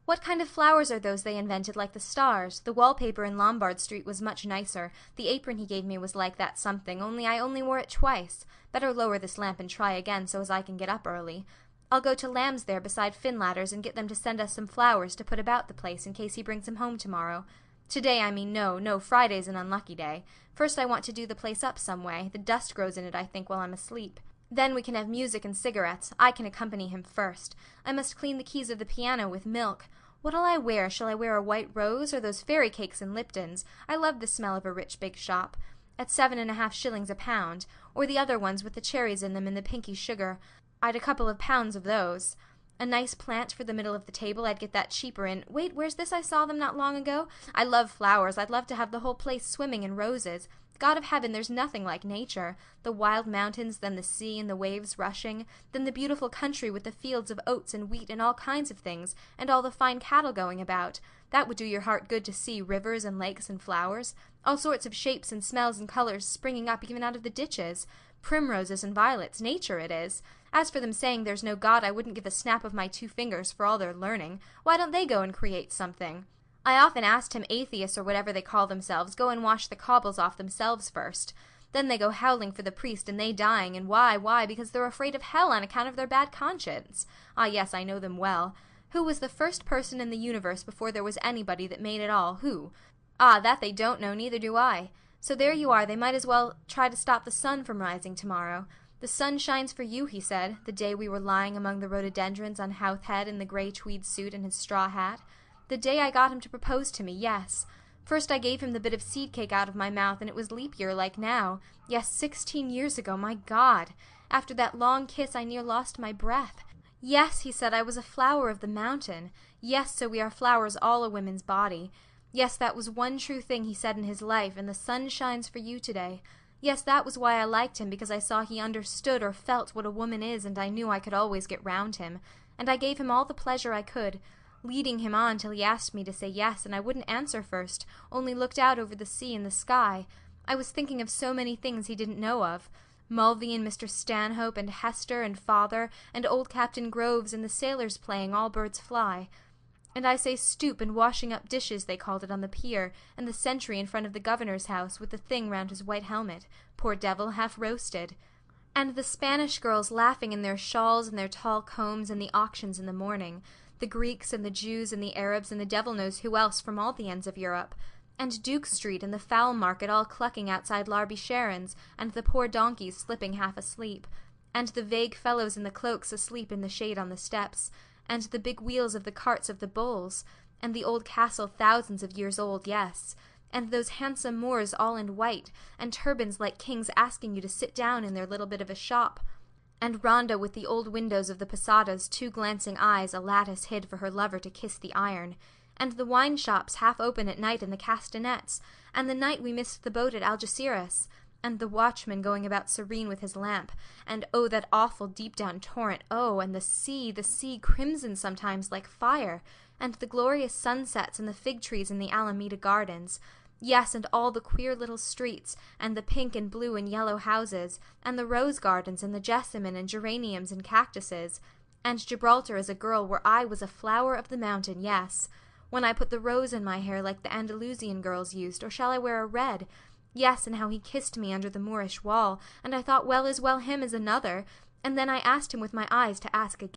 L: What kind of flowers are those they invented like the stars? The wallpaper in Lombard Street was much nicer. The apron he gave me was like that something, only I only wore it twice. Better lower this lamp and try again so as I can get up early. I'll go to Lamb's there beside Finlatter's and get them to send us some flowers to put about the place in case he brings them home tomorrow. Today, I mean, no, Friday's an unlucky day. First I want to do the place up some way. The dust grows in it, I think, while I'm asleep. Then we can have music and cigarettes. I can accompany him first. I must clean the keys of the piano with milk. What'll I wear? Shall I wear a white rose or those fairy cakes in Lipton's? I love the smell of a rich big shop. At 7.5 shillings a pound. Or the other ones with the cherries in them and the pinky sugar. I'd a couple of pounds of those. A nice plant for the middle of the table, I'd get that cheaper in. Wait, where's this? I saw them not long ago. I love flowers. I'd love to have the whole place swimming in roses. God of heaven, there's nothing like nature. The wild mountains, then the sea and the waves rushing, then the beautiful country with the fields of oats and wheat and all kinds of things, and all the fine cattle going about. That would do your heart good to see, rivers and lakes and flowers. All sorts of shapes and smells and colors springing up even out of the ditches. Primroses and violets, nature it is. As for them saying there's no God, I wouldn't give a snap of my 2 fingers for all their learning. Why don't they go and create something? I often asked him atheists or whatever they call themselves go and wash the cobbles off themselves first. Then they go howling for the priest and they dying, and why? Because they're afraid of hell on account of their bad conscience. Ah, yes, I know them well. Who was the first person in the universe before there was anybody that made it all? Who? Ah, that they don't know, neither do I. So there you are, they might as well try to stop the sun from rising tomorrow. The sun shines for you, he said, the day we were lying among the rhododendrons on Howth Head in the grey tweed suit and his straw hat. The day I got him to propose to me, yes. First I gave him the bit of seed cake out of my mouth, and it was leap year like now. Yes, 16 years ago, my God! After that long kiss I near lost my breath. Yes, he said, I was a flower of the mountain. Yes, so we are flowers all a woman's body. Yes, that was one true thing he said in his life, and the sun shines for you today. Yes, that was why I liked him, because I saw he understood or felt what a woman is, and I knew I could always get round him. And I gave him all the pleasure I could, leading him on till he asked me to say yes, and I wouldn't answer first, only looked out over the sea and the sky. I was thinking of so many things he didn't know of. Mulvey and Mr. Stanhope and Hester and father and old Captain Groves and the sailors playing All Birds Fly. And I say stoop and washing up dishes, they called it on the pier, and the sentry in front of the governor's house with the thing round his white helmet, poor devil, half roasted. And the Spanish girls laughing in their shawls and their tall combs and the auctions in the morning, the Greeks and the Jews and the Arabs and the devil knows who else from all the ends of Europe, and Duke Street and the fowl market all clucking outside Larby Sharon's, and the poor donkeys slipping half asleep, and the vague fellows in the cloaks asleep in the shade on the steps, and the big wheels of the carts of the bulls, and the old castle thousands of years old, yes, and those handsome Moors all in white, and turbans like kings asking you to sit down in their little bit of a shop, and Rhonda with the old windows of the posadas 2 glancing eyes a lattice hid for her lover to kiss the iron, and the wine shops half open at night in the castanets, and the night we missed the boat at Algeciras, and the watchman going about serene with his lamp, and oh, that awful deep-down torrent, oh, and the sea crimson sometimes like fire, and the glorious sunsets and the fig trees in the Alameda Gardens, yes, and all the queer little streets, and the pink and blue and yellow houses, and the rose gardens and the jessamine and geraniums and cactuses, and Gibraltar as a girl where I was a flower of the mountain, yes, when I put the rose in my hair like the Andalusian girls used, or shall I wear a red? Yes, and how he kissed me under the Moorish wall, and I thought well as well him as another, and then I asked him with my eyes to ask again.